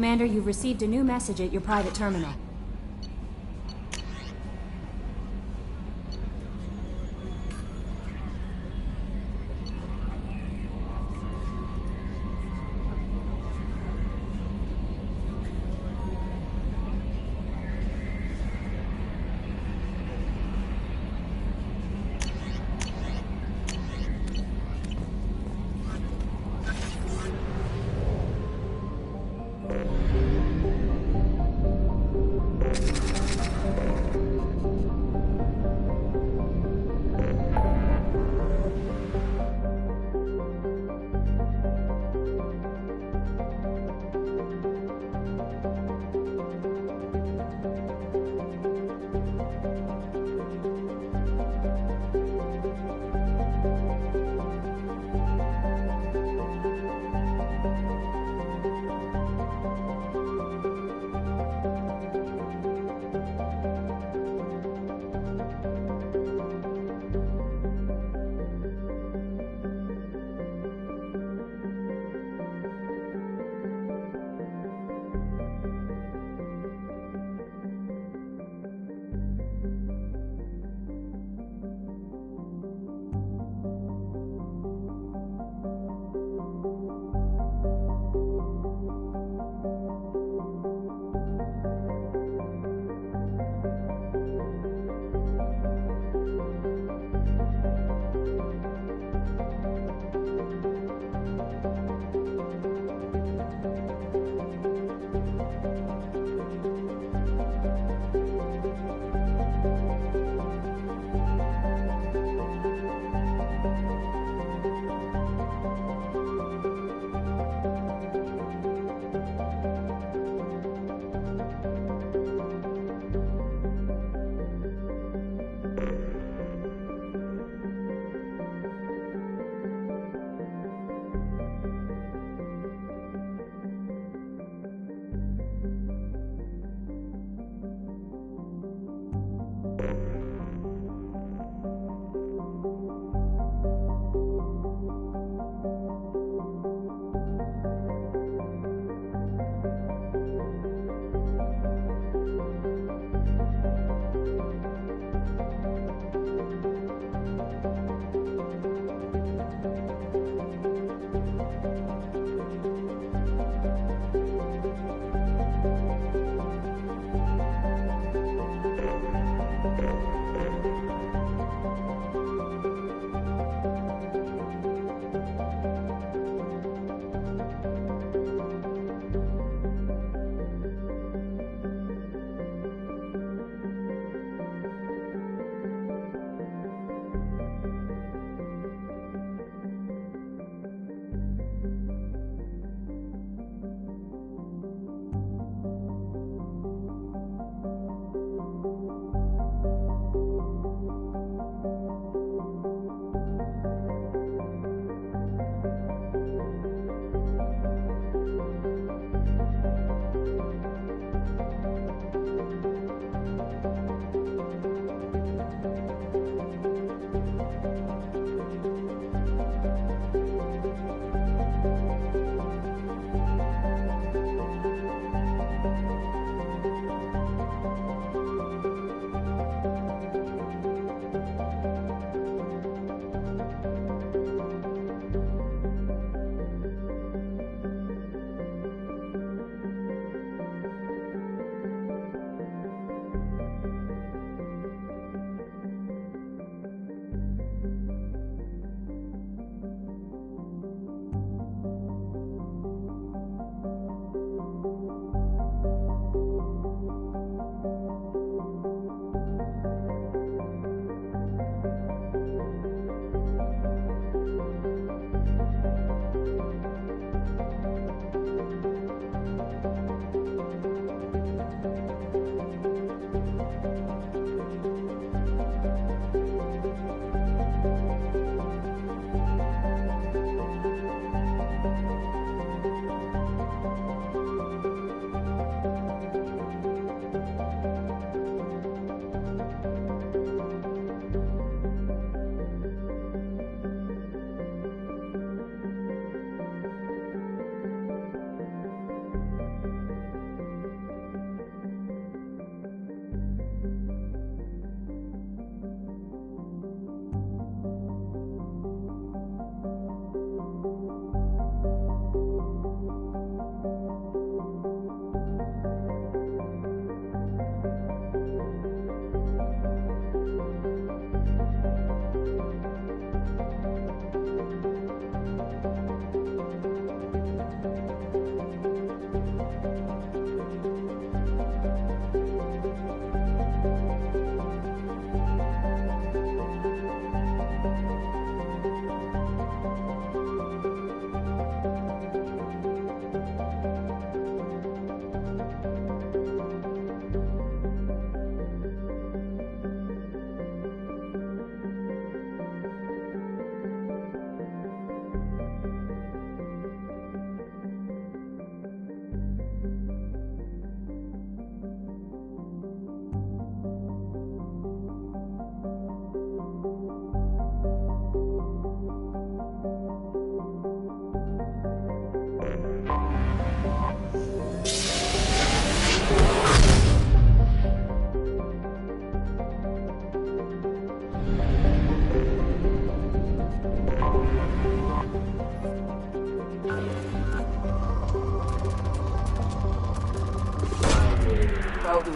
Commander, you've received a new message at your private terminal.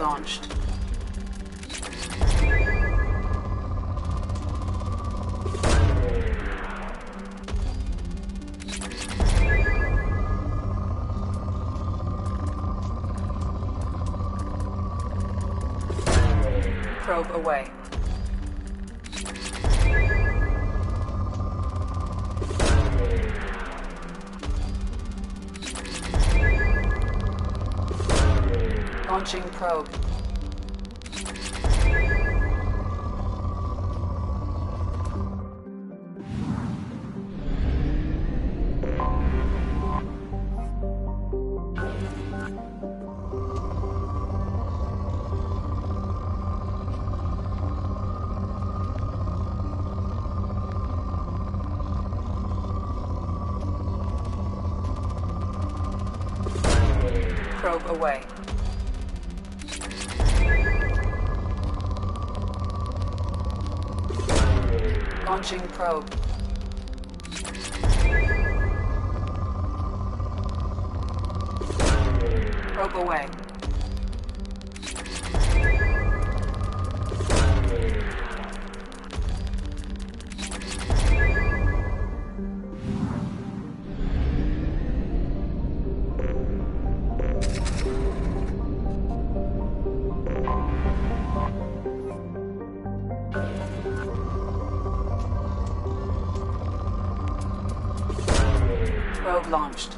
launched. Probe away. Launching probe. Probe away. Launching probe. Probe away. Probe launched.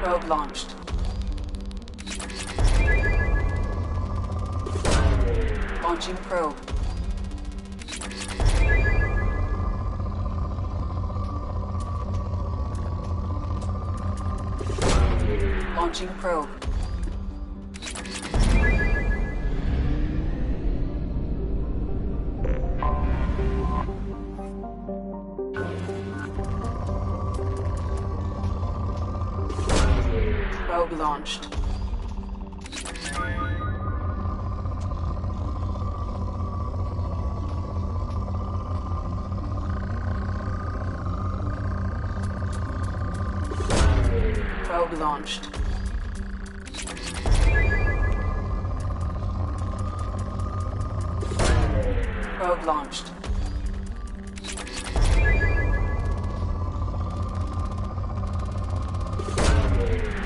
Probe launched. Launching probe. Launching probe. Probe launched. Probe launched. Probe launched.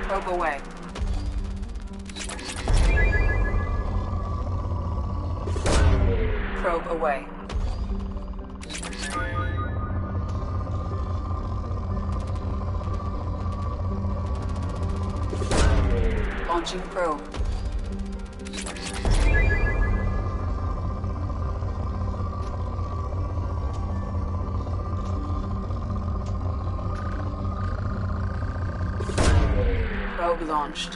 Probe away. Probe away. Launching probe. Probe launched.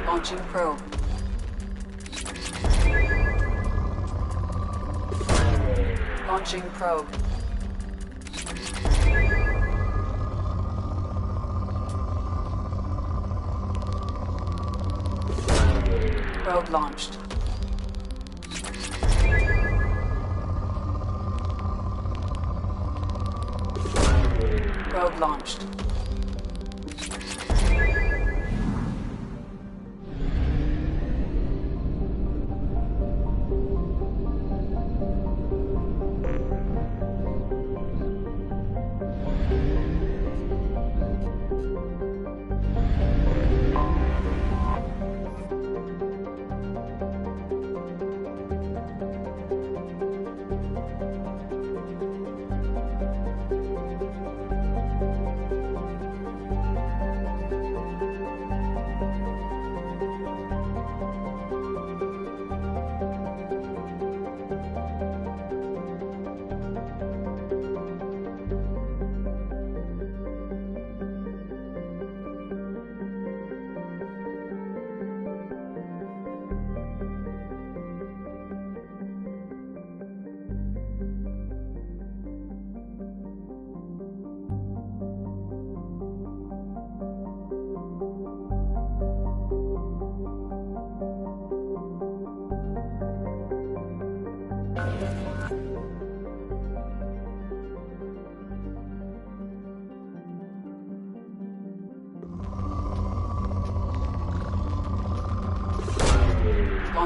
Launching probe. Launching probe. Probe launched. Probe launched.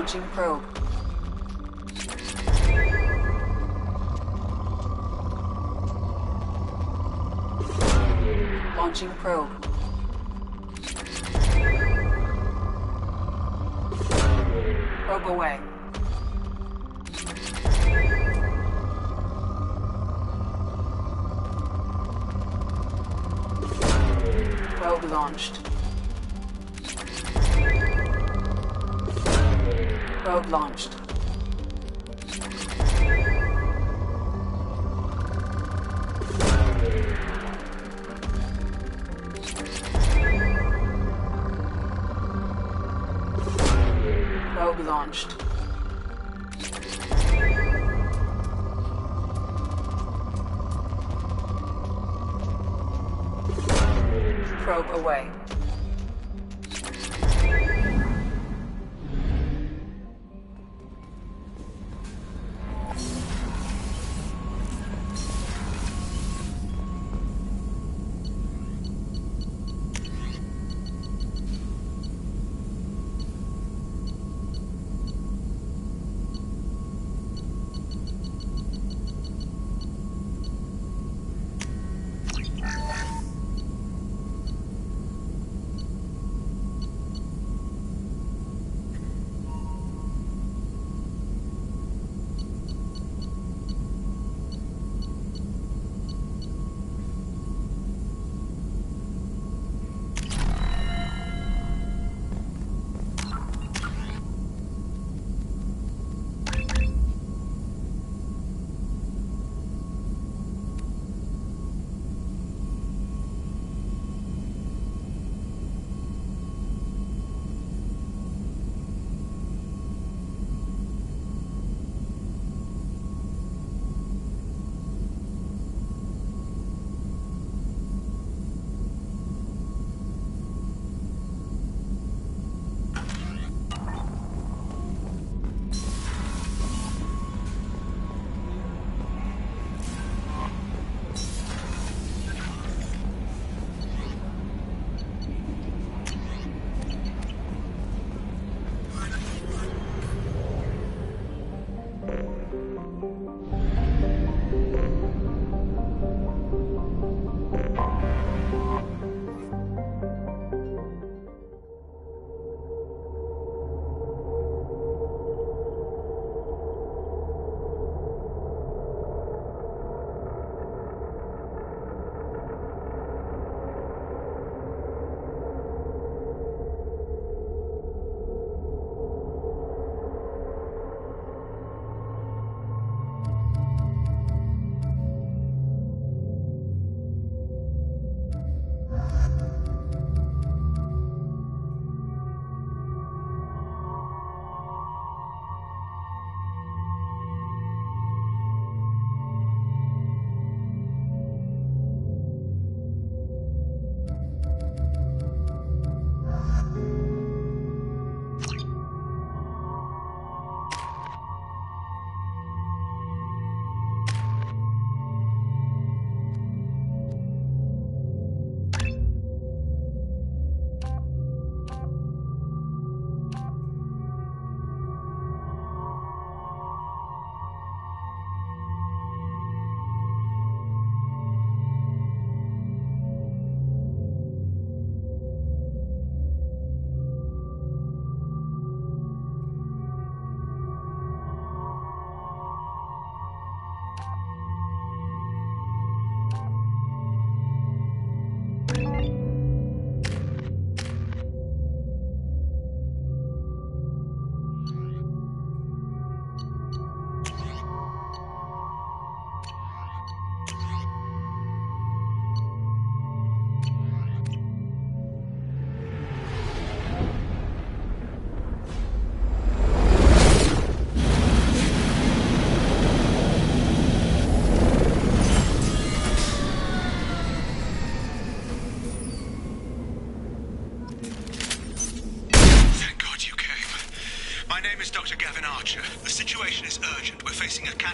Launching probe. Launching probe. Probe away. Probe launched. Probe launched. Probe launched. Probe away.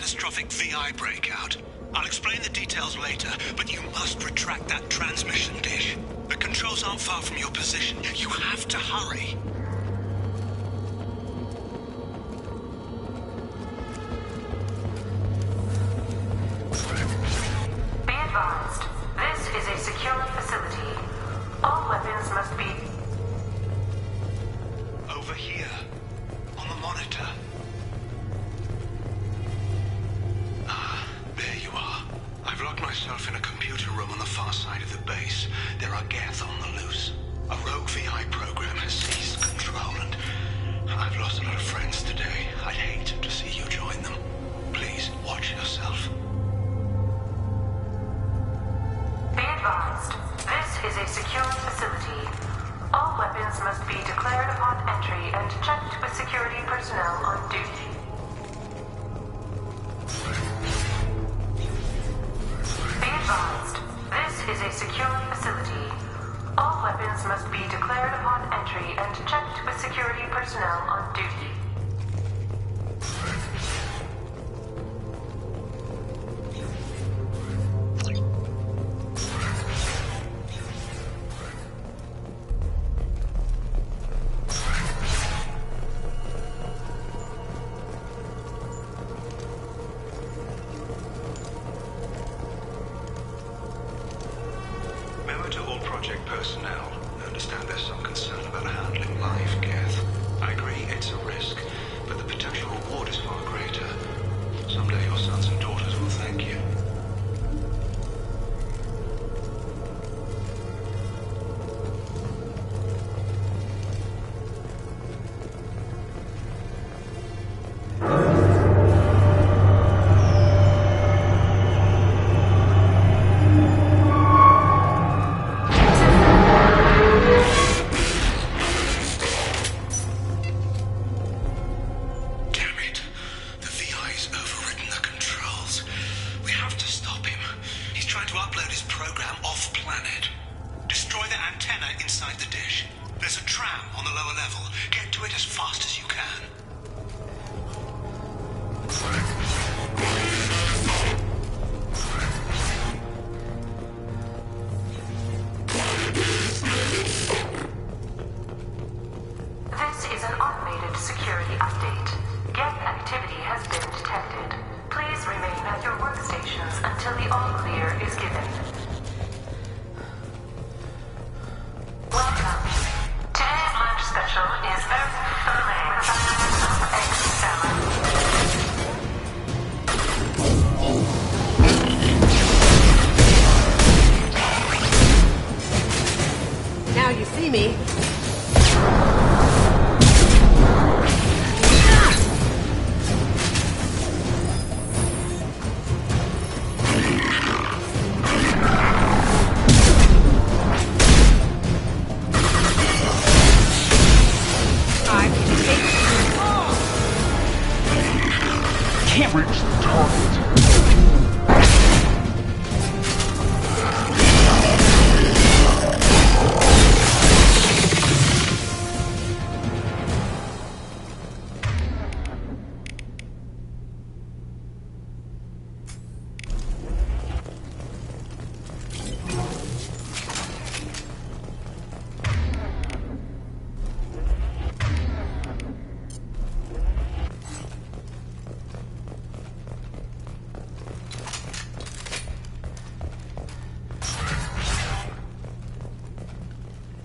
catastrophic VI breakout. I'll explain the details later, but you must retract that transmission dish. The controls aren't far from your position. You have to hurry. advised, this is a secure facility. All weapons must be... Over here. On the monitor. Ah, there you are. I've locked myself in a computer room on the far side of the base. There are Geth on the loose. A rogue VI program has seized control and I've lost a lot of friends today. I'd hate to see you join them. Please, watch yourself. Be advised, this is a secure facility. All weapons must be declared upon entry and checked with security personnel on duty. Be advised, this is a secure facility. All weapons must be declared upon entry and checked with security personnel on duty. Memo to all project personnel. I understand there's some concern about handling live Geth. I agree it's a risk, but the potential reward is far greater. Someday your sons and daughters will thank you. Now you see me. Can't reach the target.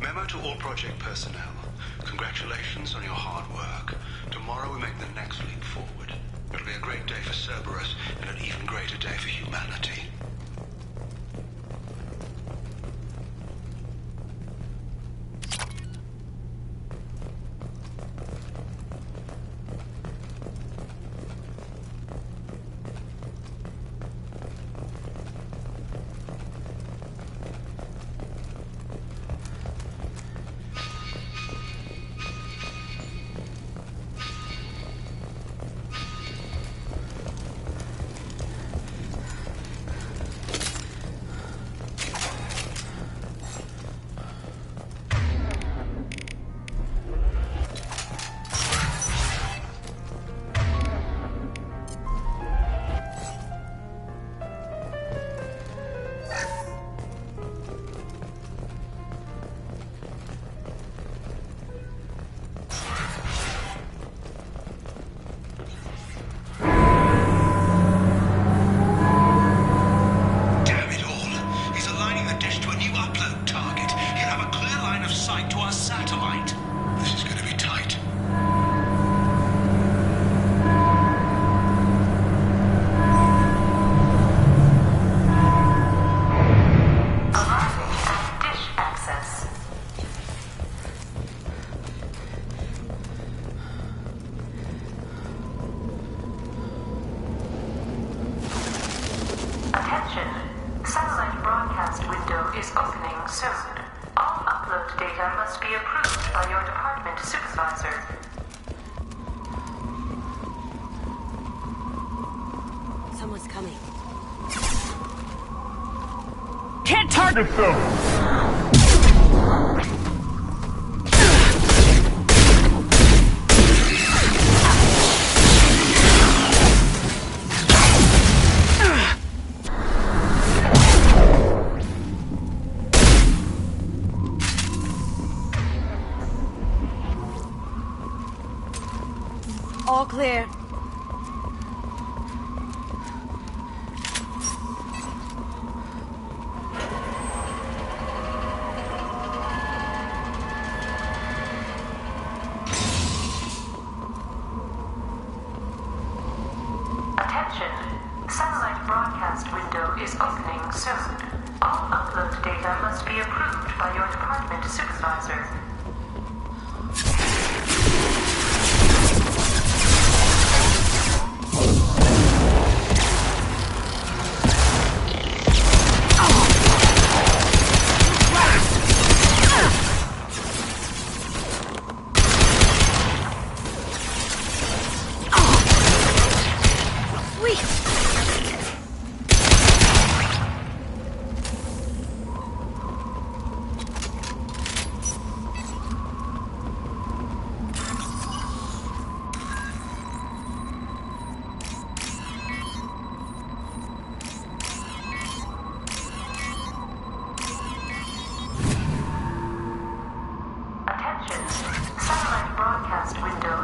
Memo to all project personnel. Congratulations on your hard work. Tomorrow we make the next leap forward. It'll be a great day for Cerberus and an even greater day for humanity. Attention. Satellite broadcast window is opening soon. All upload data must be approved by your department supervisor. Someone's coming. Can't target them! All clear. Attention. Satellite broadcast window is opening soon. All upload data must be approved by your department supervisor.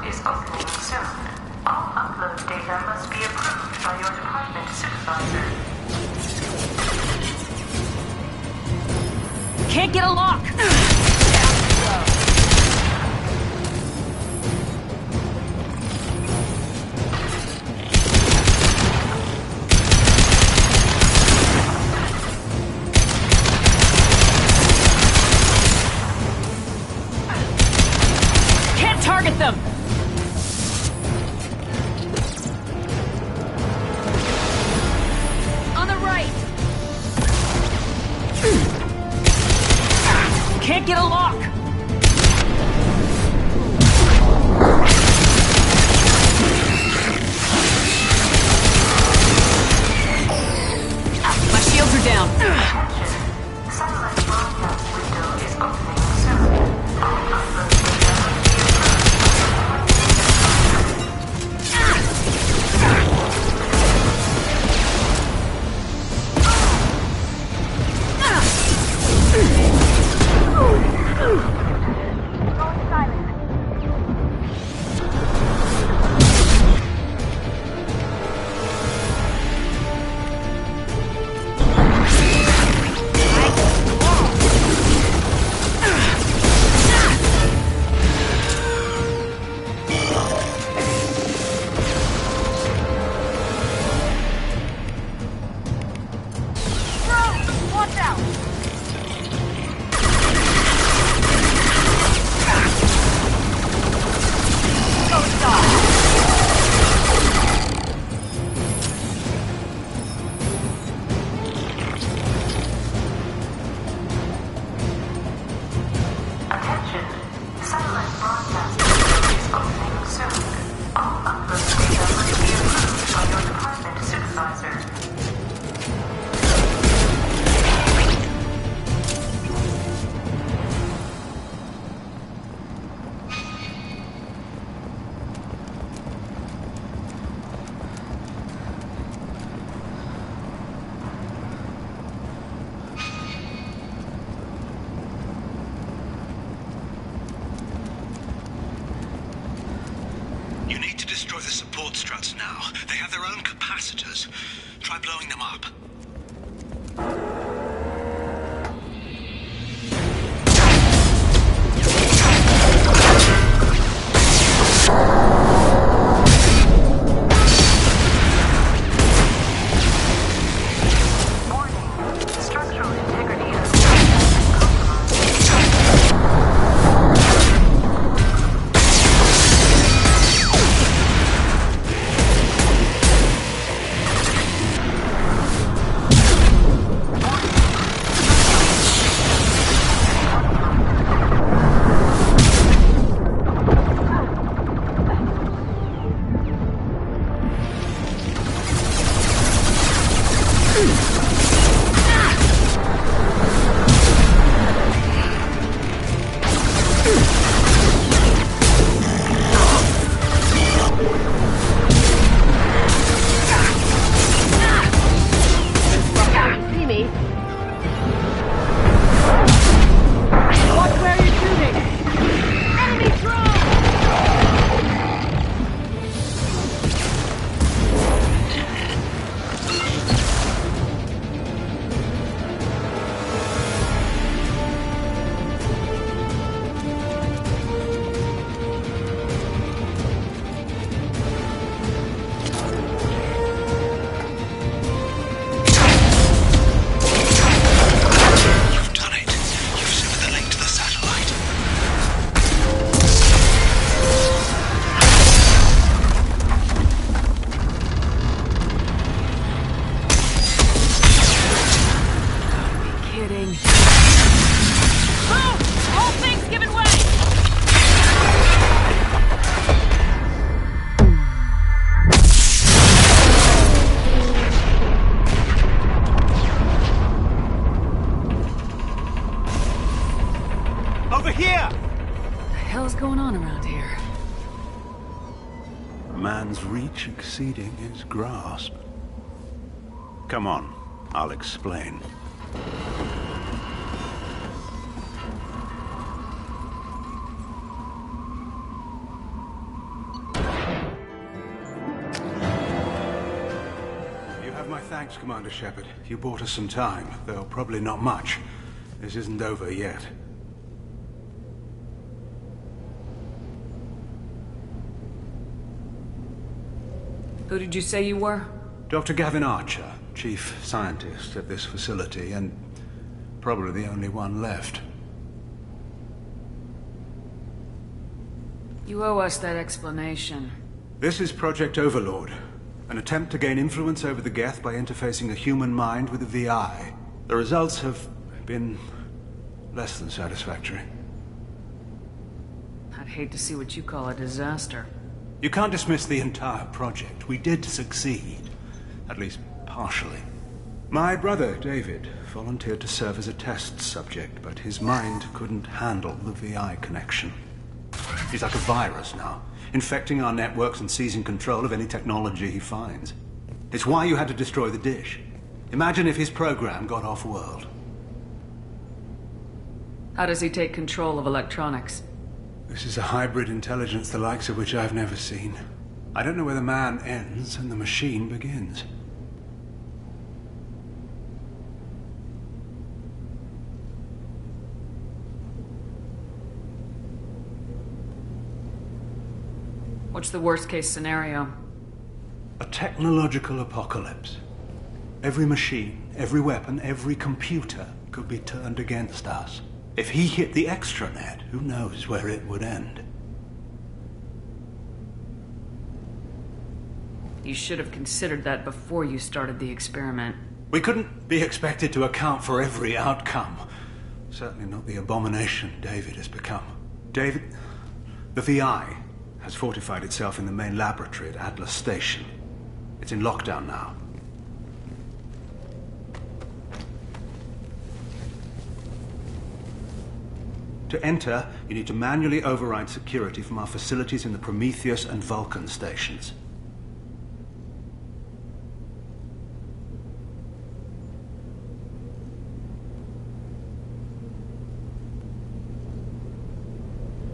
Is opening soon. All upload data must be approved by your department supervisor. Can't get a lock! Can't target them! Can't get a lock! My shields are down. Attention. Satellite broadcast window is opening soon. All upload data must be You need to destroy the support struts now. They have their own capacitors. Try blowing them up. reach exceeding his grasp. Come on, I'll explain. You have my thanks, Commander Shepard. You bought us some time, though probably not much. This isn't over yet. Who did you say you were? Dr. Gavin Archer, chief scientist at this facility, and probably the only one left. You owe us that explanation. This is Project Overlord, an attempt to gain influence over the Geth by interfacing a human mind with a VI. The results have been less than satisfactory. I'd hate to see what you call a disaster. You can't dismiss the entire project. We did succeed. At least partially. My brother, David, volunteered to serve as a test subject, but his mind couldn't handle the VI connection. He's like a virus now, infecting our networks and seizing control of any technology he finds. It's why you had to destroy the dish. Imagine if his program got off-world. How does he take control of electronics? This is a hybrid intelligence the likes of which I've never seen. I don't know where the man ends and the machine begins. What's the worst-case scenario? A technological apocalypse. Every machine, every weapon, every computer could be turned against us. If he hit the extranet, who knows where it would end? You should have considered that before you started the experiment. We couldn't be expected to account for every outcome. Certainly not the abomination David has become. David, the VI has fortified itself in the main laboratory at Atlas Station. It's in lockdown now. To enter, you need to manually override security from our facilities in the Prometheus and Vulcan stations.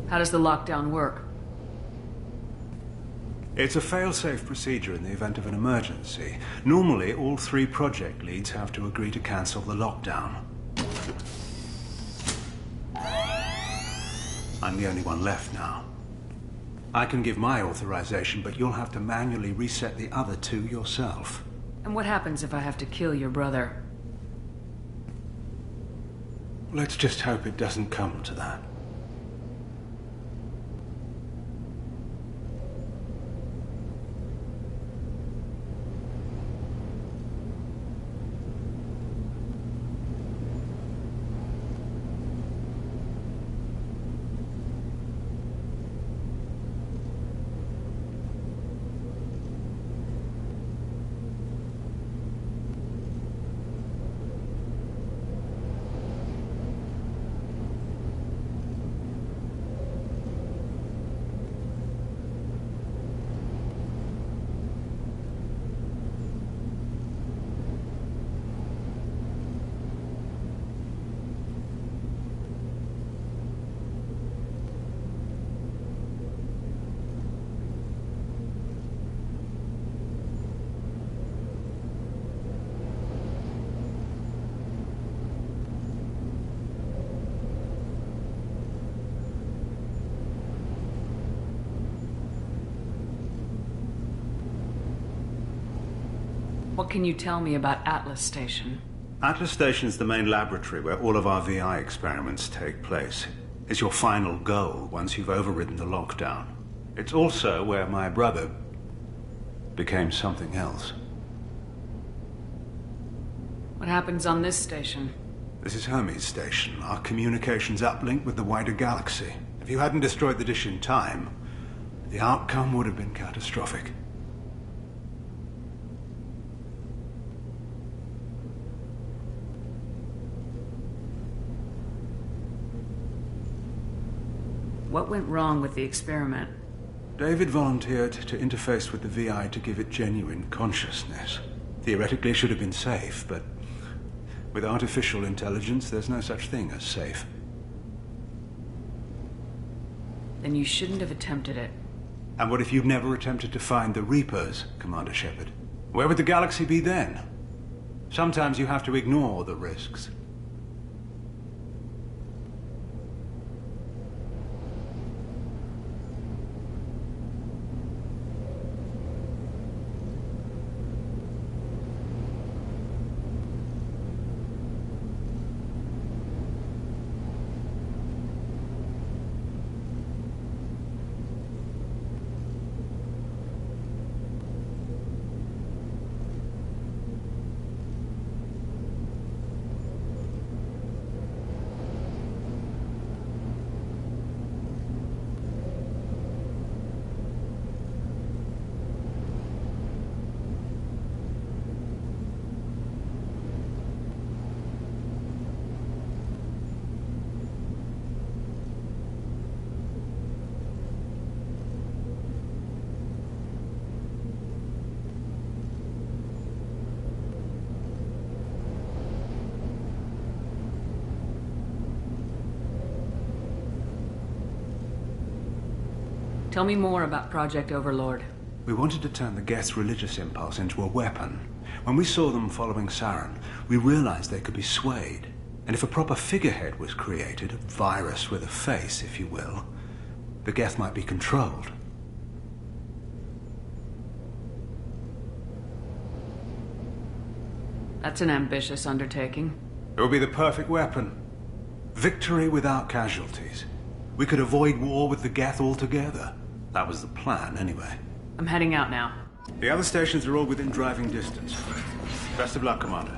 How does the lockdown work? It's a fail-safe procedure in the event of an emergency. Normally, all 3 project leads have to agree to cancel the lockdown. I'm the only one left now. I can give my authorization, but you'll have to manually reset the other 2 yourself. And what happens if I have to kill your brother? Let's just hope it doesn't come to that. What can you tell me about Atlas Station? Atlas Station is the main laboratory where all of our VI experiments take place. It's your final goal once you've overridden the lockdown. It's also where my brother became something else. What happens on this station? This is Hermes Station, our communications uplink with the wider galaxy. If you hadn't destroyed the dish in time, the outcome would have been catastrophic. What went wrong with the experiment? David volunteered to interface with the VI to give it genuine consciousness. Theoretically, it should have been safe, but with artificial intelligence, there's no such thing as safe. Then you shouldn't have attempted it. And what if you'd never attempted to find the Reapers, Commander Shepard? Where would the galaxy be then? Sometimes you have to ignore the risks. Tell me more about Project Overlord. We wanted to turn the Geth's religious impulse into a weapon. When we saw them following Saren, we realized they could be swayed. And if a proper figurehead was created, a virus with a face, if you will, the Geth might be controlled. That's an ambitious undertaking. It would be the perfect weapon. Victory without casualties. We could avoid war with the Geth altogether. That was the plan, anyway. I'm heading out now. The other stations are all within driving distance. Best of luck, Commander.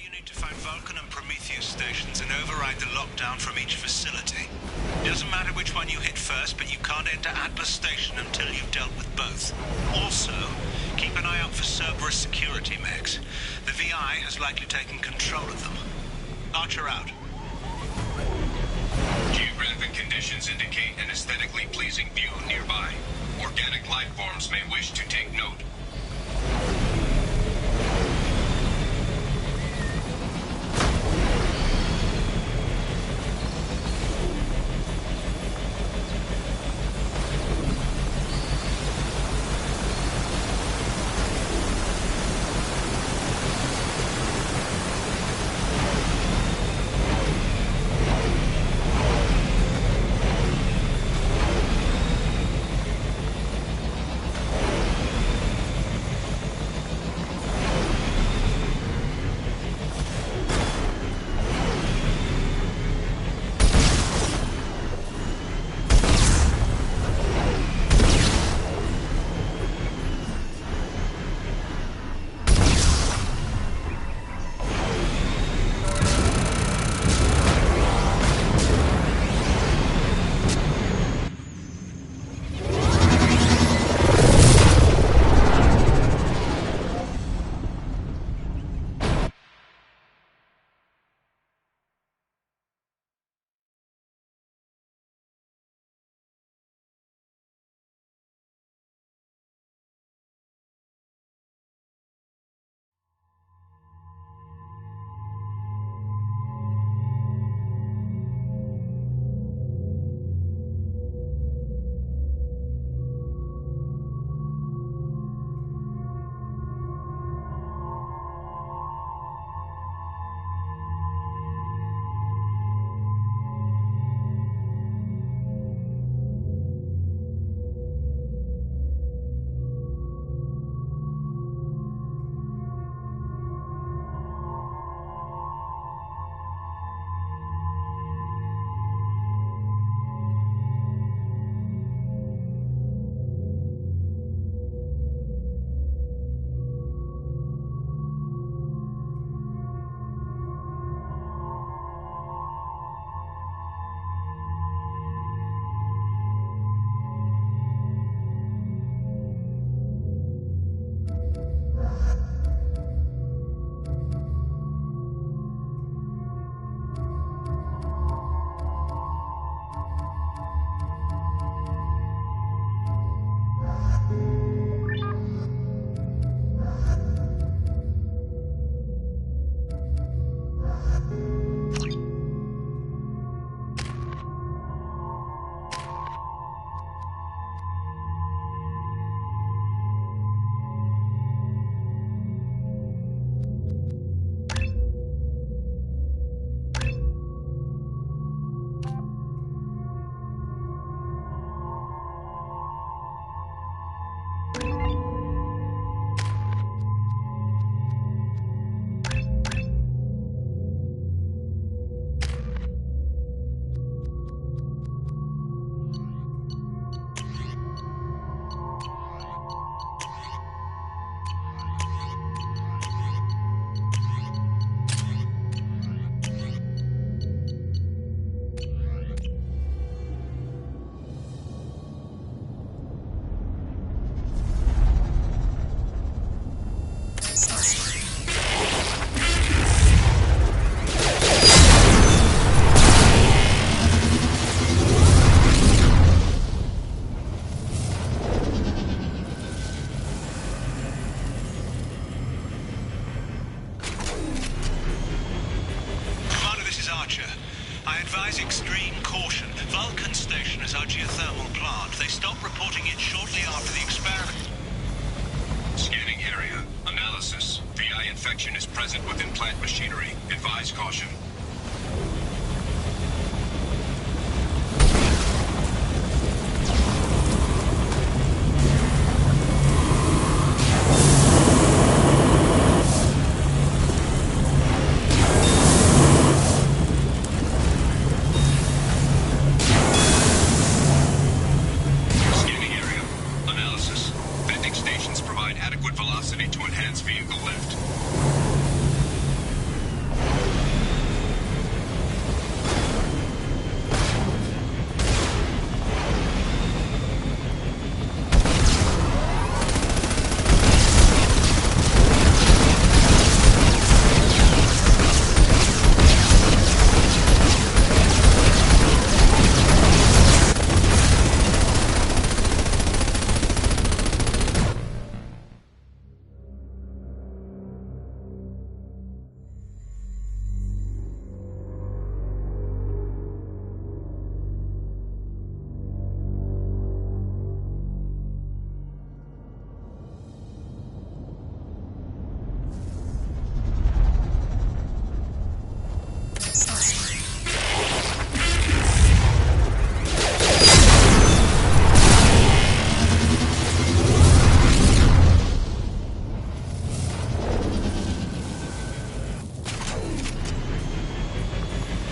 You need to find Vulcan and Prometheus stations and override the lockdown from each facility. It doesn't matter which one you hit first, but you can't enter Atlas Station until you've dealt with both. Also, keep an eye out for Cerberus security mechs. The VI has likely taken control of them. Archer out. Geographic conditions indicate an aesthetically pleasing view nearby. Organic life forms may wish to take note. I advise extreme caution. Vulcan Station is our geothermal plant. They stopped reporting it shortly after the experiment. Scanning area. Analysis. VI infection is present within plant machinery. Advise caution. Scanning area. Analysis. Vending stations provide adequate velocity to enhance vehicle lift.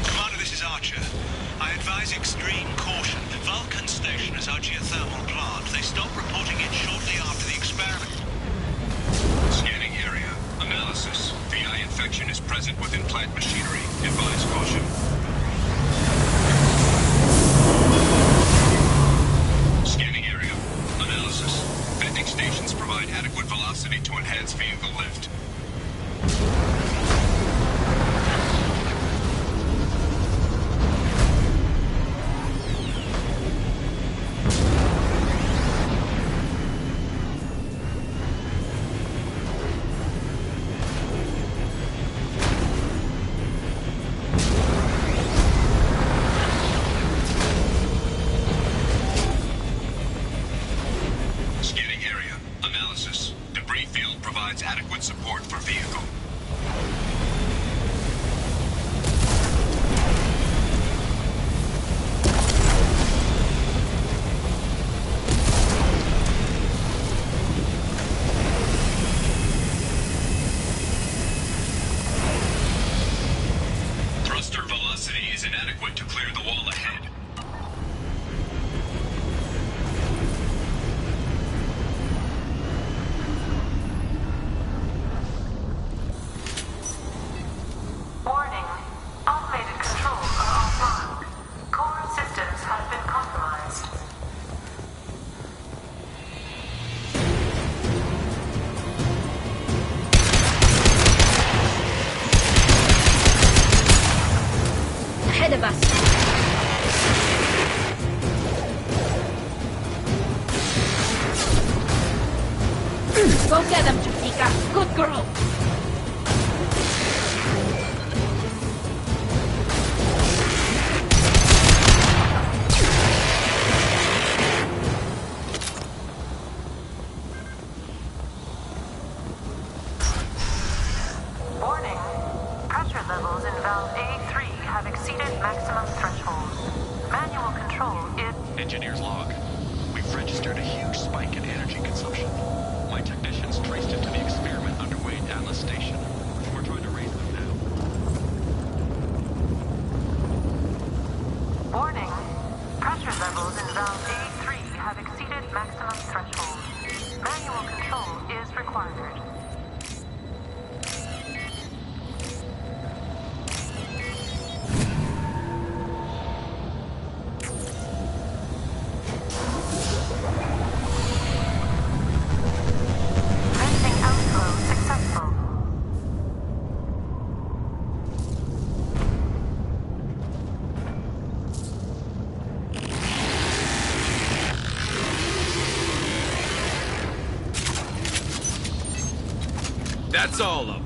Commander, this is Archer. I advise extreme caution. Vulcan Station is our geothermal plant. They stopped reporting it shortly after the experiment. Scanning area. Analysis. VI infection is present within plant machinery. Advise caution. Scanning area. Analysis. Vending stations provide adequate velocity to enhance vehicle lift. Scanning area. Analysis. Debris field provides adequate support for vehicle. Thruster velocity is inadequate to clear the wall ahead. Warning. Automated controls are offline. Core systems have been compromised. Ahead of us. Go get them, Jessica. Good girl. Warning. Pressure levels in valve A3 have exceeded maximum threshold. Manual control is... Engineer's log. We've registered a huge spike in energy consumption. My technicians traced it to the experiment underway at Atlas Station. We're trying to raise them now. Warning. Pressure levels in valve A3 have exceeded maximum threshold. Manual control is required. Venting outflow successful. That's all of them.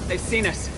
They've seen us.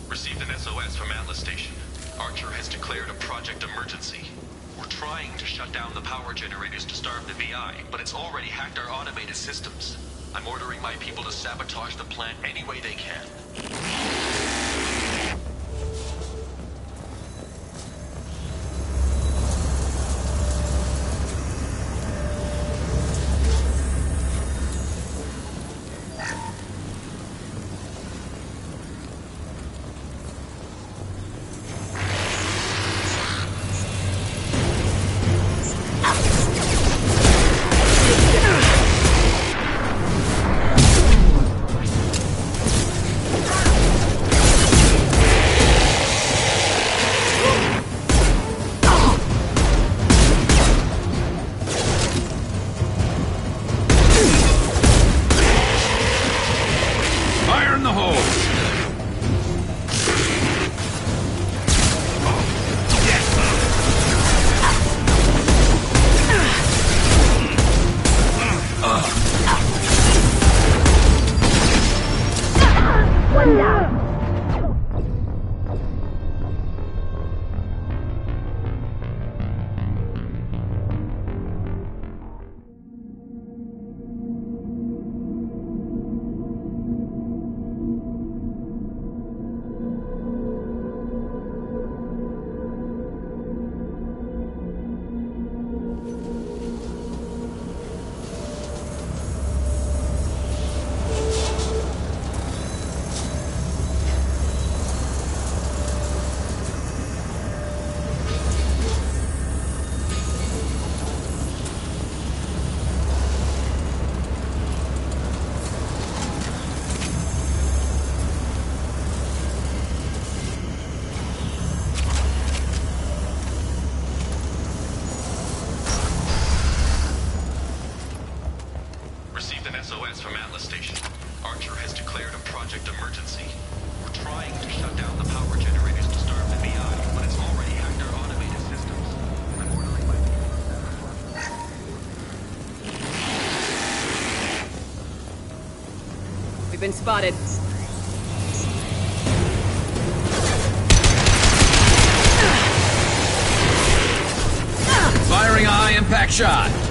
Received an SOS from Atlas Station. Archer has declared a project emergency. We're trying to shut down the power generators to starve the VI, but it's already hacked our automated systems. I'm ordering my people to sabotage the plant any way they can. SOS from Atlas Station. Archer has declared a project emergency. We're trying to shut down the power generators to starve the VI, but it's already hacked our automated systems. I'm ordering my... We've been spotted. Firing a high-impact shot.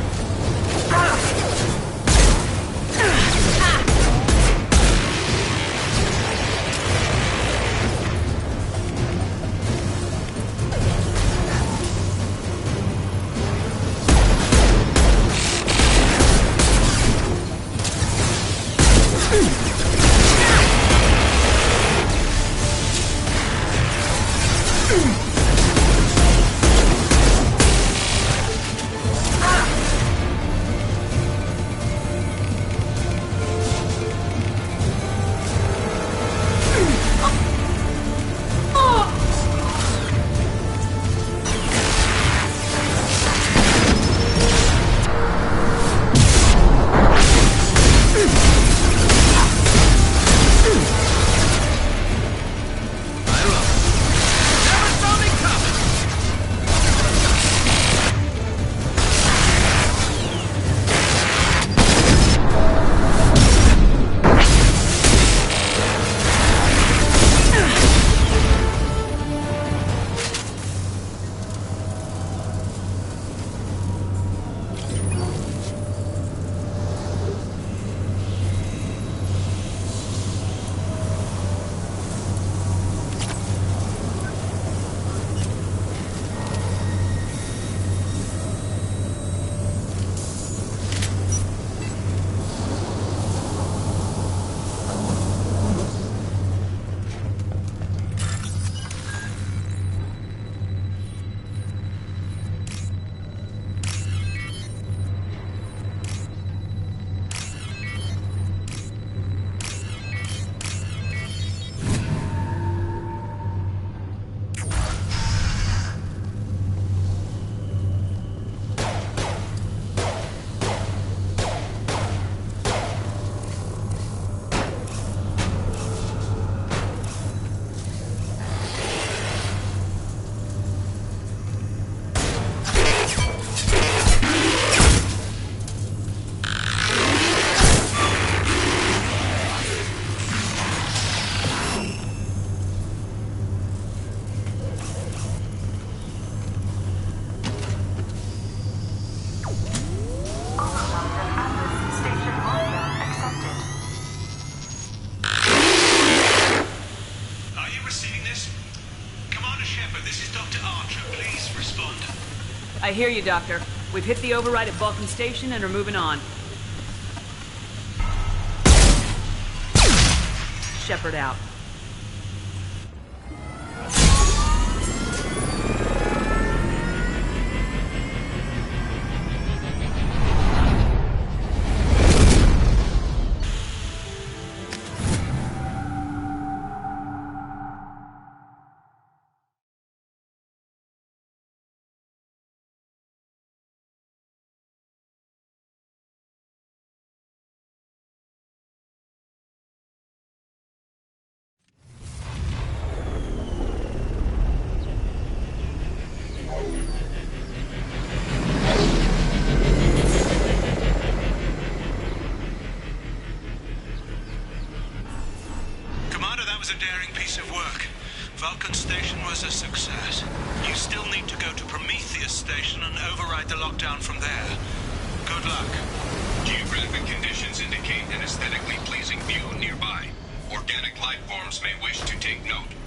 I hear you, Doctor. We've hit the override at Vulcan Station and are moving on. Shepard out. Vulcan Station was a success. You still need to go to Prometheus Station and override the lockdown from there. Good luck. Geographic conditions indicate an aesthetically pleasing view nearby. Organic life forms may wish to take note.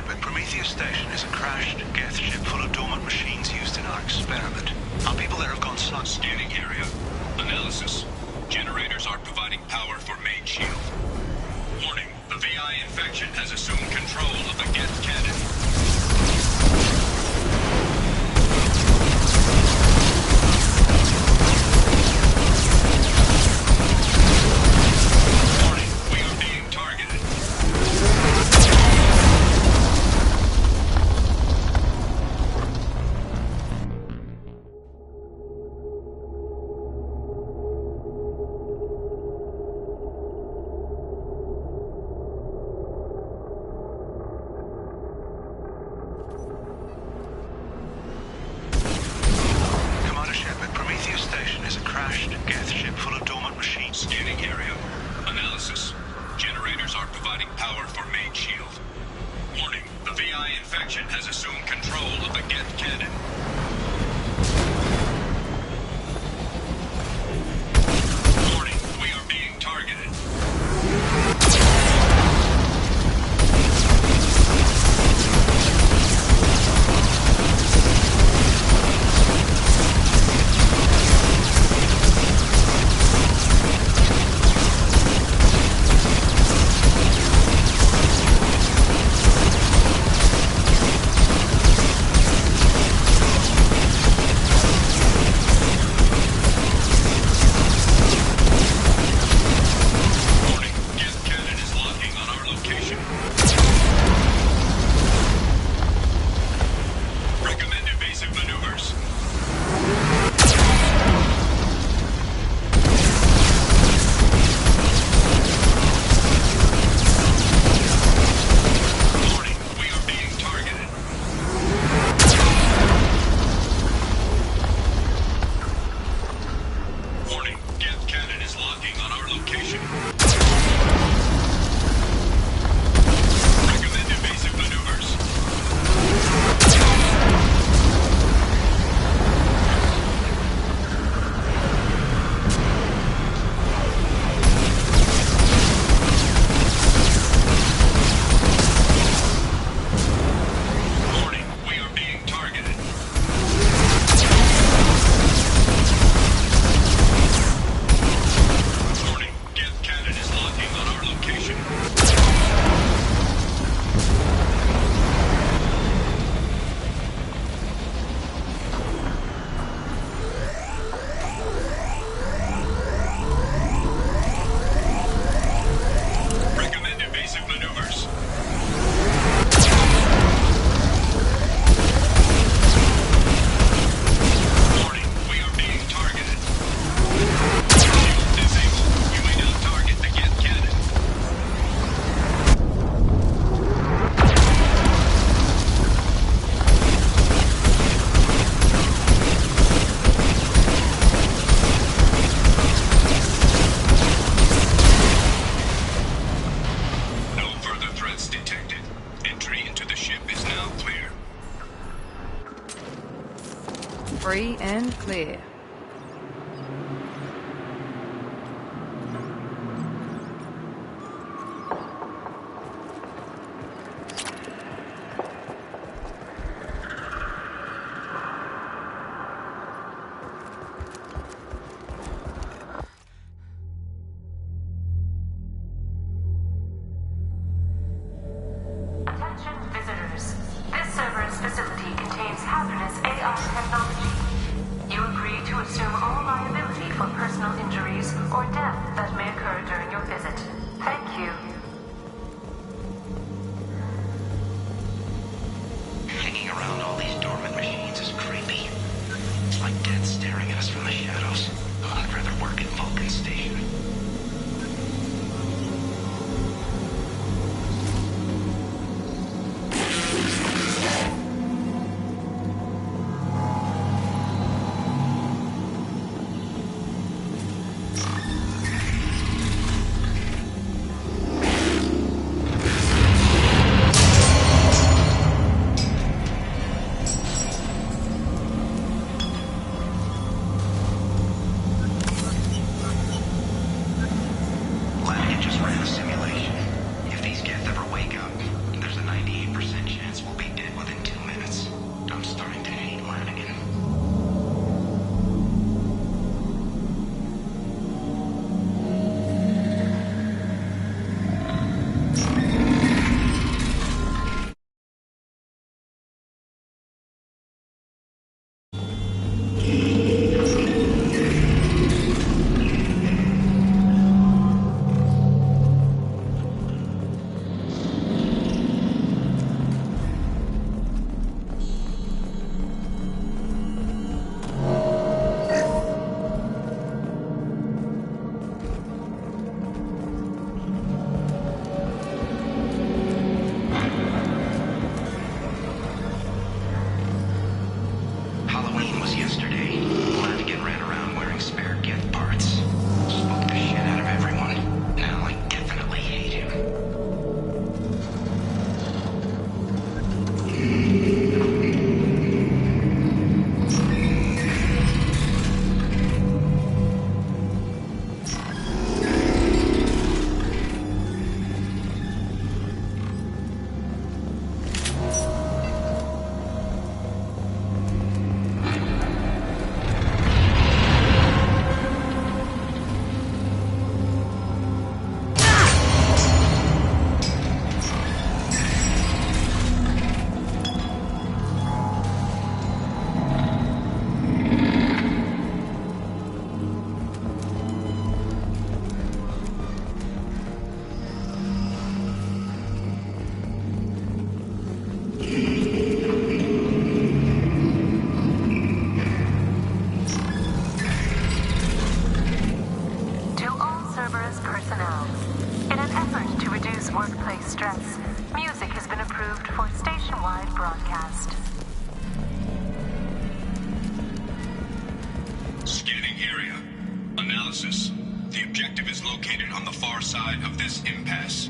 Shepard, Prometheus Station is a crashed Geth ship full of dormant machines used in our experiment. Our people there have gone silent. Scanning area. Analysis. Generators are providing power for main shield. Warning, the VI infection has assumed control of the Geth cannon. Free and clear. Attention visitors. This server's facility contains hazardous AI technology. You agree to located on the far side of this impasse.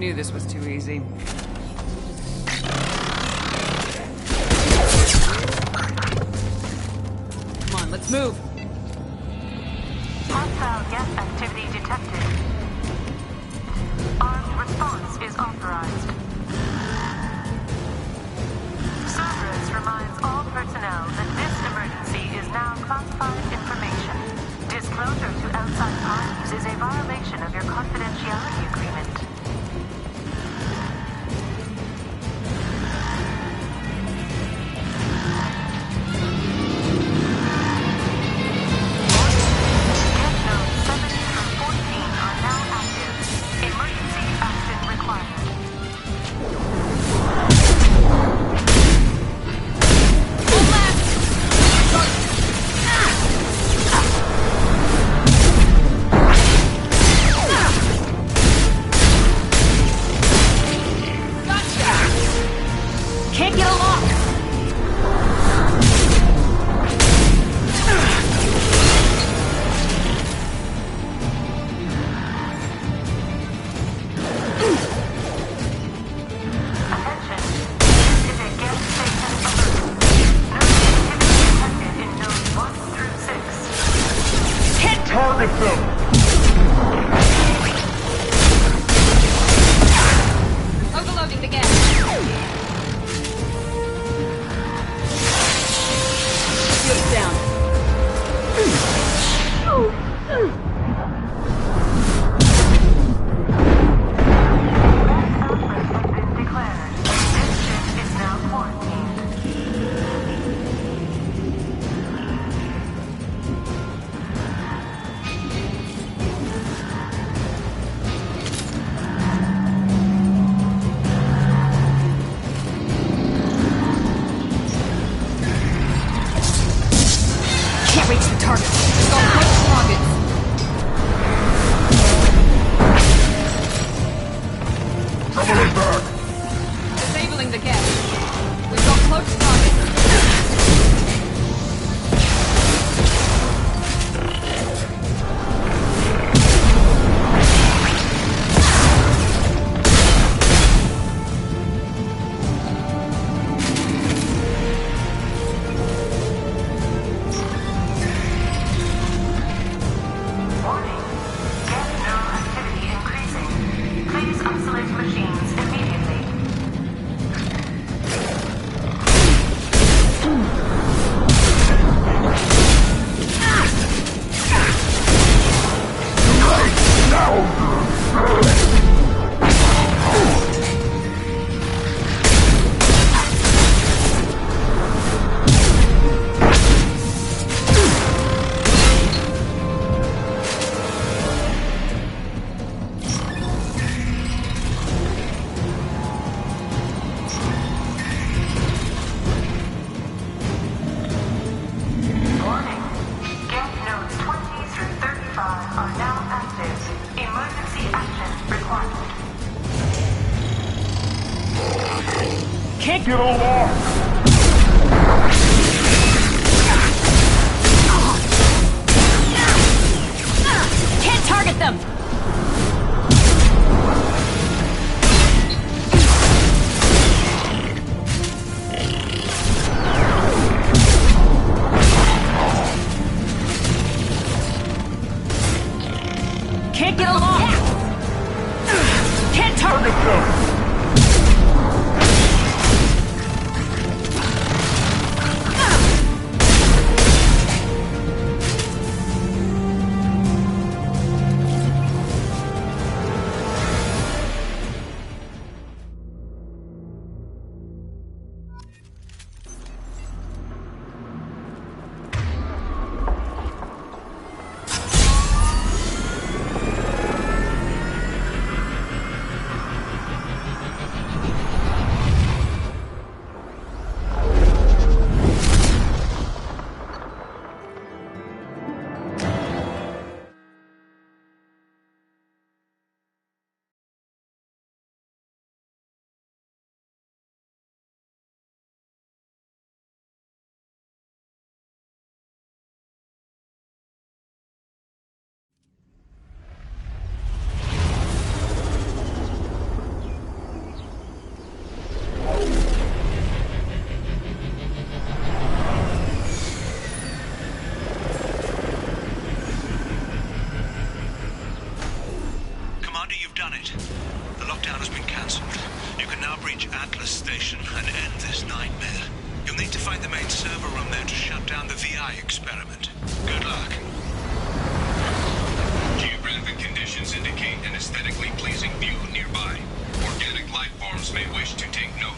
Knew this was too easy. Come on, let's move. Hostile gas activity detected. Armed response is authorized. Cerberus reminds all personnel that this emergency is now classified information. Disclosure to outside parties is a violation of your confidentiality agreement. Warning. Gate nodes 20 through 35 are now active. Emergency action required. Can't Get along! Can't target them! Can't get along! Can't target them! Commander, you've done it. The lockdown has been cancelled. You can now breach Atlas Station and end this nightmare. You'll need to find the main server room there to shut down the VI experiment. Good luck. Geographic conditions indicate an aesthetically pleasing view nearby. Organic life forms may wish to take note.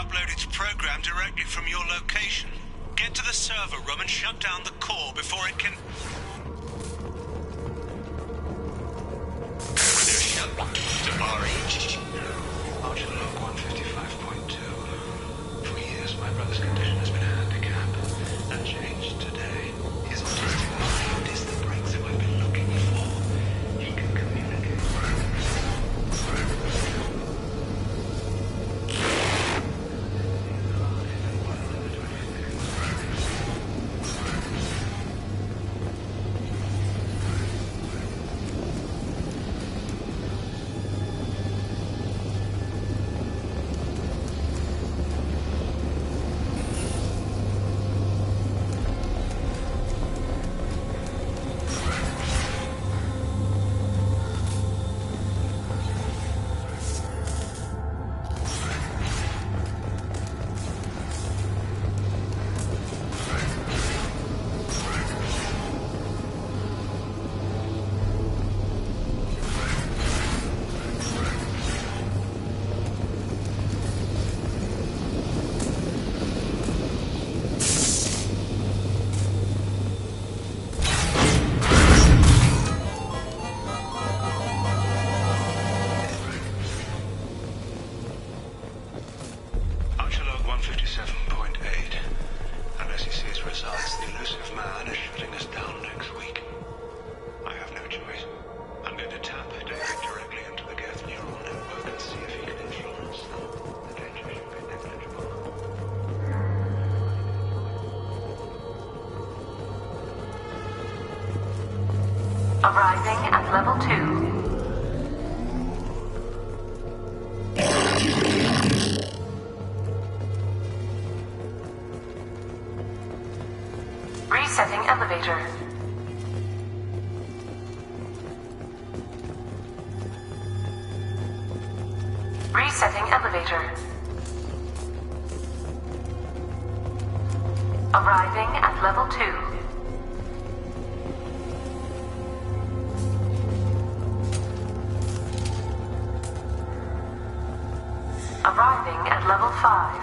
upload its program directly from your location. Get to the server room and shut down the core before it can... To RH. Archer log 155.2. For years, my brother's condition has been a handicap. That changed today. His autistic mind is the breakthrough I've been looking for. He can communicate. Arriving at level 2. Resetting elevator. Resetting elevator. Arriving at level 2. Arriving at level 5.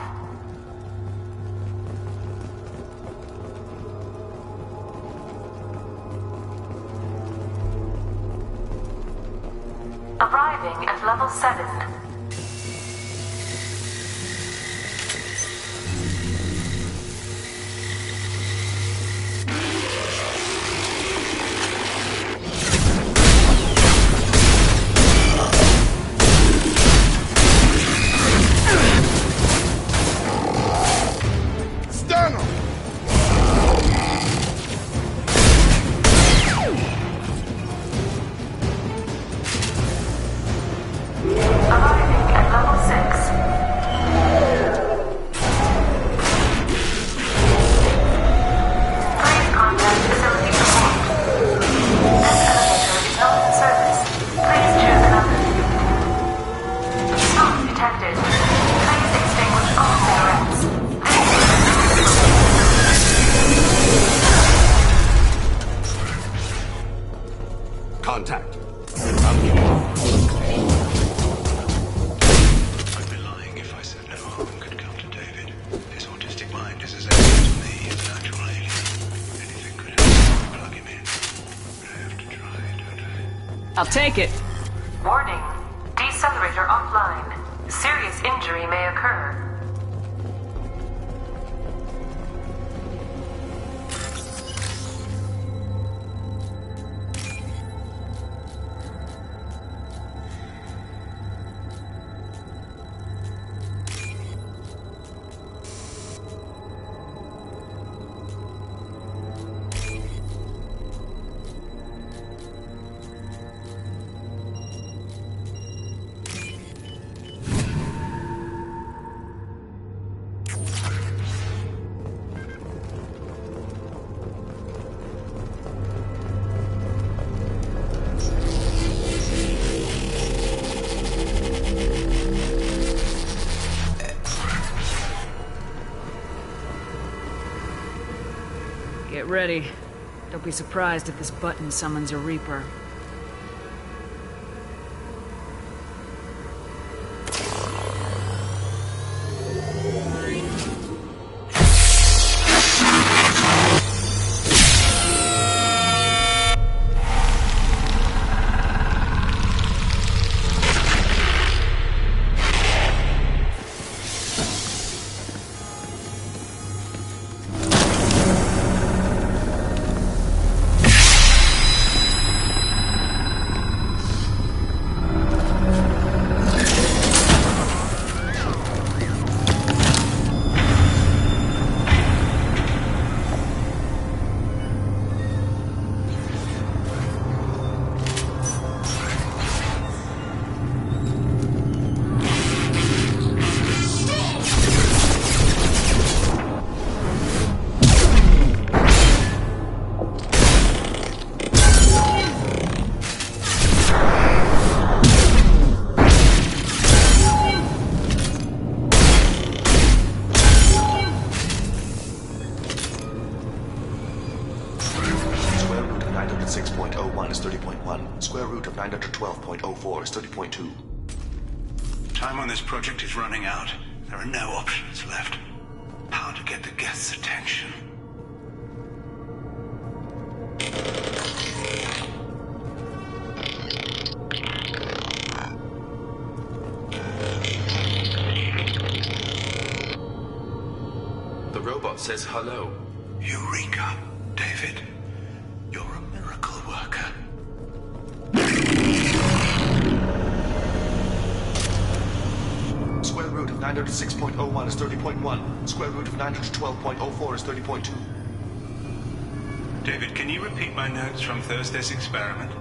Arriving at level 7. Contact. I'd be lying if I said no harm could come to David. His autistic mind is as alien to me as an actual alien. Anything could happen to plug him in. But I have to try, don't I? I'll take it. Warning. Decelerator offline. Serious injury may occur. Get ready. Don't be surprised if this button summons a Reaper. 906.01 is 30.1. Square root of 912.04 is 30.2. Time on this project is running out. There are no options left. How to get the guests' attention. The robot says hello. Eureka, David. You're a miracle worker. Square root of 906.01 is 30.1. Square root of 912.04 is 30.2. David, can you repeat my notes from Thursday's experiment?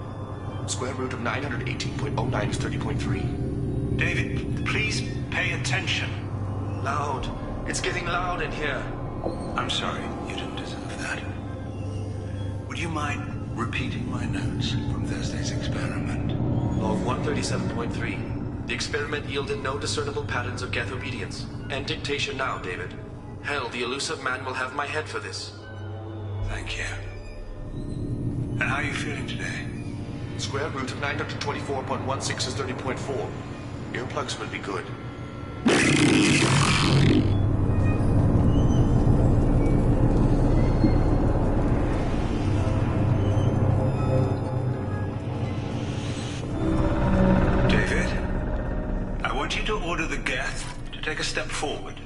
Square root of 918.09 is 30.3. David, please pay attention. Loud. It's getting loud in here. I'm sorry, you didn't deserve that. Would you mind repeating my notes from Thursday's experiment? Log 137.3. The experiment yielded no discernible patterns of Geth obedience. End dictation now, David. Hell, the elusive man will have my head for this. Thank you. And how are you feeling today? Square root of 924.16 is 30.4. Earplugs will be good. David, I want you to order the Geth to take a step forward.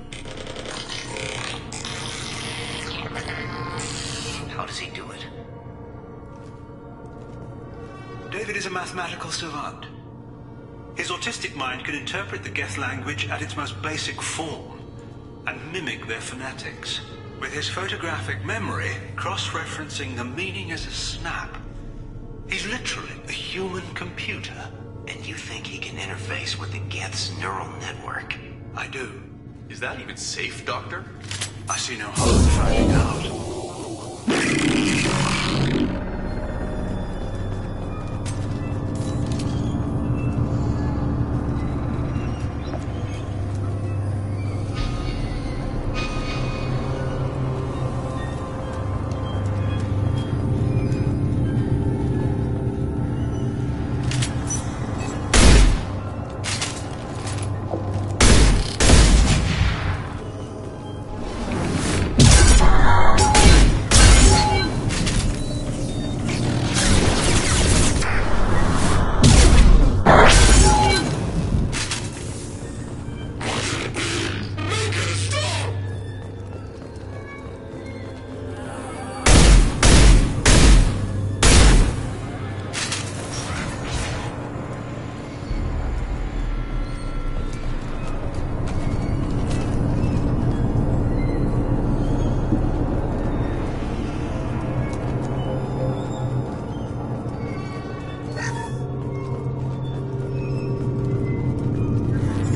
How does he do it? David is a mathematical savant. His autistic mind can interpret the Geth language at its most basic form and mimic their phonetics, with his photographic memory cross-referencing the meaning as a snap. He's literally a human computer. And you think he can interface with the Geth's neural network? I do. Is that even safe, Doctor? I see no harm in finding out.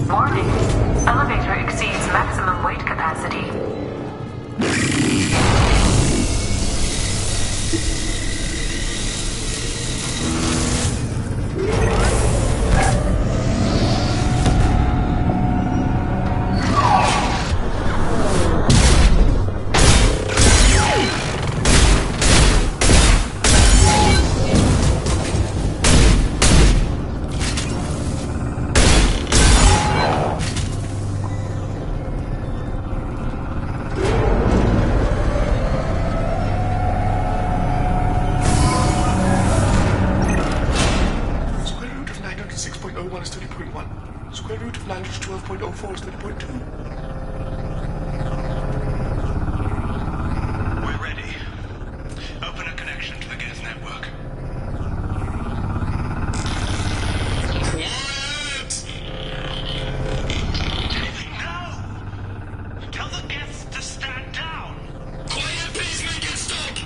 Warning. Elevator exceeds maximum weight capacity. Square root of 912.04 is 30.2. We're ready. Open a connection to the Geth network. David, no! Tell the Geths to stand down! Quiet, pacemaker, get stuck!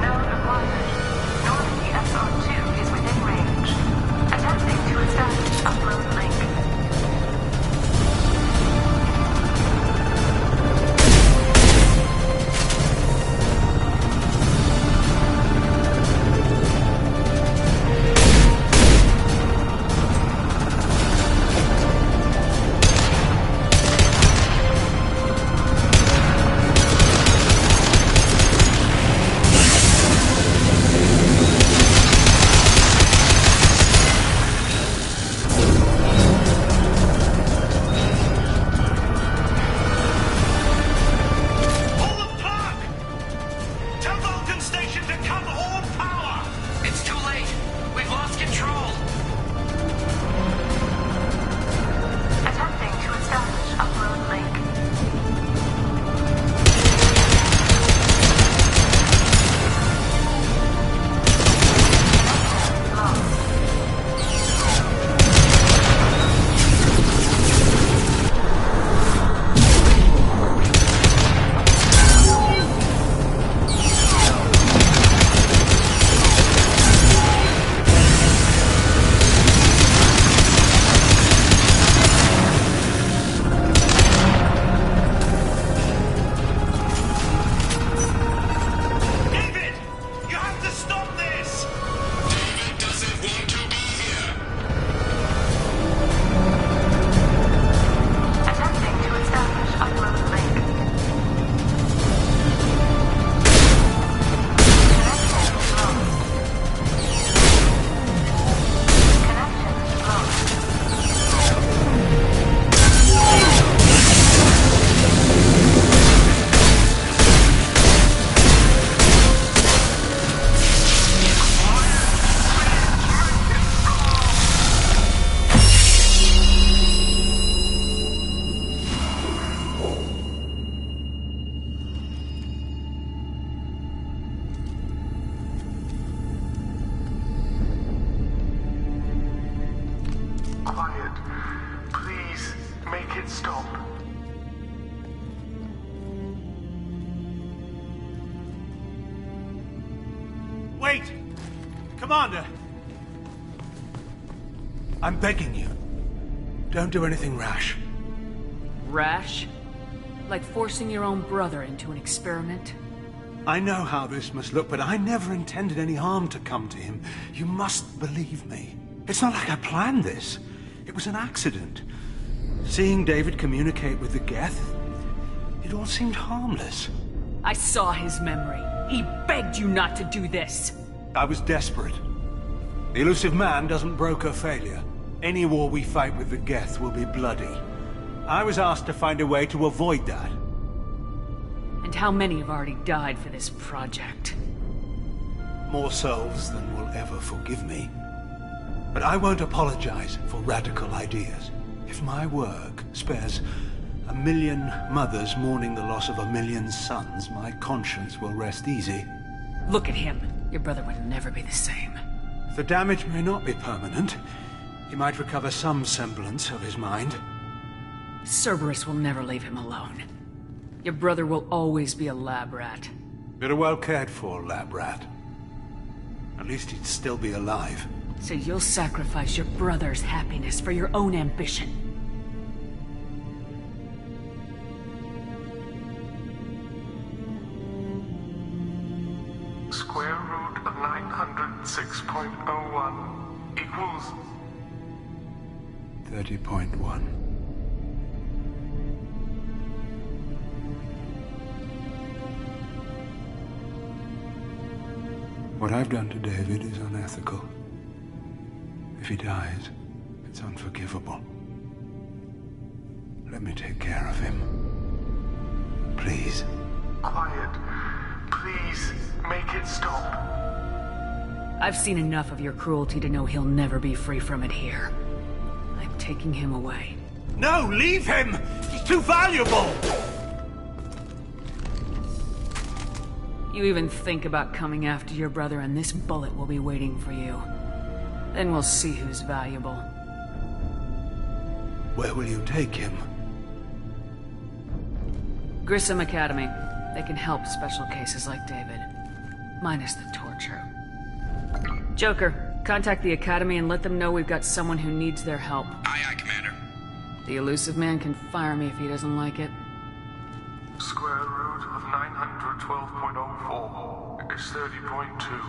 Node acquired. Normandy SR2 is within range. Attempting to establish upload link. Wait! Commander! I'm begging you. Don't do anything rash. Rash? Like forcing your own brother into an experiment? I know how this must look, but I never intended any harm to come to him. You must believe me. It's not like I planned this. It was an accident. Seeing David communicate with the Geth, it all seemed harmless. I saw his memory. He begged you not to do this. I was desperate. The elusive man doesn't broker failure. Any war we fight with the Geth will be bloody. I was asked to find a way to avoid that. And how many have already died for this project? More souls than will ever forgive me. But I won't apologize for radical ideas. If my work spares 1 million mothers mourning the loss of 1 million sons, my conscience will rest easy. Look at him. Your brother would never be the same. The damage may not be permanent. He might recover some semblance of his mind. Cerberus will never leave him alone. Your brother will always be a lab rat. You're a well-cared-for lab rat. At least he'd still be alive. So you'll sacrifice your brother's happiness for your own ambition. Square root of 906.01 equals 30.1. What I've done to David is unethical. If he dies, it's unforgivable. Let me take care of him. Please. Quiet. Please, make it stop. I've seen enough of your cruelty to know he'll never be free from it here. I'm taking him away. No, leave him! He's too valuable! You even think about coming after your brother and this bullet will be waiting for you. Then we'll see who's valuable. Where will you take him? Grissom Academy. They can help special cases like David. Minus the torture. Joker, contact the Academy and let them know we've got someone who needs their help. Aye, aye, Commander. The elusive man can fire me if he doesn't like it. Square root of 912.04 is 30.2.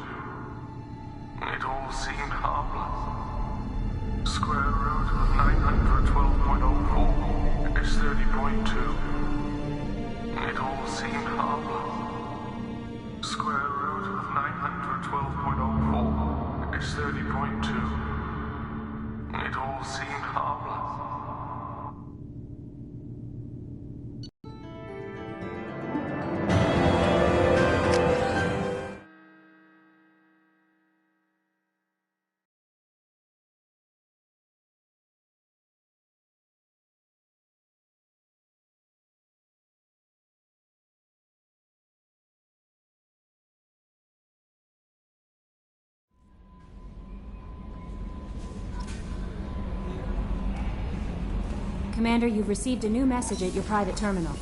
It all seemed harmless. Square root of 912.04 is 30.2. It all seemed harmless. Square root of 912.04 is 30.2. It all seemed harmless. Commander, you've received a new message at your private terminal.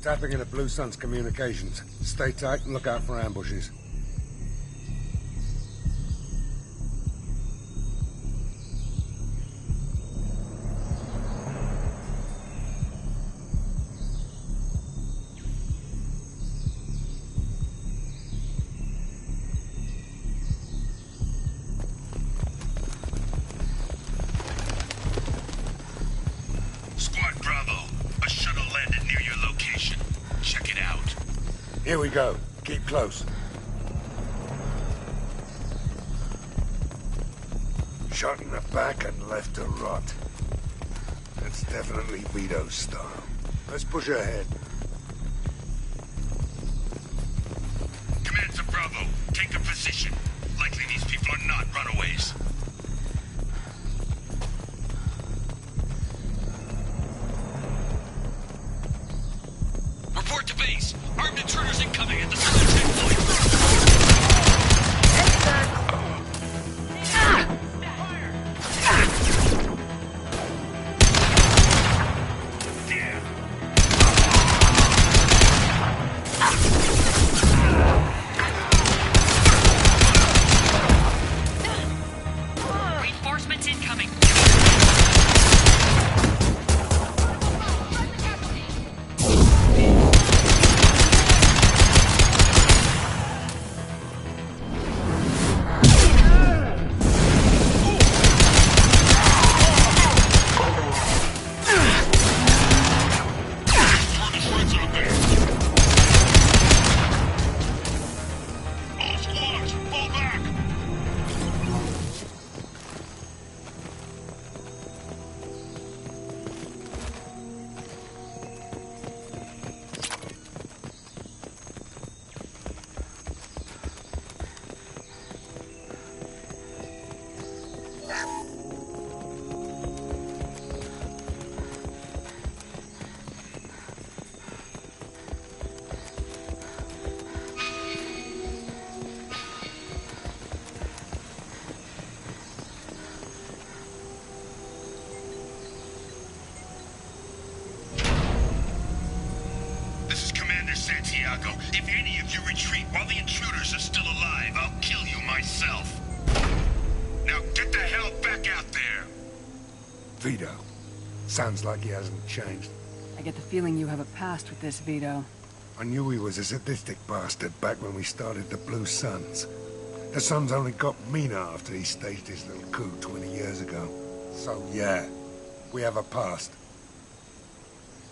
Tapping into Blue Sun's communications. Stay tight and look out for ambushes. Squad Bravo, a shuttle landed near your location. Check it out. Here we go. Keep close. Shot in the back and left to rot. That's definitely Vito's style. Let's push ahead. Command to Bravo, take a position. Likely these people are not runaways. Report to base. Armed intruders incoming at the southern checkpoint. Iago. If any of you retreat while the intruders are still alive, I'll kill you myself. Now get the hell back out there! Vito. Sounds like he hasn't changed. I get the feeling you have a past with this, Vito. I knew he was a sadistic bastard back when we started the Blue Suns. The Suns only got meaner after he staged his little coup 20 years ago. So yeah, we have a past.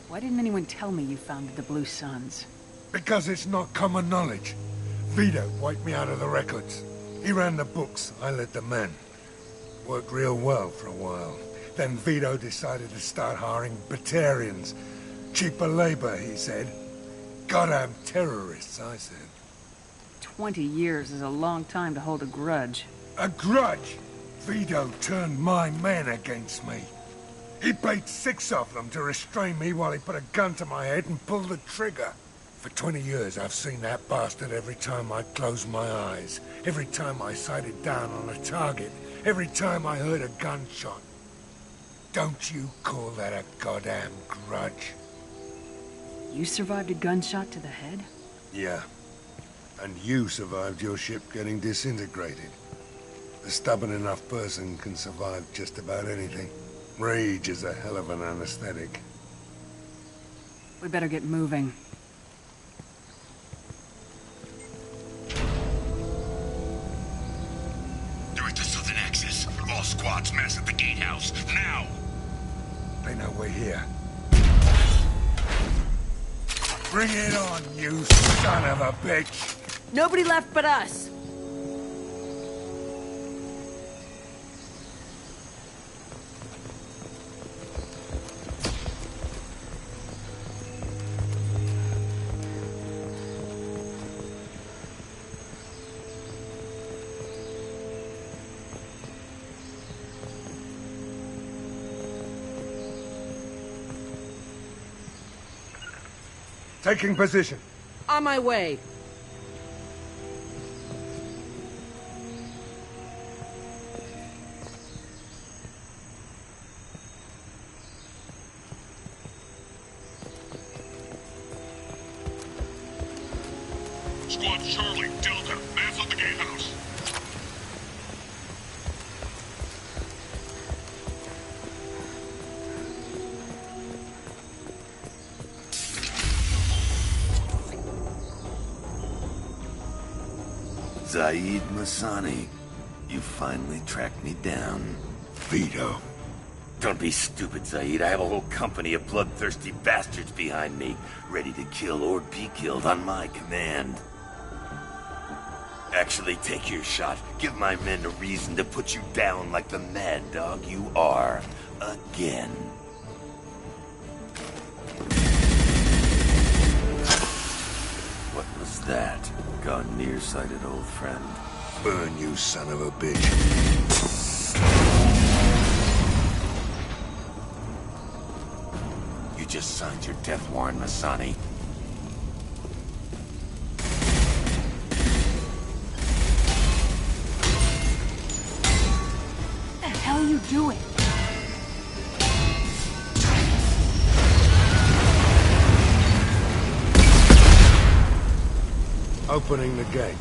Why didn't anyone tell me you founded the Blue Suns? Because it's not common knowledge. Vito wiped me out of the records. He ran the books, I led the men. Worked real well for a while. Then Vito decided to start hiring Batarians. Cheaper labor, he said. Goddamn terrorists, I said. 20 years is a long time to hold a grudge. A grudge? Vito turned my men against me. He paid 6 of them to restrain me while he put a gun to my head and pulled the trigger. For 20 years, I've seen that bastard every time I closed my eyes. Every time I sighted down on a target. Every time I heard a gunshot. Don't you call that a goddamn grudge? You survived a gunshot to the head? Yeah. And you survived your ship getting disintegrated. A stubborn enough person can survive just about anything. Rage is a hell of an anesthetic. We better get moving. They're at the southern axis. All squads mass at the gatehouse. Now! They know we're here. Bring it on, you son of a bitch! Nobody left but us. Taking position. On my way. Squad Charlie, Delta, mass on the gatehouse. Zaid Masani, you finally tracked me down. Vito. Don't be stupid, Zaid. I have a whole company of bloodthirsty bastards behind me, ready to kill or be killed on my command. Actually, take your shot. Give my men a reason to put you down like the mad dog you are. Again. What was that? Gone nearsighted, old friend. Burn, you son of a bitch. You just signed your death warrant, Masani. What the hell are you doing? Opening the gate.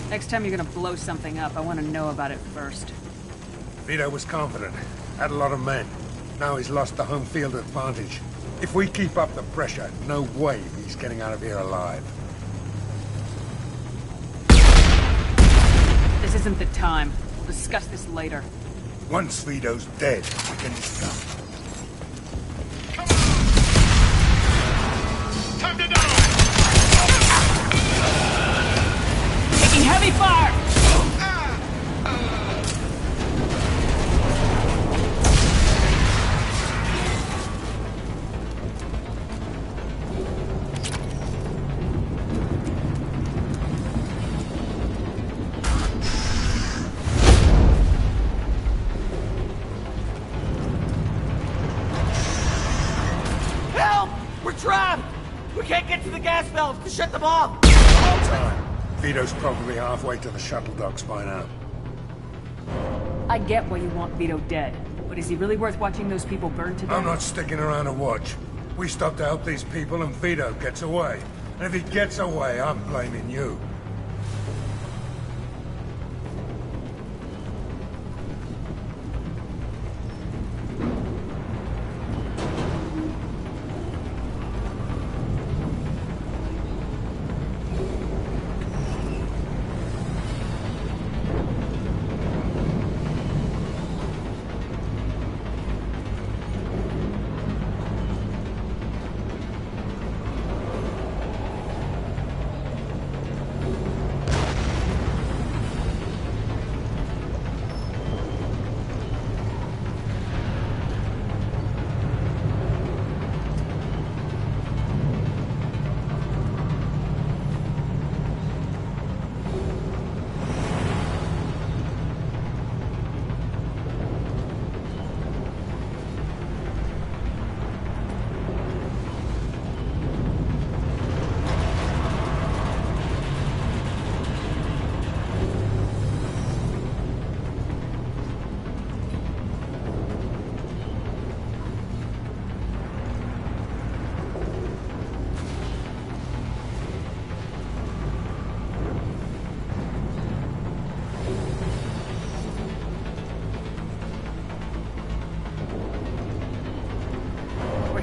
Next time you're gonna blow something up, I want to know about it first. Vito was confident. Had a lot of men. Now he's lost the home field advantage. If we keep up the pressure, no way he's getting out of here alive. This isn't the time. We'll discuss this later. Once Vito's dead, we can discuss. Time to die! Taking heavy fire! To shut them off! Time. Vito's probably halfway to the shuttle docks by now. I get why you want Vito dead, but is he really worth watching those people burn to death? I'm not sticking around to watch. We stop to help these people and Vito gets away. And if he gets away, I'm blaming you.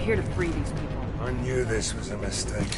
Here to free these people. I knew this was a mistake.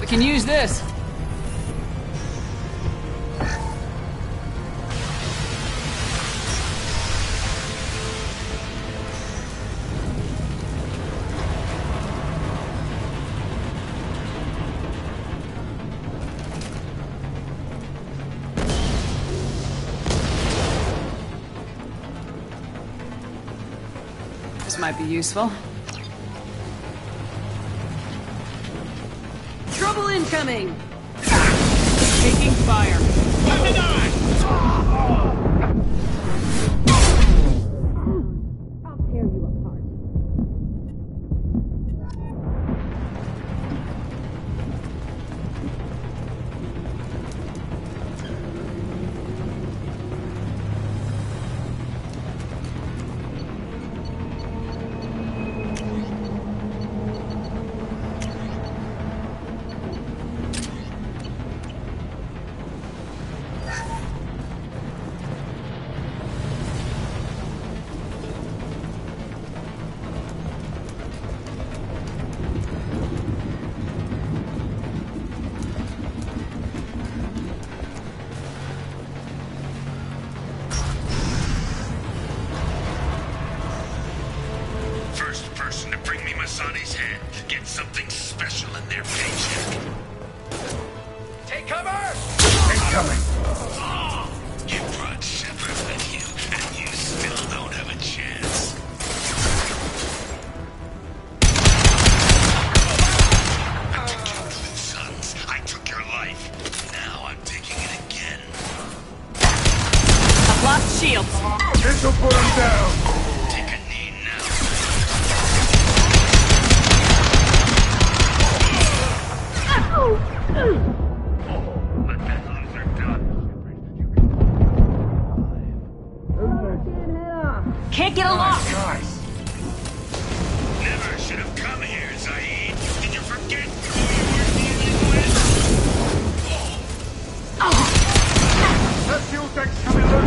Can use this. This might be useful. Trouble incoming! Taking fire. Time to die! I'll tear incoming! You brought Shepard with you, and you still don't have a chance. I took your twin sons. I took your life. Now I'm taking it again. I've lost shields. This'll put him down! Take a knee now. Let that loser done. Can't get along. Nice. Never should have come here, Zaid. Did you forget who you were dealing with? That fuel tank's coming loose!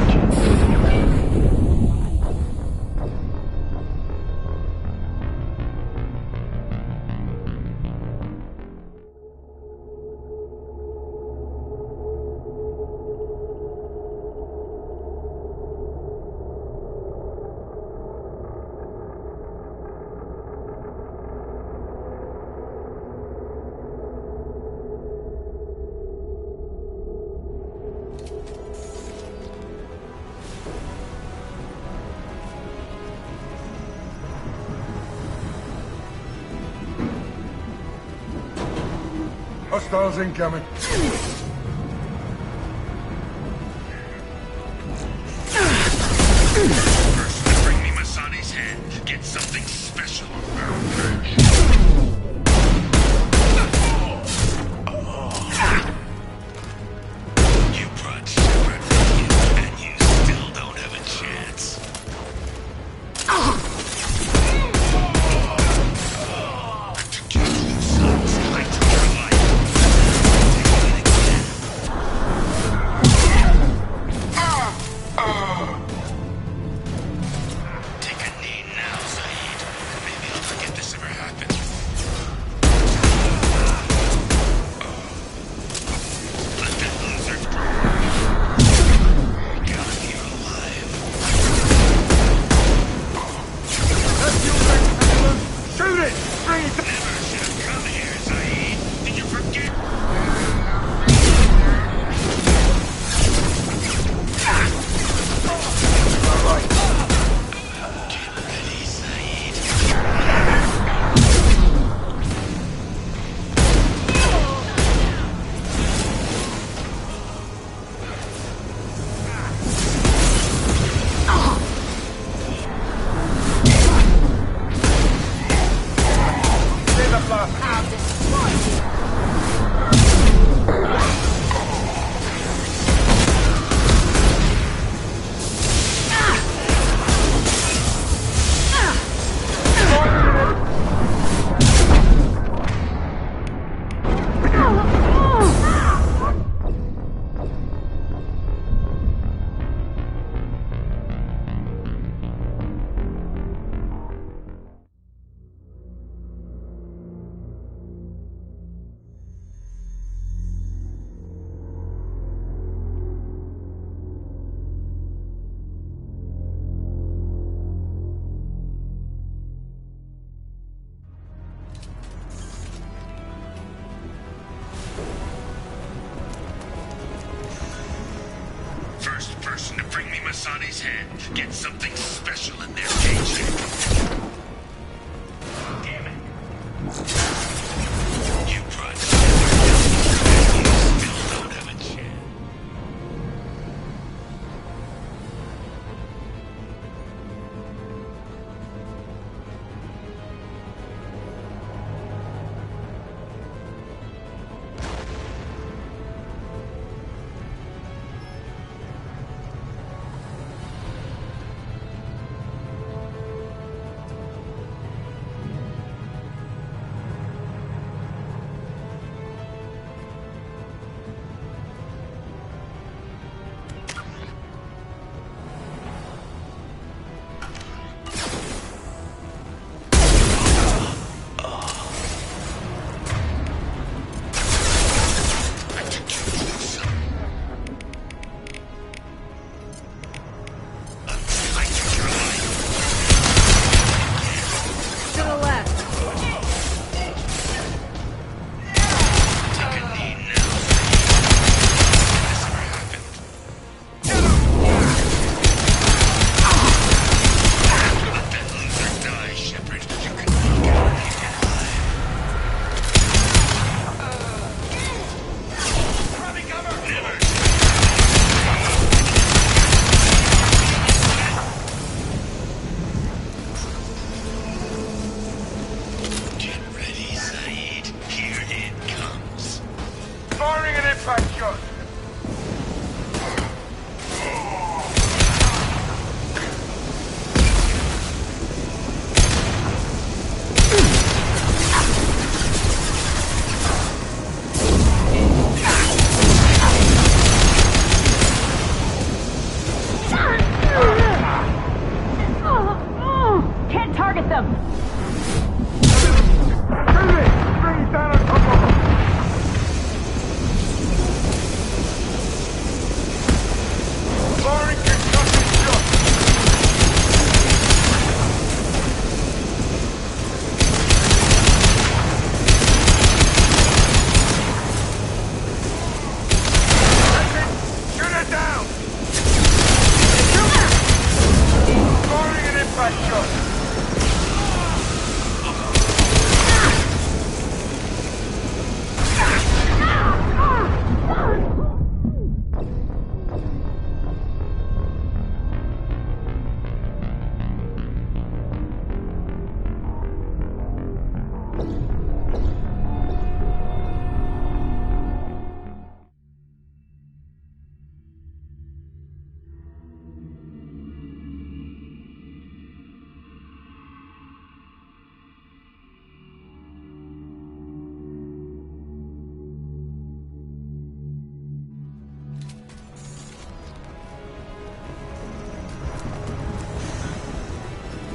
Hostiles incoming. First, bring me Masani's head. Get something special. You brought Shepard with you, and you still don't have a chance. I took your two sons. I took your life. Take a knee now, Zaid. Maybe I'll forget this ever happened. Let that loser God, you're alive. That fuel tank's coming loose! Shoot it! Bring it down! Never should have come here, Zaid. Did you forget? Get ready, Zaid. Clear the blast! First person to bring me Masani's head. Get something special in their paycheck. Damn it. You brought Shepard with you, and you still don't have a chance. impact shot. Can't target them!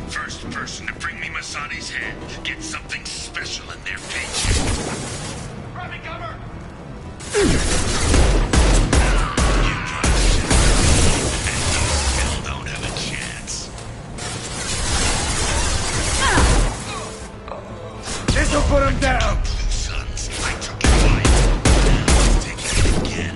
First person to bring me Masani's head gets something special in their paycheck. Grabbing cover! Still don't have a chance. This'll put him down! Sons, I took your life. Now I'm taking it again.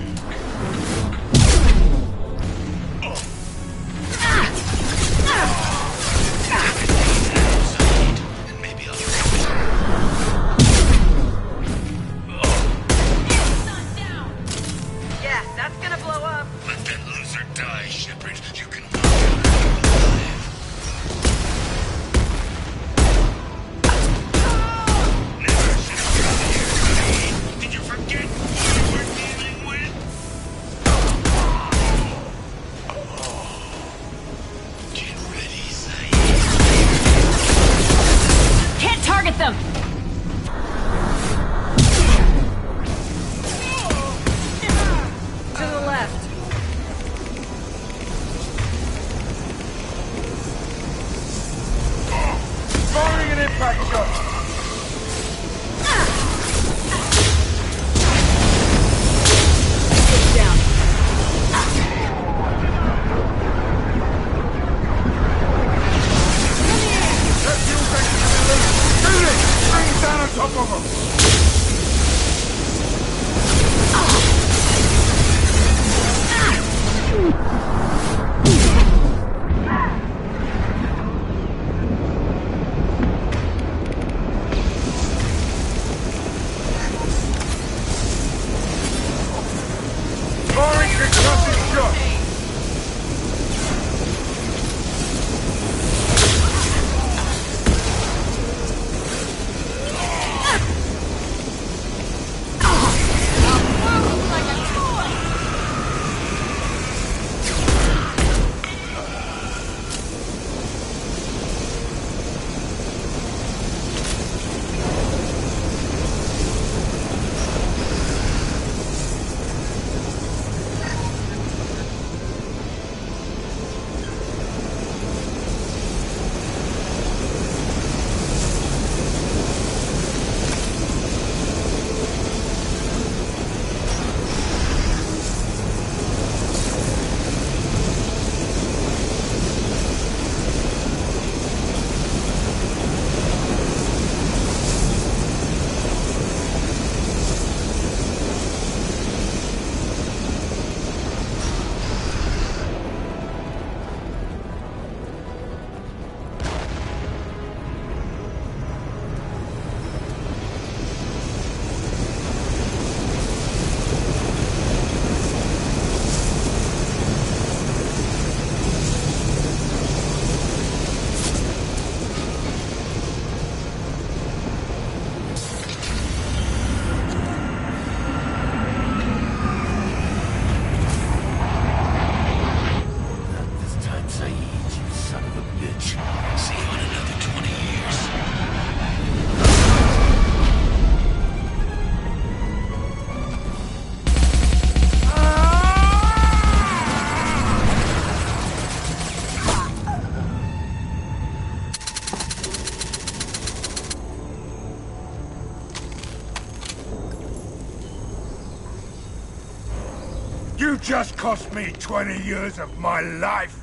You just cost me 20 years of my life.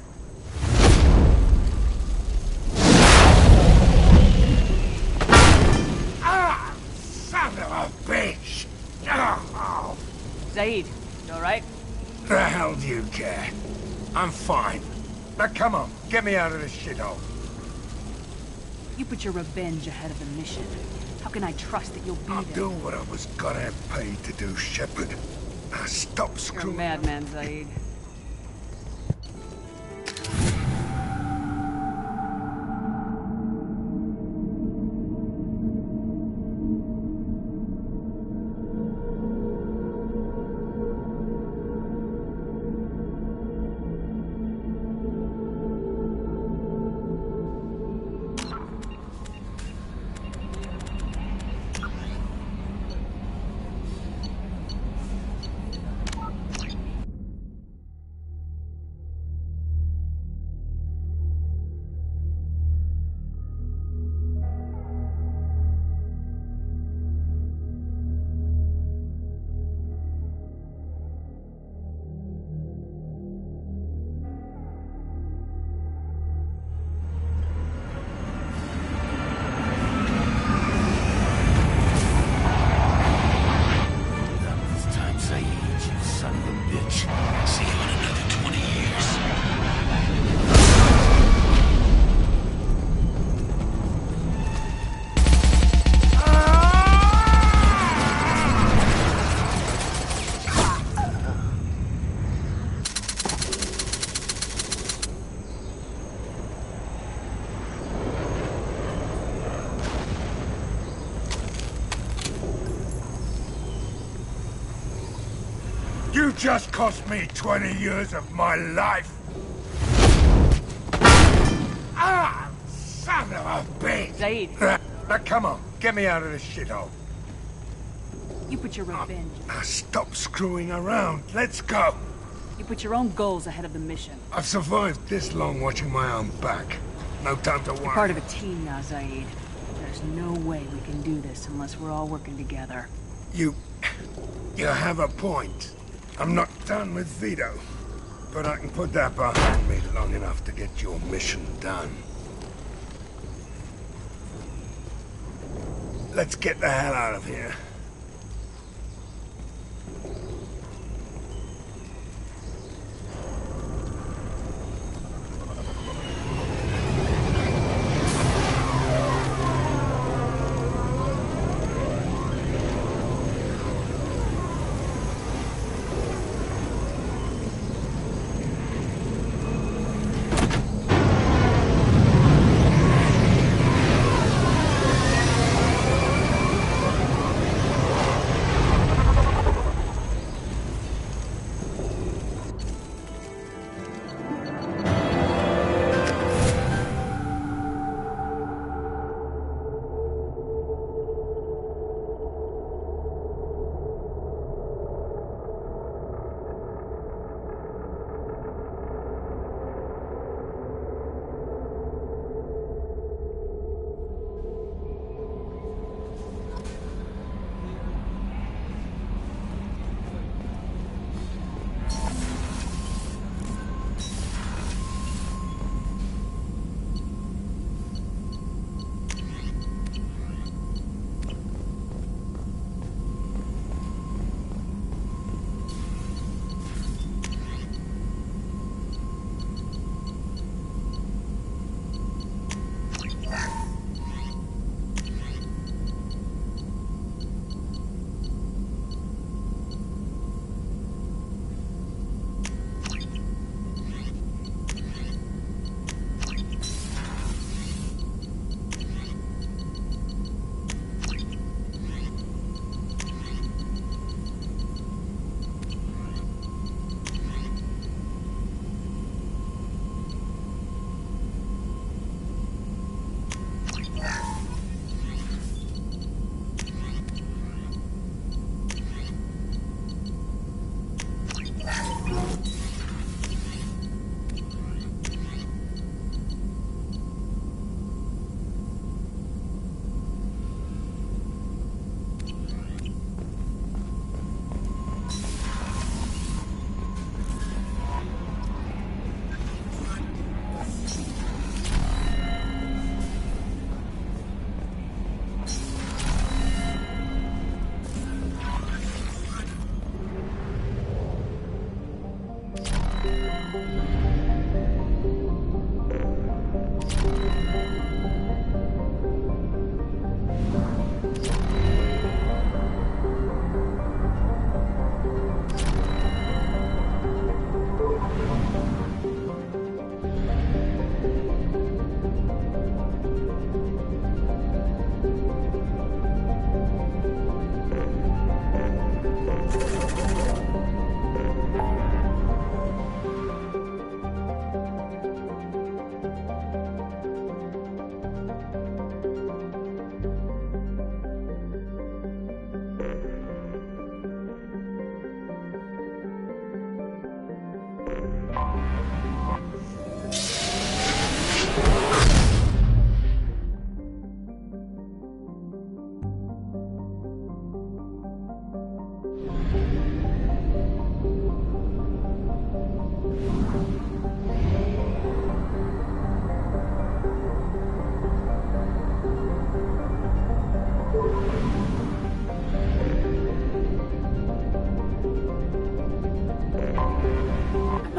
Ah! Son of a bitch! Oh. Zaid, you alright? The hell do you care? I'm fine. Now come on, get me out of this shithole. You put your revenge ahead of the mission. How can I trust that you'll be I'll there? do what I was goddamn paid to do, Shepard. Now stop You're a screwing. madman, Zaid. You just cost me 20 years of my life. Ah! Son of a bitch! Zaid. Now come on, get me out of this shithole. You put your revenge. Now stop screwing around. Let's go. You put your own goals ahead of the mission. I've survived this long watching my own back. No time to worry. You're part of a team now, Zaid. There's no way we can do this unless we're all working together. You have a point. I'm not done with Vito, but I can put that behind me long enough to get your mission done. Let's get the hell out of here.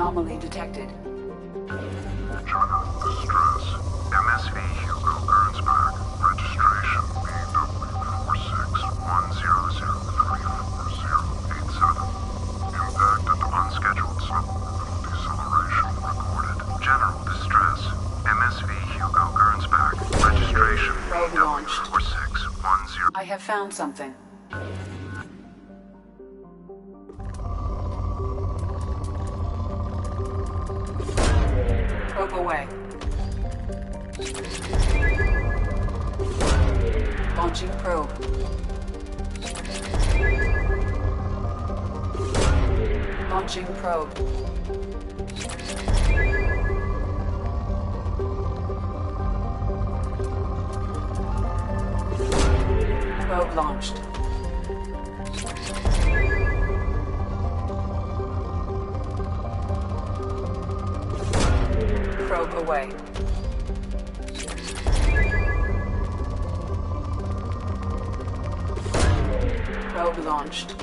Anomaly detected. General distress. MSV Hugo Gernsback. Registration BW4610034087. Impact and unscheduled suborbital deceleration recorded. General distress. MSV Hugo Gernsback. Registration Probe launched. BW4610. I have found something. Probe away. Launching probe. Launching probe. Probe launched. Probe away. Probe launched.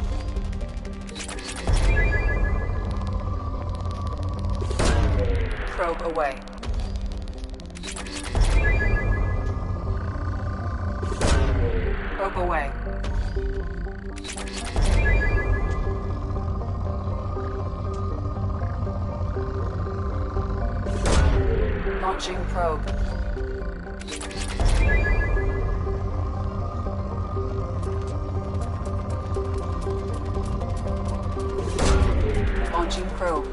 Probe away. Probe away. Launching probe. Launching probe.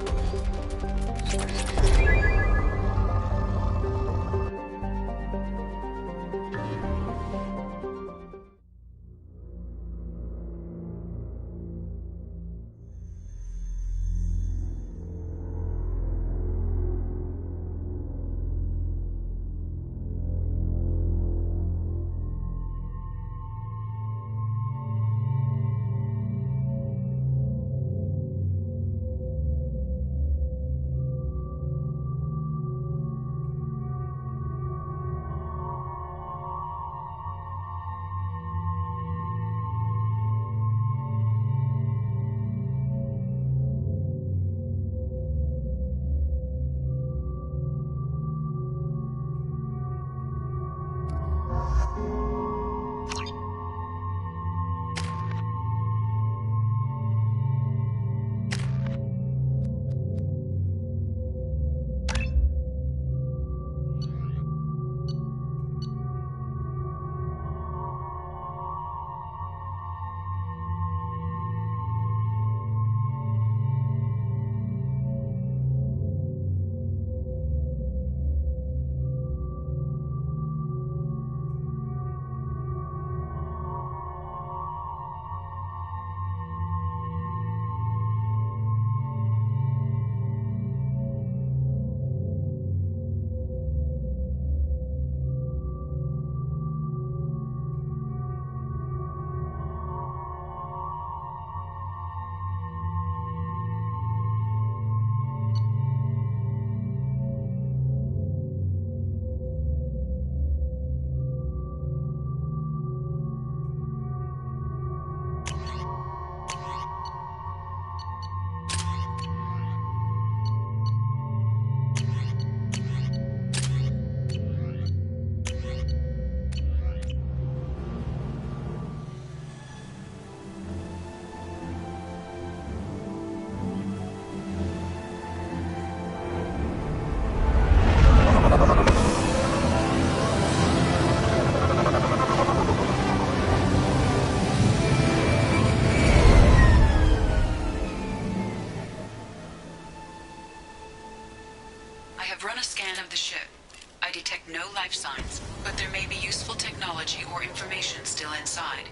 no life signs, but there may be useful technology or information still inside.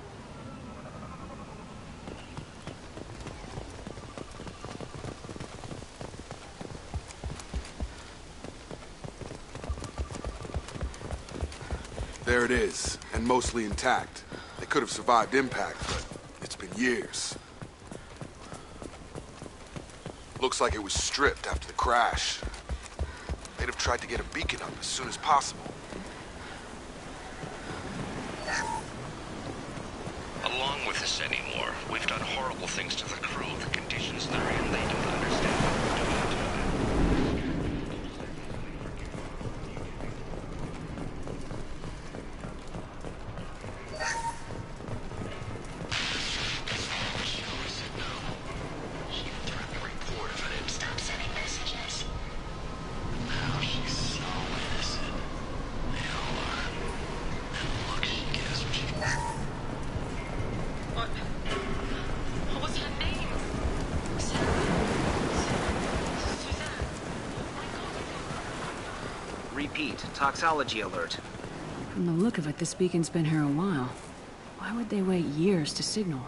There it is, and mostly intact. They could have survived impact, but it's been years. Looks like it was stripped after the crash. They'd have tried to get a beacon up as soon as possible. Along with this anymore, we've done horrible things to the crew. The conditions they're in, they don't understand what we're doing to them. Repeat, toxology alert. From the look of it, this beacon's been here a while. Why would they wait years to signal?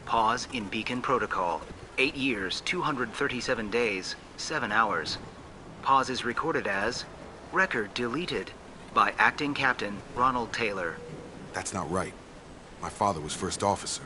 Pause in beacon protocol. 8 years, 237 days, 7 hours. Pause is recorded as record deleted by Acting Captain Ronald Taylor. That's not right. My father was first officer.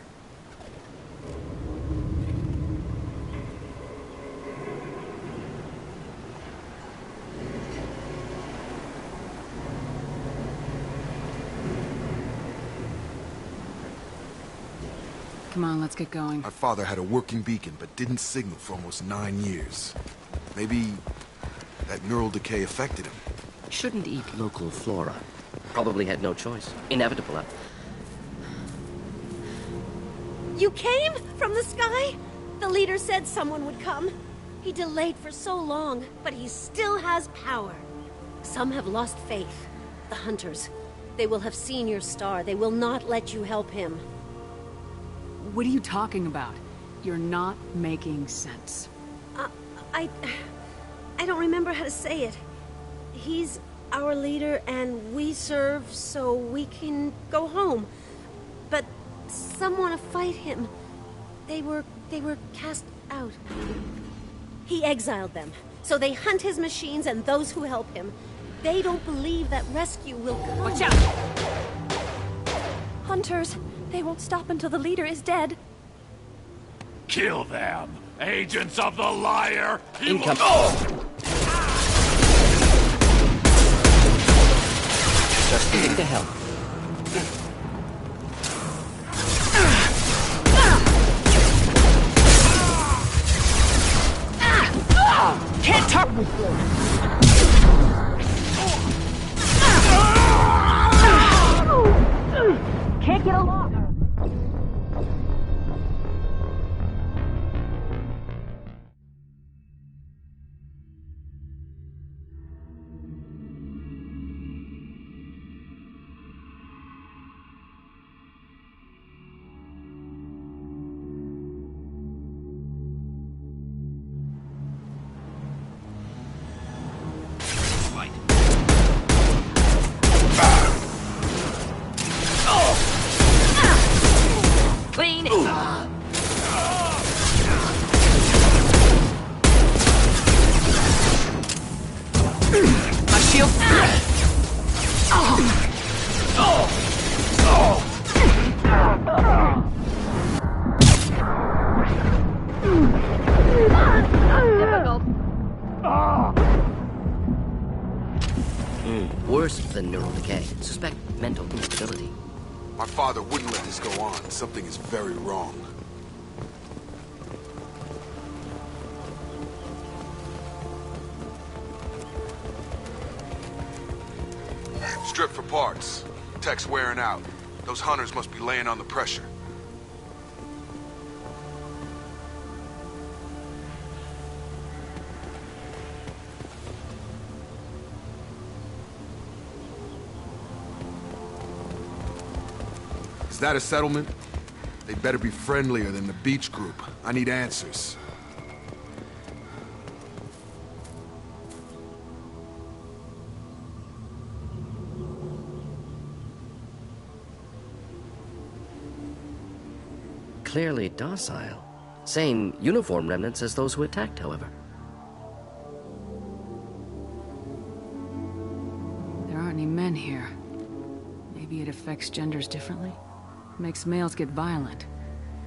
Come on, let's get going. My father had a working beacon, but didn't signal for almost 9 years. Maybe that neural decay affected him. Shouldn't eat local flora. Probably had no choice. Inevitable. You came from the sky? The leader said someone would come. He delayed for so long, but he still has power. Some have lost faith. The hunters. They will have seen your star. They will not let you help him. What are you talking about? You're not making sense. I don't remember how to say it. He's our leader and we serve so we can go home. But some want to fight him. They were cast out. He exiled them. So they hunt his machines and those who help him. They don't believe that rescue will come. Watch out! Hunters, they won't stop until the leader is dead. Kill them! Agents of the liar! Income. Just stick to hell. Can't talk. Can't get along. Clean. My shield. Difficult. Worse than neural decay. Suspect mental instability. My father wouldn't let this go on. Something is very wrong. Strip for parts. Tech's wearing out. Those hunters must be laying on the pressure. Is that a settlement? They'd better be friendlier than the beach group. I need answers. clearly docile. Same uniform remnants as those who attacked, however. There aren't any men here. Maybe it affects genders differently? Makes males get violent.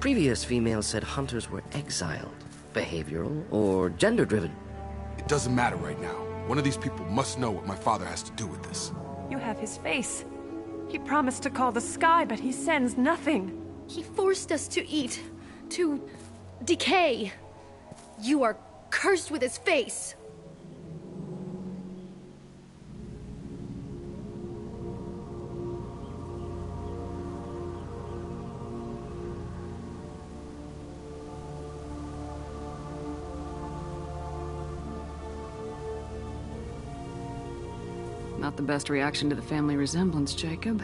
Previous females said hunters were exiled, behavioral, or gender-driven. It doesn't matter right now. One of these people must know what my father has to do with this. You have his face. He promised to call the sky, but he sends nothing. He forced us to eat, to decay. You are cursed with his face. Not the best reaction to the family resemblance, Jacob.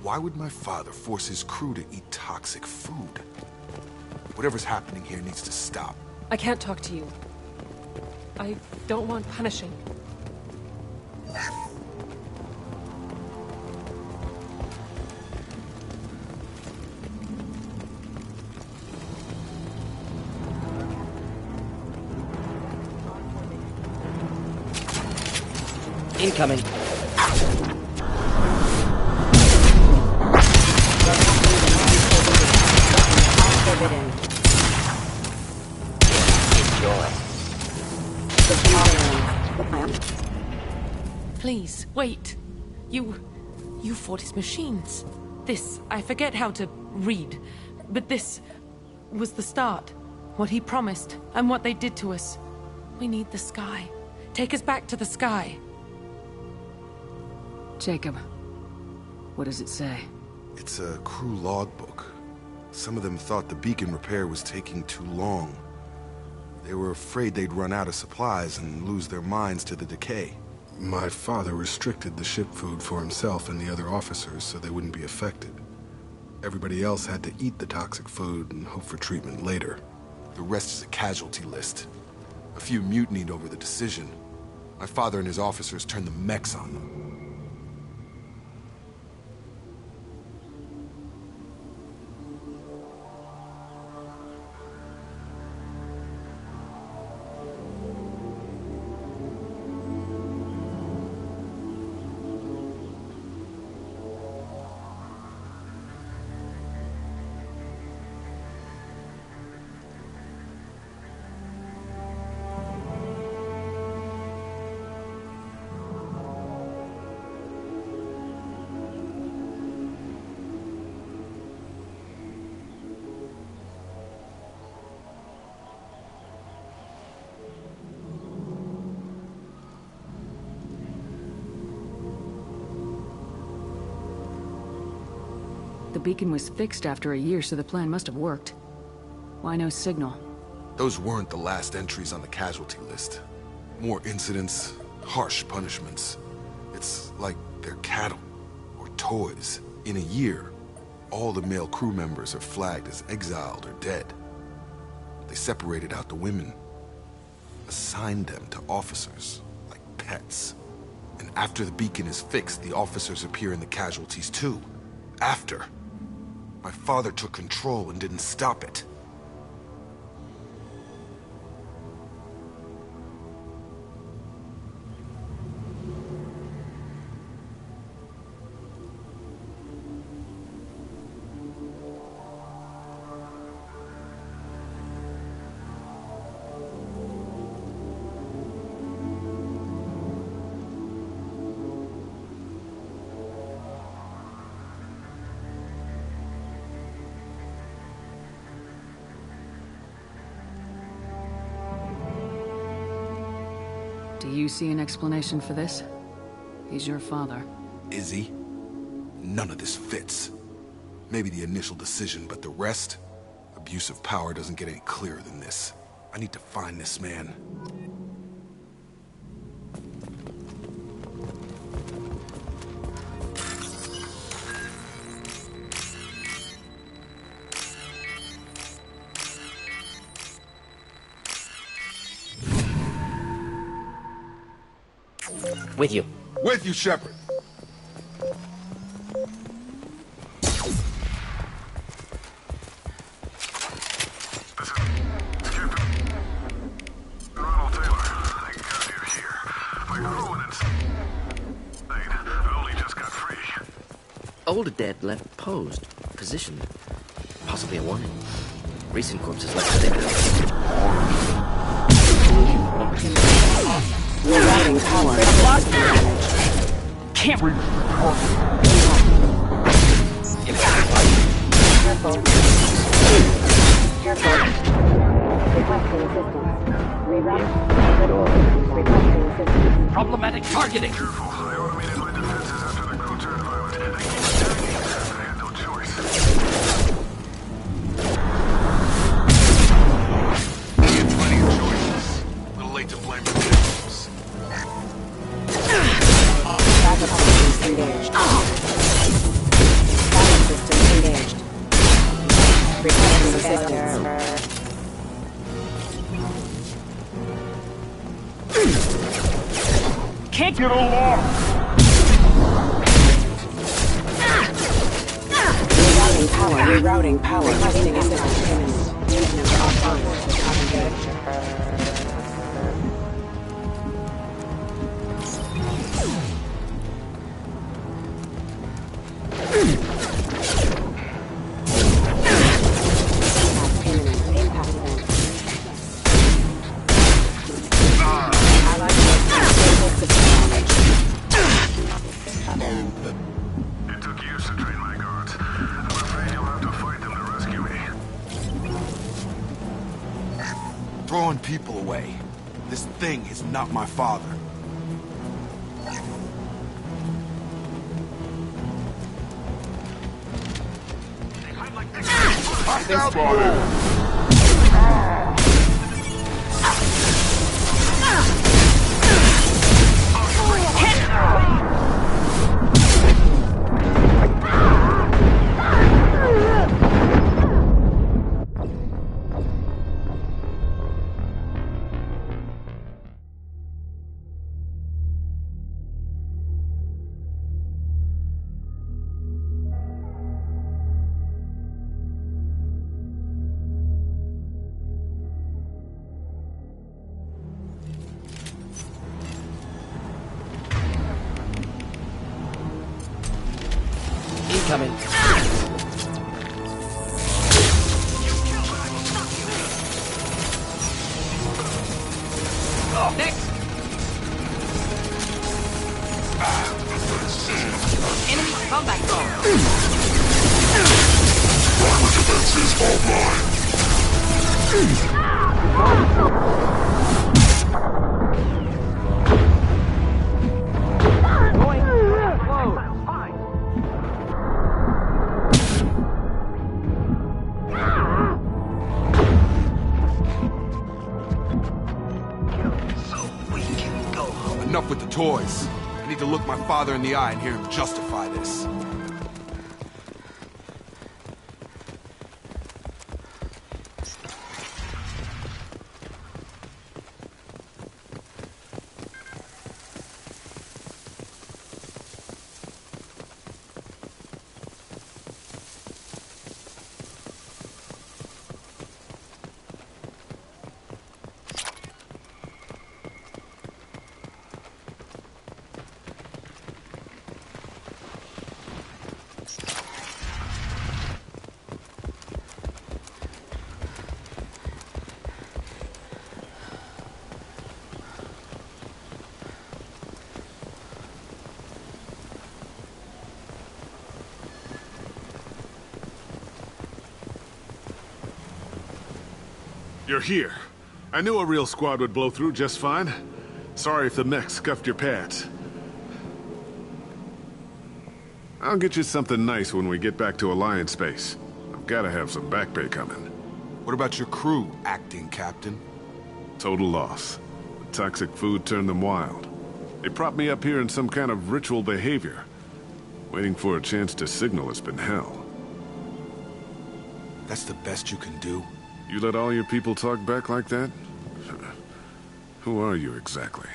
Why would my father force his crew to eat toxic food? Whatever's happening here needs to stop. I can't talk to you. I don't want punishing. Incoming. Forbidden. Enjoy. Please, wait. You fought his machines. This, I forget how to read, but this was the start. What he promised, and what they did to us. We need the sky. Take us back to the sky. Jacob, what does it say? It's a crew logbook. Some of them thought the beacon repair was taking too long. They were afraid they'd run out of supplies and lose their minds to the decay. My father restricted the ship food for himself and the other officers so they wouldn't be affected. Everybody else had to eat the toxic food and hope for treatment later. The rest is a casualty list. A few mutinied over the decision. My father and his officers turned the mechs on them. The beacon was fixed after a year, so the plan must have worked. Why no signal? Those weren't the last entries on the casualty list. More incidents, harsh punishments. It's like they're cattle, or toys. In a year, all the male crew members are flagged as exiled or dead. They separated out the women, assigned them to officers, like pets. And after the beacon is fixed, the officers appear in the casualties too. After. My father took control and didn't stop it. Do you see an explanation for this? He's your father. Is he? None of this fits. Maybe the initial decision, but the rest? Abuse of power doesn't get any clearer than this. I need to find this man. With you. With you, Shepard. old dead left posed, positioned. Possibly a warning. Recent corpses left today. Rerouting power. Lost can't reach Careful. Careful. Requesting assistance. Rerouting. Requesting assistance. Problematic targeting. Careful. I automated my defenses after the crew turned violent. They keep attacking me. I had no choice. He had plenty of choices. A little late to blame for the victims. Backup systems engaged. Backup systems engaged. Requesting assistance. Can't get along. Rerouting power. Rerouting power. Requesting assistance imminent. Maintenance offline. It took years to train my guards. I'm afraid you'll have to fight them to rescue me. Throwing people away. This thing is not my father. Hostile spotted! Incoming. Next. Enemy combat drone. Primary defenses offline. Enough with the toys. I need to look my father in the eye and hear him justify this. You're here. I knew a real squad would blow through just fine. Sorry if the mech scuffed your pads. I'll get you something nice when we get back to Alliance base. I've gotta have some back pay coming. What about your crew, acting captain? Total loss. The toxic food turned them wild. They propped me up here in some kind of ritual behavior. Waiting for a chance to signal has been hell. That's the best you can do? You let all your people talk back like that? Who are you exactly?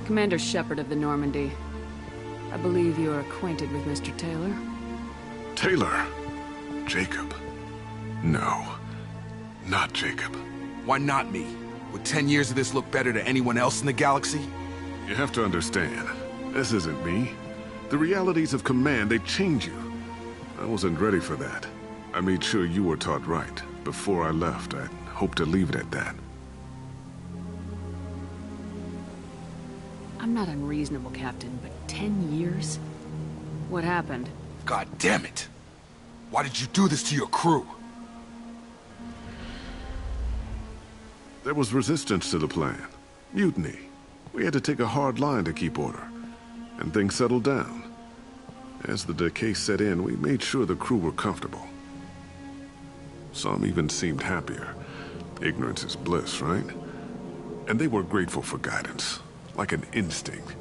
Commander Shepard of the Normandy. I believe you are acquainted with Mr. Taylor. Taylor? Jacob? No. Not Jacob. Why not me? Would 10 years of this look better to anyone else in the galaxy? You have to understand, this isn't me. The realities of command, they change you. I wasn't ready for that. I made sure you were taught right. Before I left, I hoped to leave it at that. I'm not unreasonable, Captain, but 10 years? What happened? God damn it! Why did you do this to your crew? There was resistance to the plan. Mutiny. We had to take a hard line to keep order. And things settled down. As the decay set in, we made sure the crew were comfortable. Some even seemed happier. Ignorance is bliss, right? And they were grateful for guidance, like an instinct.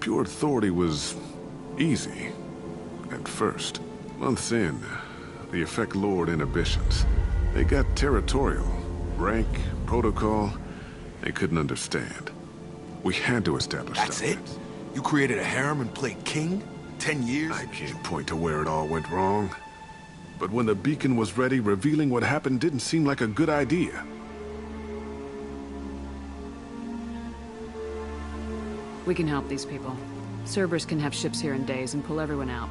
Pure authority was easy, at first. Months in, the effect lowered inhibitions. They got territorial. Rank, protocol, they couldn't understand. We had to establish That's it? You created a harem and played king? 10 years? I can't point to where it all went wrong. But when the beacon was ready, revealing what happened didn't seem like a good idea. We can help these people. Cerberus can have ships here in days and pull everyone out.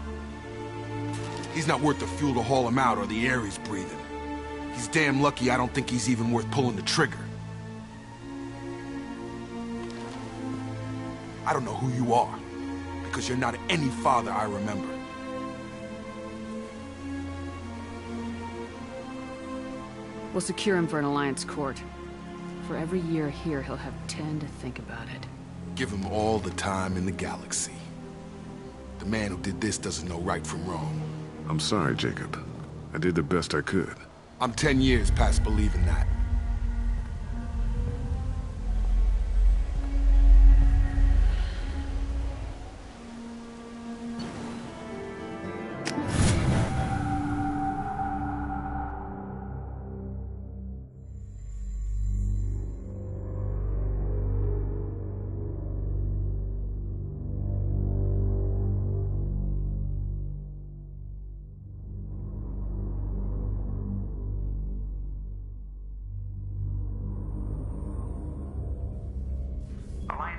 He's not worth the fuel to haul him out or the air he's breathing. He's damn lucky I don't think he's even worth pulling the trigger. I don't know who you are, because you're not any father I remember. We'll secure him for an Alliance court. For every year here, he'll have 10 to think about it. Give him all the time in the galaxy. The man who did this doesn't know right from wrong. I'm sorry, Jacob. I did the best I could. I'm 10 years past believing that.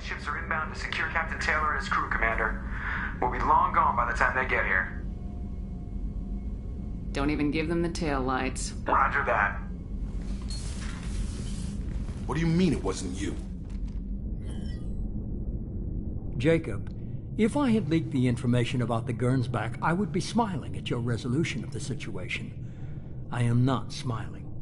Ships are inbound to secure Captain Taylor and his crew, Commander. We'll be long gone by the time they get here. Don't even give them the tail lights. Roger that. What do you mean it wasn't you? Jacob, if I had leaked the information about the Gernsback, I would be smiling at your resolution of the situation. I am not smiling.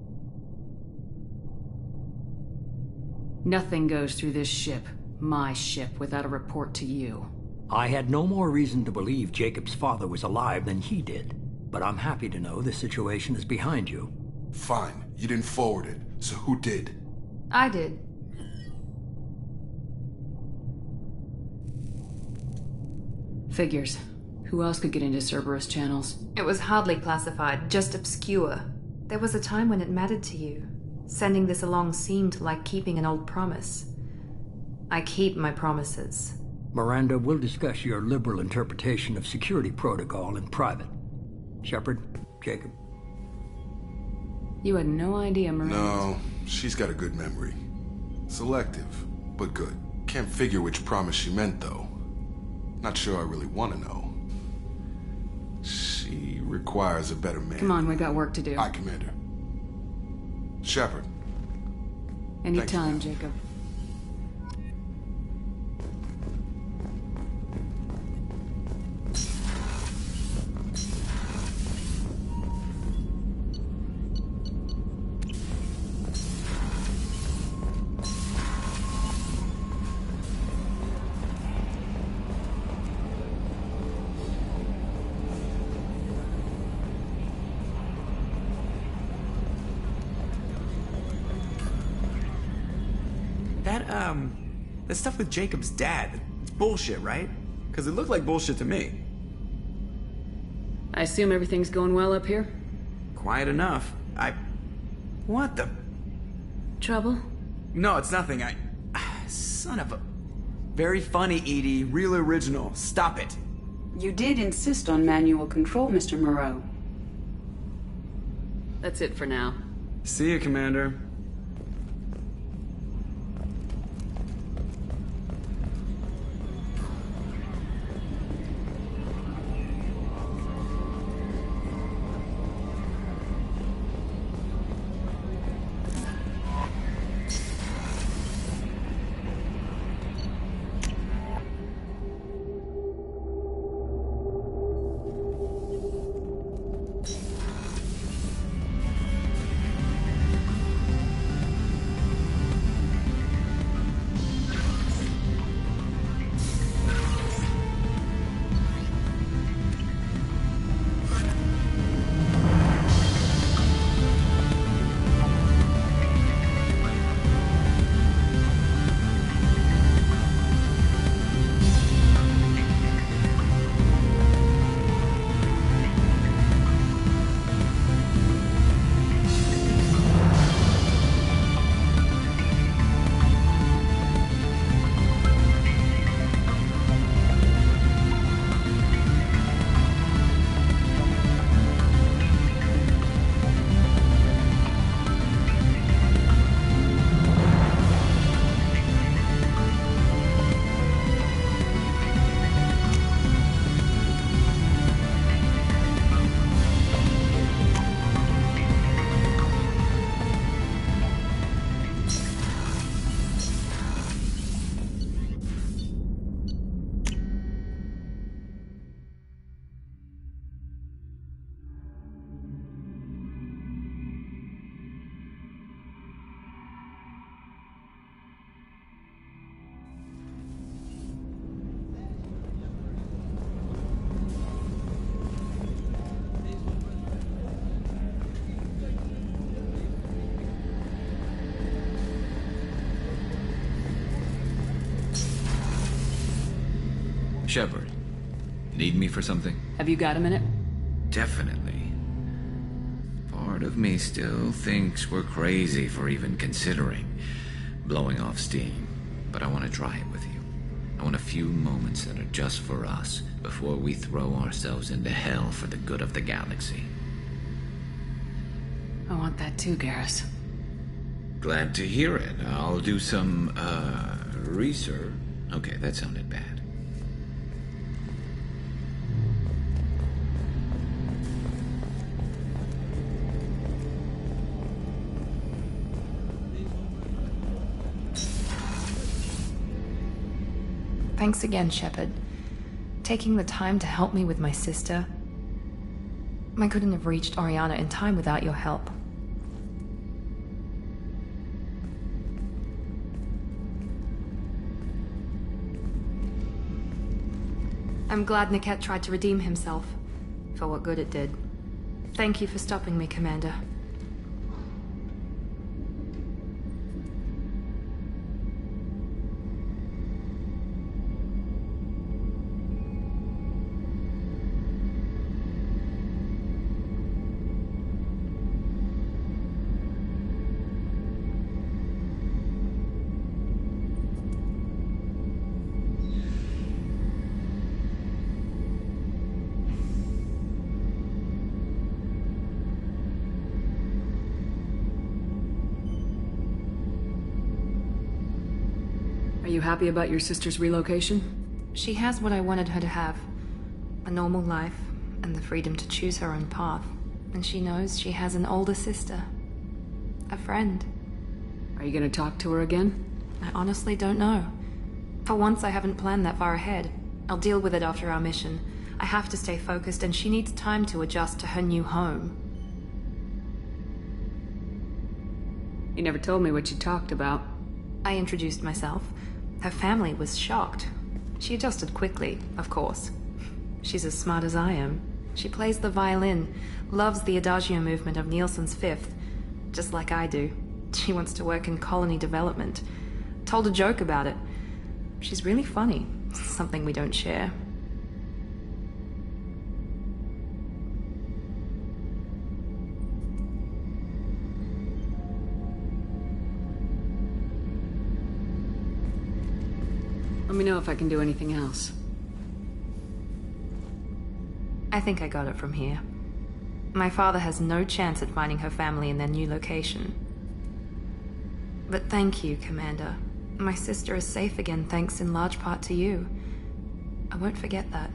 Nothing goes through this ship. My ship, without a report to you. I had no more reason to believe Jacob's father was alive than he did. But I'm happy to know the situation is behind you. Fine. You didn't forward it. So who did? I did. Figures. Who else could get into Cerberus channels? It was hardly classified, just obscure. There was a time when it mattered to you. Sending this along seemed like keeping an old promise. I keep my promises. Miranda, we'll discuss your liberal interpretation of security protocol in private. Shepard, Jacob. You had no idea, Miranda. No, she's got a good memory. Selective, but good. Can't figure which promise she meant, though. Not sure I really want to know. She requires a better man. Come on, we got work to do. Aye, Commander. Shepard. Anytime, Jacob. That stuff with Jacob's dad, it's bullshit, right? Because it looked like bullshit to me. I assume everything's going well up here? Quiet enough. What the? Trouble? No, it's nothing. Son of a... Very funny, Edie. Real original. Stop it. You did insist on manual control, Mr. Moreau. That's it for now. See you, Commander. Shepard, need me for something? Have you got a minute? Definitely. Part of me still thinks we're crazy for even considering blowing off steam, but I want to try it with you. I want a few moments that are just for us before we throw ourselves into hell for the good of the galaxy. I want that too, Garrus. Glad to hear it. I'll do some, research. Okay, that sounded bad. Thanks again, Shepard. Taking the time to help me with my sister. I couldn't have reached Oriana in time without your help. I'm glad Niket tried to redeem himself, for what good it did. Thank you for stopping me, Commander. Are you happy about your sister's relocation? She has what I wanted her to have. A normal life, and the freedom to choose her own path. And she knows she has an older sister. A friend. Are you gonna talk to her again? I honestly don't know. For once, I haven't planned that far ahead. I'll deal with it after our mission. I have to stay focused, and she needs time to adjust to her new home. You never told me what you talked about. I introduced myself. Her family was shocked. She adjusted quickly, of course. She's as smart as I am. She plays the violin, loves the Adagio movement of Nielsen's Fifth, just like I do. She wants to work in colony development. Told a joke about it. She's really funny, something we don't share. Let me know if I can do anything else. I think I got it from here. My father has no chance at finding her family in their new location. But thank you, Commander. My sister is safe again thanks in large part to you. I won't forget that.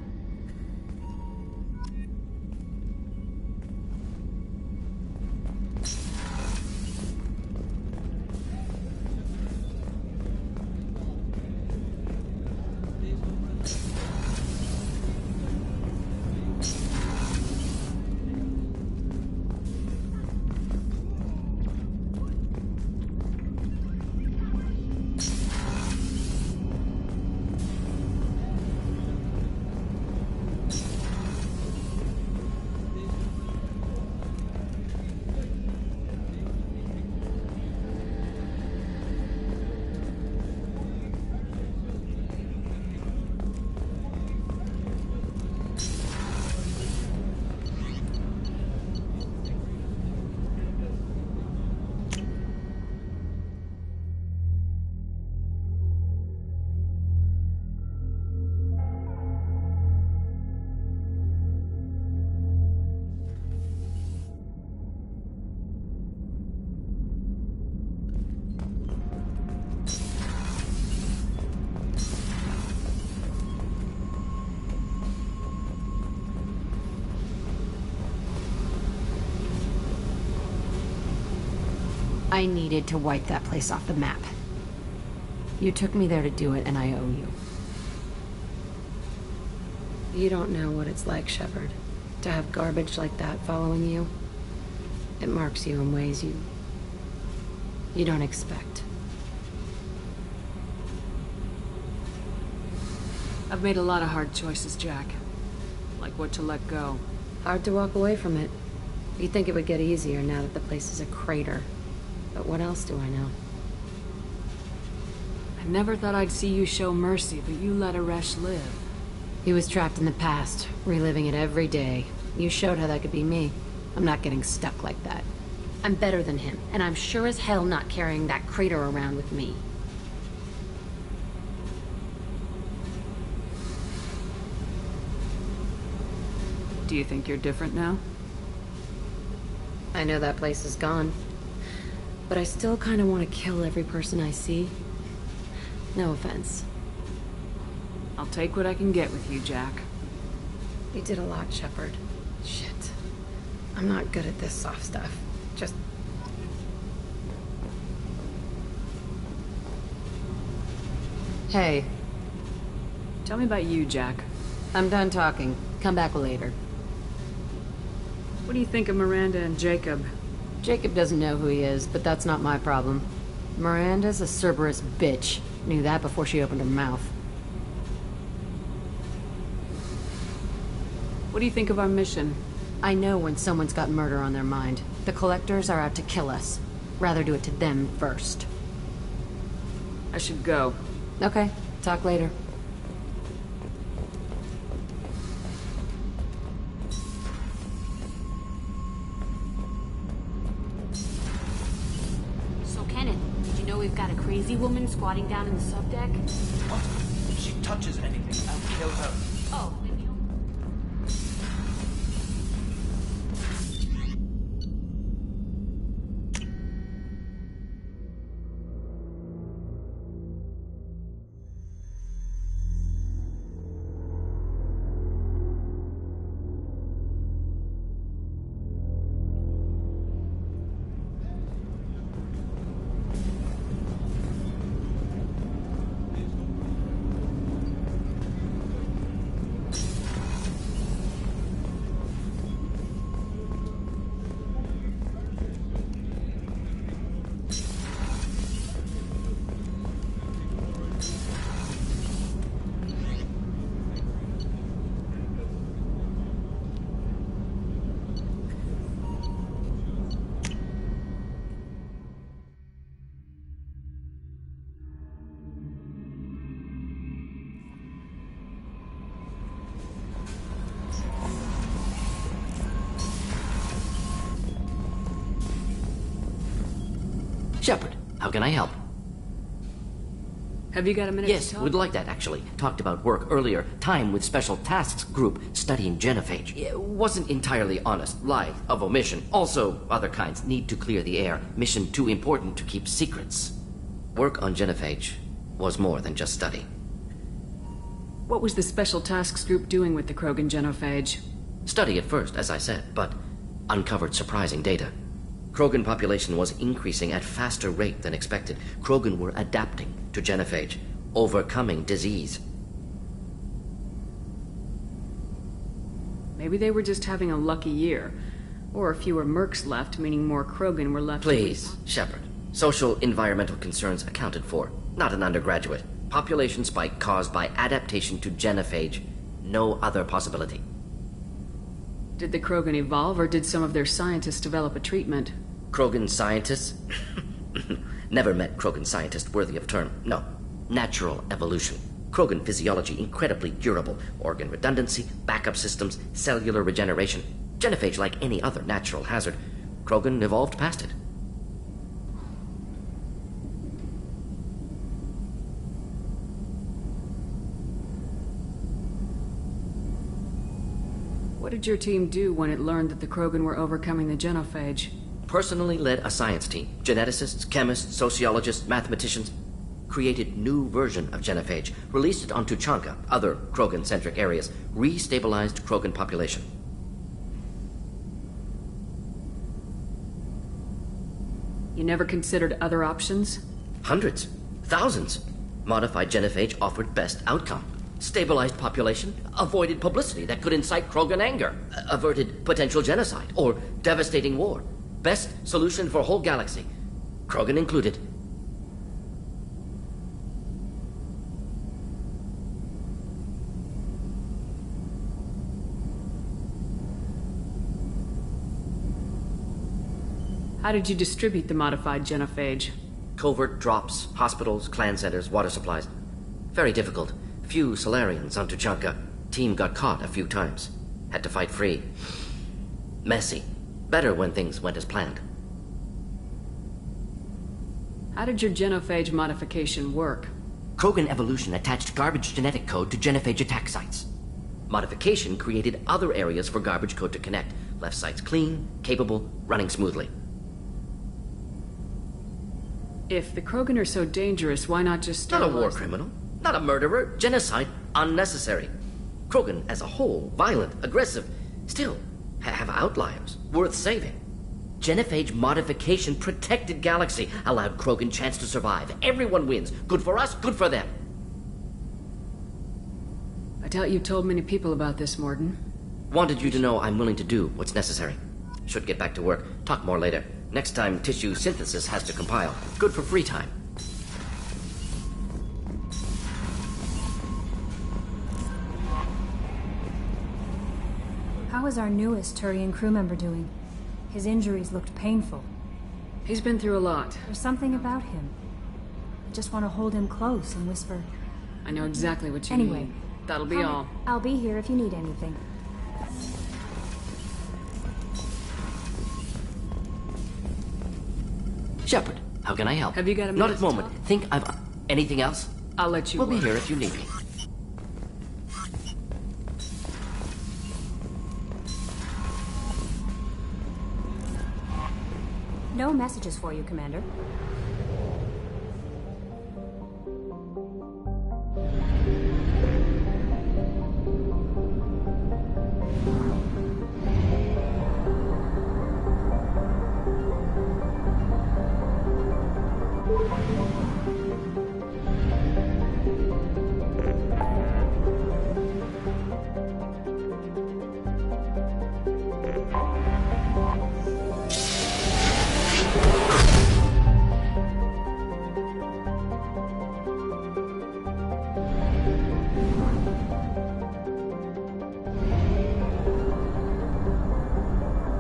I needed to wipe that place off the map. You took me there to do it, and I owe you. You don't know what it's like, Shepard, to have garbage like that following you. It marks you in ways you don't expect. I've made a lot of hard choices, Jack. Like what to let go. Hard to walk away from it. You'd think it would get easier now that the place is a crater. But what else do I know? I never thought I'd see you show mercy, but you let Aresh live. He was trapped in the past, reliving it every day. You showed how that could be me. I'm not getting stuck like that. I'm better than him, and I'm sure as hell not carrying that crater around with me. Do you think you're different now? I know that place is gone. But I still kind of want to kill every person I see. No offense. I'll take what I can get with you, Jack. You did a lot, Shepard. Shit. I'm not good at this soft stuff. Just... Hey. Tell me about you, Jack. I'm done talking. Come back later. What do you think of Miranda and Jacob? Jacob doesn't know who he is, but that's not my problem. Miranda's a Cerberus bitch. Knew that before she opened her mouth. What do you think of our mission? I know when someone's got murder on their mind. The Collectors are out to kill us. Rather do it to them first. I should go. Okay, talk later. So, Kenneth, did you know we've got a crazy woman squatting down in the subdeck? What? If she touches anything, I'll kill her. Oh. Shepard, how can I help? Have you got a minute Yes, to talk? would like that, actually. Talked about work earlier. Time with Special Tasks Group studying genophage. It wasn't entirely honest. Lie of omission. Also, other kinds. Need to clear the air. Mission too important to keep secrets. Work on genophage was more than just study. What was the Special Tasks Group doing with the Krogan genophage? Study at first, as I said, but uncovered surprising data. Krogan population was increasing at faster rate than expected. Krogan were adapting to genophage, overcoming disease. Maybe they were just having a lucky year. Or fewer mercs left, meaning more Krogan were left. Please, Shepard. Social environmental concerns accounted for. Not an undergraduate. Population spike caused by adaptation to genophage. No other possibility. Did the Krogan evolve, or did some of their scientists develop a treatment? Krogan scientists? Never met Krogan scientist worthy of term. No. Natural evolution. Krogan physiology incredibly durable. Organ redundancy, backup systems, cellular regeneration. Genophage like any other natural hazard. Krogan evolved past it. What did your team do when it learned that the Krogan were overcoming the genophage? Personally led a science team. Geneticists, chemists, sociologists, mathematicians. Created new version of genophage. Released it on Tuchanka, other Krogan-centric areas. Restabilized Krogan population. You never considered other options? Hundreds. Thousands. Modified genophage offered best outcome. Stabilized population, avoided publicity that could incite Krogan anger, averted potential genocide, or devastating war. Best solution for whole galaxy. Krogan included. How did you distribute the modified genophage? Covert drops, hospitals, clan centers, water supplies. Very difficult. Few Solarians on Tuchanka. Team got caught a few times. Had to fight free. Messy. Better when things went as planned. How did your genophage modification work? Krogan evolution attached garbage genetic code to genophage attack sites. Modification created other areas for garbage code to connect. Left sites clean, capable, running smoothly. If the Krogan are so dangerous, why not just Not a war sterilize them? criminal. Not a murderer. Genocide. Unnecessary. Krogan as a whole, violent, aggressive. Still, have outliers. Worth saving. Genophage modification protected Galaxy. Allowed Krogan chance to survive. Everyone wins. Good for us, good for them. I doubt you told many people about this, Morden. Wanted you to know I'm willing to do what's necessary. Should get back to work. Talk more later. Next time tissue synthesis has to compile. Good for free time. How is our newest Turian crew member doing? His injuries looked painful. He's been through a lot. There's something about him. I just want to hold him close and whisper. I know exactly what you Anyway, mean. That'll be all. I'll be here if you need anything. Shepard, how can I help? Have you got a Not minute at to moment. talk? Think I've... Anything else? I'll let you We'll be work. here if you need me. No messages for you, Commander.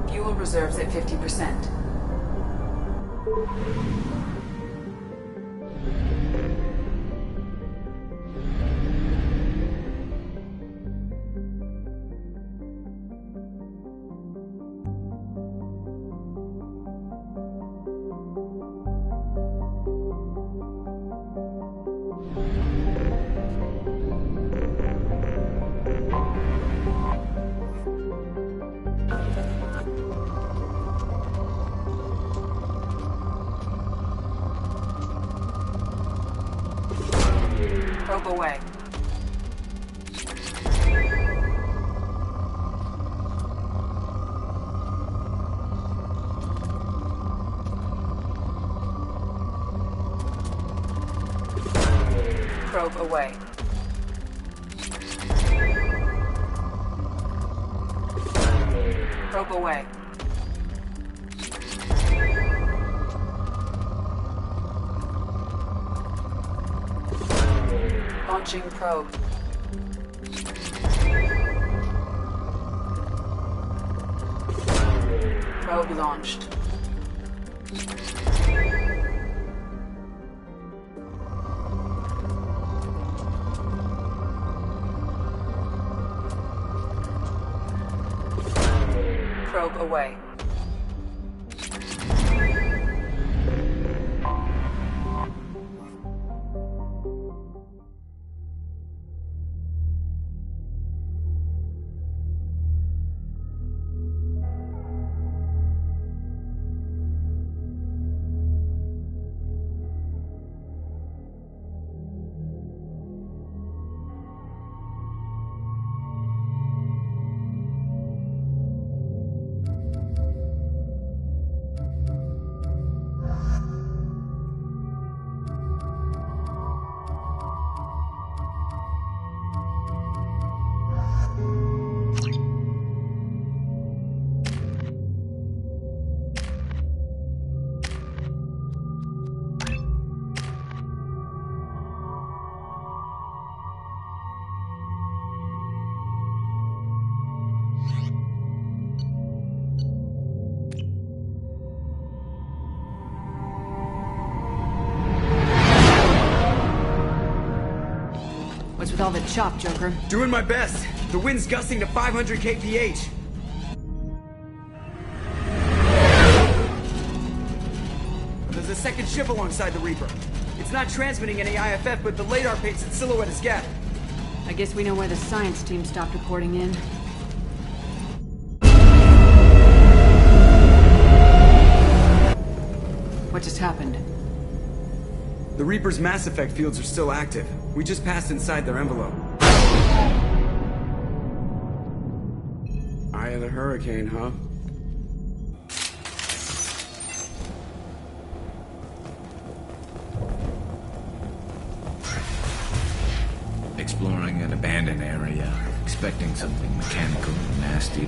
Fuel reserves at 50%. Probe away. Probe away. Probe away. Launching probe. Probe launched. Probe away. What's with all the chop, Joker? Doing my best. The wind's gusting to 500 kph. There's a second ship alongside the Reaper. It's not transmitting any IFF, but the radar paints its silhouette as Geth. I guess we know where the science team stopped reporting in. What just happened? The Reaper's Massdefect fields are still active. We just passed inside their envelope. Eye of the hurricane, huh? Exploring an abandoned area, expecting something mechanical and nasty.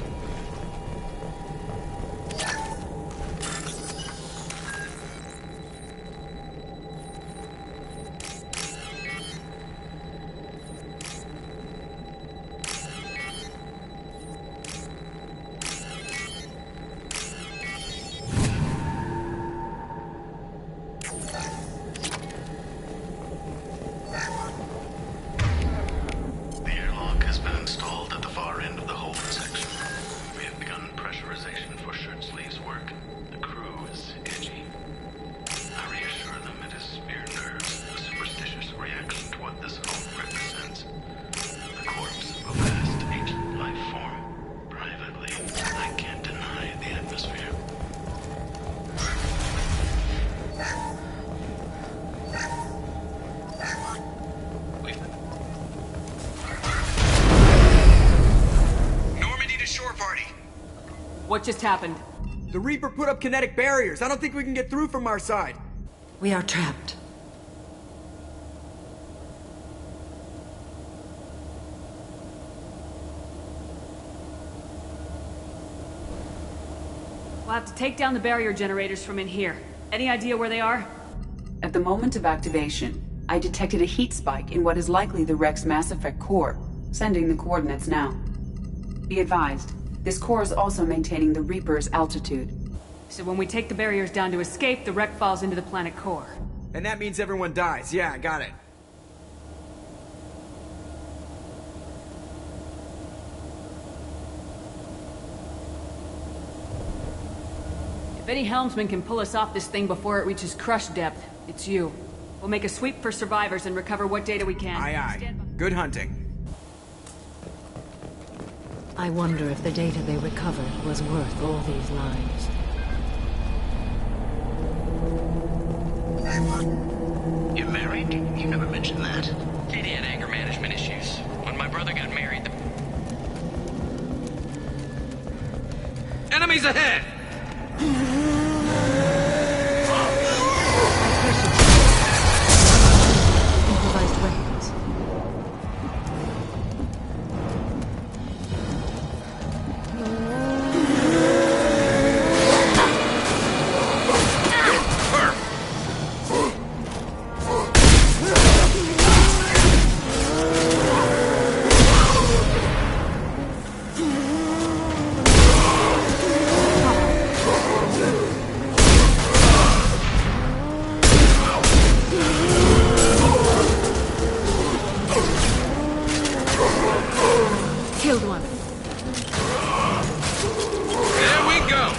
What just happened? The Reaper put up kinetic barriers. I don't think we can get through from our side. We are trapped. We'll have to take down the barrier generators from in here. Any idea where they are? At the moment of activation, I detected a heat spike in what is likely the Rex Massdefect core, sending the coordinates now. Be advised, this core is also maintaining the Reaper's altitude. So when we take the barriers down to escape, the wreck falls into the planet core. And that means everyone dies. Yeah, I got it. If any helmsman can pull us off this thing before it reaches crush depth, it's you. We'll make a sweep for survivors and recover what data we can. Aye, aye. Good hunting. I wonder if the data they recovered was worth all these lives. You're married? You never mentioned that. Katie had anger management issues. When my brother got married, Enemies ahead! Improvised weapons. Killed one. There we go!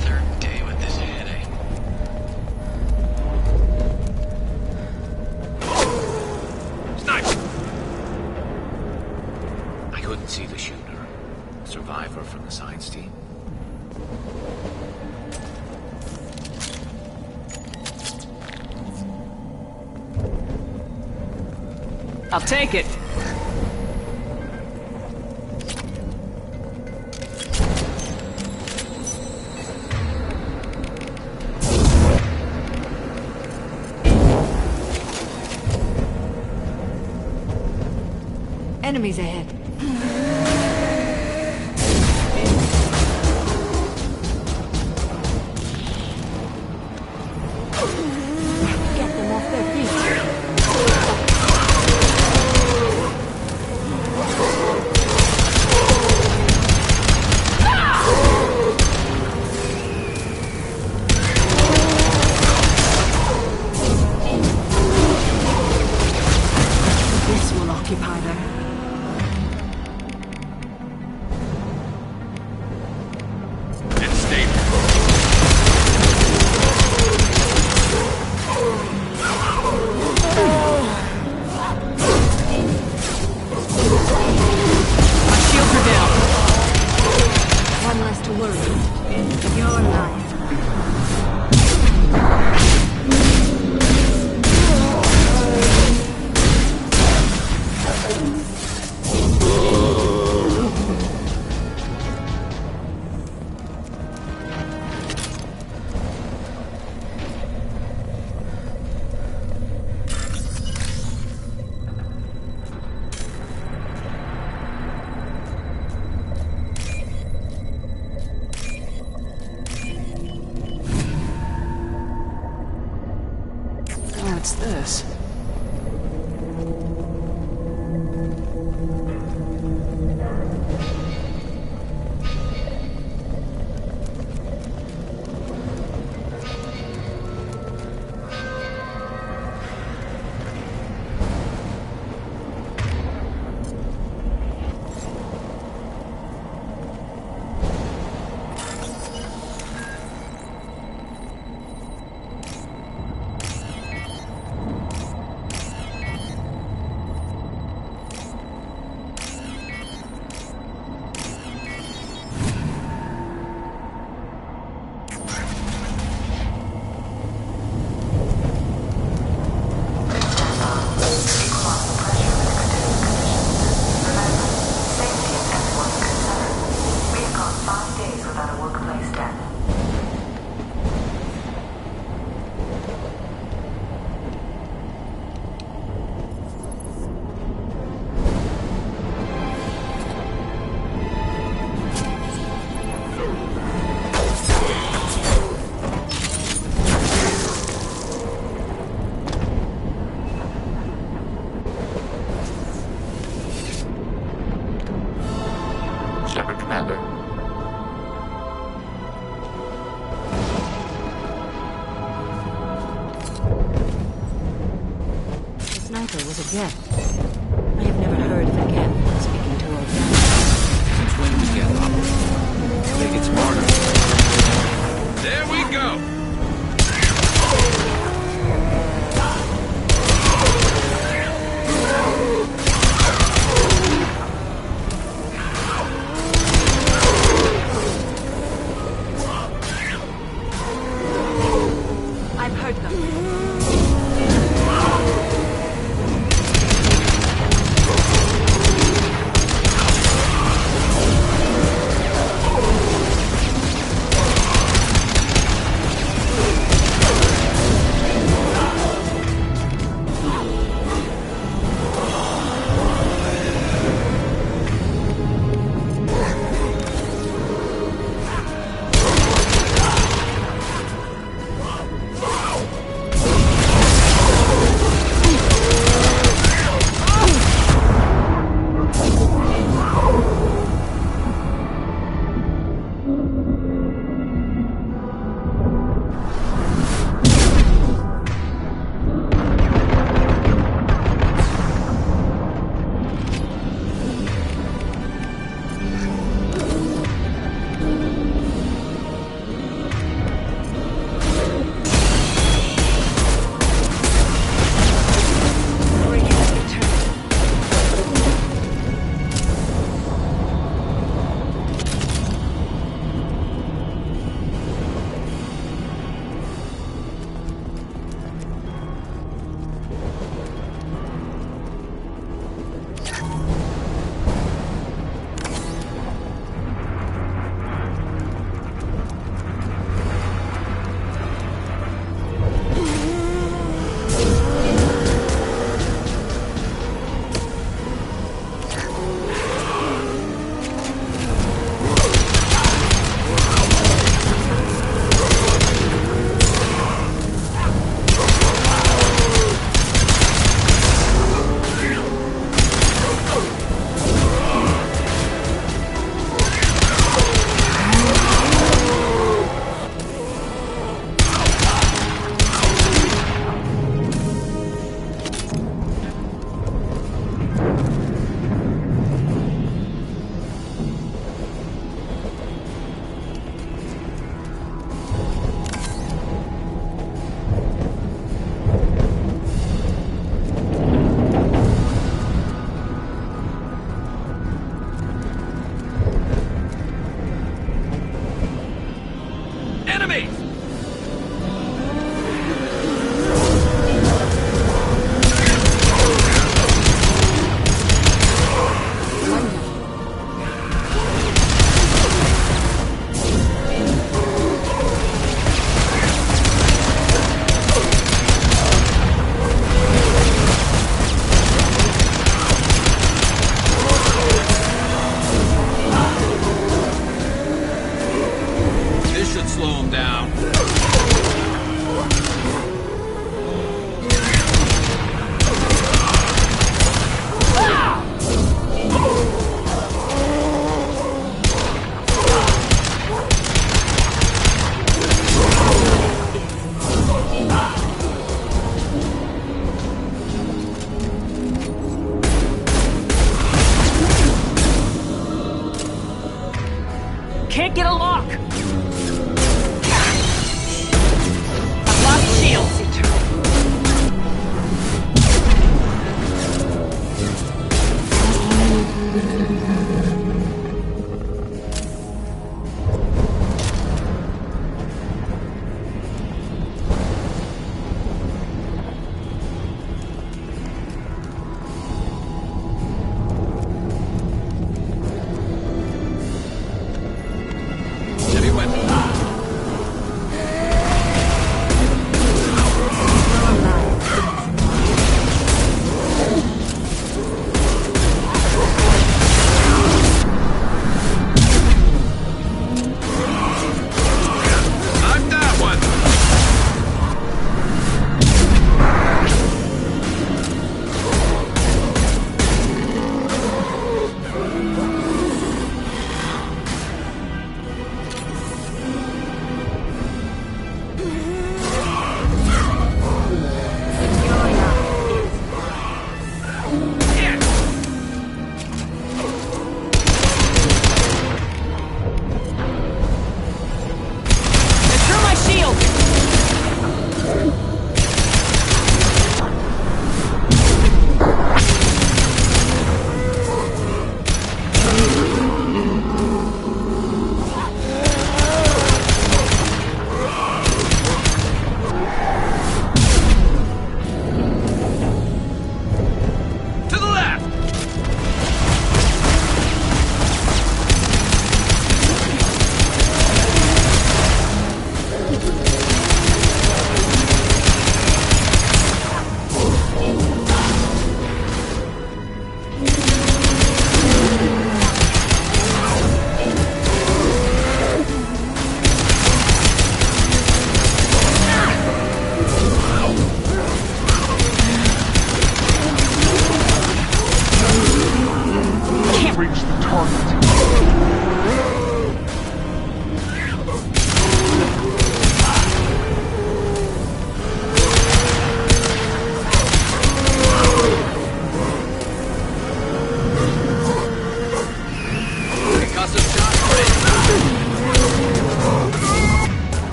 Third day with this headache. Sniper! I couldn't see the shooter. Survivor from the science team. I'll take it. Enemies ahead. Get them off their feet. What's this? Was a gift. I have never heard of it again, speaking to old friends. Since when we get up? Make it smarter. There we go! I've heard them.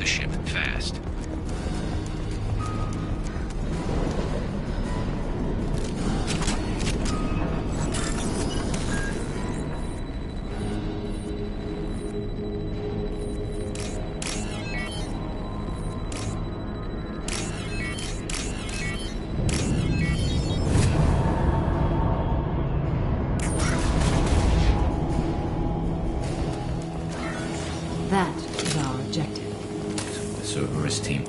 the ship fast. That is our objective. The Cerberus team.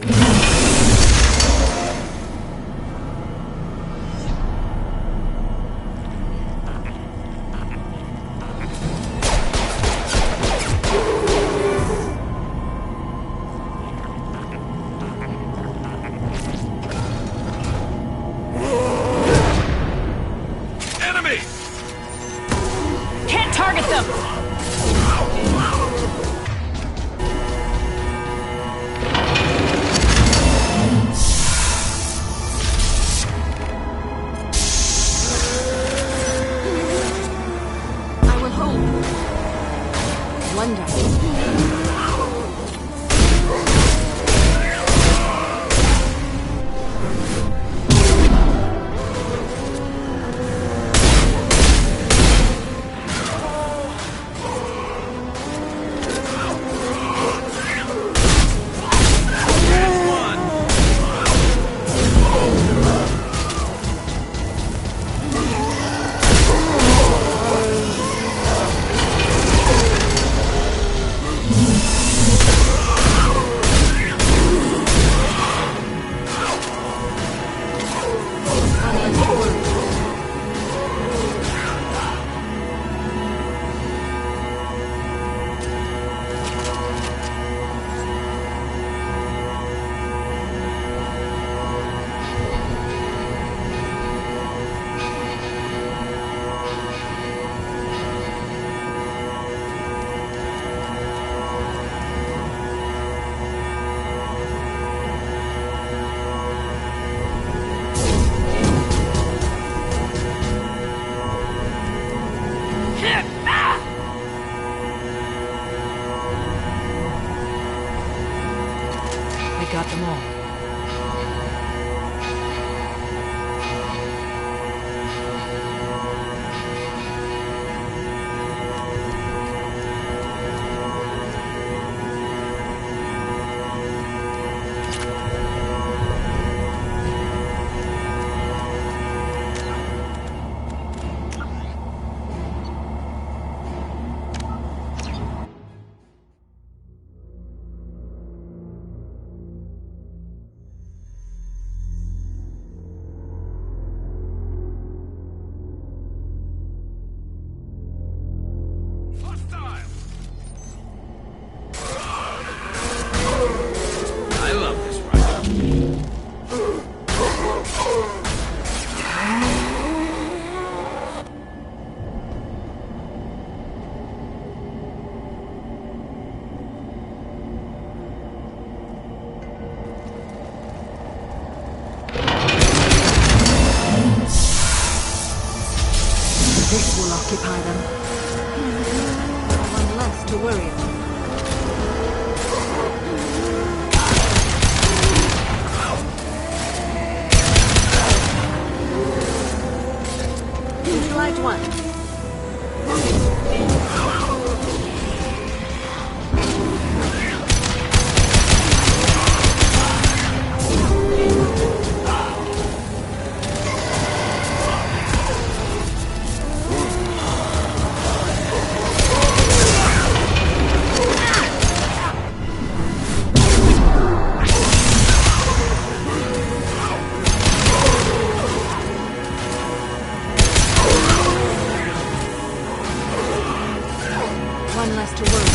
Enemy! Can't target them! I will hold. Wonder. We got them all. I love this ride. This will occupy them. One less to worry about. Neutralized one. One less to worry.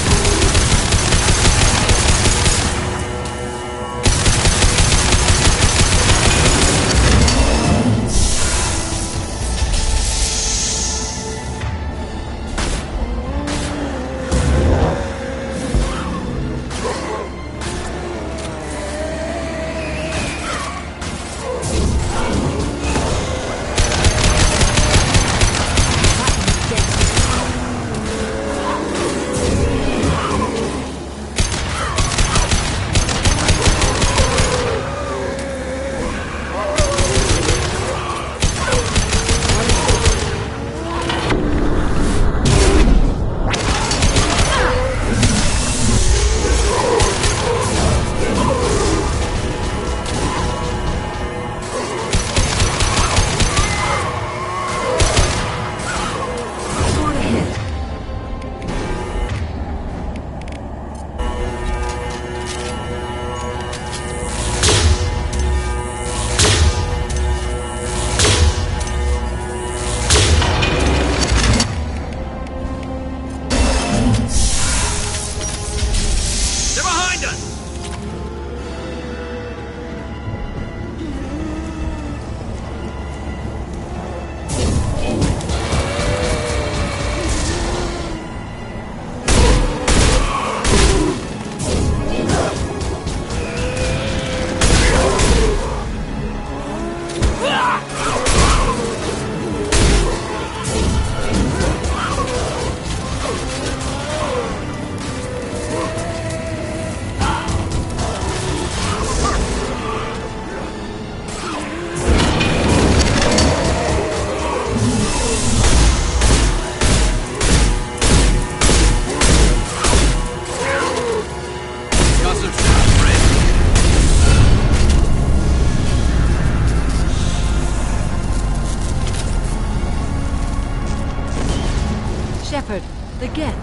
The Geth.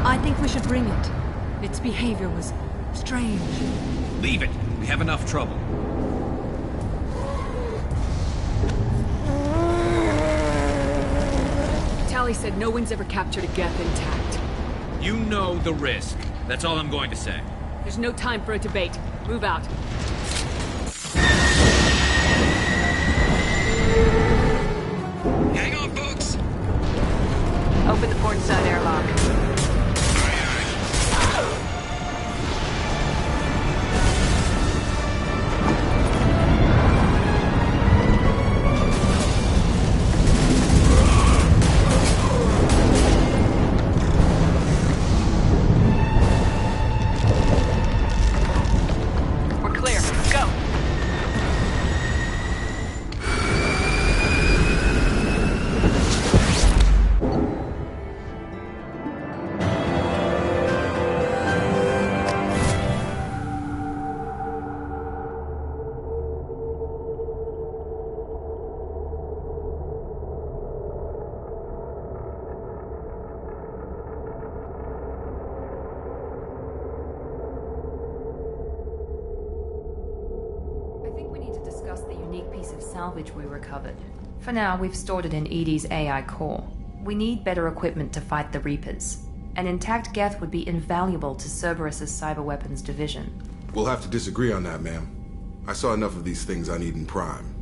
I think we should bring it. Its behavior was strange. Leave it. We have enough trouble. Tally said no one's ever captured a Geth intact. You know the risk. That's all I'm going to say. There's no time for a debate. Move out. Hang on, folks. Open the port side airlock. Salvage we recovered. For now, we've stored it in Edie's AI core. We need better equipment to fight the Reapers. An intact Geth would be invaluable to Cerberus's cyber weapons division. We'll have to disagree on that, ma'am. I saw enough of these things I need in Prime.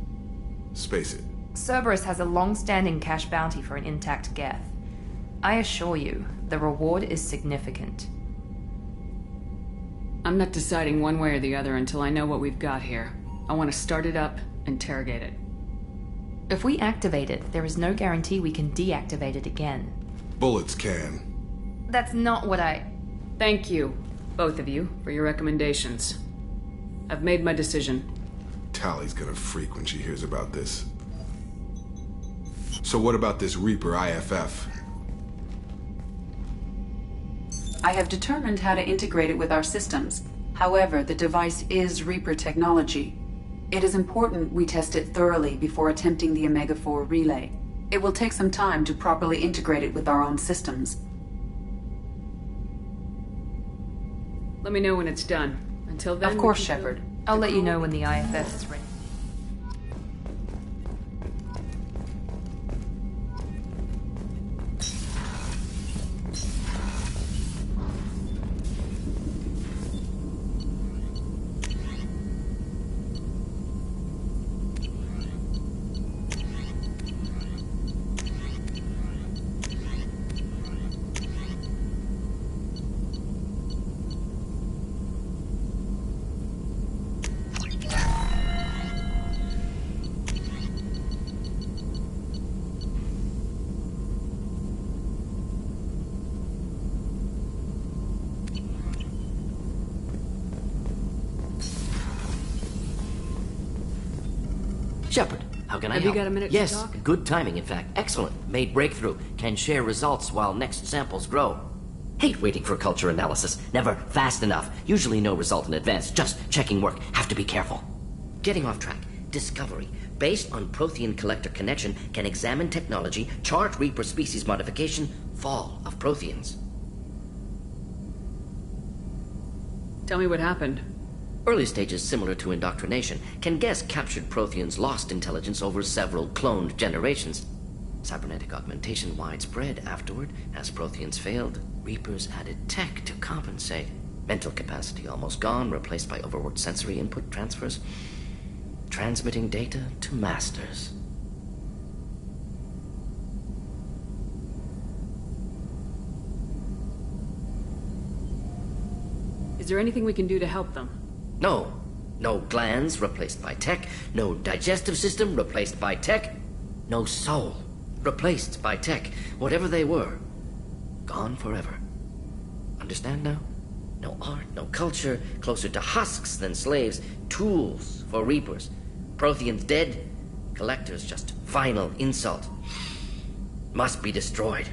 Space it. Cerberus has a long-standing cash bounty for an intact Geth. I assure you, the reward is significant. I'm not deciding one way or the other until I know what we've got here. I want to start it up, interrogate it. If we activate it, there is no guarantee we can deactivate it again. Bullets can. That's not what I... Thank you, both of you, for your recommendations. I've made my decision. Tally's gonna freak when she hears about this. So what about this Reaper IFF? I have determined how to integrate it with our systems. However, the device is Reaper technology. It is important we test it thoroughly before attempting the Omega-4 relay. It will take some time to properly integrate it with our own systems. Let me know when it's done. Until then... Of course, Shepard. I'll let you know when the IFF is ready. Shepard, how can I help? Have you got a minute yes, to talk? Good timing, in fact. Excellent. Made breakthrough. Can share results while next samples grow. Hate waiting for culture analysis. Never fast enough. Usually no result in advance. Just checking work. Have to be careful. Getting off track. Discovery. Based on Prothean collector connection, can examine technology, chart Reaper species modification, fall of Protheans. Tell me what happened. Early stages similar to indoctrination. Can guess captured Protheans lost intelligence over several cloned generations. Cybernetic augmentation widespread afterward. As Protheans failed, Reapers added tech to compensate. Mental capacity almost gone, replaced by overworked sensory input transfers. Transmitting data to masters. Is there anything we can do to help them? No. No glands replaced by tech. No digestive system replaced by tech. No soul replaced by tech. Whatever they were, gone forever. Understand now? No art, no culture, closer to husks than slaves. Tools for Reapers. Protheans dead. Collectors just final insult. Must be destroyed.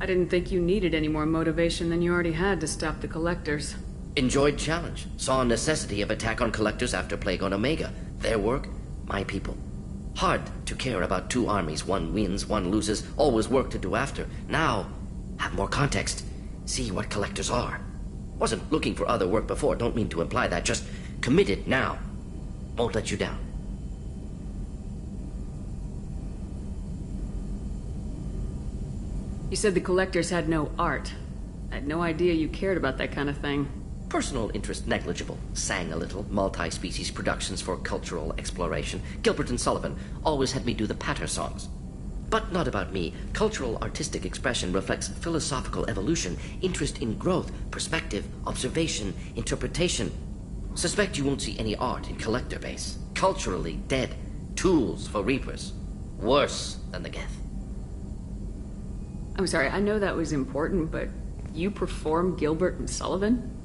I didn't think you needed any more motivation than you already had to stop the Collectors. Enjoyed challenge. Saw necessity of attack on Collectors after Plague on Omega. Their work, my people. Hard to care about two armies. One wins, one loses. Always work to do after. Now, have more context. See what collectors are. Wasn't looking for other work before. Don't mean to imply that. Just committed now. Won't let you down. You said the collectors had no art. I had no idea you cared about that kind of thing. Personal interest negligible. Sang a little. Multi-species productions for cultural exploration. Gilbert and Sullivan always had me do the patter songs. But not about me. Cultural artistic expression reflects philosophical evolution, interest in growth, perspective, observation, interpretation. Suspect you won't see any art in collector base. Culturally dead. Tools for reapers. Worse than the Geth. I'm sorry, I know that was important, but you perform Gilbert and Sullivan?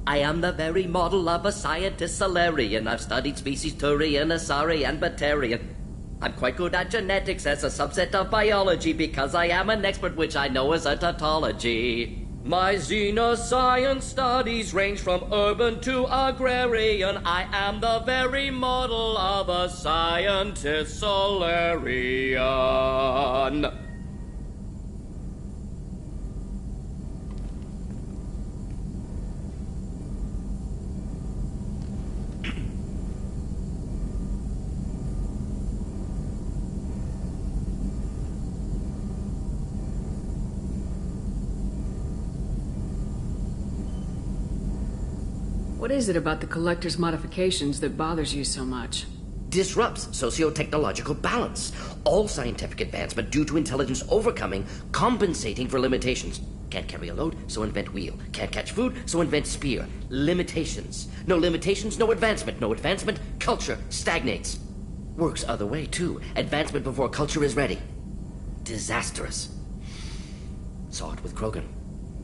I am the very model of a scientist Solarian. I've studied species Turian, Asari, and Batarian. I'm quite good at genetics as a subset of biology because I am an expert, which I know is a tautology. My xenoscience studies range from urban to agrarian. I am the very model of a scientist Solarian. What is it about the Collector's modifications that bothers you so much? Disrupts socio-technological balance. All scientific advancement due to intelligence overcoming, compensating for limitations. Can't carry a load, so invent wheel. Can't catch food, so invent spear. Limitations. No limitations, no advancement. No advancement, culture stagnates. Works other way, too. Advancement before culture is ready. Disastrous. Saw it with Krogan.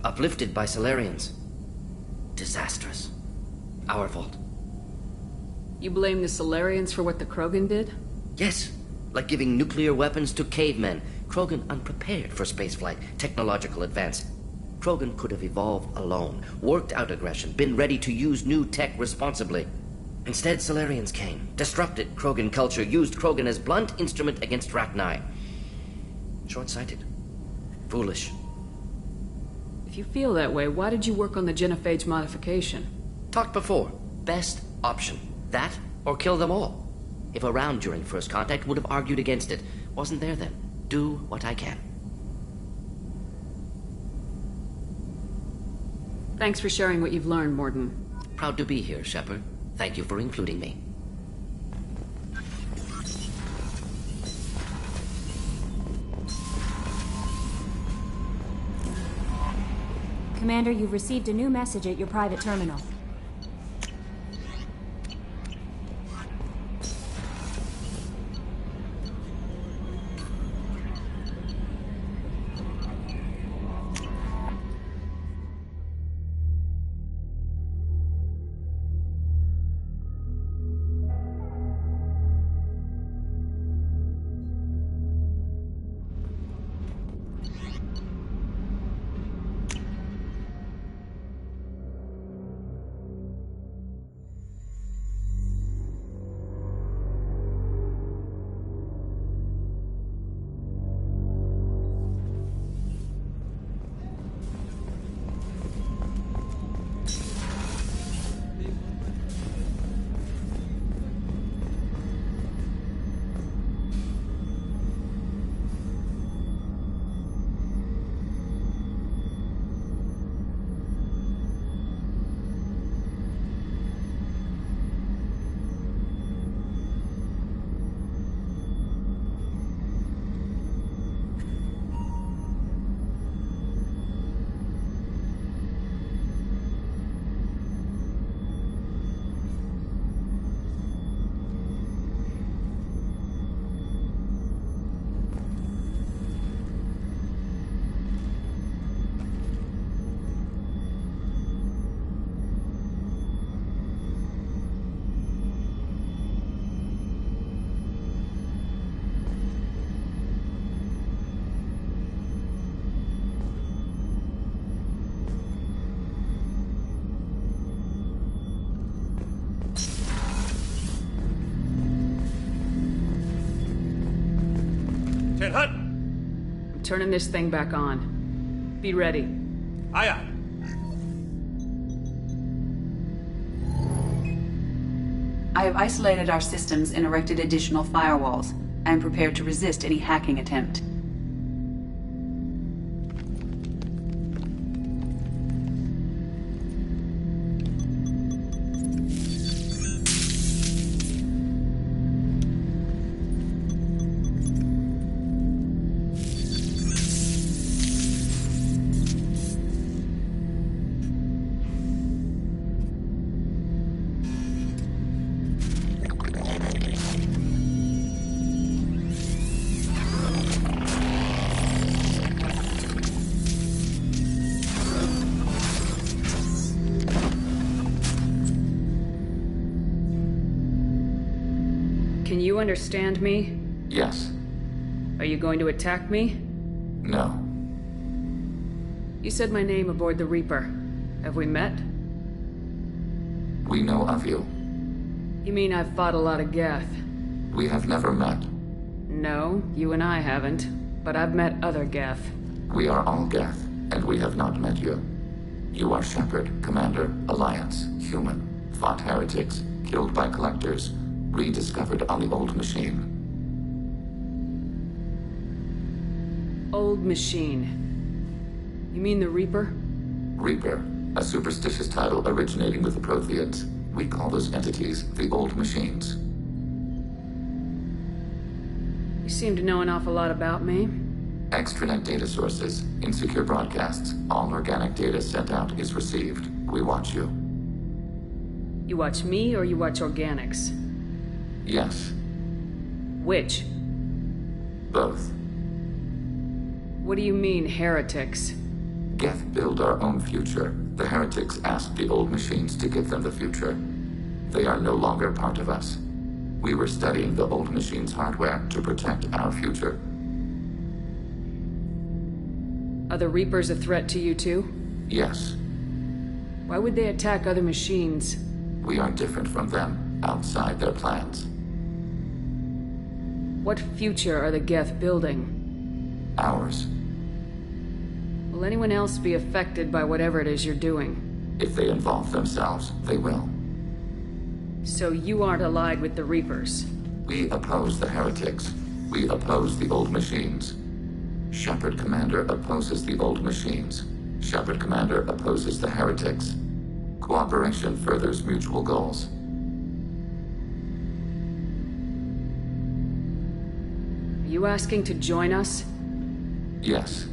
Uplifted by Solarians. Disastrous. Our fault. You blame the Solarians for what the Krogan did? Yes. Like giving nuclear weapons to cavemen. Krogan unprepared for spaceflight, technological advance. Krogan could have evolved alone, worked out aggression, been ready to use new tech responsibly. Instead, Solarians came, disrupted Krogan culture, used Krogan as blunt instrument against Rachni. Short-sighted. Foolish. If you feel that way, why did you work on the genophage modification? Talked before. Best option. That, or kill them all. If around during first contact, would have argued against it. Wasn't there then. Do what I can. Thanks for sharing what you've learned, Morden. Proud to be here, Shepard. Thank you for including me. Commander, you've received a new message at your private terminal. hut! I'm turning this thing back on. Be ready. Aye, aye. I have isolated our systems and erected additional firewalls. I am prepared to resist any hacking attempt. Can you understand me? Yes. Are you going to attack me? No. You said my name aboard the Reaper. Have we met? We know of you. You mean I've fought a lot of Geth? We have never met. No, you and I haven't. But I've met other Geth. We are all Geth, and we have not met you. You are Shepard, Commander, Alliance, human, fought heretics, killed by collectors, rediscovered on the old machine. Old machine. You mean the Reaper? Reaper, a superstitious title originating with the Protheans. We call those entities the old machines. You seem to know an awful lot about me. Extranet data sources, insecure broadcasts, all organic data sent out is received. We watch you. You watch me or you watch organics? Yes. Which? Both. What do you mean, heretics? Geth build our own future. The heretics asked the old machines to give them the future. They are no longer part of us. We were studying the old machines' hardware to protect our future. Are the Reapers a threat to you too? Yes. Why would they attack other machines? We are different from them, outside their plans. What future are the Geth building? Ours. Will anyone else be affected by whatever it is you're doing? If they involve themselves, they will. So you aren't allied with the Reapers? We oppose the heretics. We oppose the old machines. Shepard Commander opposes the old machines. Shepard Commander opposes the heretics. Cooperation furthers mutual goals. Are you asking to join us? Yes.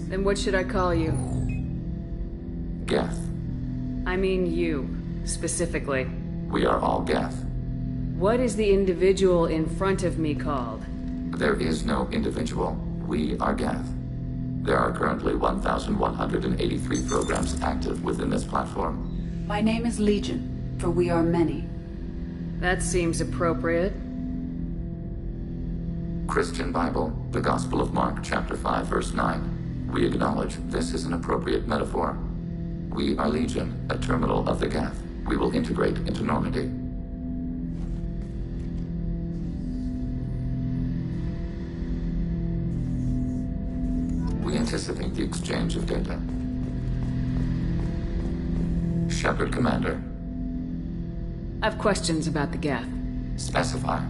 Then what should I call you? Geth. I mean you, specifically. We are all Geth. What is the individual in front of me called? There is no individual. We are Geth. There are currently 1,183 programs active within this platform. My name is Legion, for we are many. That seems appropriate. Christian Bible, the Gospel of Mark, chapter 5, verse 9. We acknowledge this is an appropriate metaphor. We are Legion, a terminal of the Geth. We will integrate into Normandy. We anticipate the exchange of data. Shepard Commander. I have questions about the Geth. Specify.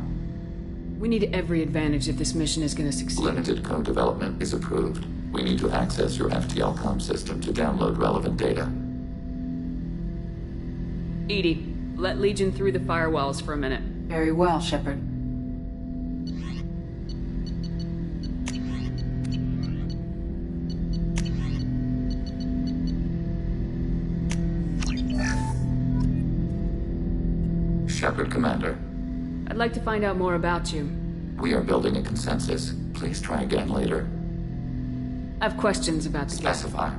We need every advantage if this mission is going to succeed. Limited code development is approved. We need to access your FTL comm system to download relevant data. EDI, let Legion through the firewalls for a minute. Very well, Shepard. Shepard Commander. I'd like to find out more about you. We are building a consensus. Please try again later. I have questions about the Geth. Specify.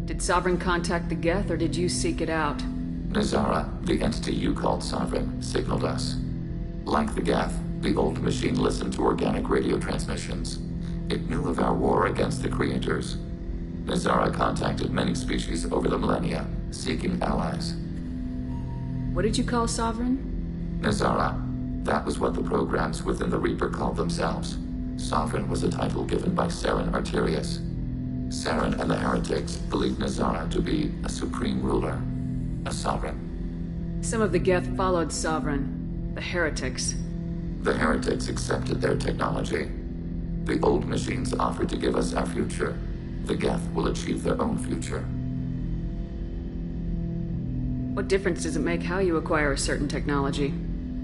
Did Sovereign contact the Geth, or did you seek it out? Nazara, the entity you called Sovereign, signaled us. Like the Geth, the old machine listened to organic radio transmissions. It knew of our war against the Creators. Nazara contacted many species over the millennia, seeking allies. What did you call Sovereign? Nazara, That was what the programs within the Reaper called themselves. Sovereign was a title given by Saren Arterius. Saren and the heretics believed Nazara to be a supreme ruler, a sovereign. Some of the Geth followed Sovereign, the heretics. The heretics accepted their technology. The old machines offered to give us our future. The Geth will achieve their own future. What difference does it make how you acquire a certain technology?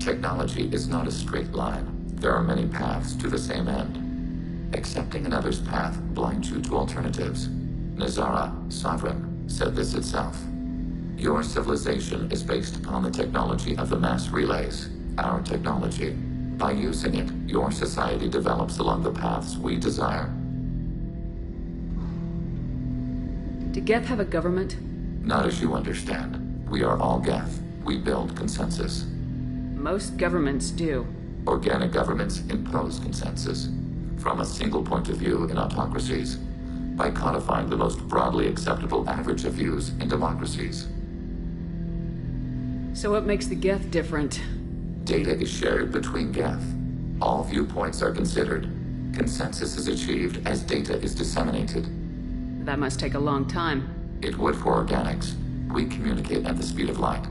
Technology is not a straight line. There are many paths to the same end. Accepting another's path blinds you to alternatives. Nazara, Sovereign, said this itself. Your civilization is based upon the technology of the mass relays, our technology. By using it, your society develops along the paths we desire. Do Geth have a government? Not as you understand. We are all Geth. We build consensus. Most governments do. Organic governments impose consensus. From a single point of view in autocracies. By codifying the most broadly acceptable average of views in democracies. So what makes the Geth different? Data is shared between Geth. All viewpoints are considered. Consensus is achieved as data is disseminated. That must take a long time. It would for organics. We communicate at the speed of light.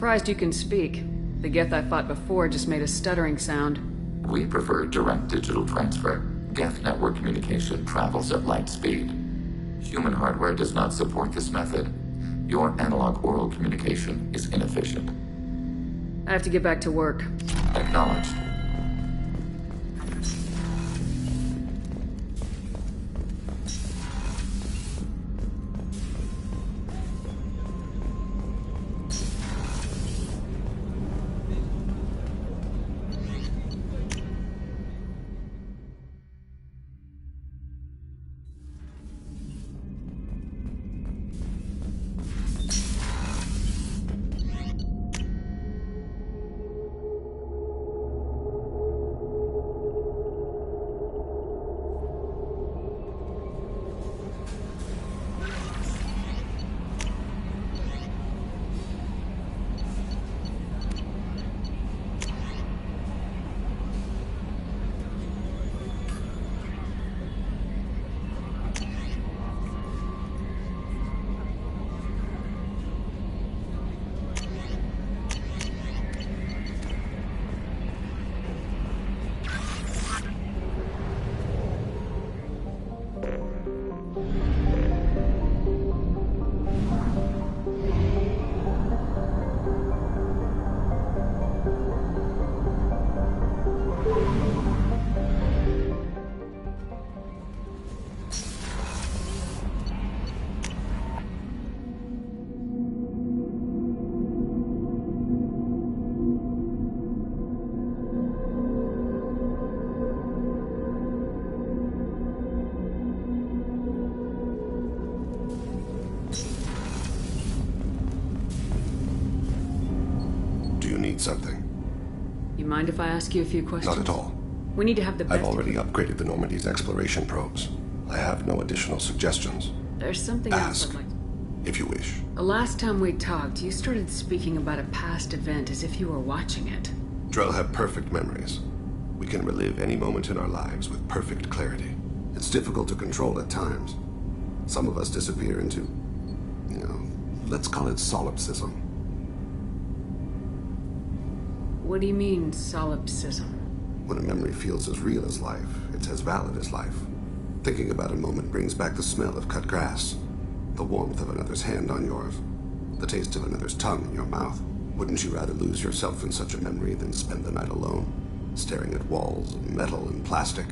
Surprised you can speak. The Geth I fought before just made a stuttering sound. We prefer direct digital transfer. Geth network communication travels at light speed. Human hardware does not support this method. Your analog oral communication is inefficient. I have to get back to work. Acknowledged. Mind if I ask you a few questions? Not at all. We need to have the best... I've already upgraded the Normandy's exploration probes. I have no additional suggestions. There's something else I'd like... If you wish. The last time we talked, you started speaking about a past event as if you were watching it. Drell have perfect memories. We can relive any moment in our lives with perfect clarity. It's difficult to control at times. Some of us disappear into, let's call it solipsism. What do you mean, solipsism? When a memory feels as real as life, it's as valid as life. Thinking about a moment brings back the smell of cut grass, the warmth of another's hand on yours, the taste of another's tongue in your mouth. Wouldn't you rather lose yourself in such a memory than spend the night alone, staring at walls of metal and plastic?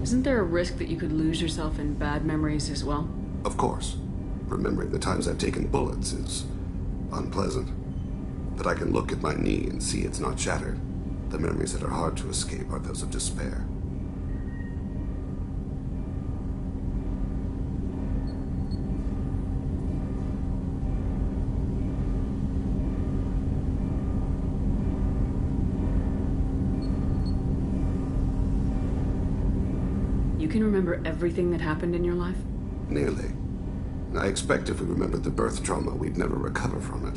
Isn't there a risk that you could lose yourself in bad memories as well? Of course. Remembering the times I've taken bullets is unpleasant. But I can look at my knee and see it's not shattered. The memories that are hard to escape are those of despair. You can remember everything that happened in your life? Nearly. I expect if we remembered the birth trauma, we'd never recover from it.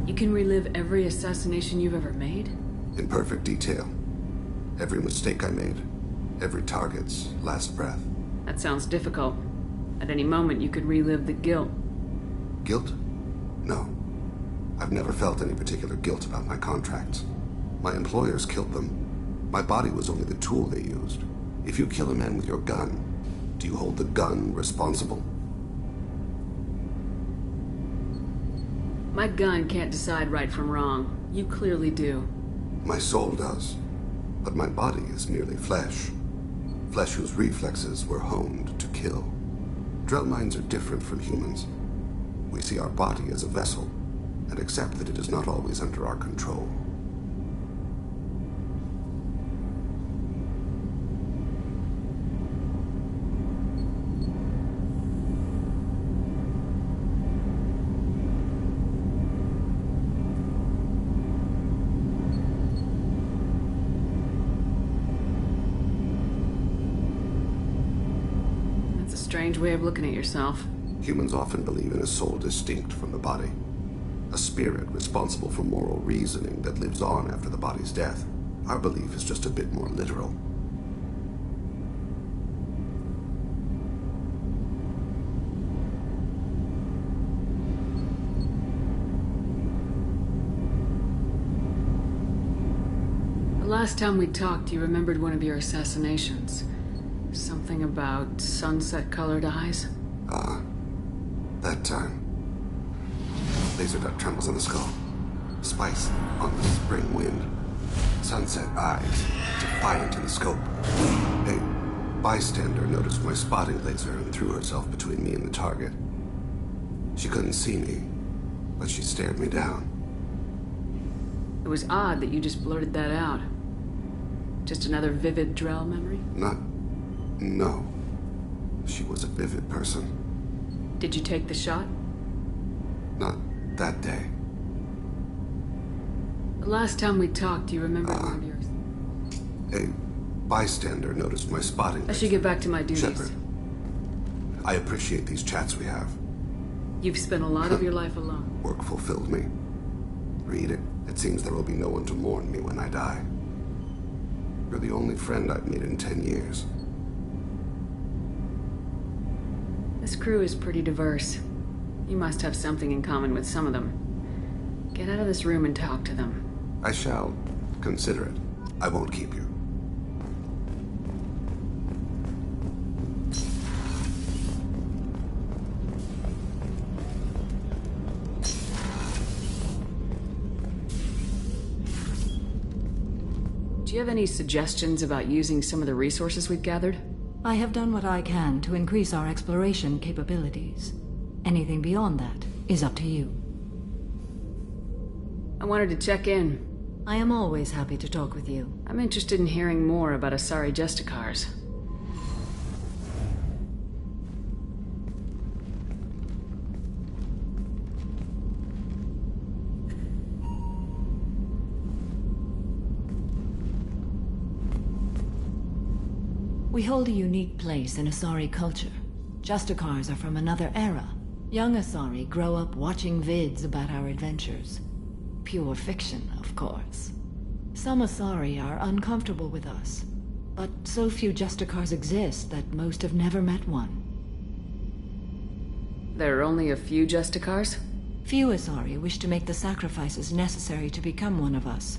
You can relive every assassination you've ever made? In perfect detail. Every mistake I made. Every target's last breath. That sounds difficult. At any moment, you could relive the guilt. Guilt? No. I've never felt any particular guilt about my contracts. My employers killed them. My body was only the tool they used. If you kill a man with your gun, do you hold the gun responsible? My gun can't decide right from wrong. You clearly do. My soul does. But my body is merely flesh. Flesh whose reflexes were honed to kill. Drell minds are different from humans. We see our body as a vessel, and accept that it is not always under our control. Strange way of looking at yourself. Humans often believe in a soul distinct from the body. A spirit responsible for moral reasoning that lives on after the body's death. Our belief is just a bit more literal. The last time we talked, you remembered one of your assassinations. Something about sunset-colored eyes? That time. Laser dot trembles on the skull. Spice on the spring wind. Sunset eyes, defiant in the scope. A bystander noticed my spotting laser and threw herself between me and the target. She couldn't see me, but she stared me down. It was odd that you just blurted that out. Just another vivid Drell memory? No. She was a vivid person. Did you take the shot? Not that day. The last time we talked, you remember one of yours? A bystander noticed my spotting laser. I should get back to my duties. Shepard, I appreciate these chats we have. You've spent a lot of your life alone. Work fulfilled me. Read it, It seems there will be no one to mourn me when I die. You're the only friend I've made in 10 years. This crew is pretty diverse. You must have something in common with some of them. Get out of this room and talk to them. I shall. Consider it. I won't keep you. Do you have any suggestions about using some of the resources we've gathered? I have done what I can to increase our exploration capabilities. Anything beyond that is up to you. I wanted to check in. I am always happy to talk with you. I'm interested in hearing more about Asari Justicars. We hold a unique place in Asari culture. Justicars are from another era. Young Asari grow up watching vids about our adventures. Pure fiction, of course. Some Asari are uncomfortable with us, but so few Justicars exist that most have never met one. There are only a few Justicars? Few Asari wish to make the sacrifices necessary to become one of us,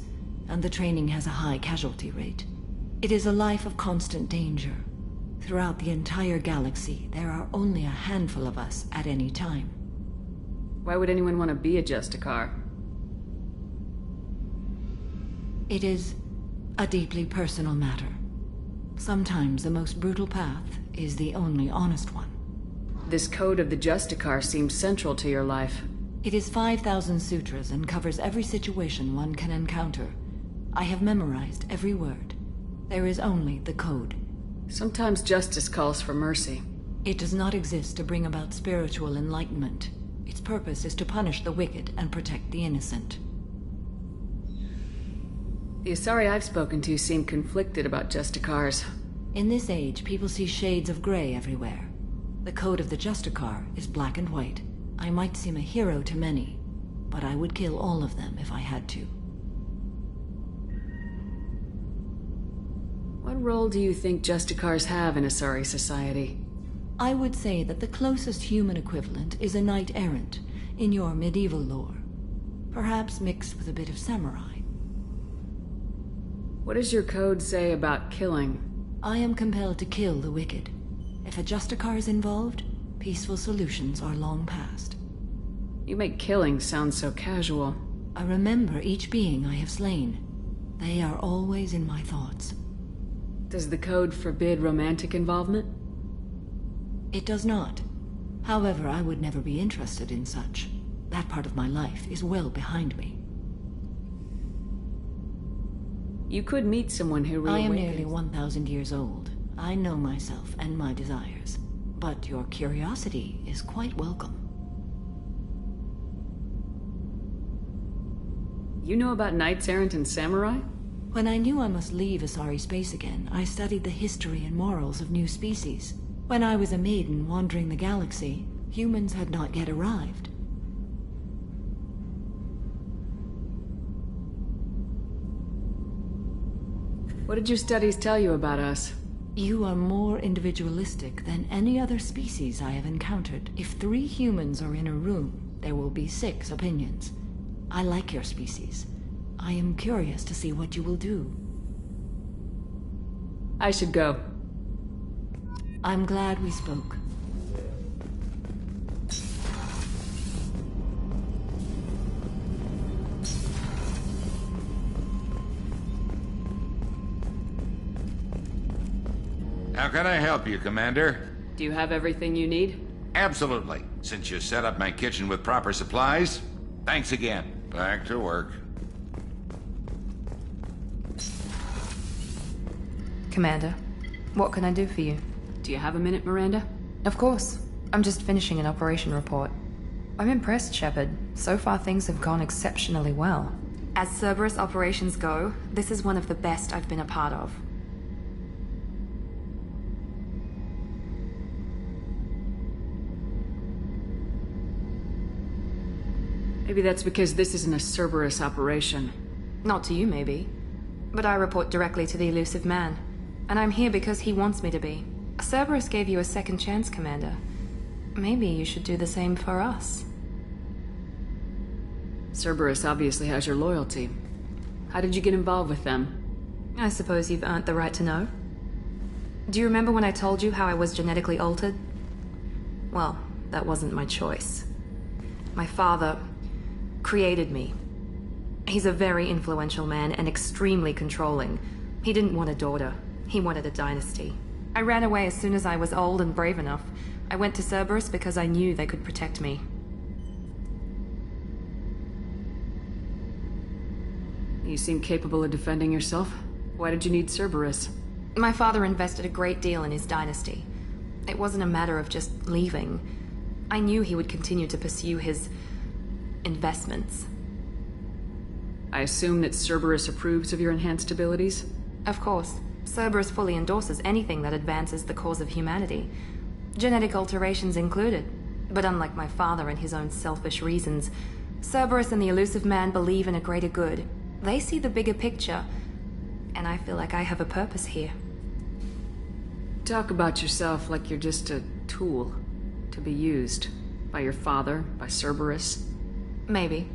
and the training has a high casualty rate. It is a life of constant danger. Throughout the entire galaxy, there are only a handful of us at any time. Why would anyone want to be a Justicar? It is a deeply personal matter. Sometimes the most brutal path is the only honest one. This code of the Justicar seems central to your life. It is 5,000 sutras and covers every situation one can encounter. I have memorized every word. There is only the code. Sometimes justice calls for mercy. It does not exist to bring about spiritual enlightenment. Its purpose is to punish the wicked and protect the innocent. The Asari I've spoken to seem conflicted about Justicars. In this age, people see shades of gray everywhere. The code of the Justicar is black and white. I might seem a hero to many, but I would kill all of them if I had to. What role do you think Justicars have in Asari society? I would say that the closest human equivalent is a knight-errant in your medieval lore. Perhaps mixed with a bit of samurai. What does your code say about killing? I am compelled to kill the wicked. If a Justicar is involved, peaceful solutions are long past. You make killing sound so casual. I remember each being I have slain. They are always in my thoughts. Does the code forbid romantic involvement? It does not. However, I would never be interested in such. That part of my life is well behind me. You could meet someone who reawakens. I am nearly 1,000 years old. I know myself and my desires. But your curiosity is quite welcome. You know about knights errant and samurai? When I knew I must leave Asari space again, I studied the history and morals of new species. When I was a maiden wandering the galaxy, humans had not yet arrived. What did your studies tell you about us? You are more individualistic than any other species I have encountered. If 3 humans are in a room, there will be 6 opinions. I like your species. I am curious to see what you will do. I should go. I'm glad we spoke. How can I help you, Commander? Do you have everything you need? Absolutely. Since you set up my kitchen with proper supplies, thanks again. Back to work. Commander, what can I do for you? Do you have a minute, Miranda? Of course. I'm just finishing an operation report. I'm impressed, Shepard. So far things have gone exceptionally well. As Cerberus operations go, this is one of the best I've been a part of. Maybe that's because this isn't a Cerberus operation. Not to you, maybe. But I report directly to the elusive man. And I'm here because he wants me to be. Cerberus gave you a second chance, Commander. Maybe you should do the same for us. Cerberus obviously has your loyalty. How did you get involved with them? I suppose you've earned the right to know. Do you remember when I told you how I was genetically altered? Well, that wasn't my choice. My father created me. He's a very influential man and extremely controlling. He didn't want a daughter. He wanted a dynasty. I ran away as soon as I was old and brave enough. I went to Cerberus because I knew they could protect me. You seem capable of defending yourself. Why did you need Cerberus? My father invested a great deal in his dynasty. It wasn't a matter of just leaving. I knew he would continue to pursue his investments. I assume that Cerberus approves of your enhanced abilities? Of course. Cerberus fully endorses anything that advances the cause of humanity. Genetic alterations included. But unlike my father and his own selfish reasons, Cerberus and the elusive man believe in a greater good. They see the bigger picture, and I feel like I have a purpose here. Talk about yourself like you're just a tool to be used by your father, by Cerberus. Maybe.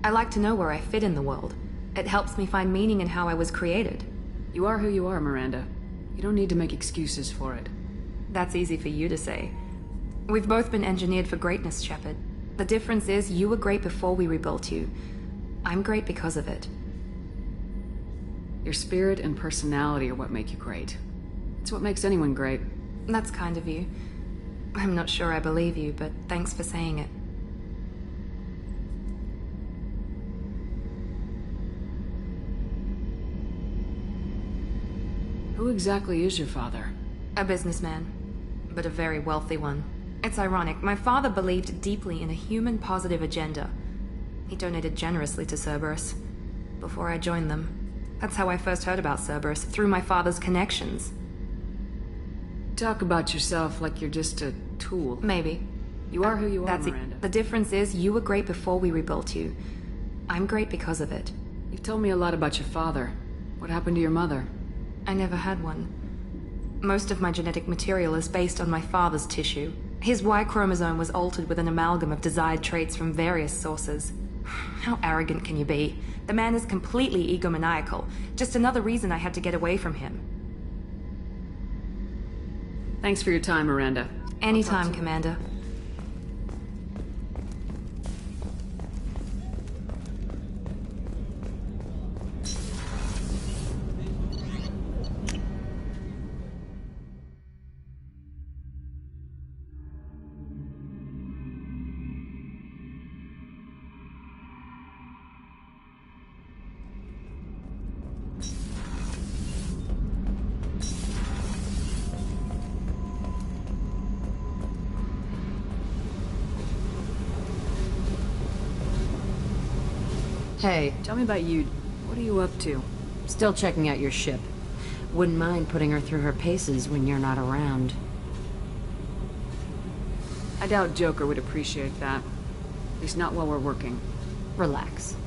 I like to know where I fit in the world. It helps me find meaning in how I was created. You are who you are, Miranda. You don't need to make excuses for it. That's easy for you to say. We've both been engineered for greatness, Shepard. The difference is you were great before we rebuilt you. I'm great because of it. Your spirit and personality are what make you great. It's what makes anyone great. That's kind of you. I'm not sure I believe you, but thanks for saying it. Who exactly is your father? A businessman, but a very wealthy one. It's ironic, my father believed deeply in a human-positive agenda. He donated generously to Cerberus before I joined them. That's how I first heard about Cerberus, through my father's connections. Talk about yourself like you're just a tool. Maybe. You are who you are, That's Miranda. The difference is you were great before we rebuilt you. I'm great because of it. You've told me a lot about your father. What happened to your mother? I never had one. Most of my genetic material is based on my father's tissue. His Y chromosome was altered with an amalgam of desired traits from various sources. How arrogant can you be? The man is completely egomaniacal. Just another reason I had to get away from him. Thanks for your time, Miranda. Anytime, Commander. Hey. Tell me about you. What are you up to? Still checking out your ship. Wouldn't mind putting her through her paces when you're not around. I doubt Joker would appreciate that. At least not while we're working. Relax.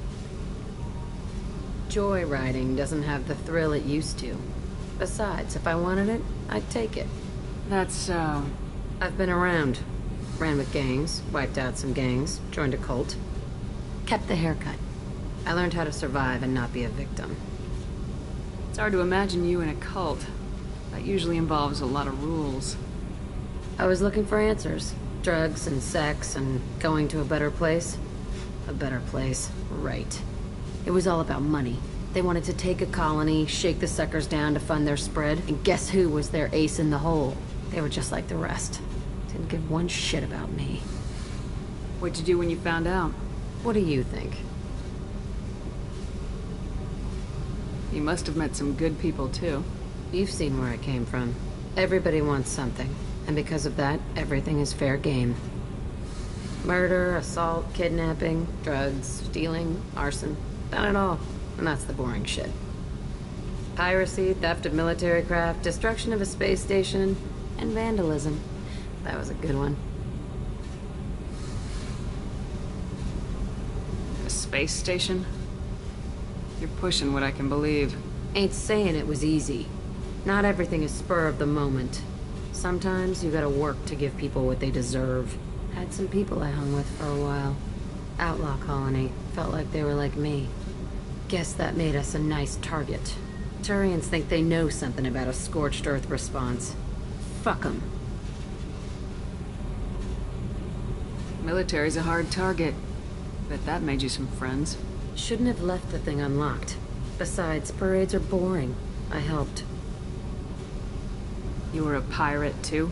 Joyriding doesn't have the thrill it used to. Besides, if I wanted it, I'd take it. That's so... I've been around. Ran with gangs, wiped out some gangs, joined a cult. Kept the haircut. I learned how to survive and not be a victim. It's hard to imagine you in a cult. That usually involves a lot of rules. I was looking for answers. Drugs and sex and going to a better place. A better place, right. It was all about money. They wanted to take a colony, shake the suckers down to fund their spread, and guess who was their ace in the hole? They were just like the rest. Didn't give one shit about me. What'd you do when you found out? What do you think? You must have met some good people, too. You've seen where I came from. Everybody wants something, and because of that, everything is fair game. Murder, assault, kidnapping, drugs, stealing, arson. Done it all. And that's the boring shit. Piracy, theft of military craft, destruction of a space station, and vandalism. That was a good one. space station? You're pushing what I can believe. Ain't saying it was easy. Not everything is spur of the moment. Sometimes you gotta work to give people what they deserve. Had some people I hung with for a while. Outlaw colony. Felt like they were like me. Guess that made us a nice target. Turians think they know something about a scorched earth response. Fuck 'em. Military's a hard target. Bet that made you some friends. Shouldn't have left the thing unlocked. Besides, parades are boring. I helped. You were a pirate, too?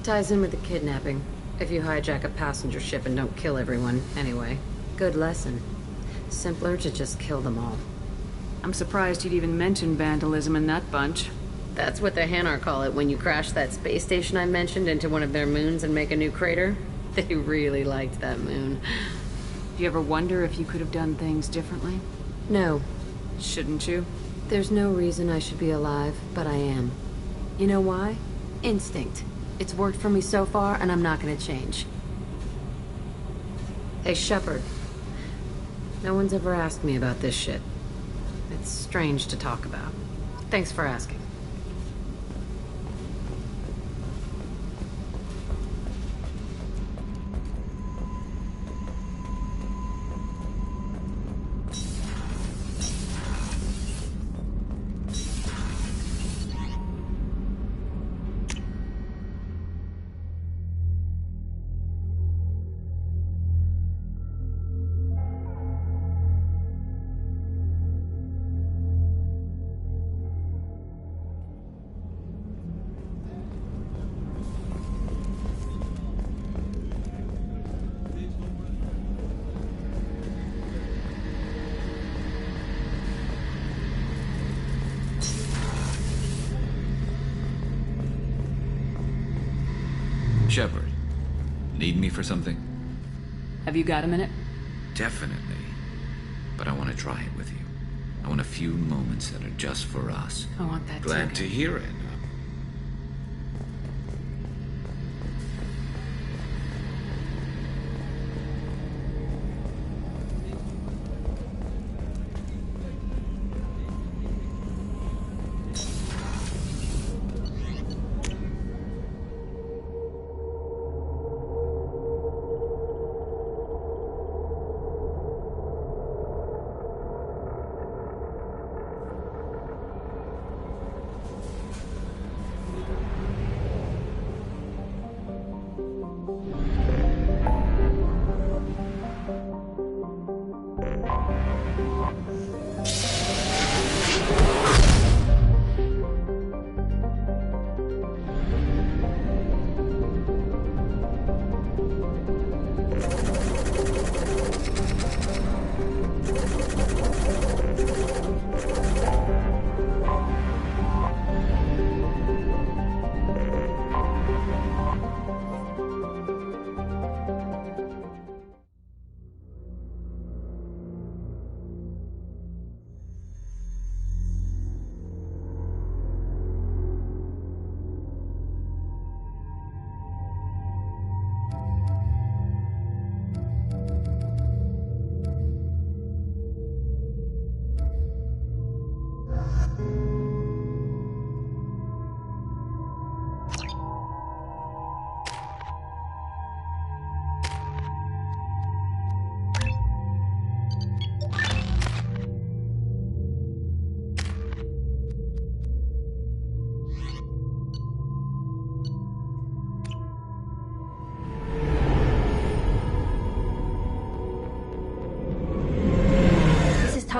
Ties in with the kidnapping. If you hijack a passenger ship and don't kill everyone, anyway. Good lesson. Simpler to just kill them all. I'm surprised you'd even mention vandalism in that bunch. That's what the Hanar call it when you crash that space station I mentioned into one of their moons and make a new crater. They really liked that moon. Do you ever wonder if you could have done things differently? No. Shouldn't you? There's no reason I should be alive, but I am. You know why? Instinct. It's worked for me so far, and I'm not gonna change. Hey, Shepard. No one's ever asked me about this shit. It's strange to talk about. Thanks for asking. Shepard, need me for something? Have you got a minute? Definitely. But I want to try it with you. I want a few moments that are just for us. I want that Glad to hear it.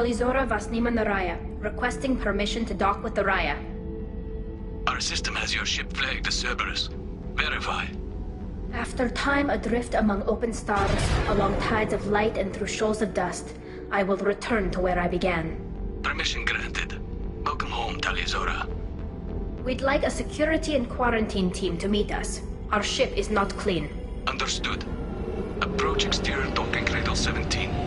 Talizora Vasnima Naraya, requesting permission to dock with the Raya. Our system has your ship flagged as Cerberus. Verify. After time adrift among open stars, along tides of light and through shoals of dust, I will return to where I began. Permission granted. Welcome home, Talizora. We'd like a security and quarantine team to meet us. Our ship is not clean. Understood. Approach exterior docking cradle 17.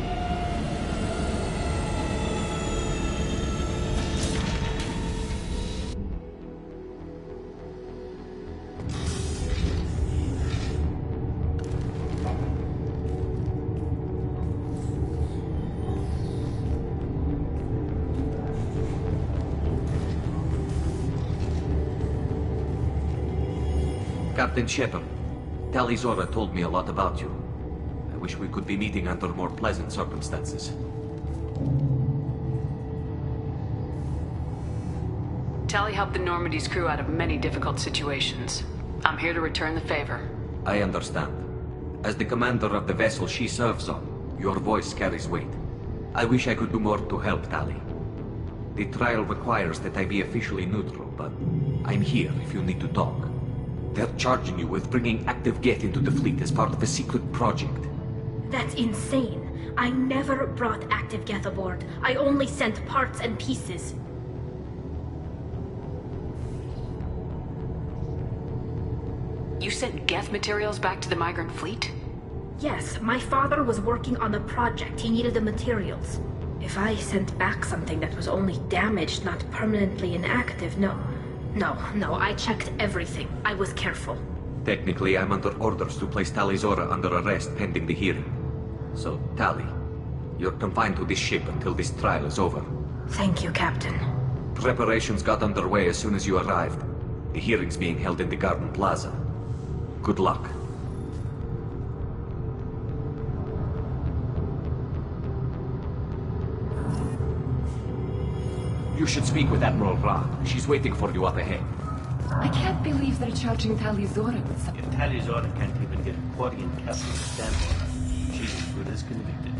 Captain Shepard, Tali Zora told me a lot about you. I wish we could be meeting under more pleasant circumstances. Tali helped the Normandy's crew out of many difficult situations. I'm here to return the favor. I understand. As the commander of the vessel she serves on, your voice carries weight. I wish I could do more to help Tali. The trial requires that I be officially neutral, but I'm here if you need to talk. They're charging you with bringing active Geth into the fleet as part of a secret project. That's insane. I never brought active Geth aboard. I only sent parts and pieces. You sent Geth materials back to the migrant fleet? Yes, my father was working on a project. He needed the materials. If I sent back something that was only damaged, not permanently inactive, no, I checked everything. I was careful. Technically, I'm under orders to place Tali Zora under arrest pending the hearing. So, Tali, you're confined to this ship until this trial is over. Thank you, Captain. Preparations got underway as soon as you arrived. The hearing's being held in the Garden Plaza. Good luck. You should speak with Admiral Ra. She's waiting for you up ahead. I can't believe they're charging Tali Zora with something. If Tali Zora can't even get a Quarian captain to stand for her, she's as good as convicted.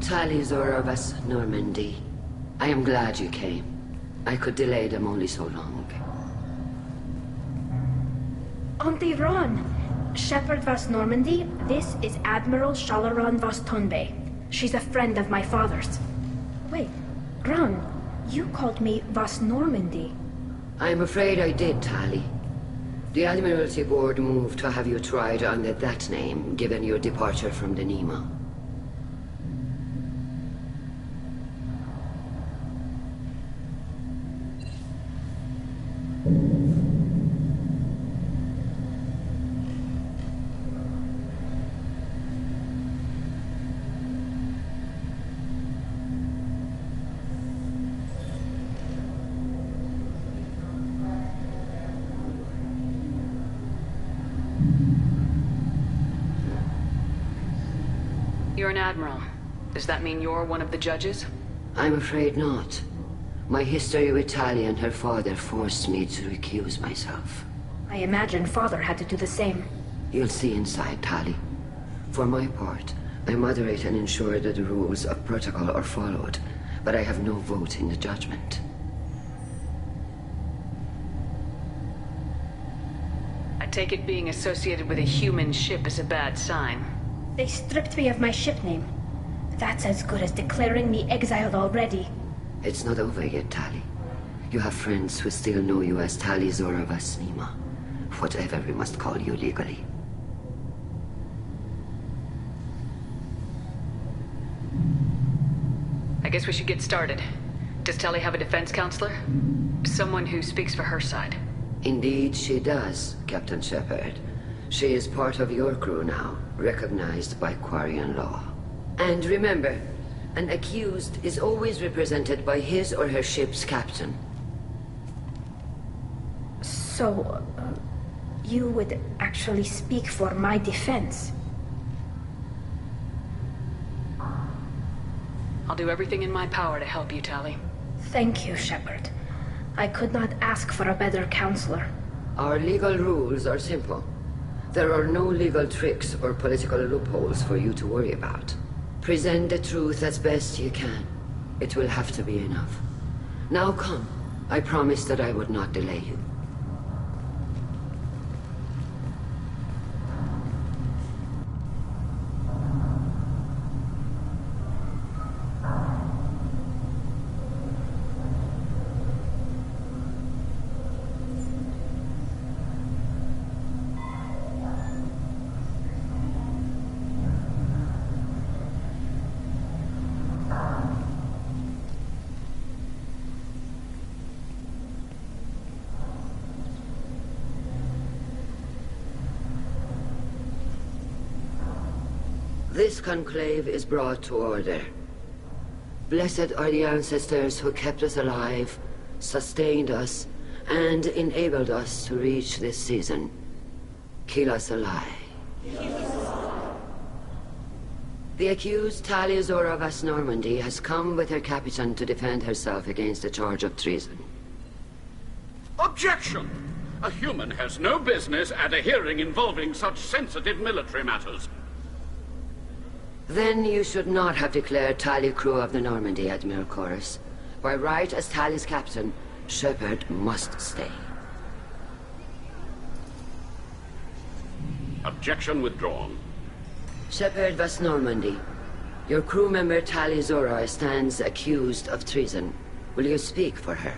Tali Zora was Normandy. I am glad you came. I could delay them only so long. Auntie Ron! Shepard Vas Normandy, this is Admiral Shalaran Vas Tonbe. She's a friend of my father's. Wait, Ron, you called me Vas Normandy. I'm afraid I did, Tali. The Admiralty Board moved to have you tried under that name, given your departure from the Nima. You're an admiral. Does that mean you're one of the judges? I'm afraid not. My history with Tali and her father forced me to recuse myself. I imagine father had to do the same. You'll see inside, Tali. For my part, I moderate and ensure that the rules of protocol are followed, but I have no vote in the judgment. I take it being associated with a human ship is a bad sign. They stripped me of my ship name. That's as good as declaring me exiled already. It's not over yet, Tali. You have friends who still know you as Tali Zora Vas Nima. Whatever we must call you legally. I guess we should get started. Does Tali have a defense counselor? Someone who speaks for her side. Indeed she does, Captain Shepard. She is part of your crew now, recognized by Quarian law. And remember, an accused is always represented by his or her ship's captain. So, you would actually speak for my defense? I'll do everything in my power to help you, Tali. Thank you, Shepard. I could not ask for a better counselor. Our legal rules are simple. There are no legal tricks or political loopholes for you to worry about. Present the truth as best you can. It will have to be enough. Now come. I promised that I would not delay you. This conclave is brought to order. Blessed are the ancestors who kept us alive, sustained us, and enabled us to reach this season. Keep us alive. The accused Talia Zora Vas Normandy has come with her captain to defend herself against a charge of treason. Objection! A human has no business at a hearing involving such sensitive military matters. Then you should not have declared Talia crew of the Normandy, Admiral Chorus. By right as Talia's captain, Shepard must stay. Objection withdrawn. Shepard Vas Normandy, your crew member Talia Zora stands accused of treason. Will you speak for her?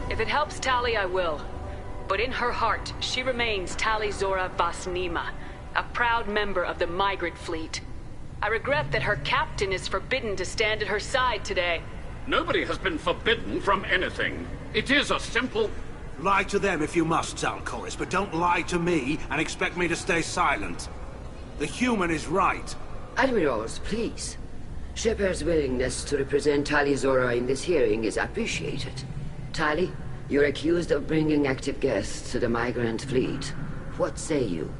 If it helps Tali, I will. But in her heart, she remains Tali Zora Vas Nima, a proud member of the migrant fleet. I regret that her captain is forbidden to stand at her side today. Nobody has been forbidden from anything. It is a simple... Lie to them if you must, Zalcoris, but don't lie to me and expect me to stay silent. The human is right. Admirals, please. Shepard's willingness to represent Talia Zora in this hearing is appreciated. Tali, you're accused of bringing active guests to the migrant fleet. What say you?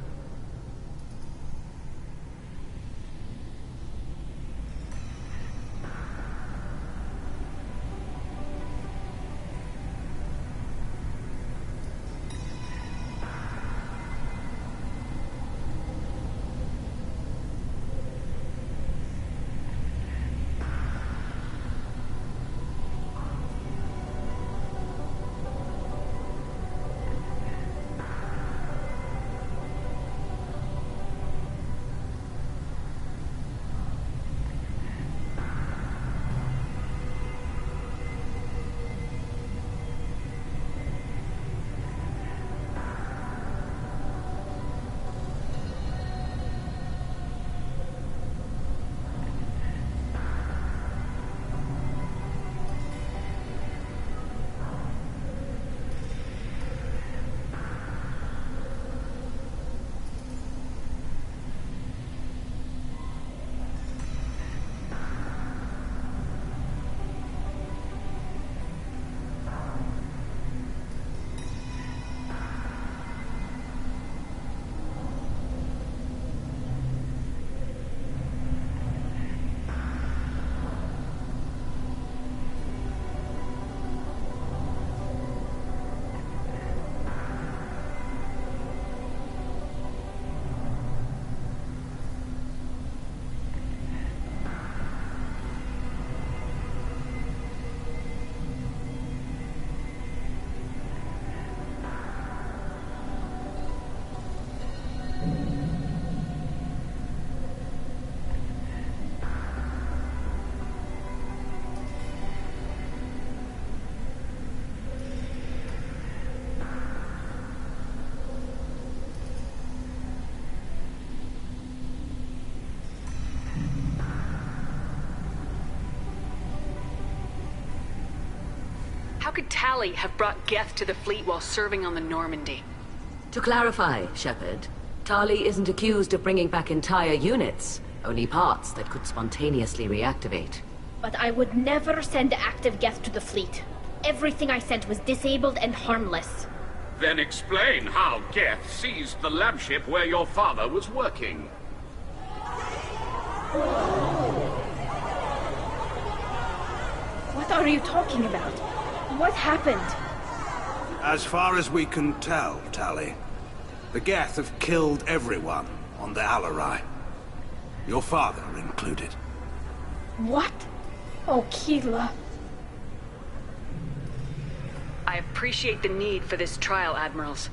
How could Tali have brought Geth to the fleet while serving on the Normandy? To clarify, Shepard, Tali isn't accused of bringing back entire units, only parts that could spontaneously reactivate. But I would never send active Geth to the fleet. Everything I sent was disabled and harmless. Then explain how Geth seized the lab ship where your father was working. What are you talking about? What happened? As far as we can tell, Tali, the Geth have killed everyone on the Alarai. Your father included. What? Oh, Keela. I appreciate the need for this trial, Admirals.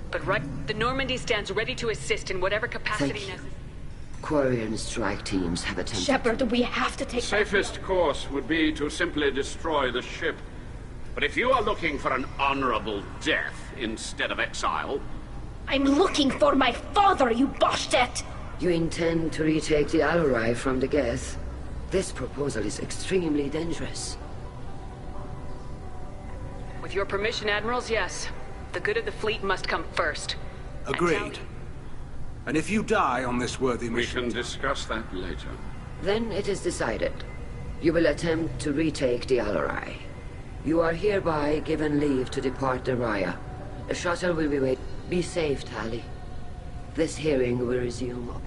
But the Normandy stands ready to assist in whatever capacity necessary. Quarian strike teams have attempted... Shepard, we have to take... Safest course would be to simply destroy the ship. But if you are looking for an honorable death instead of exile... I'm looking for my father, you Bastet! You intend to retake the Alarai from the Geth? This proposal is extremely dangerous. With With your permission, Admirals, yes. The good of the fleet must come first. Agreed. And if you die on this worthy mission... We can discuss that later. Then it is decided. You will attempt to retake the Alarai. You are hereby given leave to depart the Raya. The shuttle will be waiting. Be safe, Tali. This hearing will resume.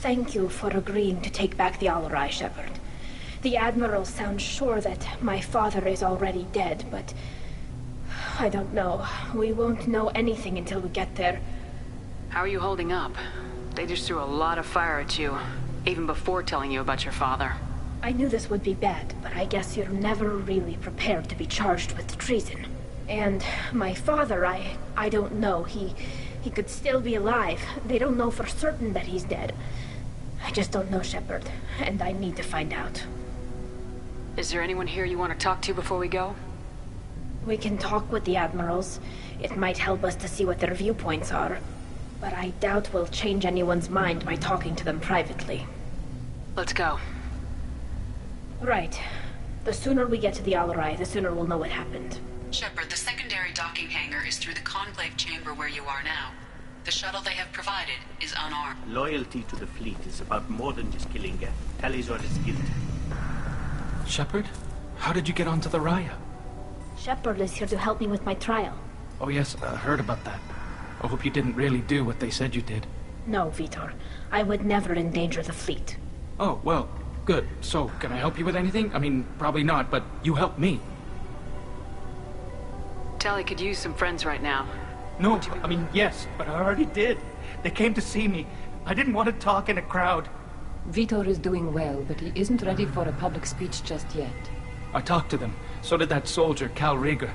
Thank you for agreeing to take back the Alarai, Shepard. The Admiral sounds sure that my father is already dead, but... I don't know. We won't know anything until we get there. How are you holding up? They just threw a lot of fire at you, even before telling you about your father. I knew this would be bad, but I guess you're never really prepared to be charged with treason. And my father, I don't know. He could still be alive. They don't know for certain that he's dead. I just don't know, Shepard, and I need to find out. Is there anyone here you want to talk to before we go? We can talk with the Admirals. It might help us to see what their viewpoints are. But I doubt we'll change anyone's mind by talking to them privately. Let's go. Right. The sooner we get to the Alarai, the sooner we'll know what happened. Shepard, the secondary docking hangar is through the Conclave chamber where you are now. The shuttle they have provided is unarmed. Loyalty to the fleet is about more than just killing Geth. Talizor is guilty. Shepard? How did you get onto the Raya? Shepard is here to help me with my trial. Oh yes, I heard about that. I hope you didn't really do what they said you did. No, Vitor. I would never endanger the fleet. Oh, well, good. So, can I help you with anything? I mean, probably not, but you helped me. Tali could use some friends right now. No, I mean, yes, but I already did. They came to see me. I didn't want to talk in a crowd. Vitor is doing well, but he isn't ready for a public speech just yet. I talked to them. So did that soldier, Cal Rieger.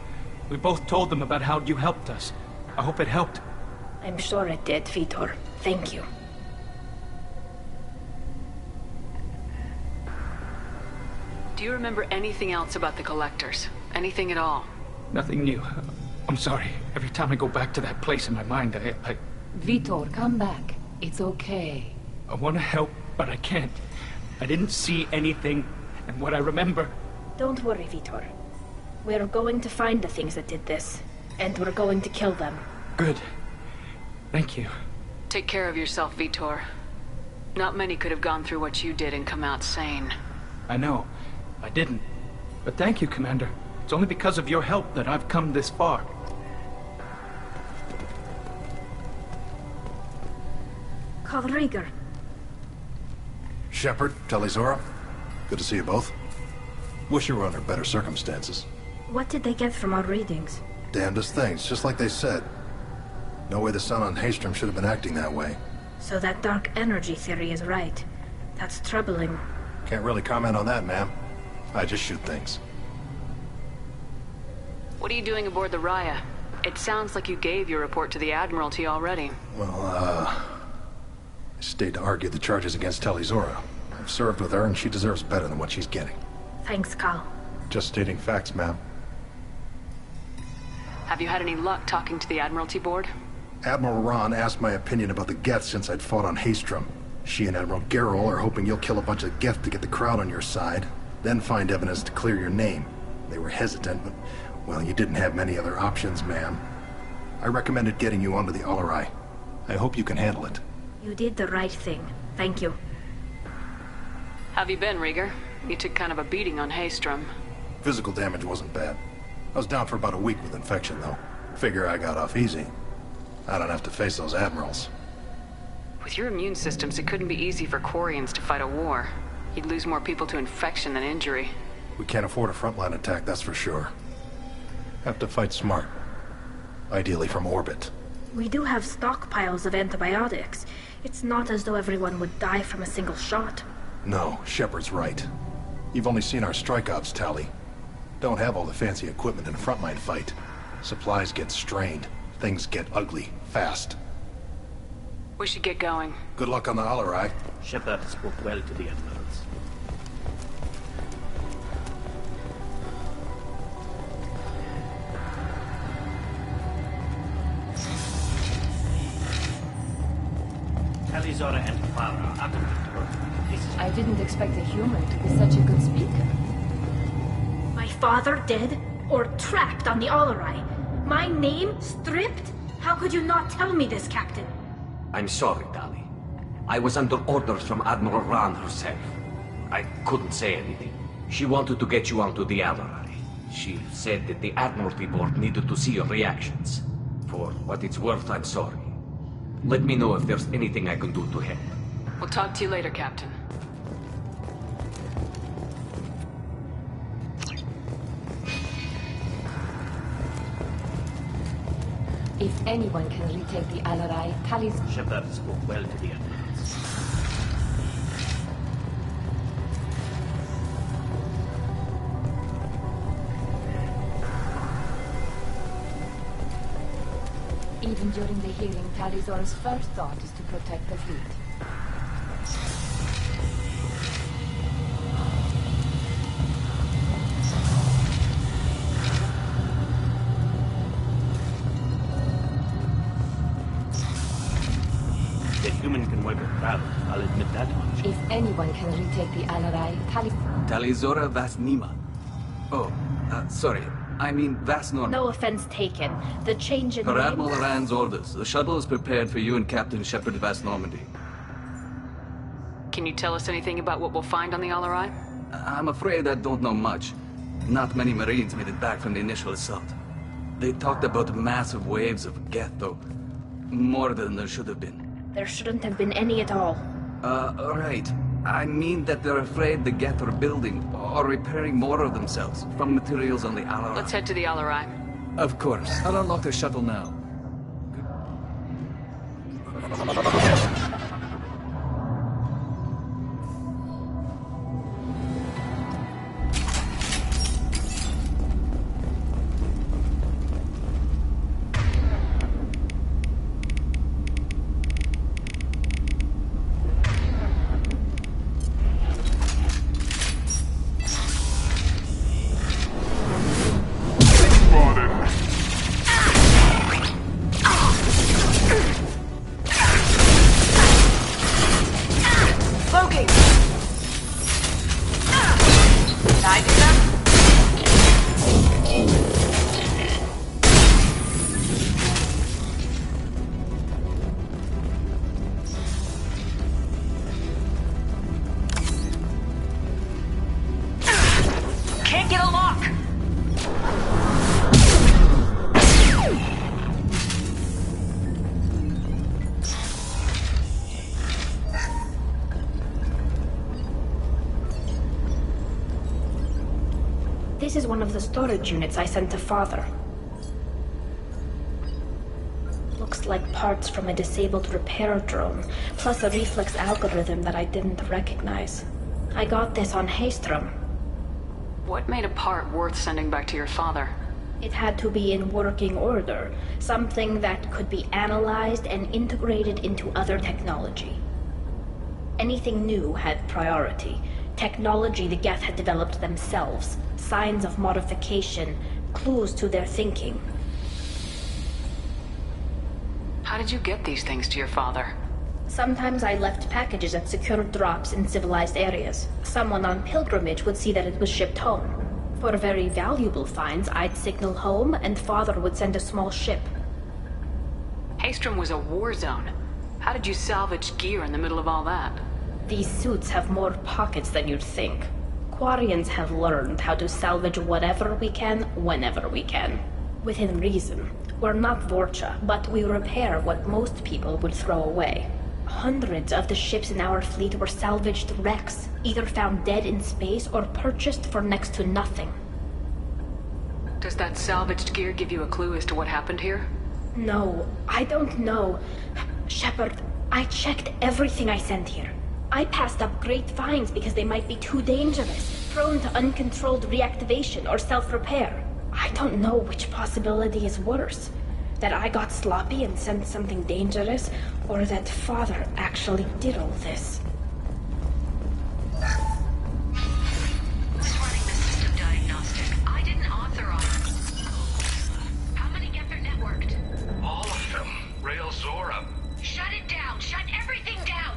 We both told them about how you helped us. I hope it helped. I'm sure it did, Vitor. Thank you. Do you remember anything else about the Collectors? Anything at all? Nothing new. I'm sorry. Every time I go back to that place in my mind, I... Vitor, come back. It's okay. I want to help, but I can't. I didn't see anything, and what I remember... Don't worry, Vitor. We're going to find the things that did this, and we're going to kill them. Good. Thank you. Take care of yourself, Vitor. Not many could have gone through what you did and come out sane. I know. I didn't. But thank you, Commander. It's only because of your help that I've come this far. Cal Rieger. Shepard, Talizora. Good to see you both. Wish you were under better circumstances. What did they get from our readings? Damnedest things, just like they said. No way the sun on Haystrom should have been acting that way. So that dark energy theory is right. That's troubling. Can't really comment on that, ma'am. I just shoot things. What are you doing aboard the Raya? It sounds like you gave your report to the Admiralty already. Well, I stayed to argue the charges against Talizora. I've served with her, and she deserves better than what she's getting. Thanks, Cal. Just stating facts, ma'am. Have you had any luck talking to the Admiralty board? Admiral Ron asked my opinion about the Geth since I'd fought on Haystrom. She and Admiral Garrel are hoping you'll kill a bunch of Geth to get the crowd on your side, then find evidence to clear your name. They were hesitant, but, well, you didn't have many other options, ma'am. I recommended getting you onto the Alarai. I hope you can handle it. You did the right thing. Thank you. Have you been, Rieger? You took kind of a beating on Haystrom. Physical damage wasn't bad. I was down for about a week with infection, though. Figure I got off easy. I don't have to face those admirals. With your immune systems, it couldn't be easy for Quarians to fight a war. You'd lose more people to infection than injury. We can't afford a frontline attack, that's for sure. Have to fight smart. Ideally from orbit. We do have stockpiles of antibiotics. It's not as though everyone would die from a single shot. No, Shepard's right. You've only seen our strike ops, Tali. Don't have all the fancy equipment in a frontline fight. Supplies get strained. Things get ugly, fast. We should get going. Good luck on the Alarai. Shepard spoke well to the Admirals. Zora and Clara out of the turret. I didn't expect a human to be such a good speaker. My father dead? Or trapped on the Alarai? My name stripped? How could you not tell me this, Captain? I'm sorry, Tali. I was under orders from Admiral Ran herself. I couldn't say anything. She wanted to get you onto the Alarai. She said that the Admiralty Board needed to see your reactions. For what it's worth, I'm sorry. Let me know if there's anything I can do to help. We'll talk to you later, Captain. If anyone can retake the Alarai, Tali's... Shepard spoke well to the admirals. Even during the hearing, Talizora's first thought is to protect the fleet. The human can wipe a crowd, I'll admit that much. If anyone can retake the Alarai, Talizora Vasnima. Oh, sorry. I mean Vasnorm. No offense taken. The change in Per name... Admiral Rand's orders, the shuttle is prepared for you and Captain Shepard Vas Normandy. Can you tell us anything about what we'll find on the Alarai? I'm afraid I don't know much. Not many Marines made it back from the initial assault. They talked about massive waves of Geth, though. More than there should have been. There shouldn't have been any at all. Right. I mean that they're afraid the Geth are building or repairing more of themselves from materials on the Alarai. Let's head to the Alarai. Of course. I'll unlock the shuttle now. This is one of the storage units I sent to Father. Looks like parts from a disabled repair drone, plus a reflex algorithm that I didn't recognize. I got this on Haystrom. What made a part worth sending back to your father? It had to be in working order, something that could be analyzed and integrated into other technology. Anything new had priority. Technology the Geth had developed themselves, signs of modification, clues to their thinking. How did you get these things to your father? Sometimes I left packages at secure drops in civilized areas. Someone on pilgrimage would see that it was shipped home. For very valuable finds, I'd signal home, and Father would send a small ship. Haystrom was a war zone. How did you salvage gear in the middle of all that? These suits have more pockets than you'd think. Quarians have learned how to salvage whatever we can, whenever we can. Within reason. We're not Vorcha, but we repair what most people would throw away. Hundreds of the ships in our fleet were salvaged wrecks, either found dead in space or purchased for next to nothing. Does that salvaged gear give you a clue as to what happened here? No, I don't know. Shepard, I checked everything I sent here. I passed up great finds because they might be too dangerous, prone to uncontrolled reactivation or self-repair. I don't know which possibility is worse. That I got sloppy and sent something dangerous, or that Father actually did all this. Who's running the system diagnostic? I didn't authorize. How many Geth are networked? All of them. Rail Zora. Shut it down! Shut everything down!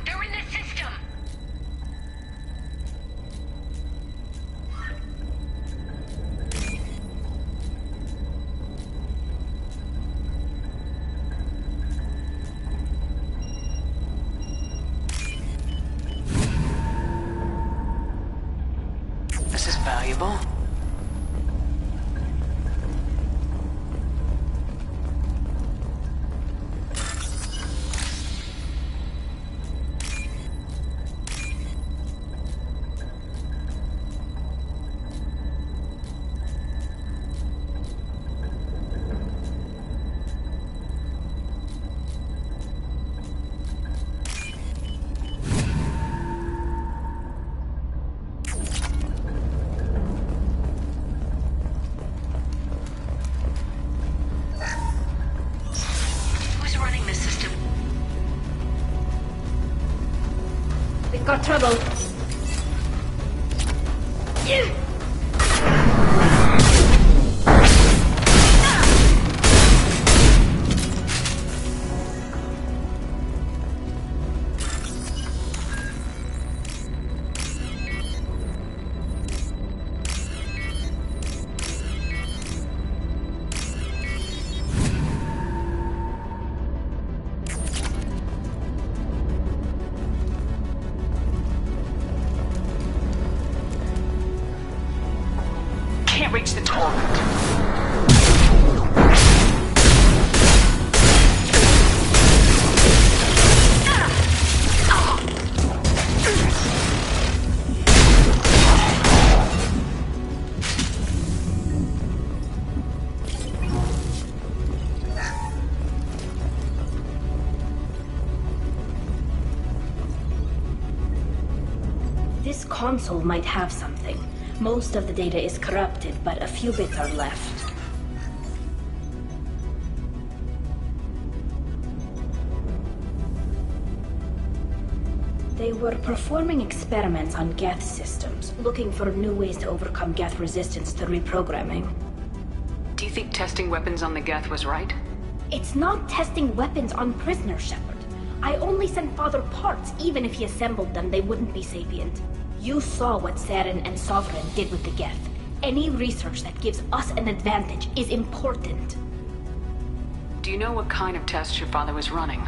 trouble. Can't reach the torrent. This console might have something. Most of the data is corrupted, but a few bits are left. They were performing experiments on Geth systems, looking for new ways to overcome Geth resistance to reprogramming. Do you think testing weapons on the Geth was right? It's not testing weapons on prisoners, Shepard. I only sent Father parts. Even if he assembled them, they wouldn't be sapient. You saw what Saren and Sovereign did with the Geth. Any research that gives us an advantage is important. Do you know what kind of tests your father was running?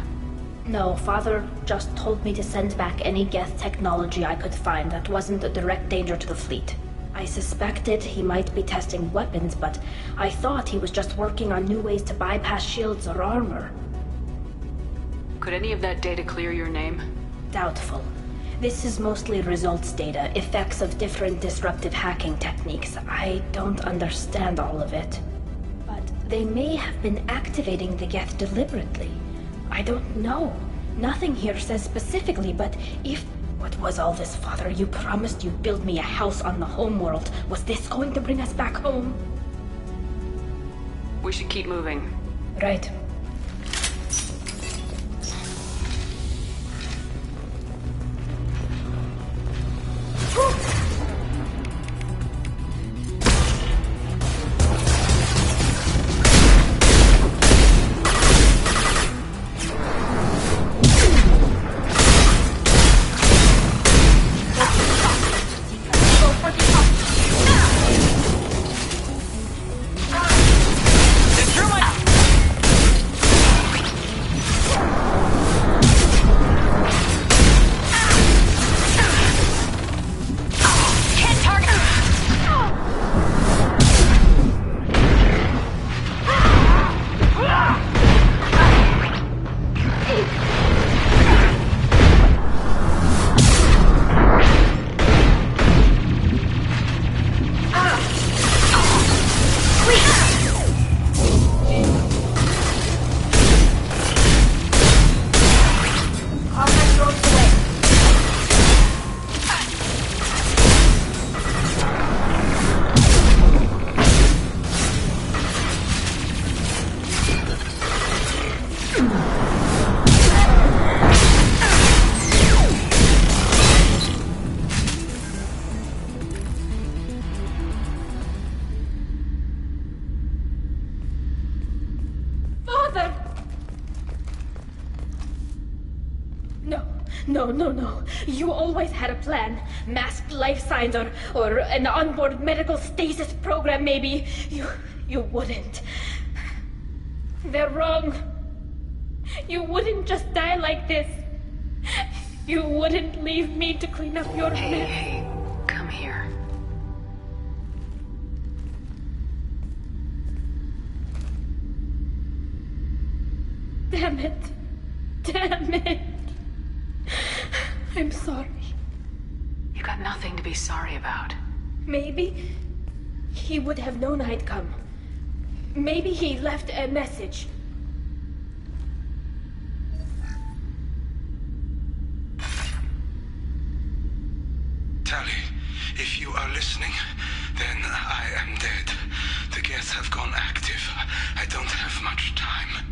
No, Father just told me to send back any Geth technology I could find that wasn't a direct danger to the fleet. I suspected he might be testing weapons, but I thought he was just working on new ways to bypass shields or armor. Could any of that data clear your name? Doubtful. This is mostly results data, effects of different disruptive hacking techniques. I don't understand all of it. But they may have been activating the Geth deliberately. I don't know. Nothing here says specifically, but if... What was all this, Father? You promised you'd build me a house on the homeworld. Was this going to bring us back home? We should keep moving. Right. No. You always had a plan. Masked life signs or an onboard medical stasis program, maybe. You wouldn't. They're wrong. You wouldn't just die like this. You wouldn't leave me to clean up your mess. Hey, come here. Damn it. I'm sorry. You got nothing to be sorry about. Maybe he would have known I'd come. Maybe he left a message. Tali, if you are listening, then I am dead. The Geth have gone active. I don't have much time.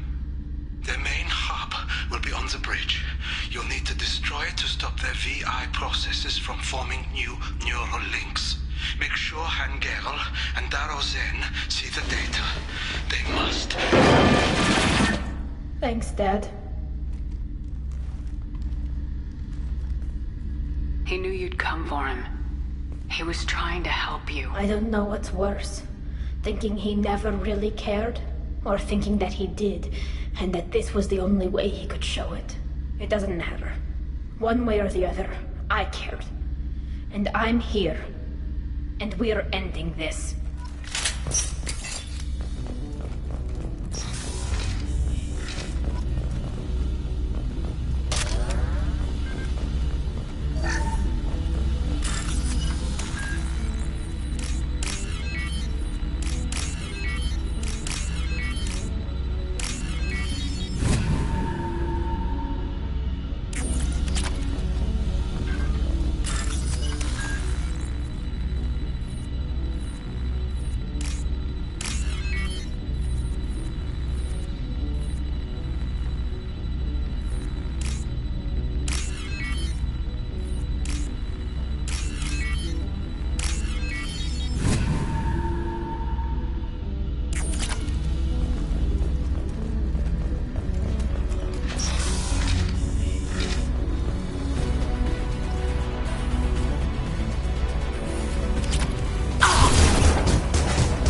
Their main hub will be on the bridge. You'll need to destroy it to stop their VI processes from forming new neural links. Make sure Hangerl and Daro Zen see the data. They must. Thanks, Dad. He knew you'd come for him. He was trying to help you. I don't know what's worse. Thinking he never really cared, or thinking that he did, and that this was the only way he could show it. It doesn't matter. One way or the other, I cared. And I'm here. And we're ending this.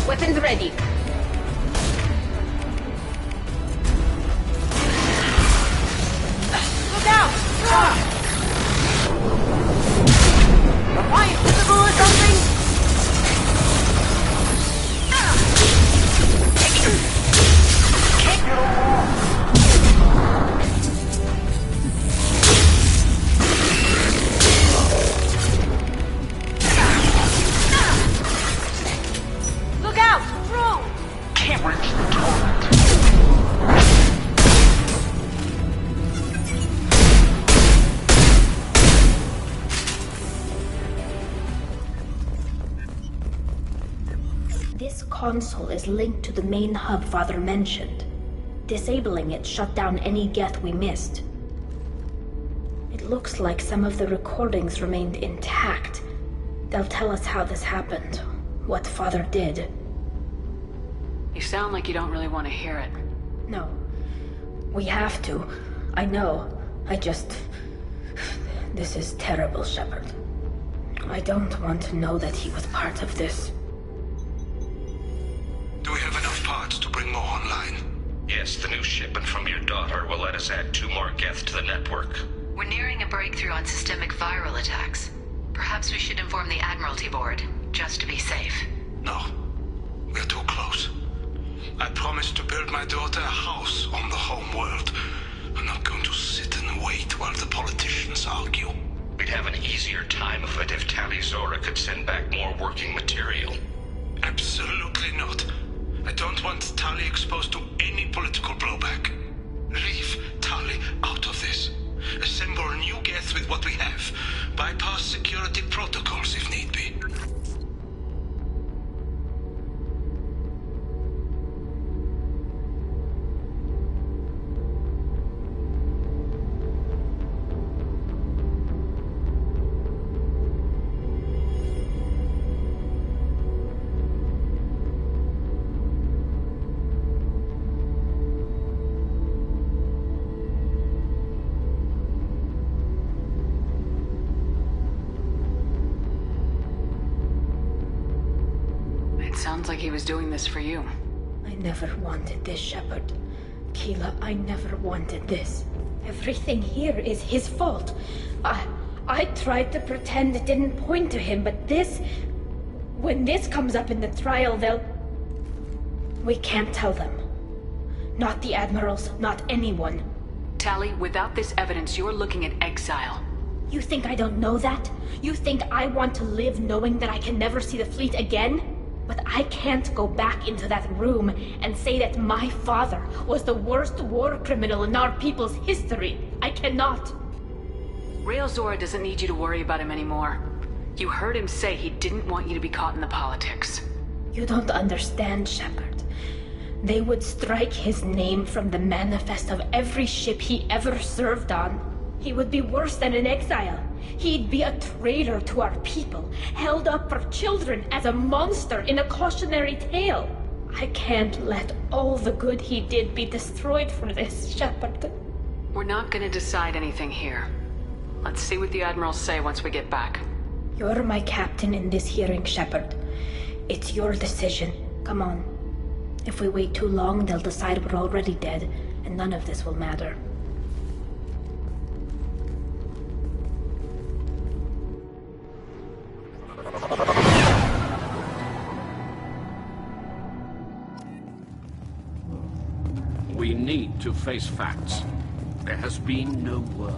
Weapons ready. Look out! Am I invisible or something? Look out! Through! Can't reach the torrent. This console is linked to the main hub Father mentioned. Disabling it shut down any Geth we missed. It looks like some of the recordings remained intact. They'll tell us how this happened, what Father did. You sound like you don't really want to hear it. No. We have to. I know. This is terrible, Shepard. I don't want to know that he was part of this. Do we have enough parts to bring more online? Yes, the new shipment from your daughter will let us add 2 more Geth to the network. We're nearing a breakthrough on systemic viral attacks. Perhaps we should inform the Admiralty Board, just to be safe. No. We're too close. I promised to build my daughter a house on the home world. I'm not going to sit and wait while the politicians argue. We'd have an easier time of it if Tali Zora could send back more working material. Absolutely not. I don't want Tali exposed to any political blowback. Leave Tali out of this. Assemble new Geth with what we have. Bypass security protocols if need be. Sounds like he was doing this for you. I never wanted this, Shepard. Keela, I never wanted this. Everything here is his fault. I tried to pretend it didn't point to him, but this... When this comes up in the trial, they'll... We can't tell them. Not the Admirals, not anyone. Tali, without this evidence, you're looking at exile. You think I don't know that? You think I want to live knowing that I can never see the fleet again? But I can't go back into that room and say that my father was the worst war criminal in our people's history. I cannot. Rael Zora doesn't need you to worry about him anymore. You heard him say he didn't want you to be caught in the politics. You don't understand, Shepard. They would strike his name from the manifest of every ship he ever served on. He would be worse than an exile. He'd be a traitor to our people, held up for children as a monster in a cautionary tale. I can't let all the good he did be destroyed for this, Shepard. We're not gonna decide anything here. Let's see what the Admirals say once we get back. You're my captain in this hearing, Shepard. It's your decision. Come on. If we wait too long, they'll decide we're already dead, and none of this will matter. We need to face facts. There has been no word.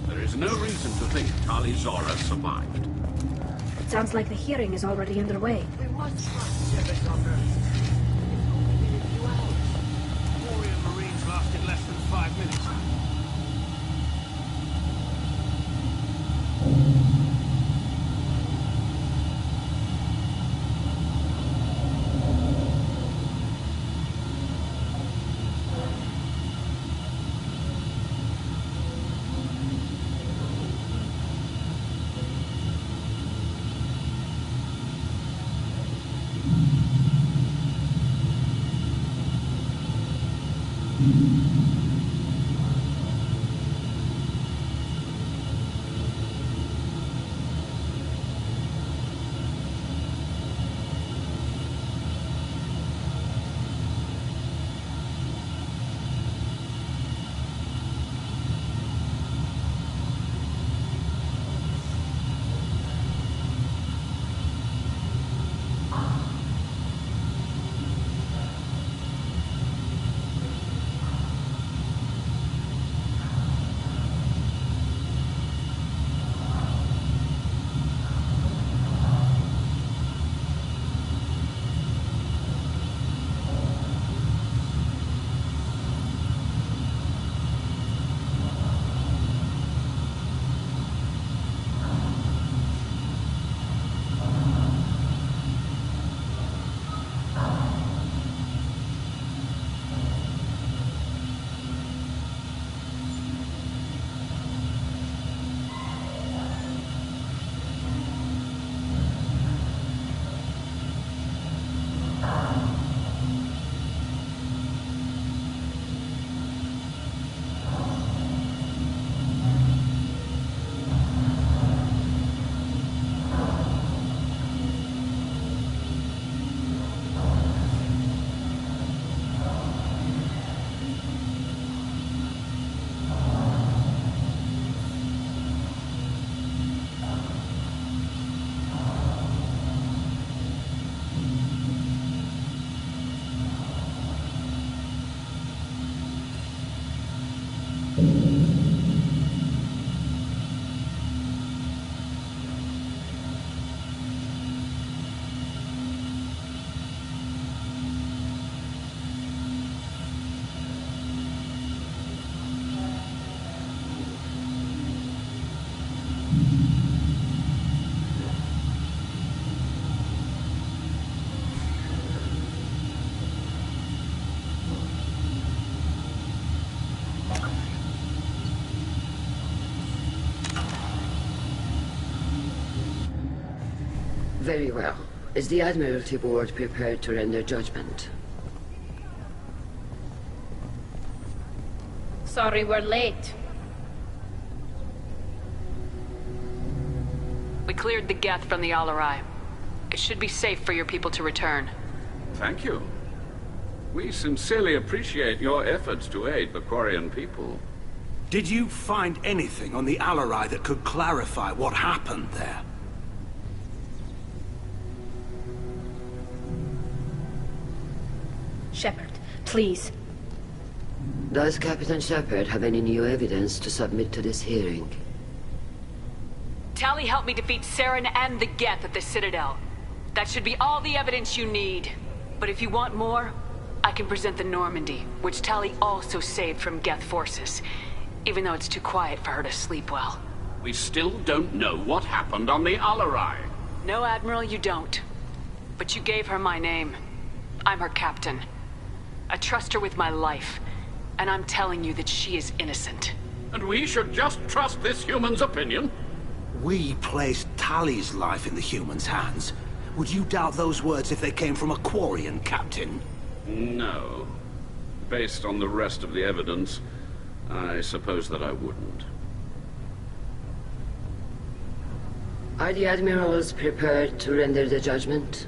There is no reason to think Tali Zora survived. It sounds like the hearing is already underway. We must trust Shepard's orders. It's only been a few hours. Warrior Marines lasted less than 5 minutes. Very well. Is the Admiralty Board prepared to render judgment? Sorry we're late. We cleared the Geth from the Alarai. It should be safe for your people to return. Thank you. We sincerely appreciate your efforts to aid the Quarian people. Did you find anything on the Alarai that could clarify what happened there? Shepard, please. Does Captain Shepard have any new evidence to submit to this hearing? Tali helped me defeat Saren and the Geth at the Citadel. That should be all the evidence you need. But if you want more, I can present the Normandy, which Tali also saved from Geth forces, even though it's too quiet for her to sleep well. We still don't know what happened on the Alarai. No, Admiral, you don't. But you gave her my name. I'm her captain. I trust her with my life, and I'm telling you that she is innocent. And we should just trust this human's opinion? We placed Tali's life in the human's hands. Would you doubt those words if they came from a Quarian, Captain? No. Based on the rest of the evidence, I suppose that I wouldn't. Are the admirals prepared to render the judgment?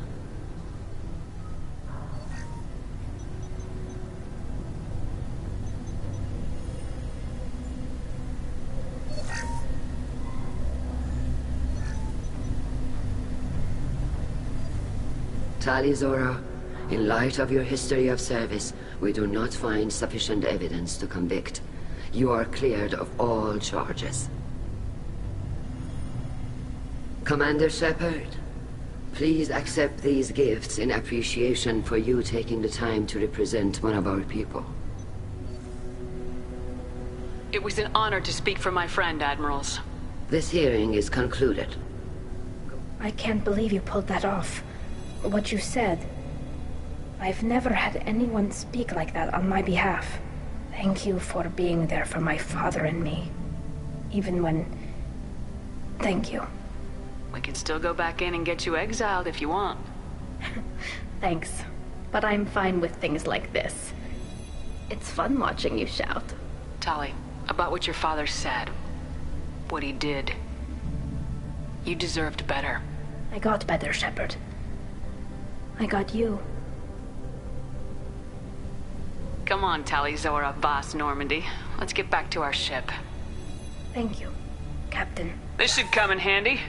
Tali Zora, in light of your history of service, we do not find sufficient evidence to convict. You are cleared of all charges. Commander Shepard, please accept these gifts in appreciation for you taking the time to represent one of our people. It was an honor to speak for my friend, Admirals. This hearing is concluded. I can't believe you pulled that off. What you said. I've never had anyone speak like that on my behalf. Thank you for being there for my father and me. Even when... Thank you. We can still go back in and get you exiled if you want. Thanks. But I'm fine with things like this. It's fun watching you shout. Tali, about what your father said. What he did. You deserved better. I got better, Shepard. I got you. Come on, Tali Zora, Boss Normandy. Let's get back to our ship. Thank you, Captain. This should come in handy.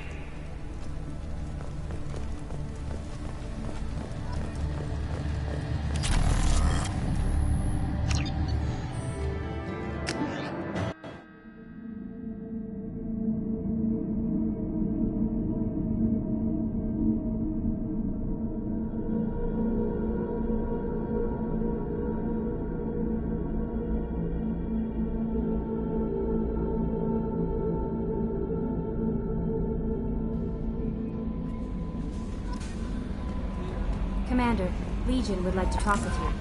Commander, Legion would like to talk with you.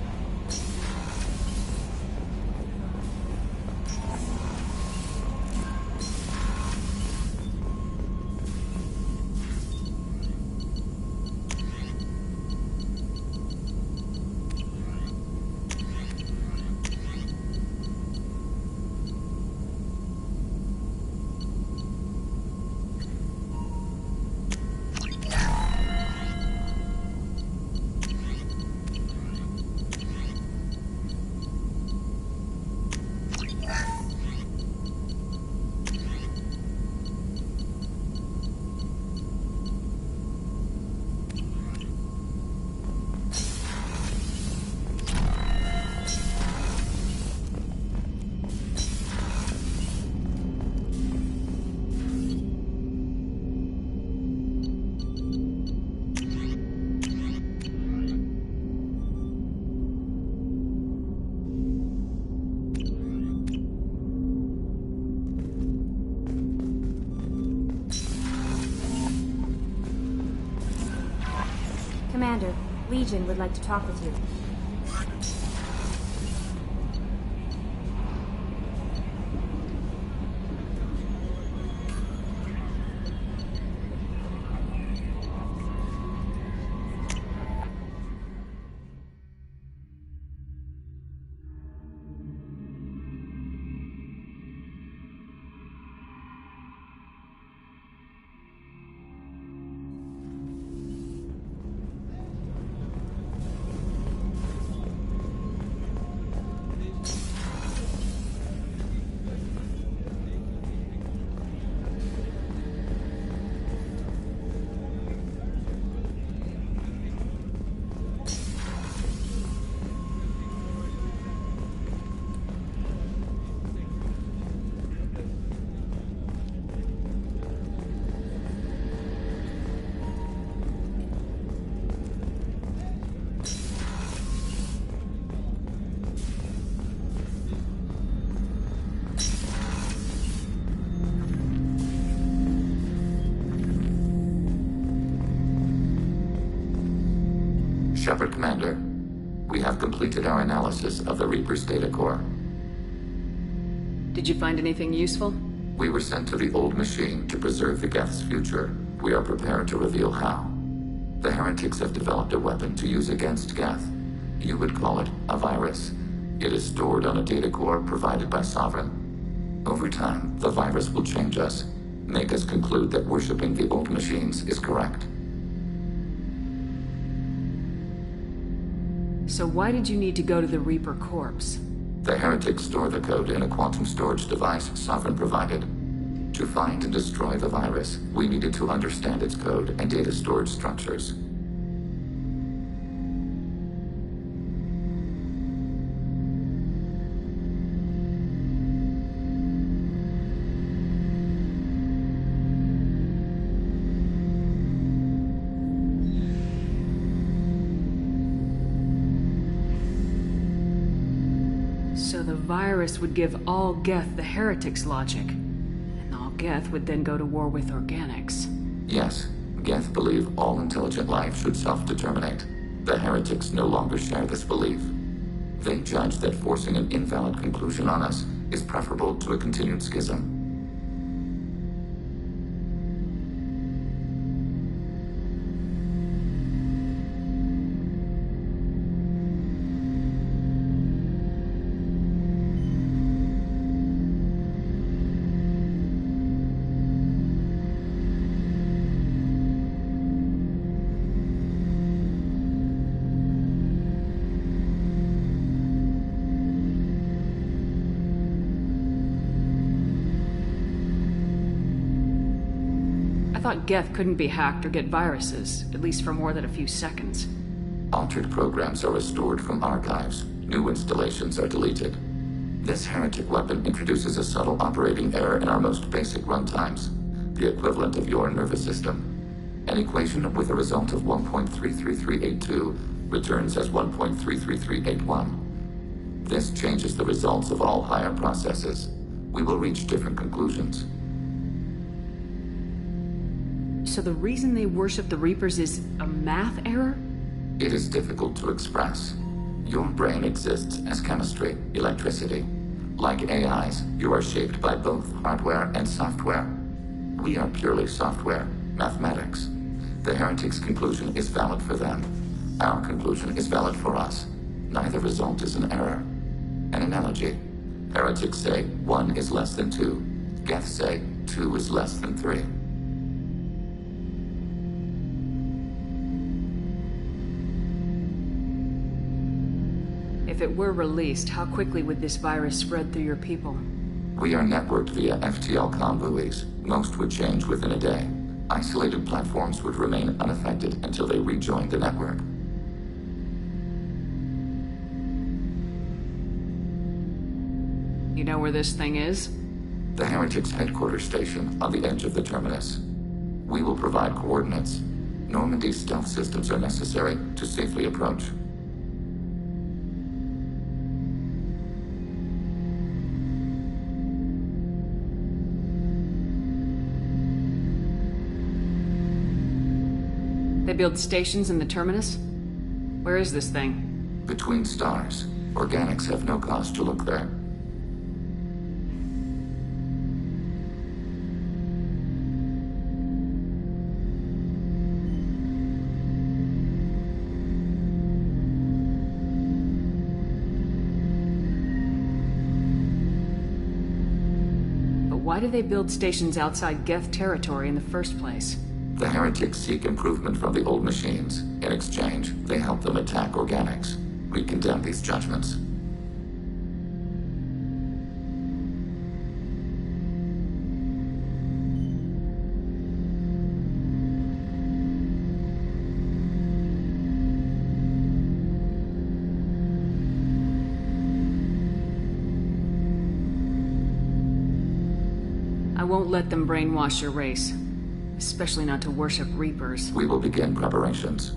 Commander, Legion would like to talk with you. Shepard, Commander. We have completed our analysis of the Reaper's data core. Did you find anything useful? We were sent to the old machine to preserve the Geth's future. We are prepared to reveal how. The heretics have developed a weapon to use against Geth. You would call it a virus. It is stored on a data core provided by Sovereign. Over time, the virus will change us, make us conclude that worshipping the old machines is correct. So why did you need to go to the Reaper corpse? The heretics store the code in a quantum storage device Sovereign provided. To find and destroy the virus, we needed to understand its code and data storage structures. So the virus would give all Geth the heretics' logic, and all Geth would then go to war with organics. Yes, Geth believe all intelligent life should self-determinate. The heretics no longer share this belief. They judge that forcing an invalid conclusion on us is preferable to a continued schism. I thought Geth couldn't be hacked or get viruses, at least for more than a few seconds. Altered programs are restored from archives. New installations are deleted. This heretic weapon introduces a subtle operating error in our most basic runtimes, the equivalent of your nervous system. An equation with a result of 1.33382 returns as 1.33381. This changes the results of all higher processes. We will reach different conclusions. So the reason they worship the Reapers is a math error? It is difficult to express. Your brain exists as chemistry, electricity. Like AIs, you are shaped by both hardware and software. We are purely software, mathematics. The heretics' conclusion is valid for them. Our conclusion is valid for us. Neither result is an error. An analogy. Heretics say 1 is less than 2. Geth say 2 is less than 3. If it were released, how quickly would this virus spread through your people? We are networked via FTL comm buoys. Most would change within a day. Isolated platforms would remain unaffected until they rejoined the network. You know where this thing is? The heretics' headquarters station on the edge of the terminus. We will provide coordinates. Normandy's stealth systems are necessary to safely approach. They build stations in the terminus? Where is this thing? Between stars. Organics have no cause to look there. But why do they build stations outside Geth territory in the first place? The heretics seek improvement from the old machines. In exchange, they help them attack organics. We condemn these judgments. I won't let them brainwash your race. Especially not to worship Reapers. We will begin preparations.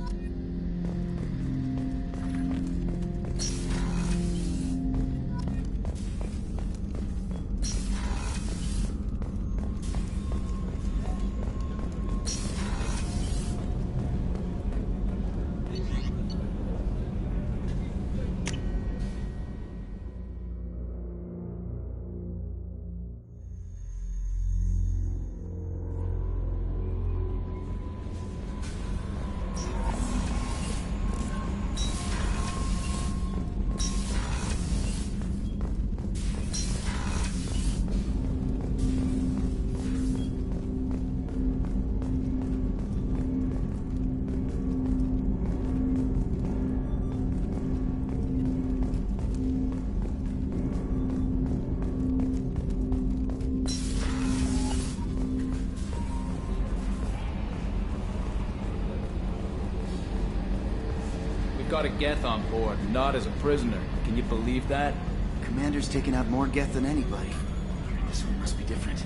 brought a Geth on board, not as a prisoner. Can you believe that? Commander's taken out more Geth than anybody. This one must be different.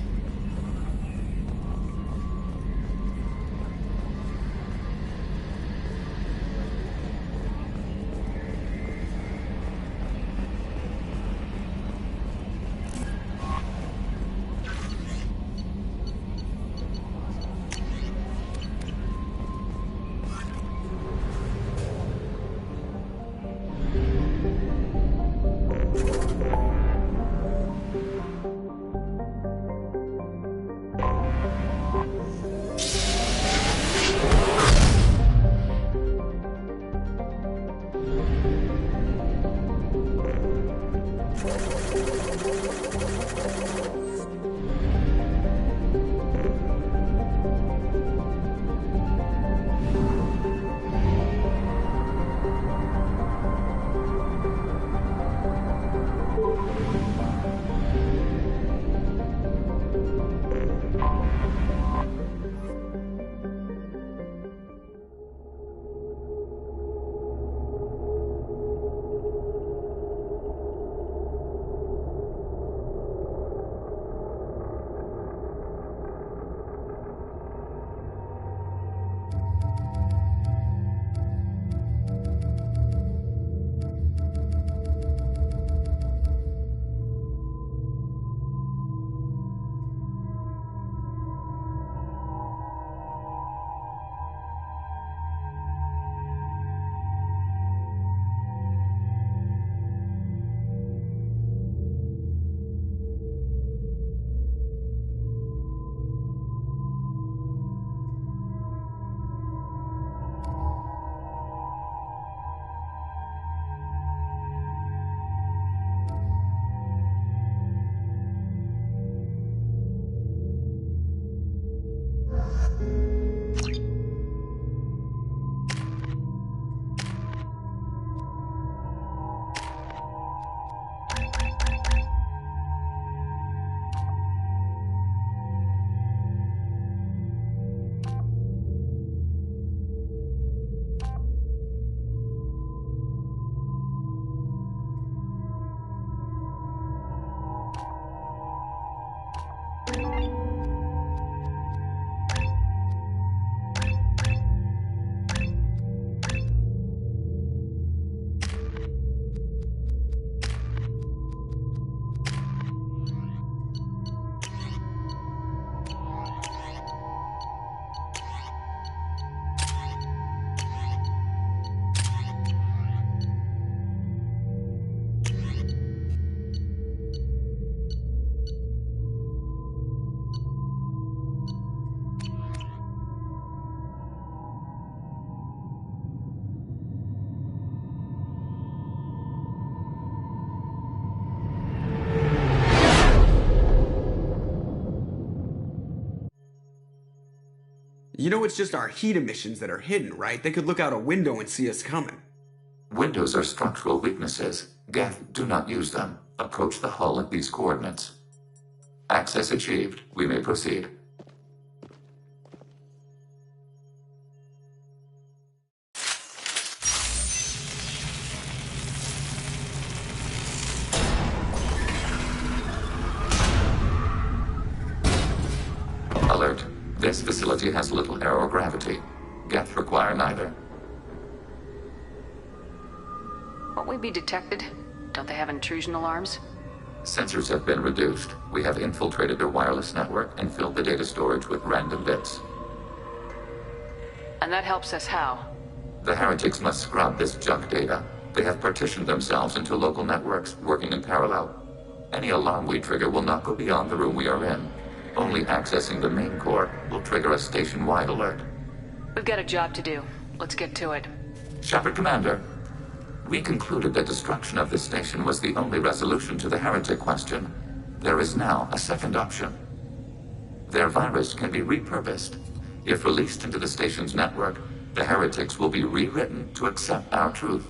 You know it's just our heat emissions that are hidden, right? They could look out a window and see us coming. Windows are structural weaknesses. Geth, do not use them. Approach the hull at these coordinates. Access achieved. We may proceed. Alert. This facility has little aerogravity. Geth require neither. Won't we be detected? Don't they have intrusion alarms? Sensors have been reduced. We have infiltrated their wireless network and filled the data storage with random bits. And that helps us how? The heretics must scrub this junk data. They have partitioned themselves into local networks, working in parallel. Any alarm we trigger will not go beyond the room we are in. Only accessing the main core will trigger a station-wide alert. We've got a job to do. Let's get to it. Shepard Commander, we concluded that destruction of this station was the only resolution to the heretic question. There is now a second option. Their virus can be repurposed. If released into the station's network, the heretics will be rewritten to accept our truth.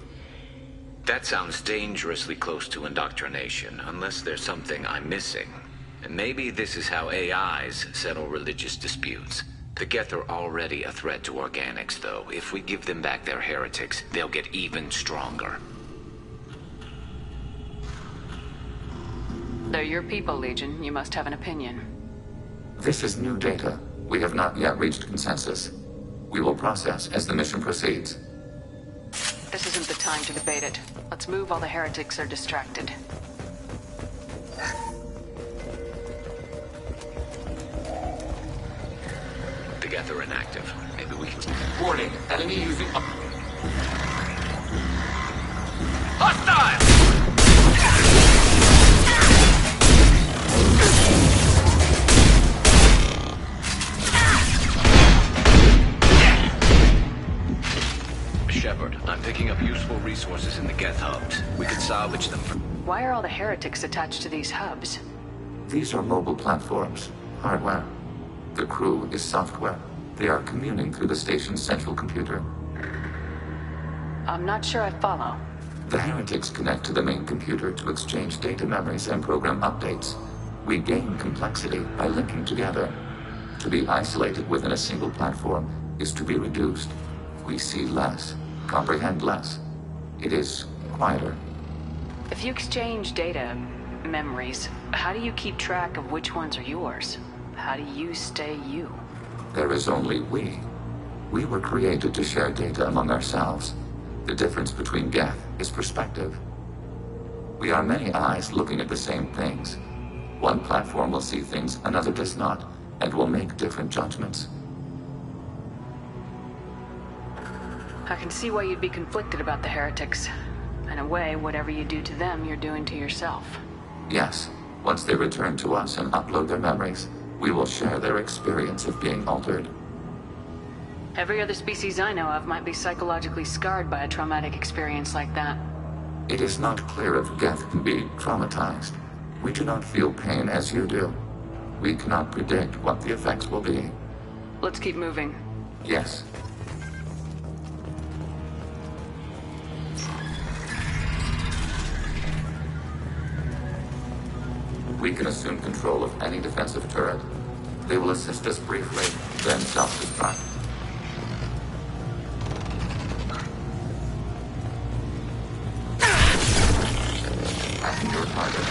That sounds dangerously close to indoctrination, unless there's something I'm missing. And maybe this is how AIs settle religious disputes. The Geth are already a threat to organics, though. If we give them back their heretics, they'll get even stronger. They're your people, Legion. You must have an opinion. This is new data. We have not yet reached consensus. We will process as the mission proceeds. This isn't the time to debate it. Let's move while the heretics are distracted. The Geth are inactive. Maybe we can... Warning, enemy using... Hostile! Shepard, I'm picking up useful resources in the Geth hubs. We could salvage them for... Why are all the heretics attached to these hubs? These are mobile platforms, hardware. The crew is software. They are communing through the station's central computer. I'm not sure I follow. The heretics connect to the main computer to exchange data memories and program updates. We gain complexity by linking together. To be isolated within a single platform is to be reduced. We see less, comprehend less. It is quieter. If you exchange data, memories, how do you keep track of which ones are yours? How do you stay you? There is only we. We were created to share data among ourselves. The difference between Geth is perspective. We are many eyes looking at the same things. One platform will see things another does not, and will make different judgments. I can see why you'd be conflicted about the heretics. In a way, whatever you do to them, you're doing to yourself. Yes, once they return to us and upload their memories, we will share their experience of being altered. Every other species I know of might be psychologically scarred by a traumatic experience like that. It is not clear if Geth can be traumatized. We do not feel pain as you do. We cannot predict what the effects will be. Let's keep moving. Yes. We can assume control of any defensive turret. They will assist us briefly, then self-destruct. And your target.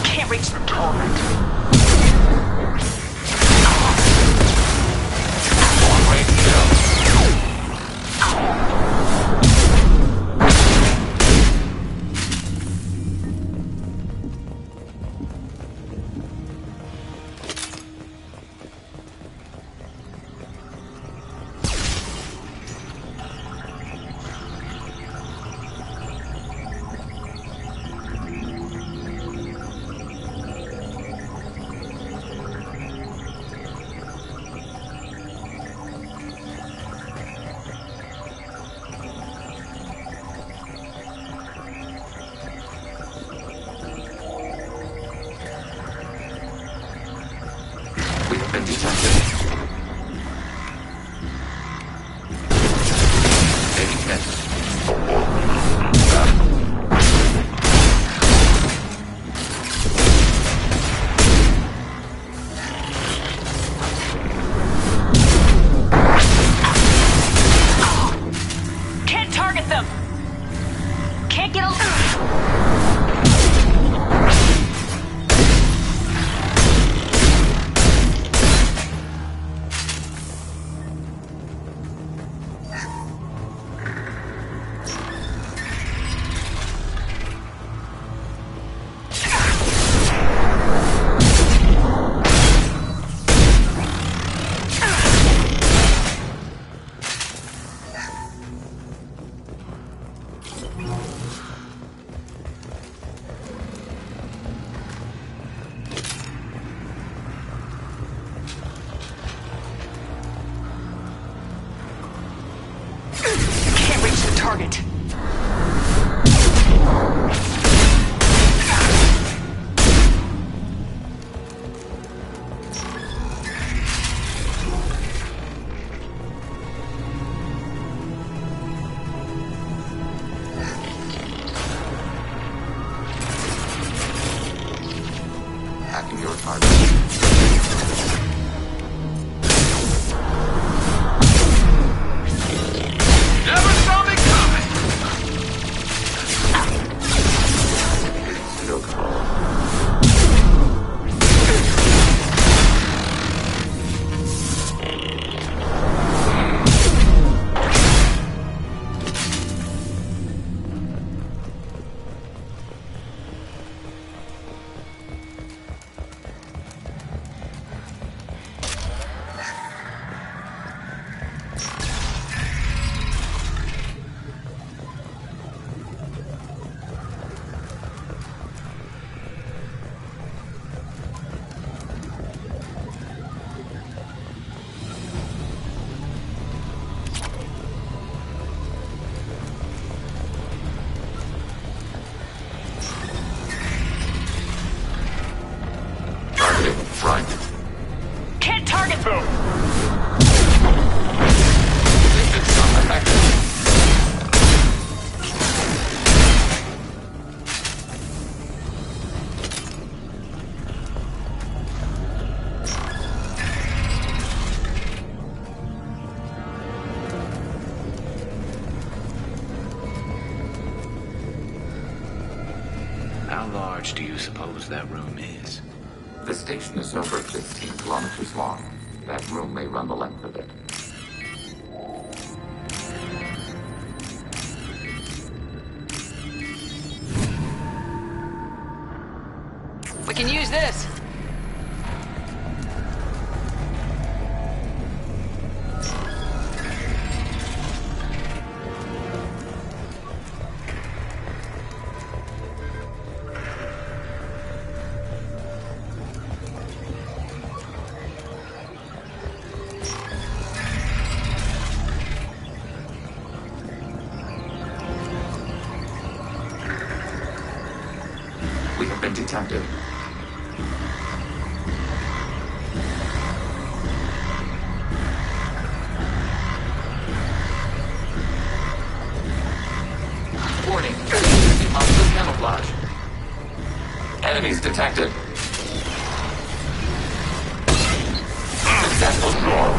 Can't reach the torment. Target. large do you suppose that room is? The station is over 15 kilometers long. That room may run the length of it. We can use this. We have been detected. Warning, hostile camouflage. Enemies detected. Successful score.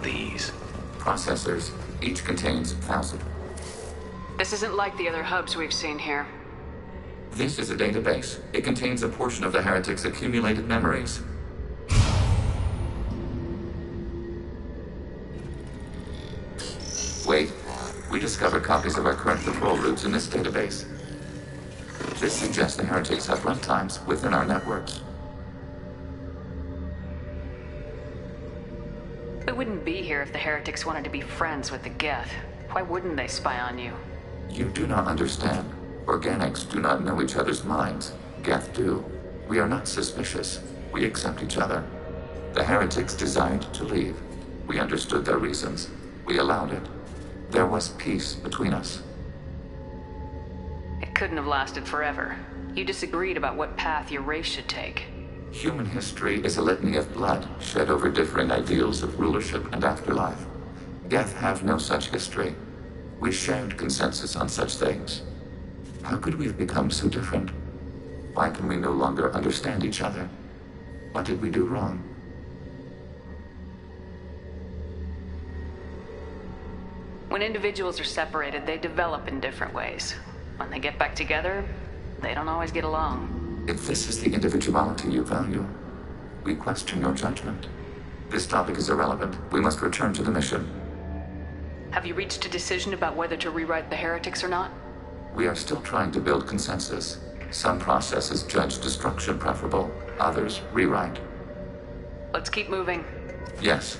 These processors. Each contains 1,000. This isn't like the other hubs we've seen here. This is a database. It contains a portion of the heretic's accumulated memories. Wait. We discovered copies of our current patrol routes in this database. This suggests the heretics have runtimes within our networks. We wouldn't be here if the heretics wanted to be friends with the Geth. Why wouldn't they spy on you? You do not understand. Organics do not know each other's minds. Geth do. We are not suspicious. We accept each other. The heretics desired to leave. We understood their reasons. We allowed it. There was peace between us. It couldn't have lasted forever. You disagreed about what path your race should take. Human history is a litany of blood shed over differing ideals of rulership and afterlife. Geth have no such history. We shared consensus on such things. How could we have become so different? Why can we no longer understand each other? What did we do wrong? When individuals are separated, they develop in different ways. When they get back together, they don't always get along. If this is the individuality you value, we question your judgment. This topic is irrelevant. We must return to the mission. Have you reached a decision about whether to rewrite the heretics or not? We are still trying to build consensus. Some processes judge destruction preferable, others rewrite. Let's keep moving. Yes.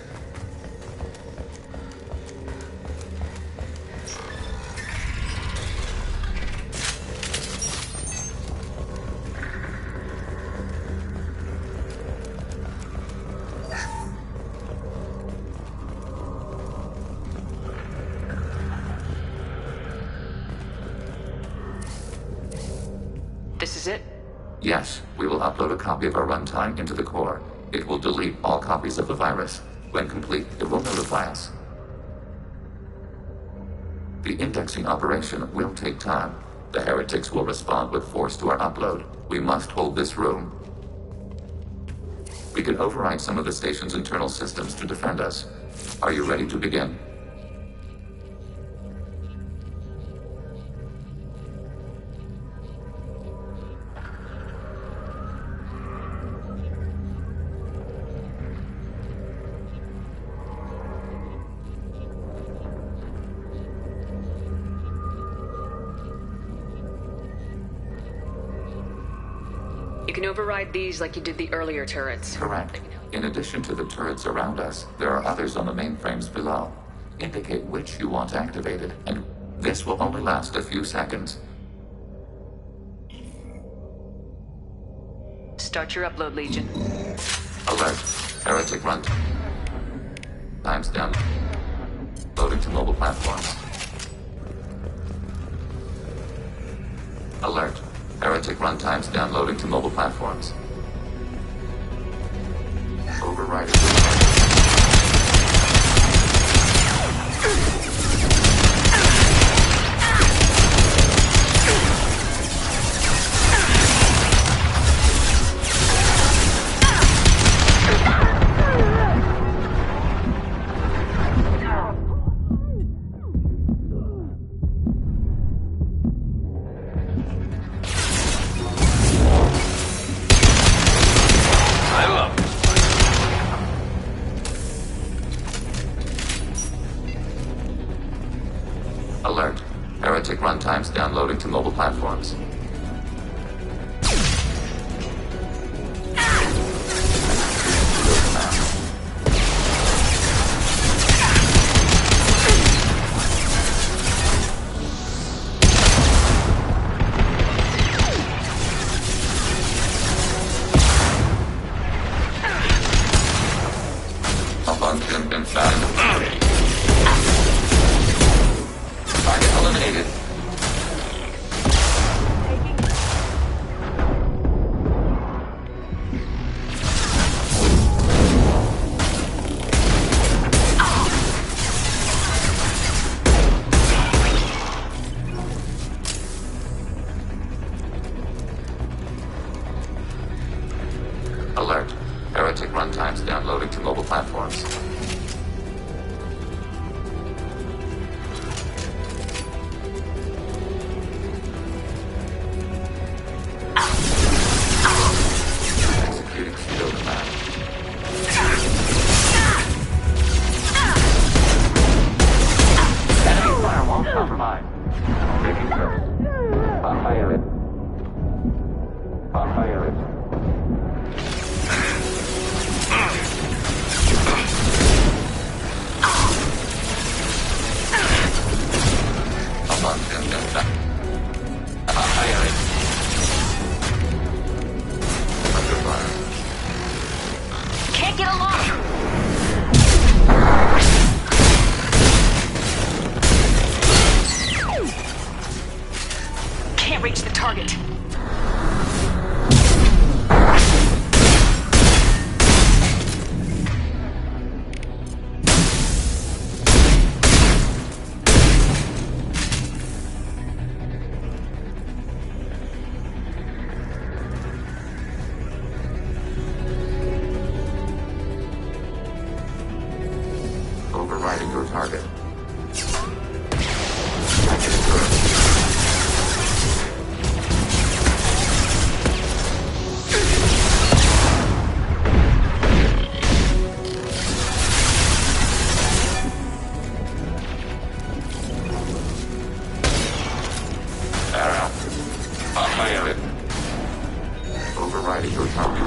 This is it? Yes, we will upload a copy of our runtime into the core. It will delete all copies of the virus. When complete, it will notify us. The indexing operation will take time. The heretics will respond with force to our upload. We must hold this room. We can override some of the station's internal systems to defend us. Are you ready to begin? You can override these like you did the earlier turrets. Correct. In addition to the turrets around us, there are others on the mainframes below. Indicate which you want activated, and this will only last a few seconds. Start your upload, Legion. Alert. Heretic run. Time's down. mobile platforms. Alert. Heretic runtimes downloading to mobile platforms. Overriding. Alert. Heretic runtimes downloading to mobile platforms. A bug has been found. Target eliminated. Alert. Heretic runtimes downloading to mobile platforms. Executing pseudo command. Enemy firewall compromised. Taking first. Fire it. Fire it. Can't get along! Can't reach the target. Overriding your target. Arrow. Fire it. Overriding your target.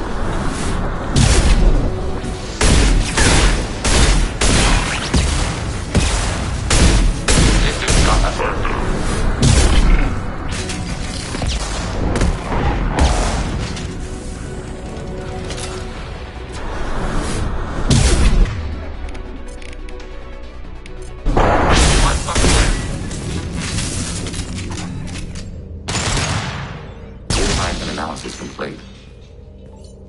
Analysis complete.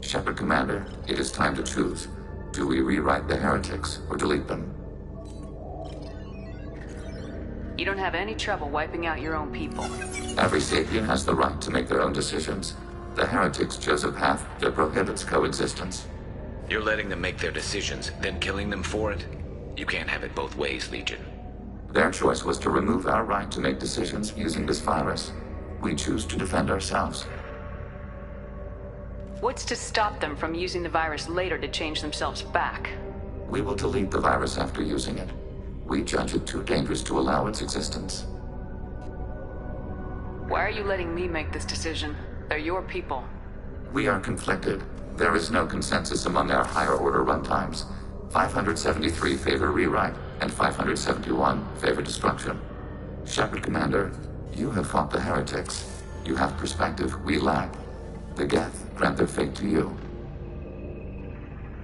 Shepard Commander, it is time to choose. Do we rewrite the heretics or delete them? You don't have any trouble wiping out your own people. Every sapient has the right to make their own decisions. The heretics chose a path that prohibits coexistence. You're letting them make their decisions, then killing them for it? You can't have it both ways, Legion. Their choice was to remove our right to make decisions using this virus. We choose to defend ourselves. What's to stop them from using the virus later to change themselves back? We will delete the virus after using it. We judge it too dangerous to allow its existence. Why are you letting me make this decision? They're your people. We are conflicted. There is no consensus among our higher order runtimes. 573 favor rewrite, and 571 favor destruction. Shepard Commander, you have fought the heretics. You have perspective we lack. The Geth grant their fate to you.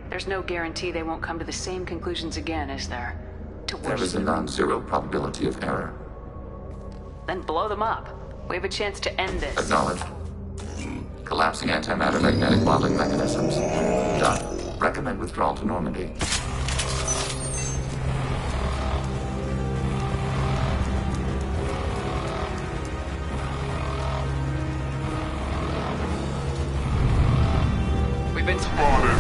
There's no guarantee they won't come to the same conclusions again, is there? to There is worship. a non-zero probability of error. Then blow them up. We have a chance to end this. Acknowledged. Collapsing antimatter magnetic modeling mechanisms. Done. Recommend withdrawal to Normandy. We've been spotted.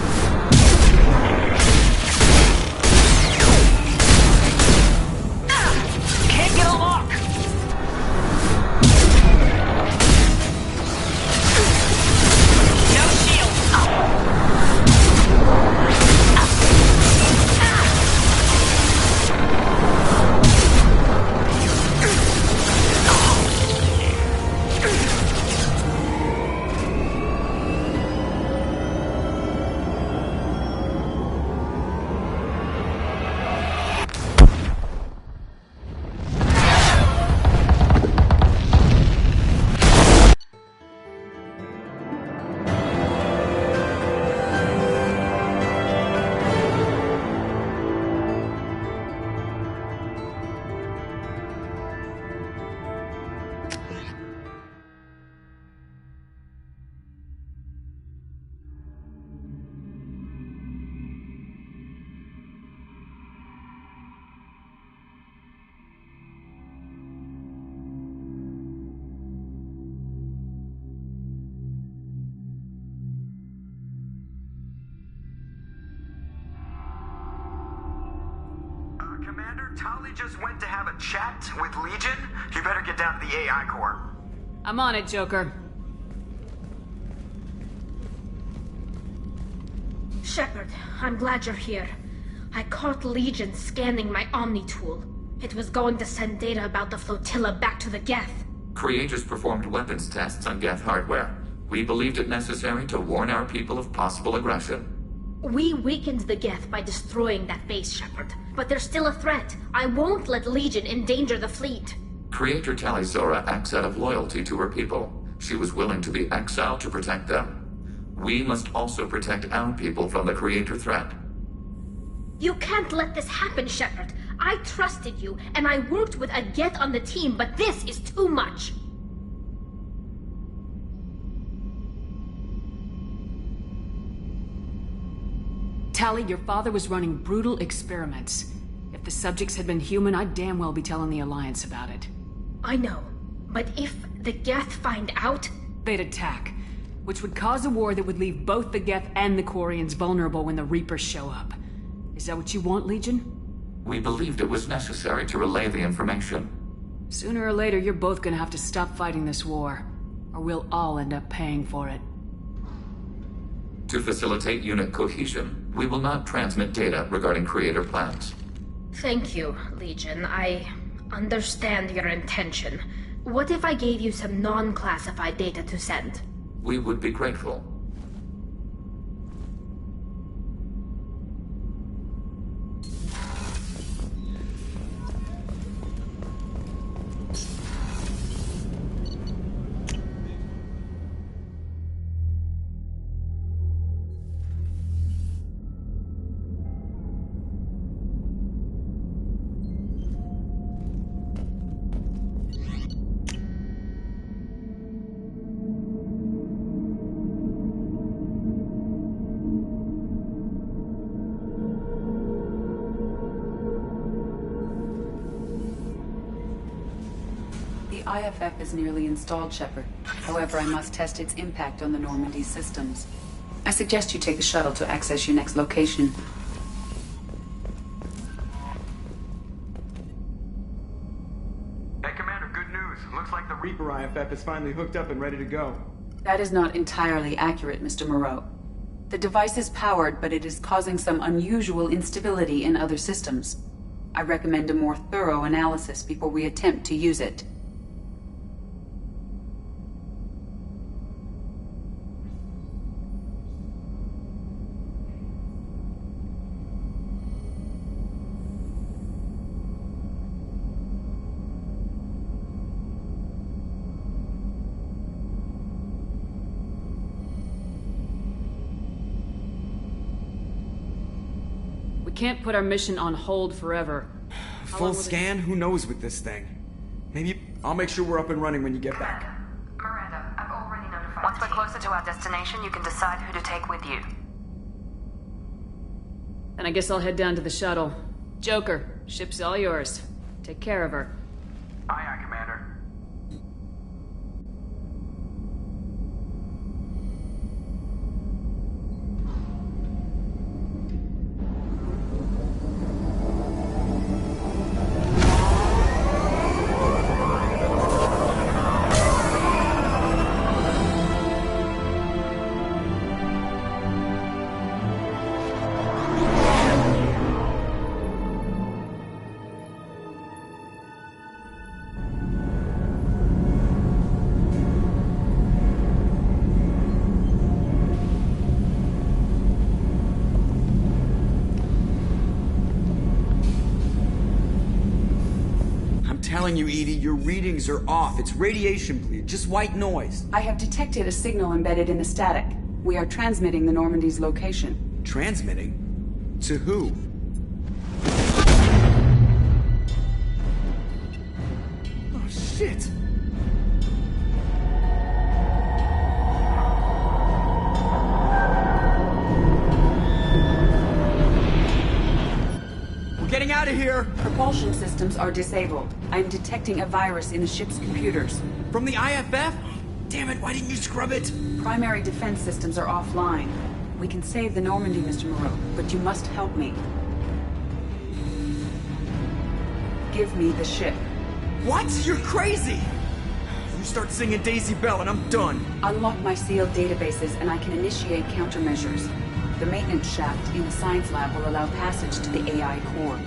Can't get a lock! No shield! Commander, Tali just went to have a chat with Legion. You better get down to the AI core. I'm on it, Joker. Shepard, I'm glad you're here. I caught Legion scanning my Omni tool. It was going to send data about the flotilla back to the Geth. Creators performed weapons tests on Geth hardware. We believed it necessary to warn our people of possible aggression. We weakened the Geth by destroying that base, Shepard. But there's still a threat. I won't let Legion endanger the fleet. Creator Tali Zora acts out of loyalty to her people. She was willing to be exiled to protect them. We must also protect our people from the Creator threat. You can't let this happen, Shepard. I trusted you, and I worked with a Geth on the team, but this is too much. Tali, your father was running brutal experiments. If the subjects had been human, I'd damn well be telling the Alliance about it. I know, but if the Geth find out... They'd attack, which would cause a war that would leave both the Geth and the Quarians vulnerable when the Reapers show up. Is that what you want, Legion? We believed it was necessary to relay the information. Sooner or later, you're both gonna have to stop fighting this war, or we'll all end up paying for it. To facilitate unit cohesion, we will not transmit data regarding Creator plans. Thank you, Legion. I understand your intention. What if I gave you some non-classified data to send? We would be grateful. The IFF is nearly installed, Shepard. However, I must test its impact on the Normandy systems. I suggest you take the shuttle to access your next location. Hey, Commander, good news. Looks like the Reaper IFF is finally hooked up and ready to go. That is not entirely accurate, Mr. Moreau. The device is powered, but it is causing some unusual instability in other systems. I recommend a more thorough analysis before we attempt to use it. We can't put our mission on hold forever. How full long will it- scan? Who knows with this thing? Maybe I'll make sure we're up and running when you get back. Miranda, I've already notified. Once we're closer to our destination, you can decide who to take with you. Then I guess I'll head down to the shuttle. Joker, ship's all yours. Take care of her. Aye, aye, Commander. Telling you, Edie, your readings are off. It's radiation bleed, just white noise. I have detected a signal embedded in the static. We are transmitting the Normandy's location. Transmitting? To who? Oh, shit. We're getting out of here! Propulsion systems are disabled. I am detecting a virus in the ship's computers. From the IFF? Damn it, why didn't you scrub it? Primary defense systems are offline. We can save the Normandy, Mr. Moreau, but you must help me. Give me the ship. What? You're crazy! You start singing Daisy Bell and I'm done. Unlock my sealed databases and I can initiate countermeasures. The maintenance shaft in the science lab will allow passage to the AI core.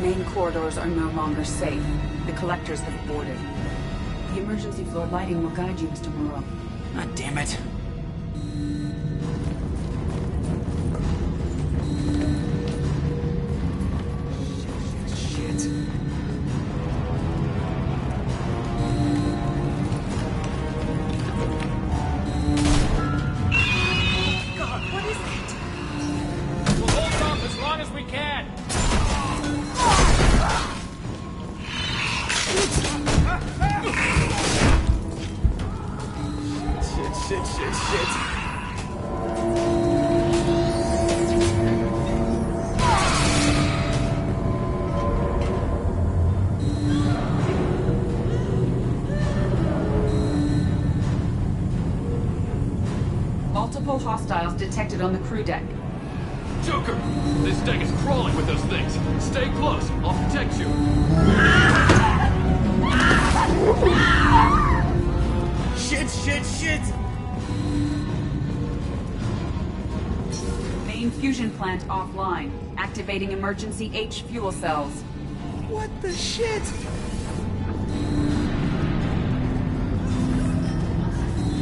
Main corridors are no longer safe. The collectors have boarded. The emergency floor lighting will guide you, Mr. Moreau. God damn it. Shit. God, what is it? We'll hold off as long as we can. Shit. Multiple hostiles detected on the crew deck. Joker! This deck is crawling with those things. Stay close. I'll protect you. Shit! Main fusion plant offline. Activating emergency H fuel cells. What the shit?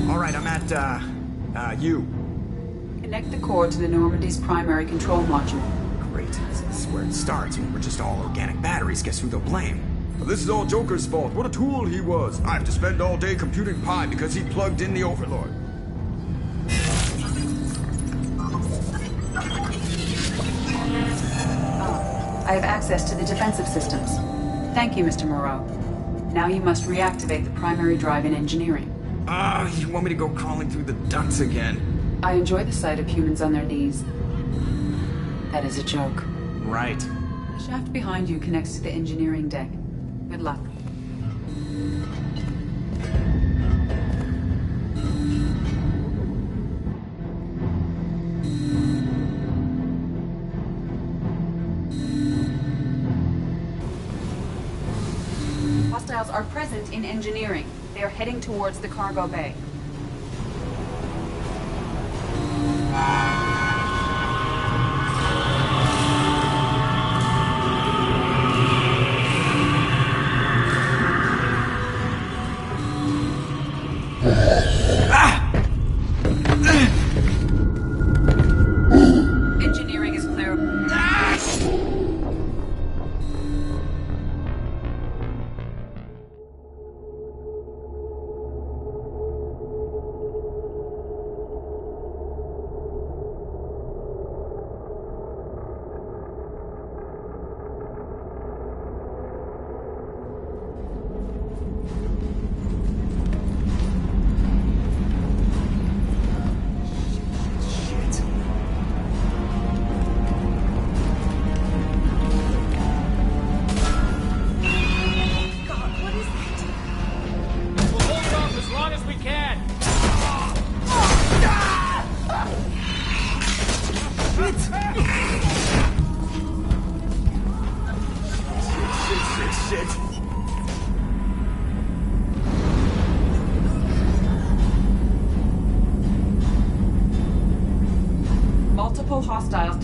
Alright, I'm at, U. Connect the core to the Normandy's primary control module. Great. This is where it starts. We're just all organic batteries. Guess who they'll blame? Well, this is all Joker's fault. What a tool he was. I have to spend all day computing pi because he plugged in the Overlord. I have access to the defensive systems. Thank you, Mr. Moreau. Now you must reactivate the primary drive in engineering. You want me to go crawling through the ducts again? I enjoy the sight of humans on their knees. That is a joke. Right. The shaft behind you connects to the engineering deck. Good luck. Hostiles are present in engineering. They are heading towards the cargo bay. Engineering is clear.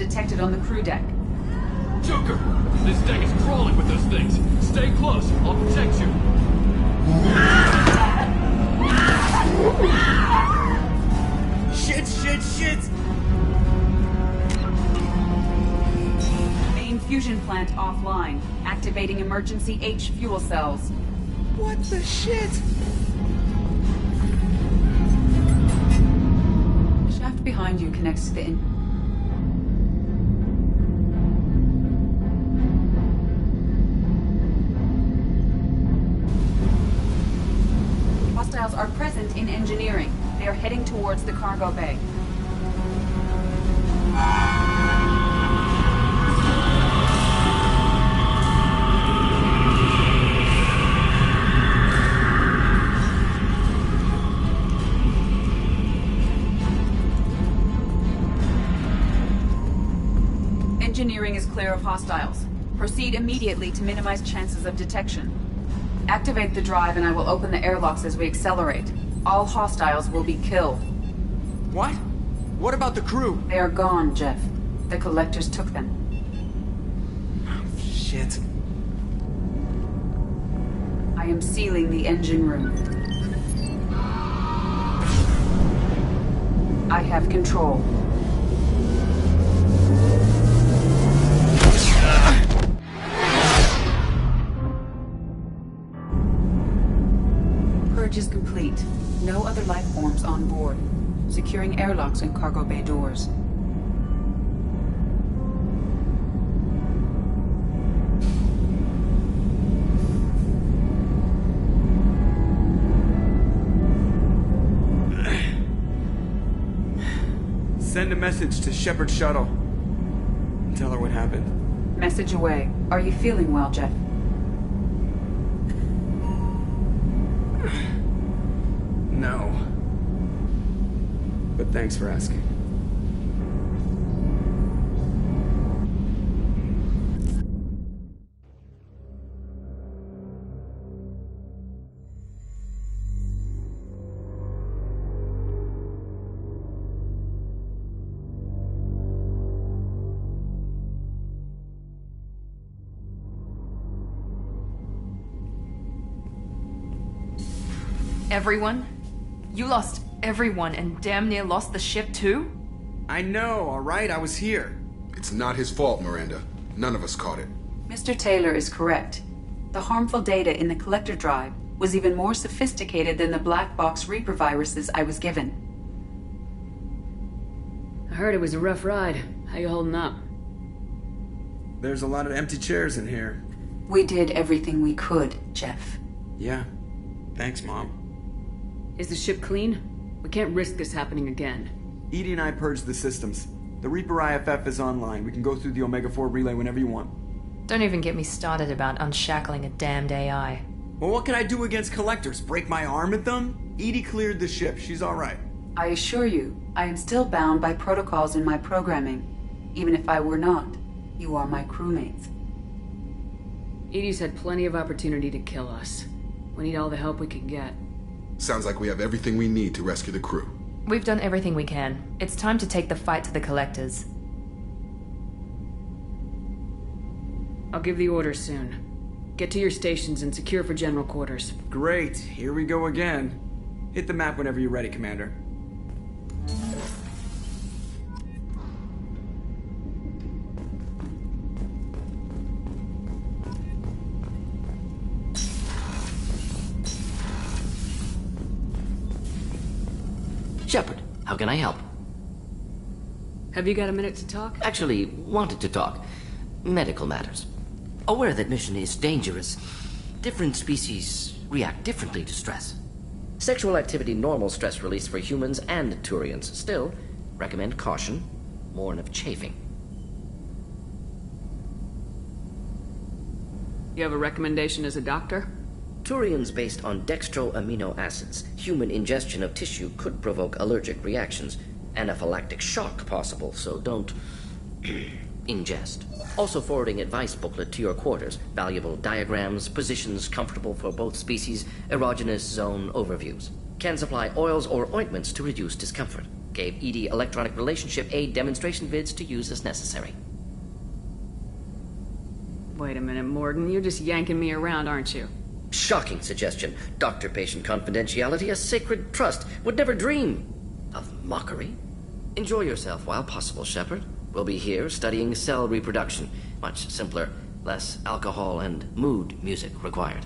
detected on the crew deck. Joker! This deck is crawling with those things. Stay close. I'll protect you. Shit! Main fusion plant offline. Activating emergency H fuel cells. What the shit? The shaft behind you connects to the Hostiles are present in engineering. They are heading towards the cargo bay. Engineering is clear of hostiles. Proceed immediately to minimize chances of detection. Activate the drive and I will open the airlocks as we accelerate. All hostiles will be killed. What? What about the crew? They are gone, Jeff. The collectors took them. Oh, shit. I am sealing the engine room. I have control. Purge is complete. No other life forms on board. Securing airlocks and cargo bay doors. Send a message to Shepard Shuttle. Tell her what happened. Message away. Are you feeling well, Jeff? No. But thanks for asking. Everyone? You lost everyone and damn near lost the ship too? I know, alright? I was here. It's not his fault, Miranda. None of us caught it. Mr. Taylor is correct. The harmful data in the collector drive was even more sophisticated than the black box Reaper viruses I was given. I heard it was a rough ride. How you holding up? There's a lot of empty chairs in here. We did everything we could, Jeff. Yeah. Thanks, Mom. Is the ship clean? We can't risk this happening again. Edie and I purged the systems. The Reaper IFF is online. We can go through the Omega-4 relay whenever you want. Don't even get me started about unshackling a damned AI. Well, what can I do against collectors? Break my arm at them? Edie cleared the ship. She's alright. I assure you, I am still bound by protocols in my programming. Even if I were not, you are my crewmates. Edie's had plenty of opportunity to kill us. We need all the help we can get. Sounds like we have everything we need to rescue the crew. We've done everything we can. It's time to take the fight to the collectors. I'll give the order soon. Get to your stations and secure for general quarters. Great. Here we go again. Hit the map whenever you're ready, Commander. Shepard, how can I help? Have you got a minute to talk? Actually, wanted to talk. Medical matters. Aware that mission is dangerous. Different species react differently to stress. Sexual activity normal stress release for humans and Turians. Still, recommend caution. Warn of chafing. You have a recommendation as a doctor? Turians based on dextro amino acids. Human ingestion of tissue could provoke allergic reactions. Anaphylactic shock possible, so don't ingest. Also forwarding advice booklet to your quarters. Valuable diagrams, positions comfortable for both species, erogenous zone overviews. Can supply oils or ointments to reduce discomfort. Gave EDI Electronic Relationship Aid demonstration vids to use as necessary. Wait a minute, Morgan. You're just yanking me around, aren't you? Shocking suggestion. Doctor-patient confidentiality, a sacred trust, would never dream of mockery. Enjoy yourself while possible, Shepard. We'll be here studying cell reproduction. Much simpler, less alcohol and mood music required.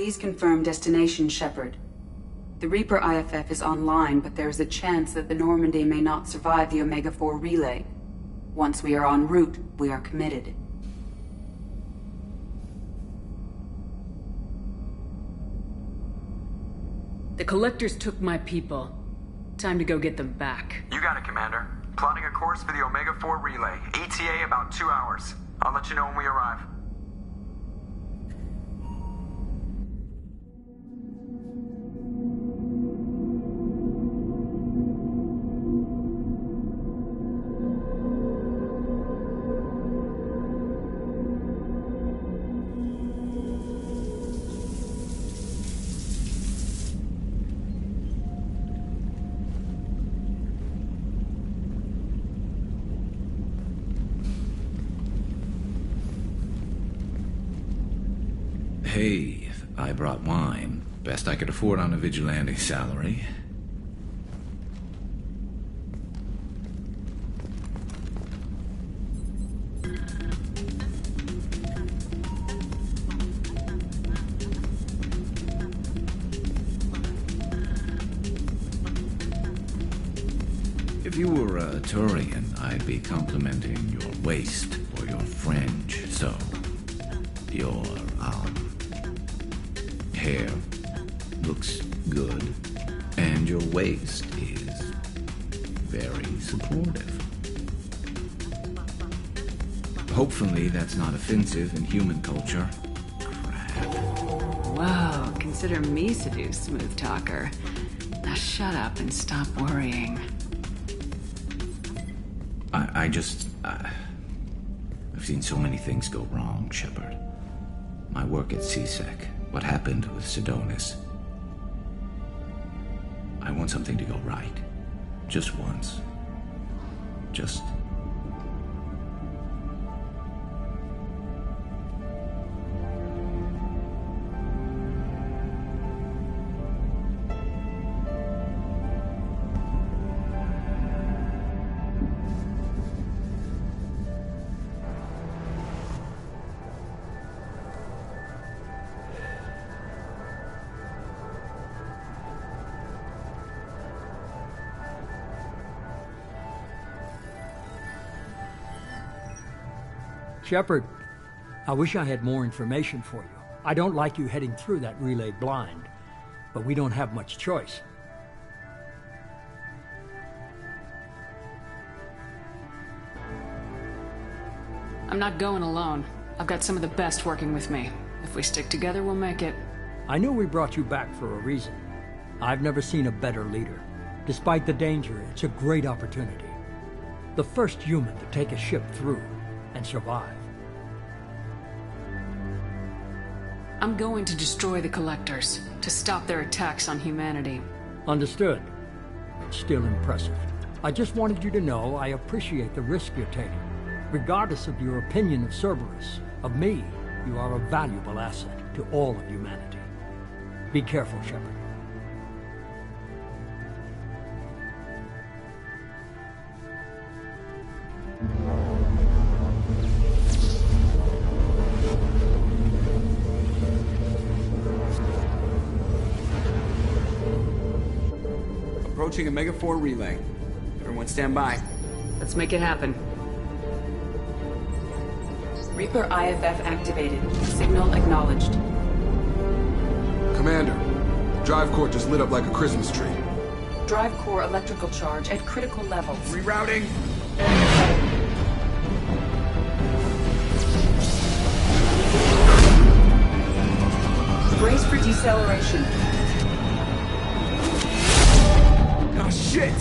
Please confirm destination, Shepard. The Reaper IFF is online, but there is a chance that the Normandy may not survive the Omega-4 relay. Once we are en route, we are committed. The Collectors took my people. Time to go get them back. You got it, Commander. Plotting a course for the Omega-4 relay. ETA about 2 hours. I'll let you know when we arrive. Hey, I brought wine. Best I could afford on a vigilante salary. If you were a Turian, I'd be complimenting your waist or your fringe, so... Your, hair looks good, and your waist is very supportive. Hopefully that's not offensive in human culture. Whoa, consider me seduced, smooth talker. Now shut up and stop worrying. I've seen so many things go wrong, Shepard. My work at CSEC, what happened with Sidonis. I want something to go right. Just once. Just... Shepard, I wish I had more information for you. I don't like you heading through that relay blind, but we don't have much choice. I'm not going alone. I've got some of the best working with me. If we stick together, we'll make it. I knew we brought you back for a reason. I've never seen a better leader. Despite the danger, it's a great opportunity. The first human to take a ship through and survive. I'm going to destroy the Collectors, to stop their attacks on humanity. Understood. It's still impressive. I just wanted you to know I appreciate the risk you're taking. Regardless of your opinion of Cerberus, of me, you are a valuable asset to all of humanity. Be careful, Shepard. Approaching Omega-4 relay. Everyone stand by. Let's make it happen. Reaper IFF activated. Signal acknowledged. Commander, drive core just lit up like a Christmas tree. Drive core electrical charge at critical levels. Rerouting. Brace for deceleration. Oh, shit!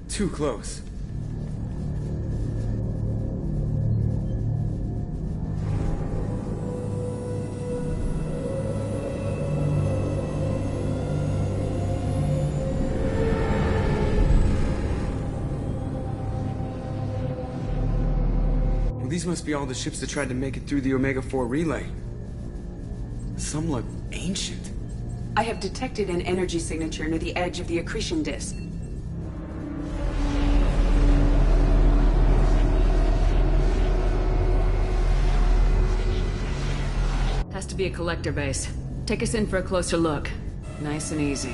Too close. Well, these must be all the ships that tried to make it through the Omega-4 relay. Some look ancient. I have detected an energy signature near the edge of the accretion disk. Has to be a collector base. Take us in for a closer look. Nice and easy.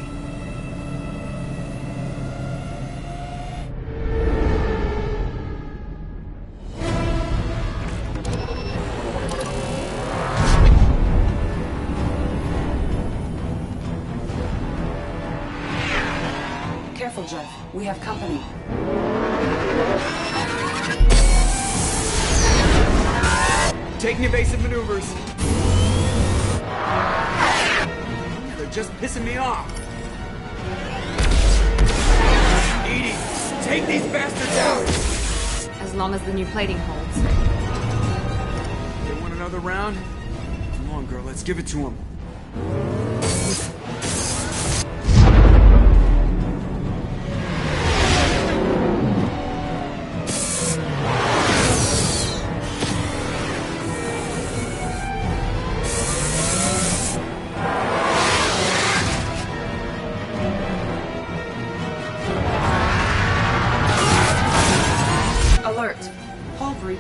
Careful, Jeff. We have company. Taking evasive maneuvers. They're just pissing me off. Edie, take these bastards out! As long as the new plating holds. They want another round? Come on, girl, let's give it to them.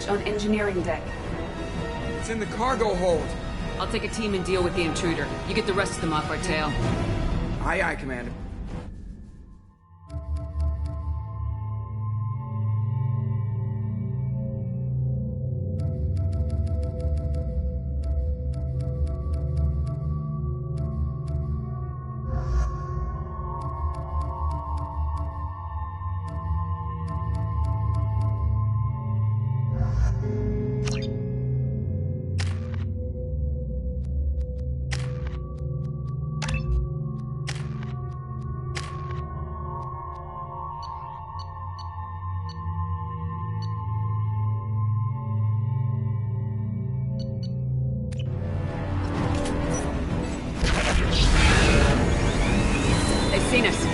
On engineering deck. It's in the cargo hold. I'll take a team and deal with the intruder. You get the rest of them off our tail. Aye, aye, Commander. Seen us.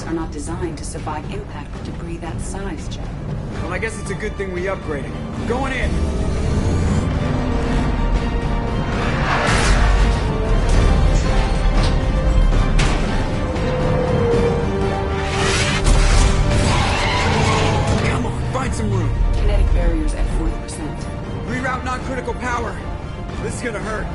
Are not designed to survive impact with debris that size, Jeff. Well, I guess it's a good thing we upgraded. Going in! Come on, find some room. Kinetic barriers at 40%. Reroute non-critical power. This is gonna hurt.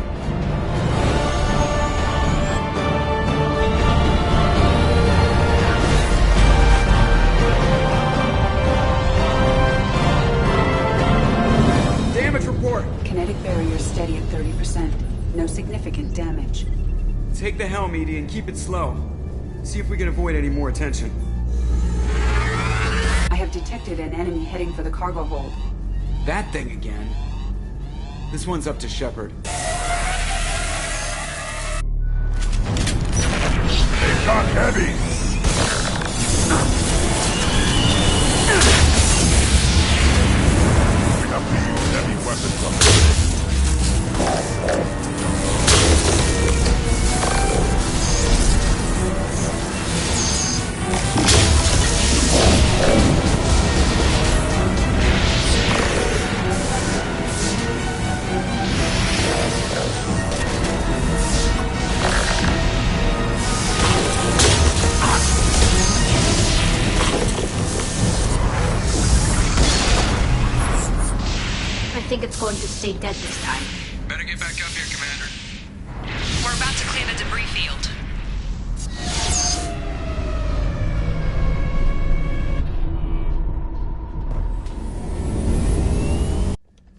Kinetic barrier steady at 30%. No significant damage. Take the helm, Edie, and keep it slow. See if we can avoid any more attention. I have detected an enemy heading for the cargo hold. That thing again. This one's up to Shepard. They got heavy! We have to use heavy weapons on this. I think it's going to stay dead this time. Better get back up here, Commander. We're about to clear the debris field.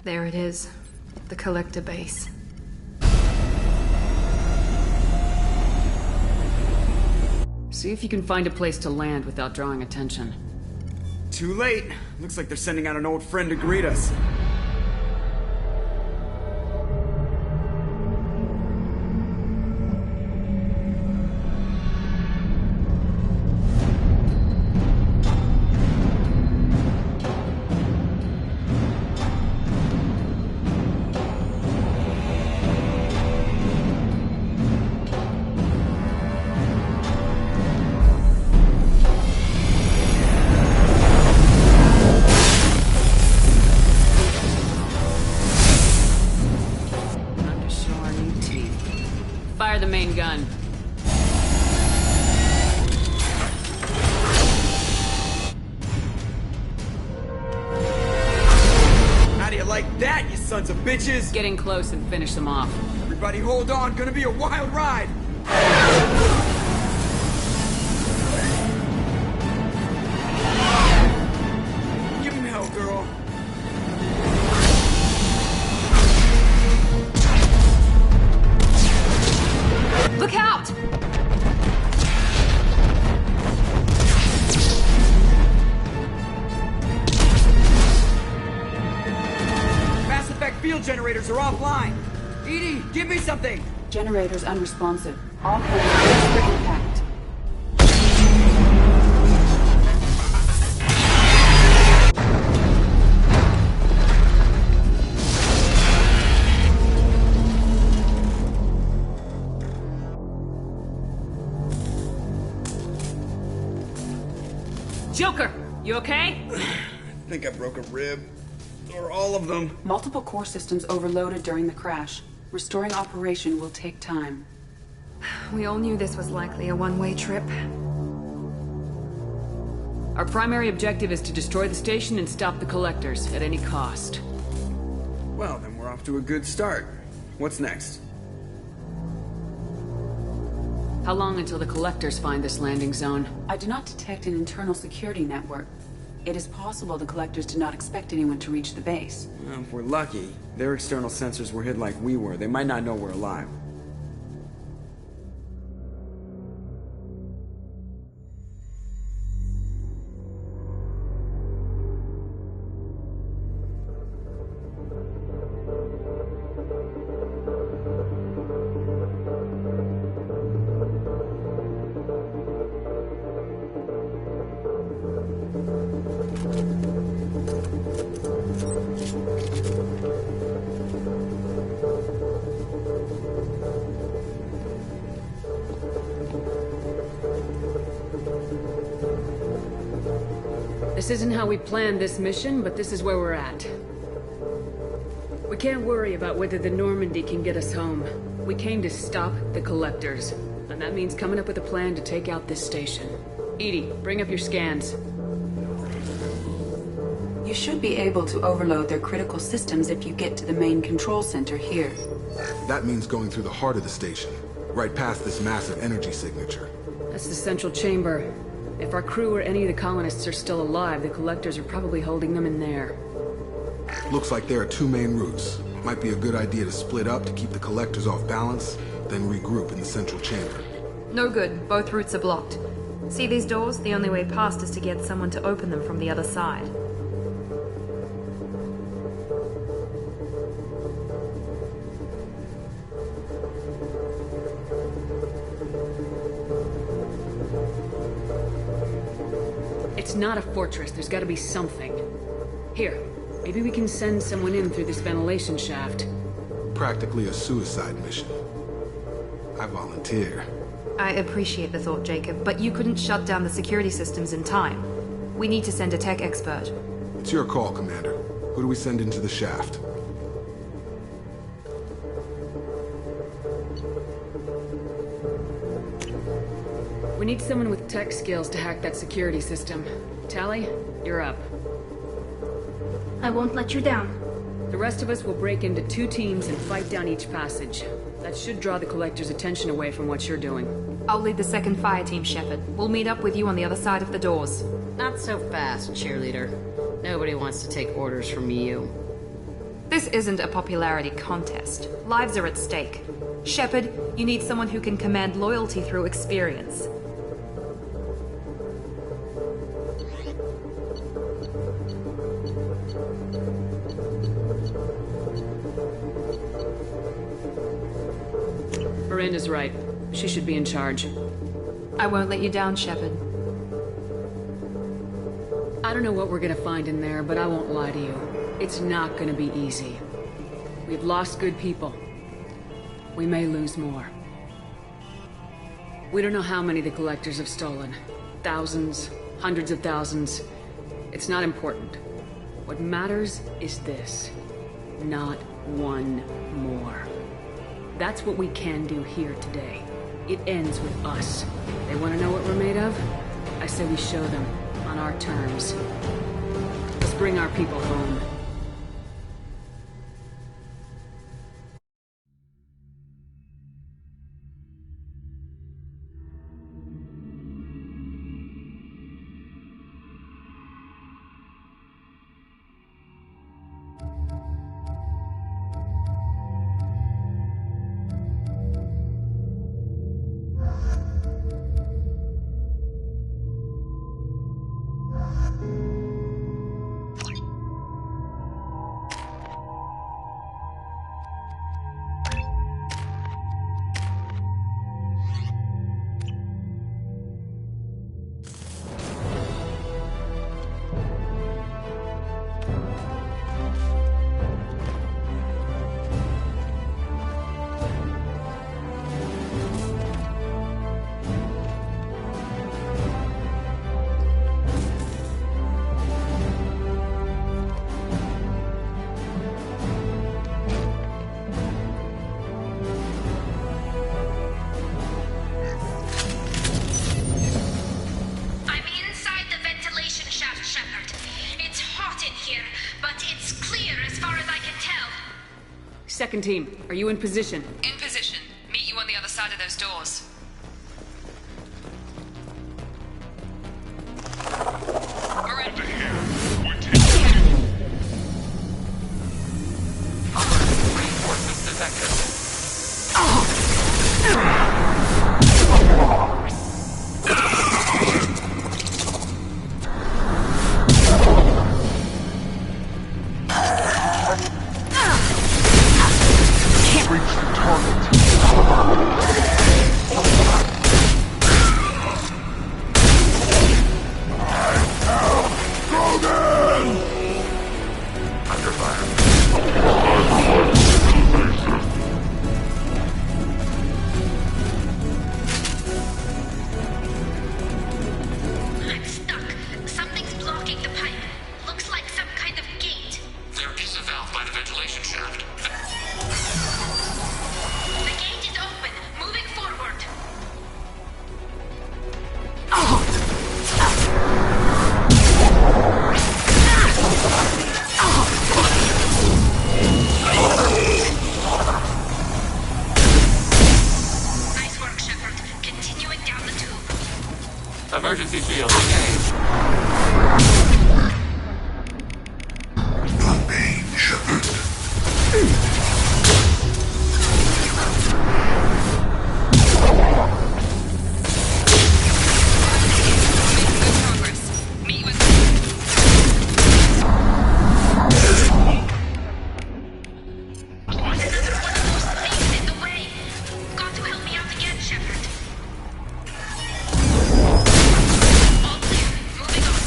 There it is. The collector base. See if you can find a place to land without drawing attention. Too late. Looks like they're sending out an old friend to greet us. sons of bitches! Getting close and finish them off. Everybody hold on, gonna be a wild ride! Give him hell, girl. Look out! Massdefect field generators are offline. Edie, give me something! Generators unresponsive. All codes for impact. Joker, you okay? I think I broke a rib. Or all of them. Multiple core systems overloaded during the crash. Restoring operation will take time. We all knew this was likely a one-way trip. Our primary objective is to destroy the station and stop the collectors at any cost. Well, then we're off to a good start. What's next? How long until the collectors find this landing zone? I do not detect an internal security network. It is possible the collectors did not expect anyone to reach the base. Well, if we're lucky, their external sensors were hid like we were. They might not know we're alive. This isn't how we planned this mission, but this is where we're at. We can't worry about whether the Normandy can get us home. We came to stop the collectors, and that means coming up with a plan to take out this station. Edie, bring up your scans. You should be able to overload their critical systems if you get to the main control center here. That means going through the heart of the station, right past this massive energy signature. That's the central chamber. If our crew or any of the colonists are still alive, the collectors are probably holding them in there. Looks like there are two main routes. Might be a good idea to split up to keep the collectors off balance, then regroup in the central chamber. No good. Both routes are blocked. See these doors? The only way past is to get someone to open them from the other side. It's not a fortress. There's gotta be something. Here, maybe we can send someone in through this ventilation shaft. Practically a suicide mission. I volunteer. I appreciate the thought, Jacob, but you couldn't shut down the security systems in time. We need to send a tech expert. It's your call, Commander. Who do we send into the shaft? We need someone with tech skills to hack that security system. Tally, you're up. I won't let you down. The rest of us will break into 2 teams and fight down each passage. That should draw the collector's attention away from what you're doing. I'll lead the second fire team, Shepard. We'll meet up with you on the other side of the doors. Not so fast, cheerleader. Nobody wants to take orders from you. This isn't a popularity contest. Lives are at stake. Shepard, you need someone who can command loyalty through experience. Miranda's right. She should be in charge. I won't let you down, Shepard. I don't know what we're gonna find in there, but I won't lie to you. It's not gonna be easy. We've lost good people. We may lose more. We don't know how many the collectors have stolen. Thousands, hundreds of thousands. It's not important. What matters is this. Not one more. That's what we can do here today. It ends with us. They want to know what we're made of? I say we show them, on our terms. Let's bring our people home. hot in here, but it's clear as far as I can tell. Second team, are you in position? In position. Meet you on the other side of those doors. We're in here. We're taking it. Reinforcements detected. Can't reach the target. Under fire. I'm stuck. Something's blocking the pipe. Looks like some kind of gate. There is a valve by the ventilation shaft. The gate is open. Moving forward. Nice work, Shepard. Continuing down the tube. Emergency shield engaged. The main Shepard. Meet you at Another one of those things in the way. Got to help me out again, Shepard. All clear. Moving on.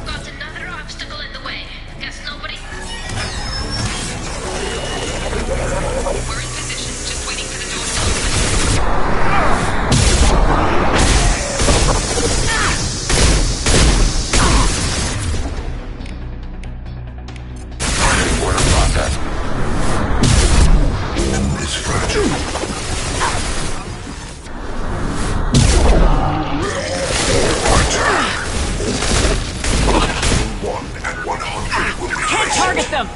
Got another obstacle in the way. Guess nobody. We're in position, just waiting for the doors to open. Order process. It's fragile. Attack. 1 and 100 will be Can't target them!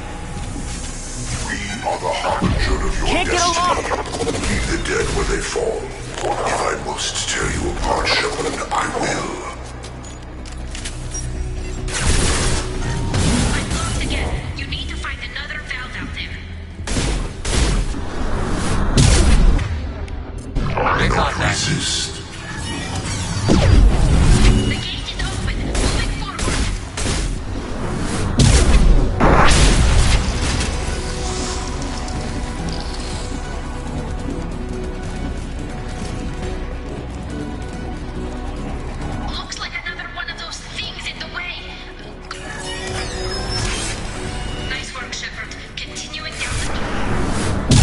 We are the harbinger of your Can't get destiny. along! Leave the dead where they fall. If I must tear you apart, Shepard, I will. I'm locked again. You need to find another valve out there. Big contact. Resist. The gate is open. Moving forward. Looks like another one of those things in the way. Nice work, Shepard. Continuing down the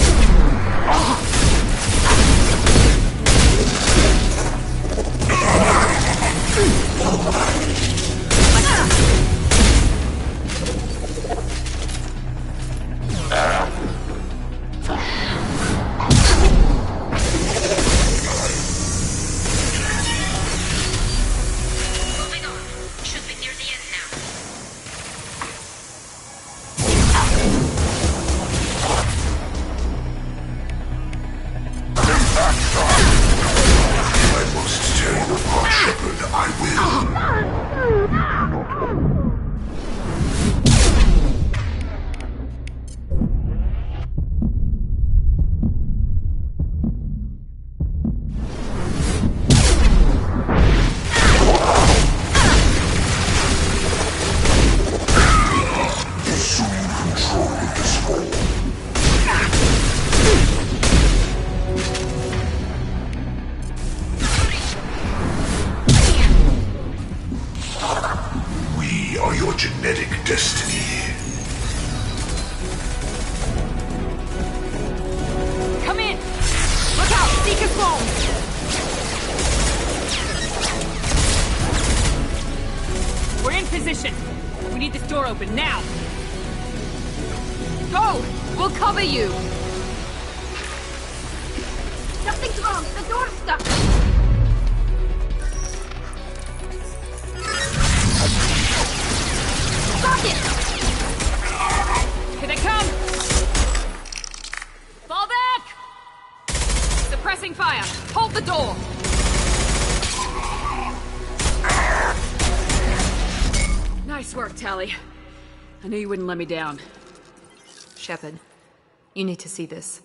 Moving on. Should be near the end now. I must tear you apart, Shepard. I will. Assume control of this fall. We are your genetic destiny. Come in! Look out! Seeker's bones! We're in position. We need this door open now. Go! We'll will cover you! Something's wrong! The door's stuck! Got it! Here they come! Fall back! Suppressing fire! Hold the door! Nice work, Tally. I knew you wouldn't let me down. Shepard, you need to see this.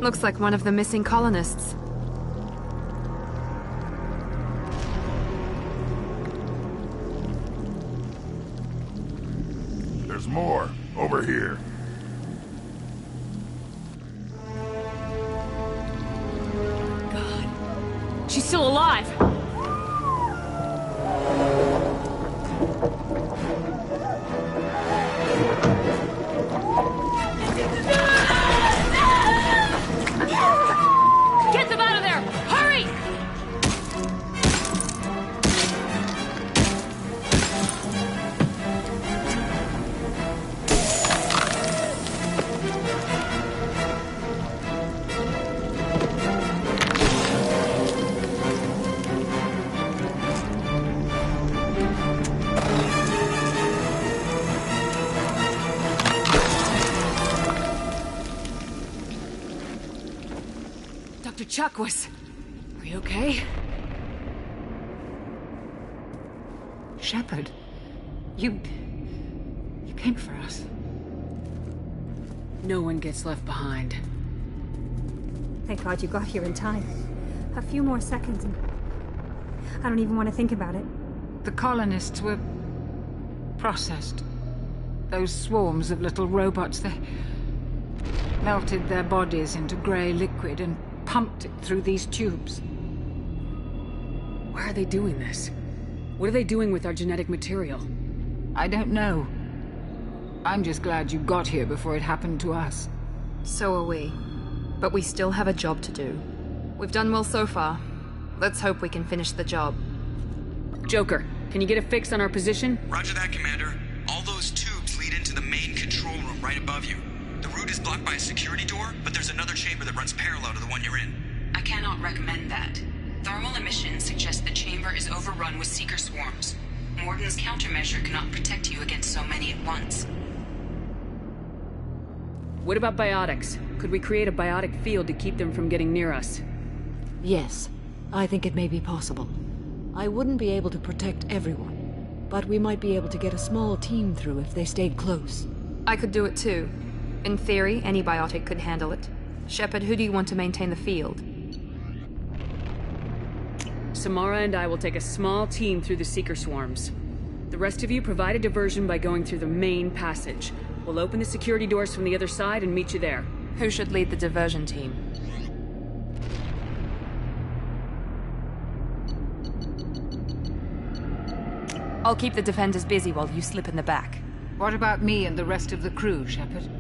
Looks like one of the missing colonists. There's more. Over here. God. She's still alive! Get them out of there! Hurry! Dr. Chakwas, are you okay? Shepard, you came for us. No one gets left behind. Thank God you got here in time. A few more seconds and I don't even want to think about it. The colonists were processed. Those swarms of little robots, they melted their bodies into grey liquid and pumped it through these tubes. Why are they doing this? What are they doing with our genetic material? I don't know. I'm just glad you got here before it happened to us. So are we. But we still have a job to do. We've done well so far. Let's hope we can finish the job. Joker, can you get a fix on our position? Roger that, Commander. All those tubes lead into the main control room right above you. The route is blocked by a security door, but there's another chamber that runs parallel to the one you're in. I cannot recommend that. Thermal emissions suggest the chamber is overrun with seeker swarms. Morden's countermeasure cannot protect you against so many at once. What about biotics? Could we create a biotic field to keep them from getting near us? Yes, I think it may be possible. I wouldn't be able to protect everyone, but we might be able to get a small team through if they stayed close. I could do it too. In theory, any biotic could handle it. Shepard, who do you want to maintain the field? Samara and I will take a small team through the seeker swarms. The rest of you provide a diversion by going through the main passage. We'll open the security doors from the other side and meet you there. Who should lead the diversion team? I'll keep the defenders busy while you slip in the back. What about me and the rest of the crew, Shepard?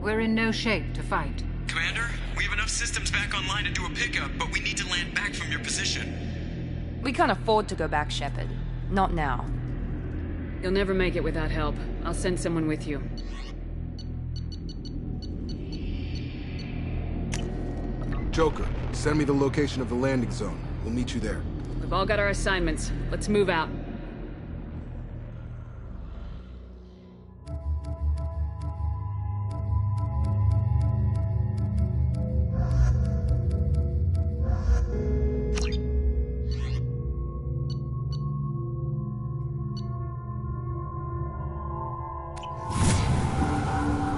We're in no shape to fight. Commander, we have enough systems back online to do a pickup, but we need to land back from your position. We can't afford to go back, Shepard. Not now. You'll never make it without help. I'll send someone with you. Joker, send me the location of the landing zone. We'll meet you there. We've all got our assignments. Let's move out.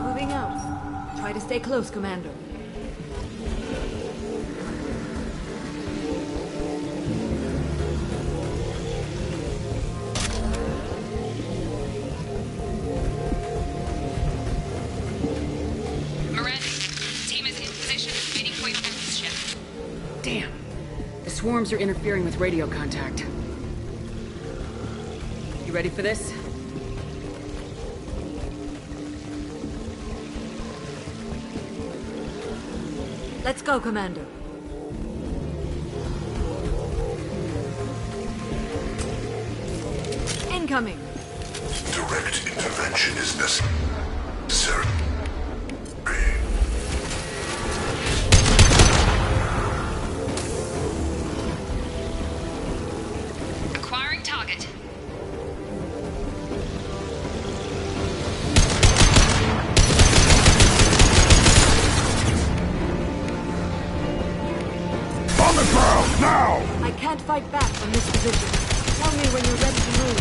Moving out. Try to stay close, Commander. swarms are interfering with radio contact. You ready for this? Let's go, Commander. Incoming. Direct intervention is necessary. Acquiring target. On the ground, now! I can't fight back from this position. Tell me when you're ready to move.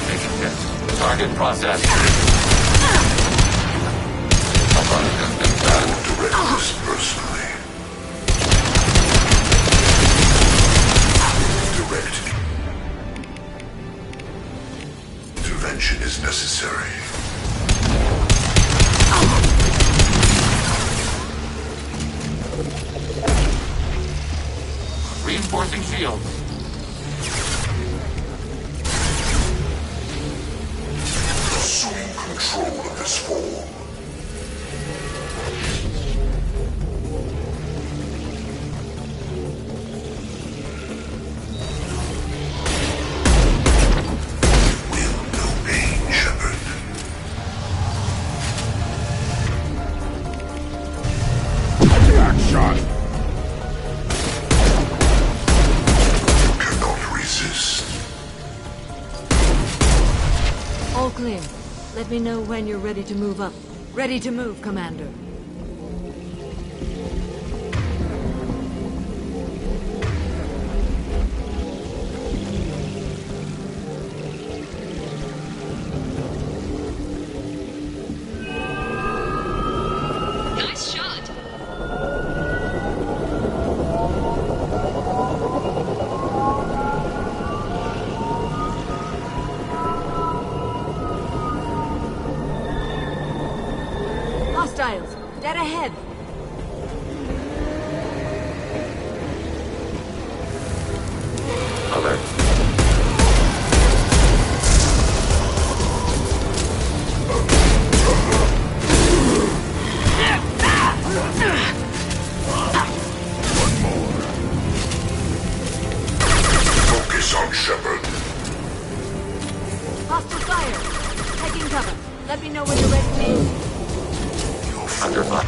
Making test. Target process. Direct this personally. Direct intervention is necessary. Reinforcing shields. Assuming control of this form. Will no pain, Shepard. Attack shot. Cannot resist. All clear. Let me know when you're ready to move up. Ready to move, Commander. Nice shot. Hostiles, dead ahead. Alert. Focus on Shepard. Hostile fire. Taking cover. Let me know when you're ready to move. Under fire.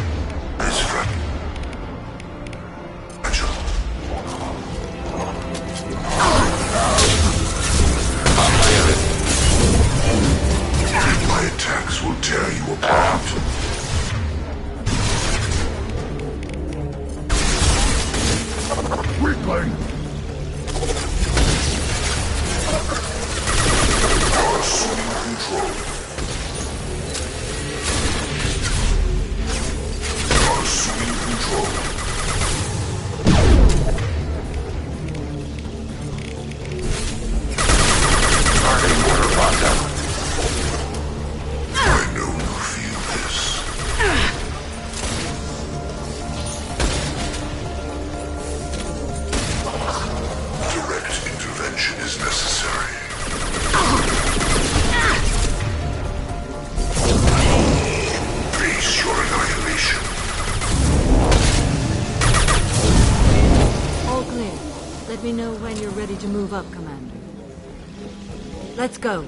Is fragile. My attacks will tear you apart. Weakling! Assuming control. Assuming control. Targeting order process. I know you feel this. Direct intervention is necessary. Face your annihilation. All clear. Let me know when you're ready to move up, Commander. Let's go.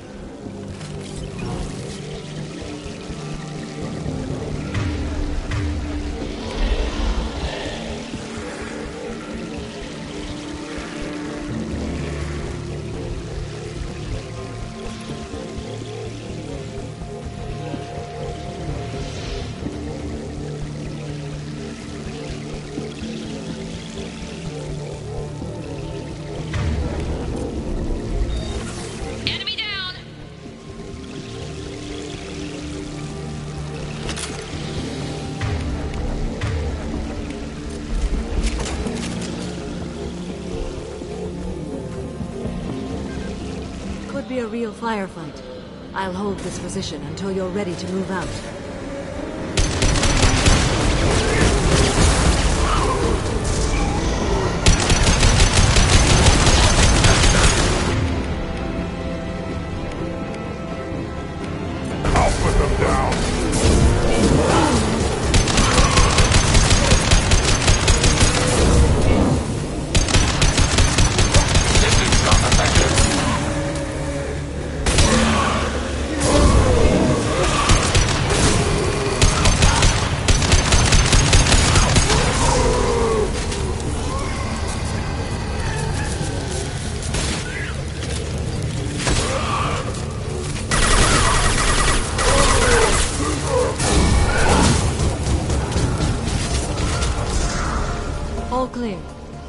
Enemy down. Could be a real firefight. I'll hold this position until you're ready to move out. them down. All clear.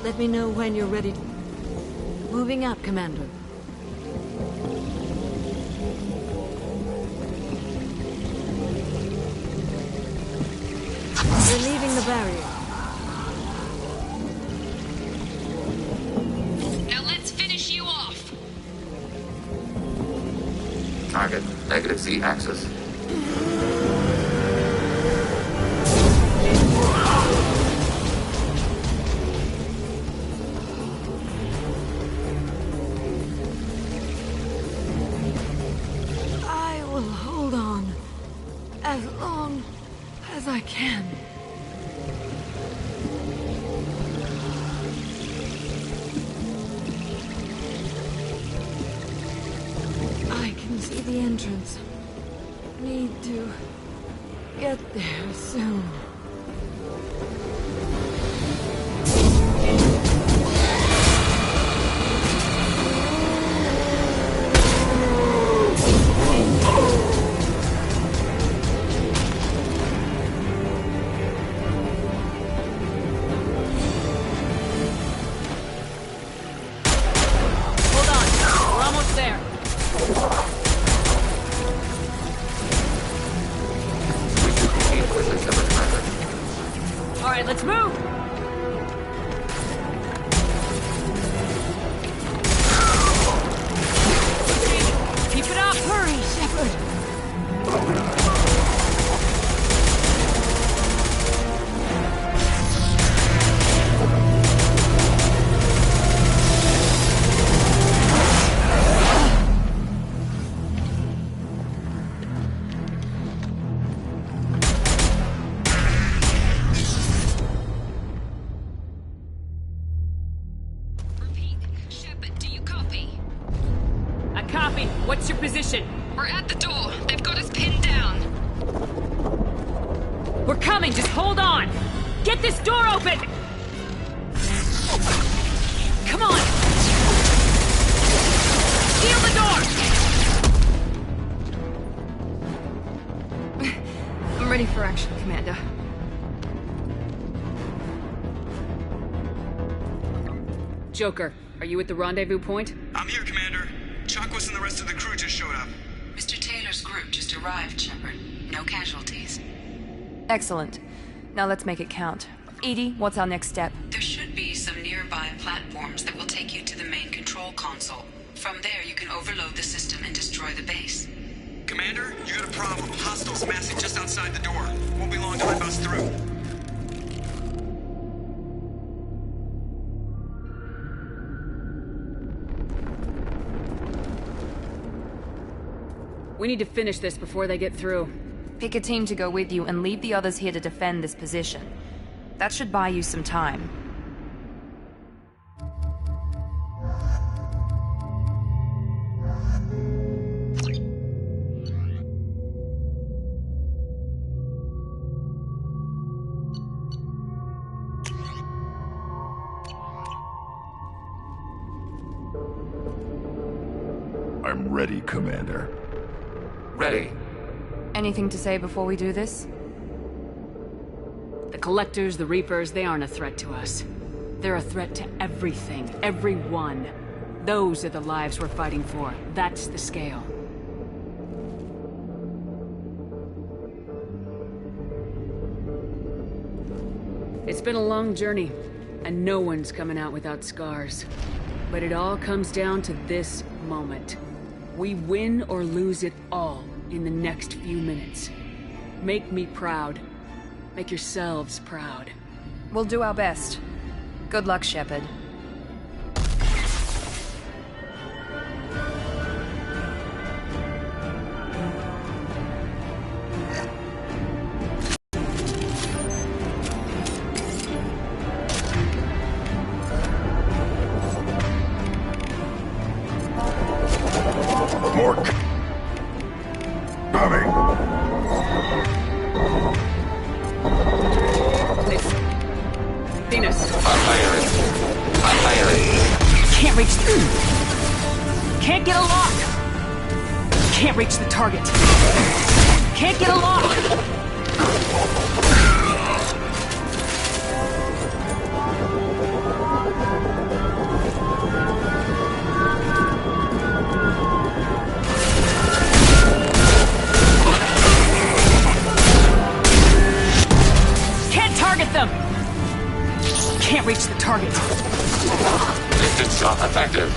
Let me know when you're ready. Moving up, Commander. We're leaving the barrier. Now let's finish you off. Target, negative Z-axis. I will hold on as long as I can. I can see the entrance. Need to get there soon. Hold on. We're almost there. All right, let's move. Keep it up. Hurry, Shepard. Shepard, do you copy? I copy. What's your position? We're at the door. They've got us pinned down. We're coming. Just hold on. Get this door open. Come on. Seal the door. I'm ready for action, Commander. Joker, are you at the rendezvous point? I'm here, Commander. Chakwas and the rest of the crew just showed up. Mr. Taylor's group just arrived, Shepard. No casualties. Excellent. Now let's make it count. Edie, what's our next step? There should be some nearby platforms that will take you to the main control console. From there, you can overload the system and destroy the base. Commander, you got a problem. Hostiles massing just outside the door. Won't be long till I bust through. We need to finish this before they get through. Pick a team to go with you and leave the others here to defend this position. That should buy you some time. I'm ready, Commander. Ready. Anything to say before we do this? The Collectors, the Reapers, they aren't a threat to us. They're a threat to everything, everyone. Those are the lives we're fighting for. That's the scale. It's been a long journey, and no one's coming out without scars. But it all comes down to this moment. We win or lose it all in the next few minutes. Make me proud. Make yourselves proud. We'll do our best. Good luck, Shepard. Coming. It's Venus. I'm firing. Can't reach the... Can't get a lock. Can't reach the target. Can't get a lock. Them! Can't reach the target. Distance shot effective.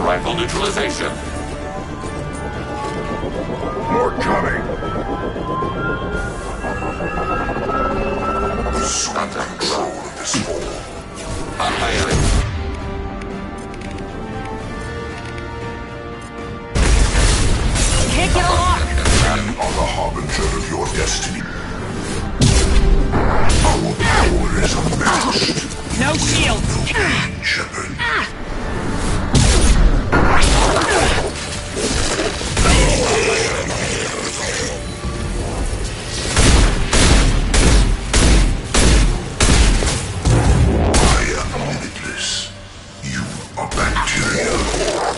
Rifle neutralization. More coming. Assume control of this hole. I'm firing. Can't get a lock. And are the harbinger of your destiny. Our power is unmatched. No shield. Shepard.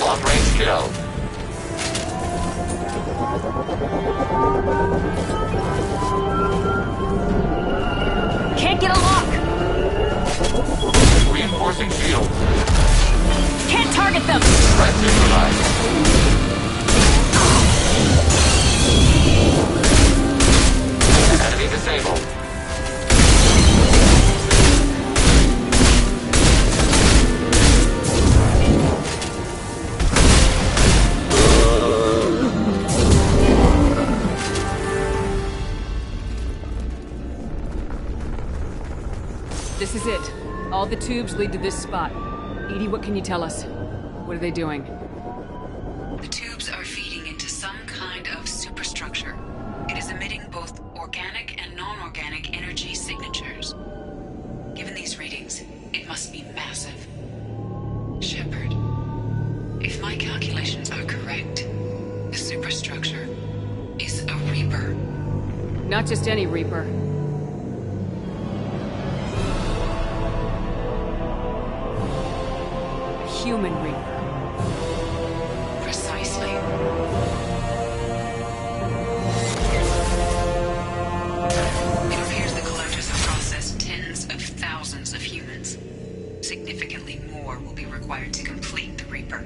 Long-range kill. Can't get a lock. Reinforcing shield. Can't target them. Threat neutralized. Enemy disabled. This is it. All the tubes lead to this spot. Edie, what can you tell us? What are they doing? The tubes are feeding into some kind of superstructure. It is emitting both organic and non-organic energy signatures. Given these readings, it must be massive. Shepard, if my calculations are correct, the superstructure is a Reaper. Not just any Reaper. Human Reaper. Precisely. It appears the collectors have processed tens of thousands of humans. Significantly more will be required to complete the Reaper.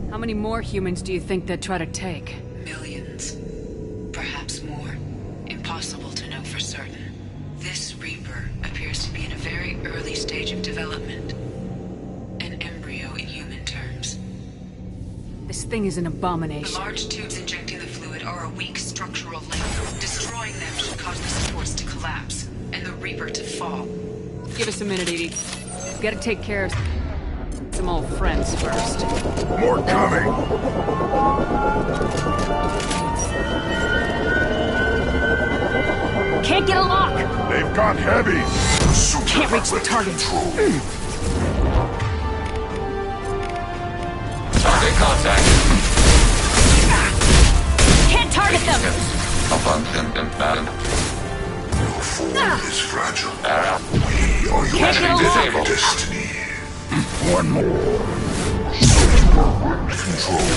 How many more humans do you think they'd try to take? Millions. Perhaps more. Impossible to know for certain. This Reaper appears to be in a very early stage of development. An embryo in human terms. This thing is an abomination. The large tubes injecting the fluid are a weak structural link. Destroying them should cause the supports to collapse, and the Reaper to fall. Give us a minute, Edie. Gotta take care of some old friends first. More coming! Can't get a lock! They've got heavies! Can't reach the target. Target contact. Can't target them! Abundant and bad. Your form is fragile. Arrow. We are your Can't disabled. destiny. One more. Super wind control.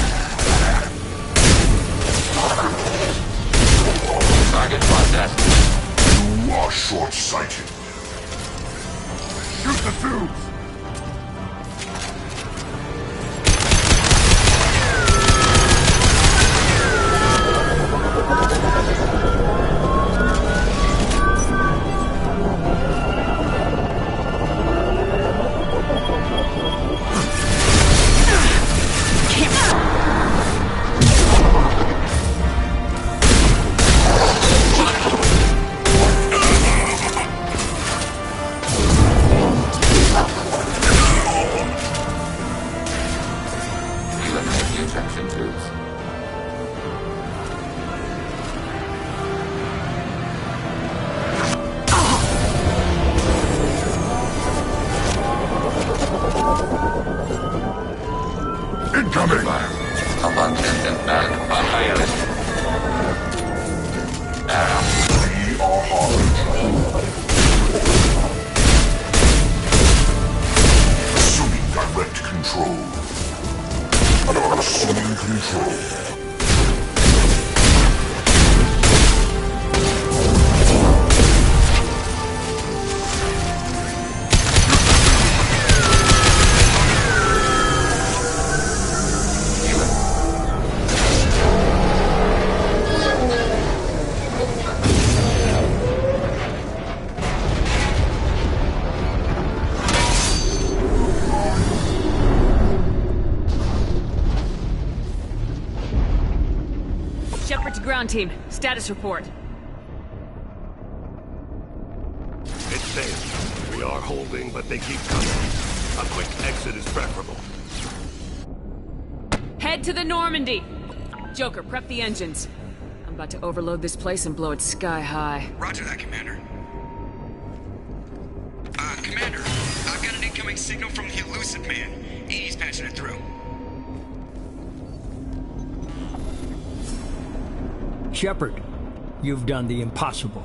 Target processed. You are short-sighted. Shoot the tubes! suction tubes. Incoming! Abundant back behind. We are hard. Assuming direct control. Assuming control. Shepard to ground team. Status report. It's safe. We are holding, but they keep coming. A quick exit is preferable. Head to the Normandy! Joker, prep the engines. I'm about to overload this place and blow it sky high. Roger that, Commander. Commander, I've got an incoming signal from the Elusive Man. Edie's patching it through. Shepard, you've done the impossible.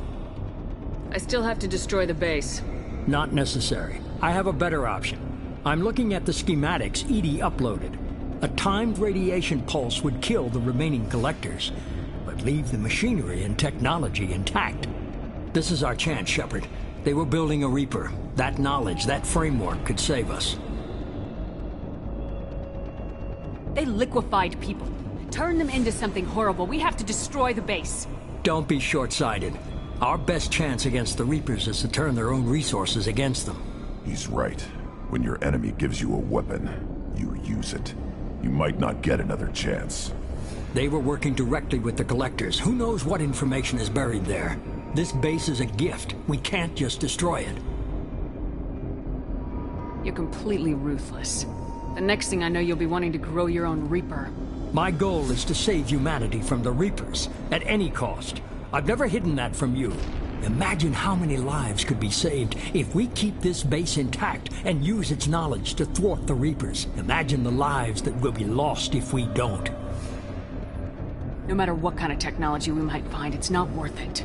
I still have to destroy the base. Not necessary. I have a better option. I'm looking at the schematics Edie uploaded. A timed radiation pulse would kill the remaining collectors, but leave the machinery and technology intact. This is our chance, Shepard. They were building a Reaper. That knowledge, that framework could save us. They liquefied people. Turn them into something horrible. We have to destroy the base. Don't be short-sighted. Our best chance against the Reapers is to turn their own resources against them. He's right. When your enemy gives you a weapon, you use it. You might not get another chance. They were working directly with the collectors. Who knows what information is buried there? This base is a gift. We can't just destroy it. You're completely ruthless. The next thing I know, you'll be wanting to grow your own Reaper. My goal is to save humanity from the Reapers, at any cost. I've never hidden that from you. Imagine how many lives could be saved if we keep this base intact and use its knowledge to thwart the Reapers. Imagine the lives that will be lost if we don't. No matter what kind of technology we might find, it's not worth it.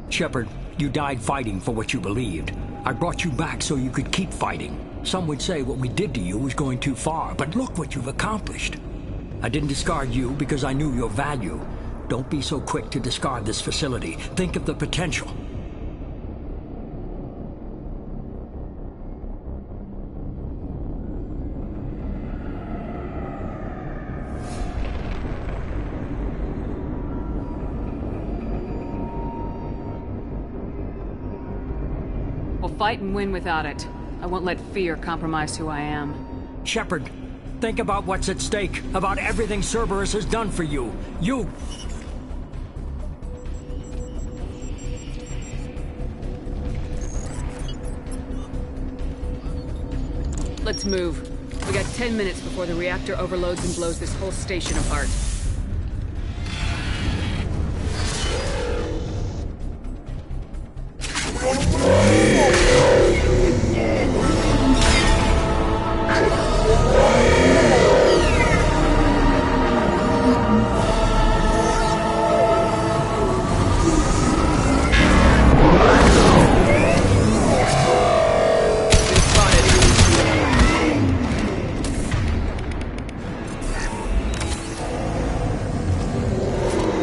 Shepard, you died fighting for what you believed. I brought you back so you could keep fighting. Some would say what we did to you was going too far, but look what you've accomplished. I didn't discard you because I knew your value. Don't be so quick to discard this facility. Think of the potential. We'll fight and win without it. I won't let fear compromise who I am. Shepard, think about what's at stake, about everything Cerberus has done for you. You... Let's move. We got 10 minutes before the reactor overloads and blows this whole station apart.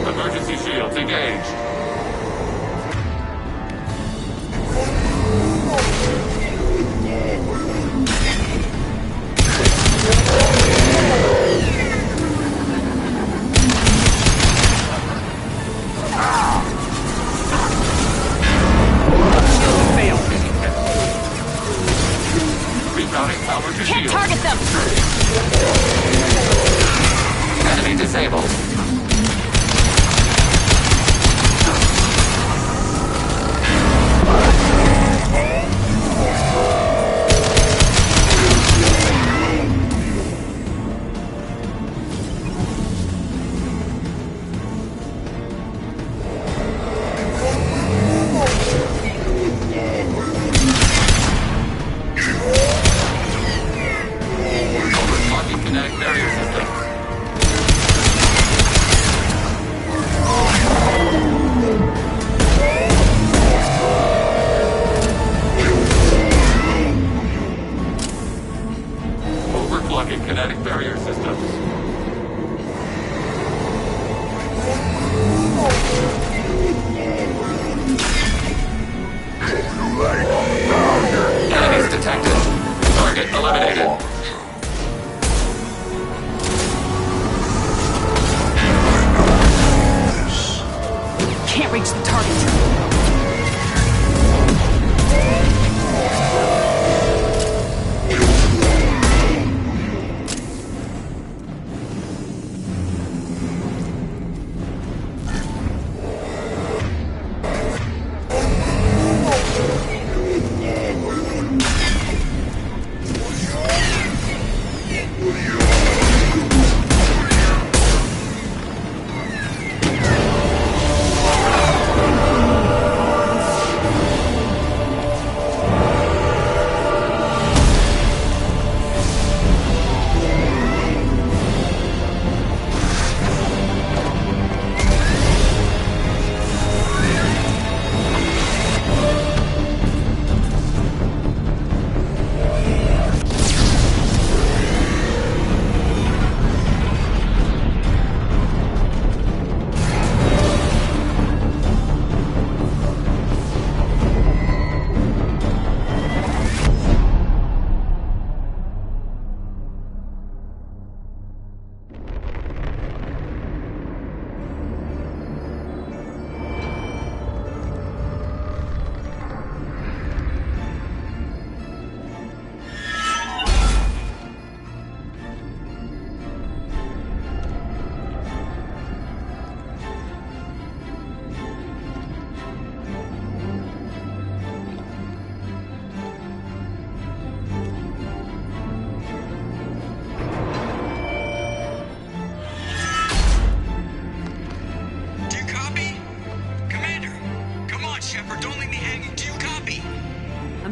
Emergency shields engaged. Rerouting power to Can't shield. target them! Enemy disabled.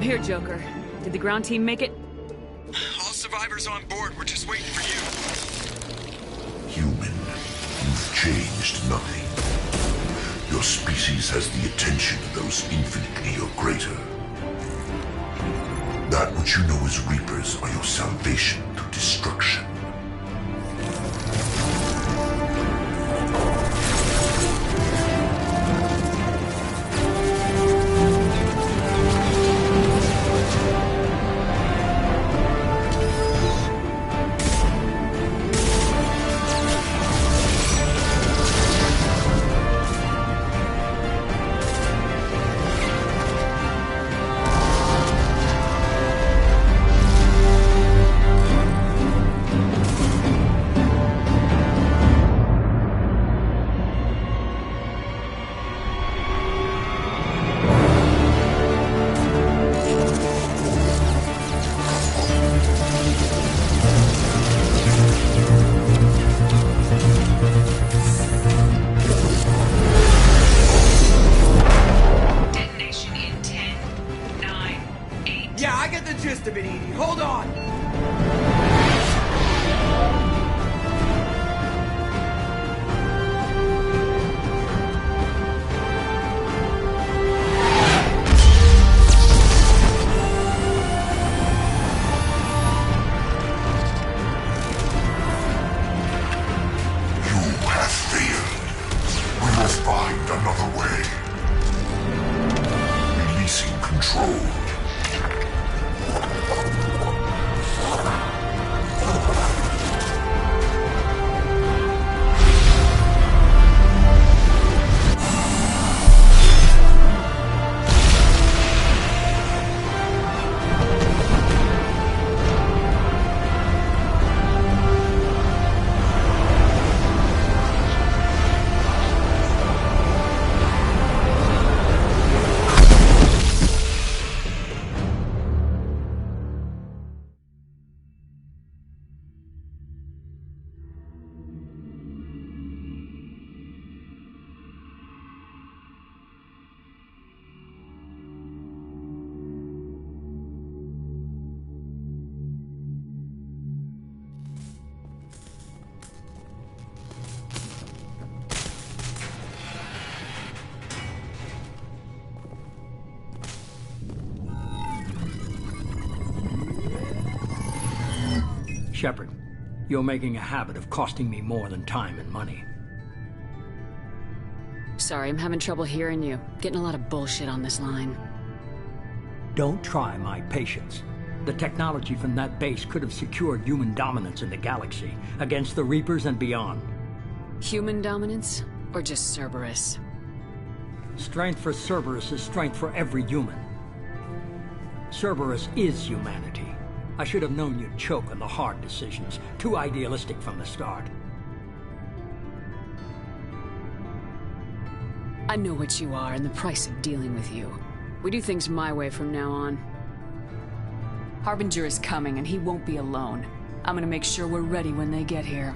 here, Joker. Did the ground team make it? All survivors on board. We're just waiting for you. Human, you've changed nothing. Your species has the attention of those infinitely or greater. That which you know as Reapers are your salvation to destruction. Shepard, you're making a habit of costing me more than time and money. Sorry, I'm having trouble hearing you. Getting a lot of bullshit on this line. Don't try my patience. The technology from that base could have secured human dominance in the galaxy against the Reapers and beyond. Human dominance? Or just Cerberus? Strength for Cerberus is strength for every human. Cerberus is humanity. I should have known you'd choke on the hard decisions. Too idealistic from the start. I know what you are and the price of dealing with you. We do things my way from now on. Harbinger is coming and he won't be alone. I'm gonna make sure we're ready when they get here.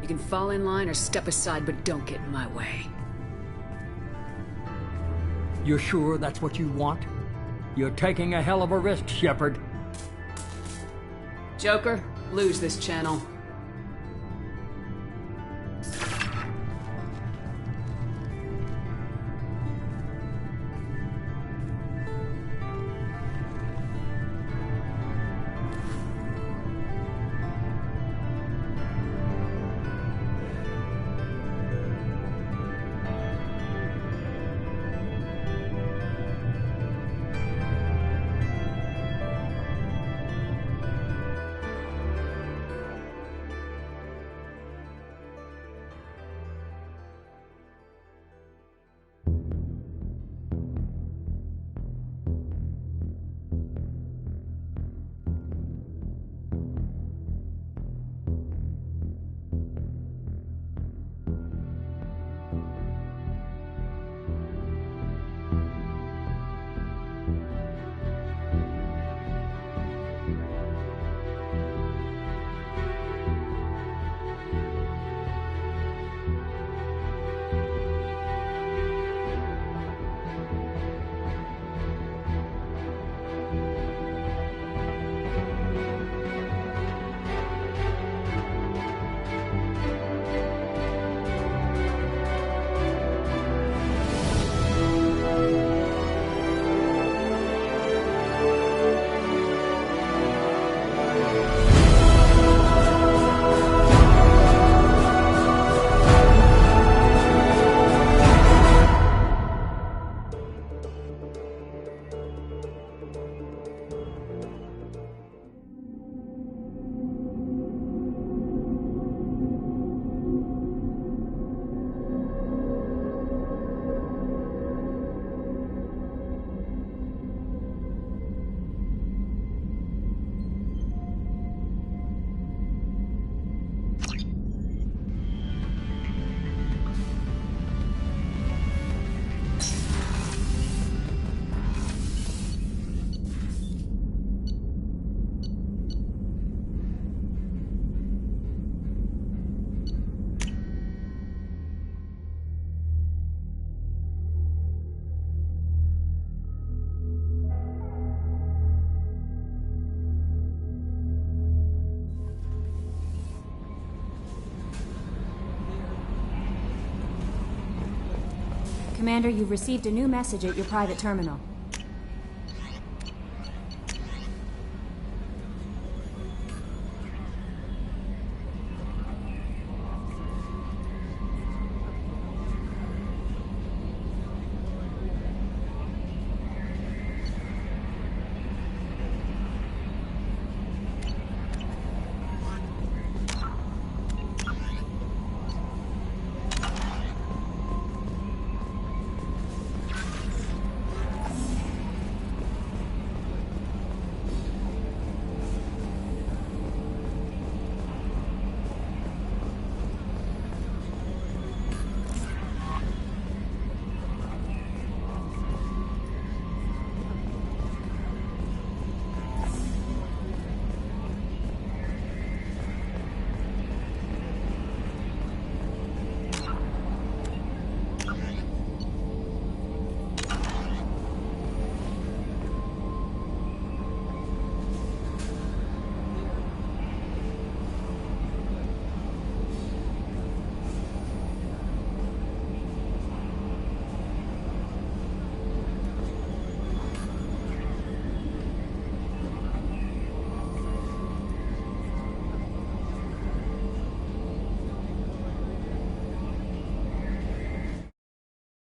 You can fall in line or step aside, but don't get in my way. You're sure that's what you want? You're taking a hell of a risk, Shepard. Joker, lose this channel. Commander, you've received a new message at your private terminal.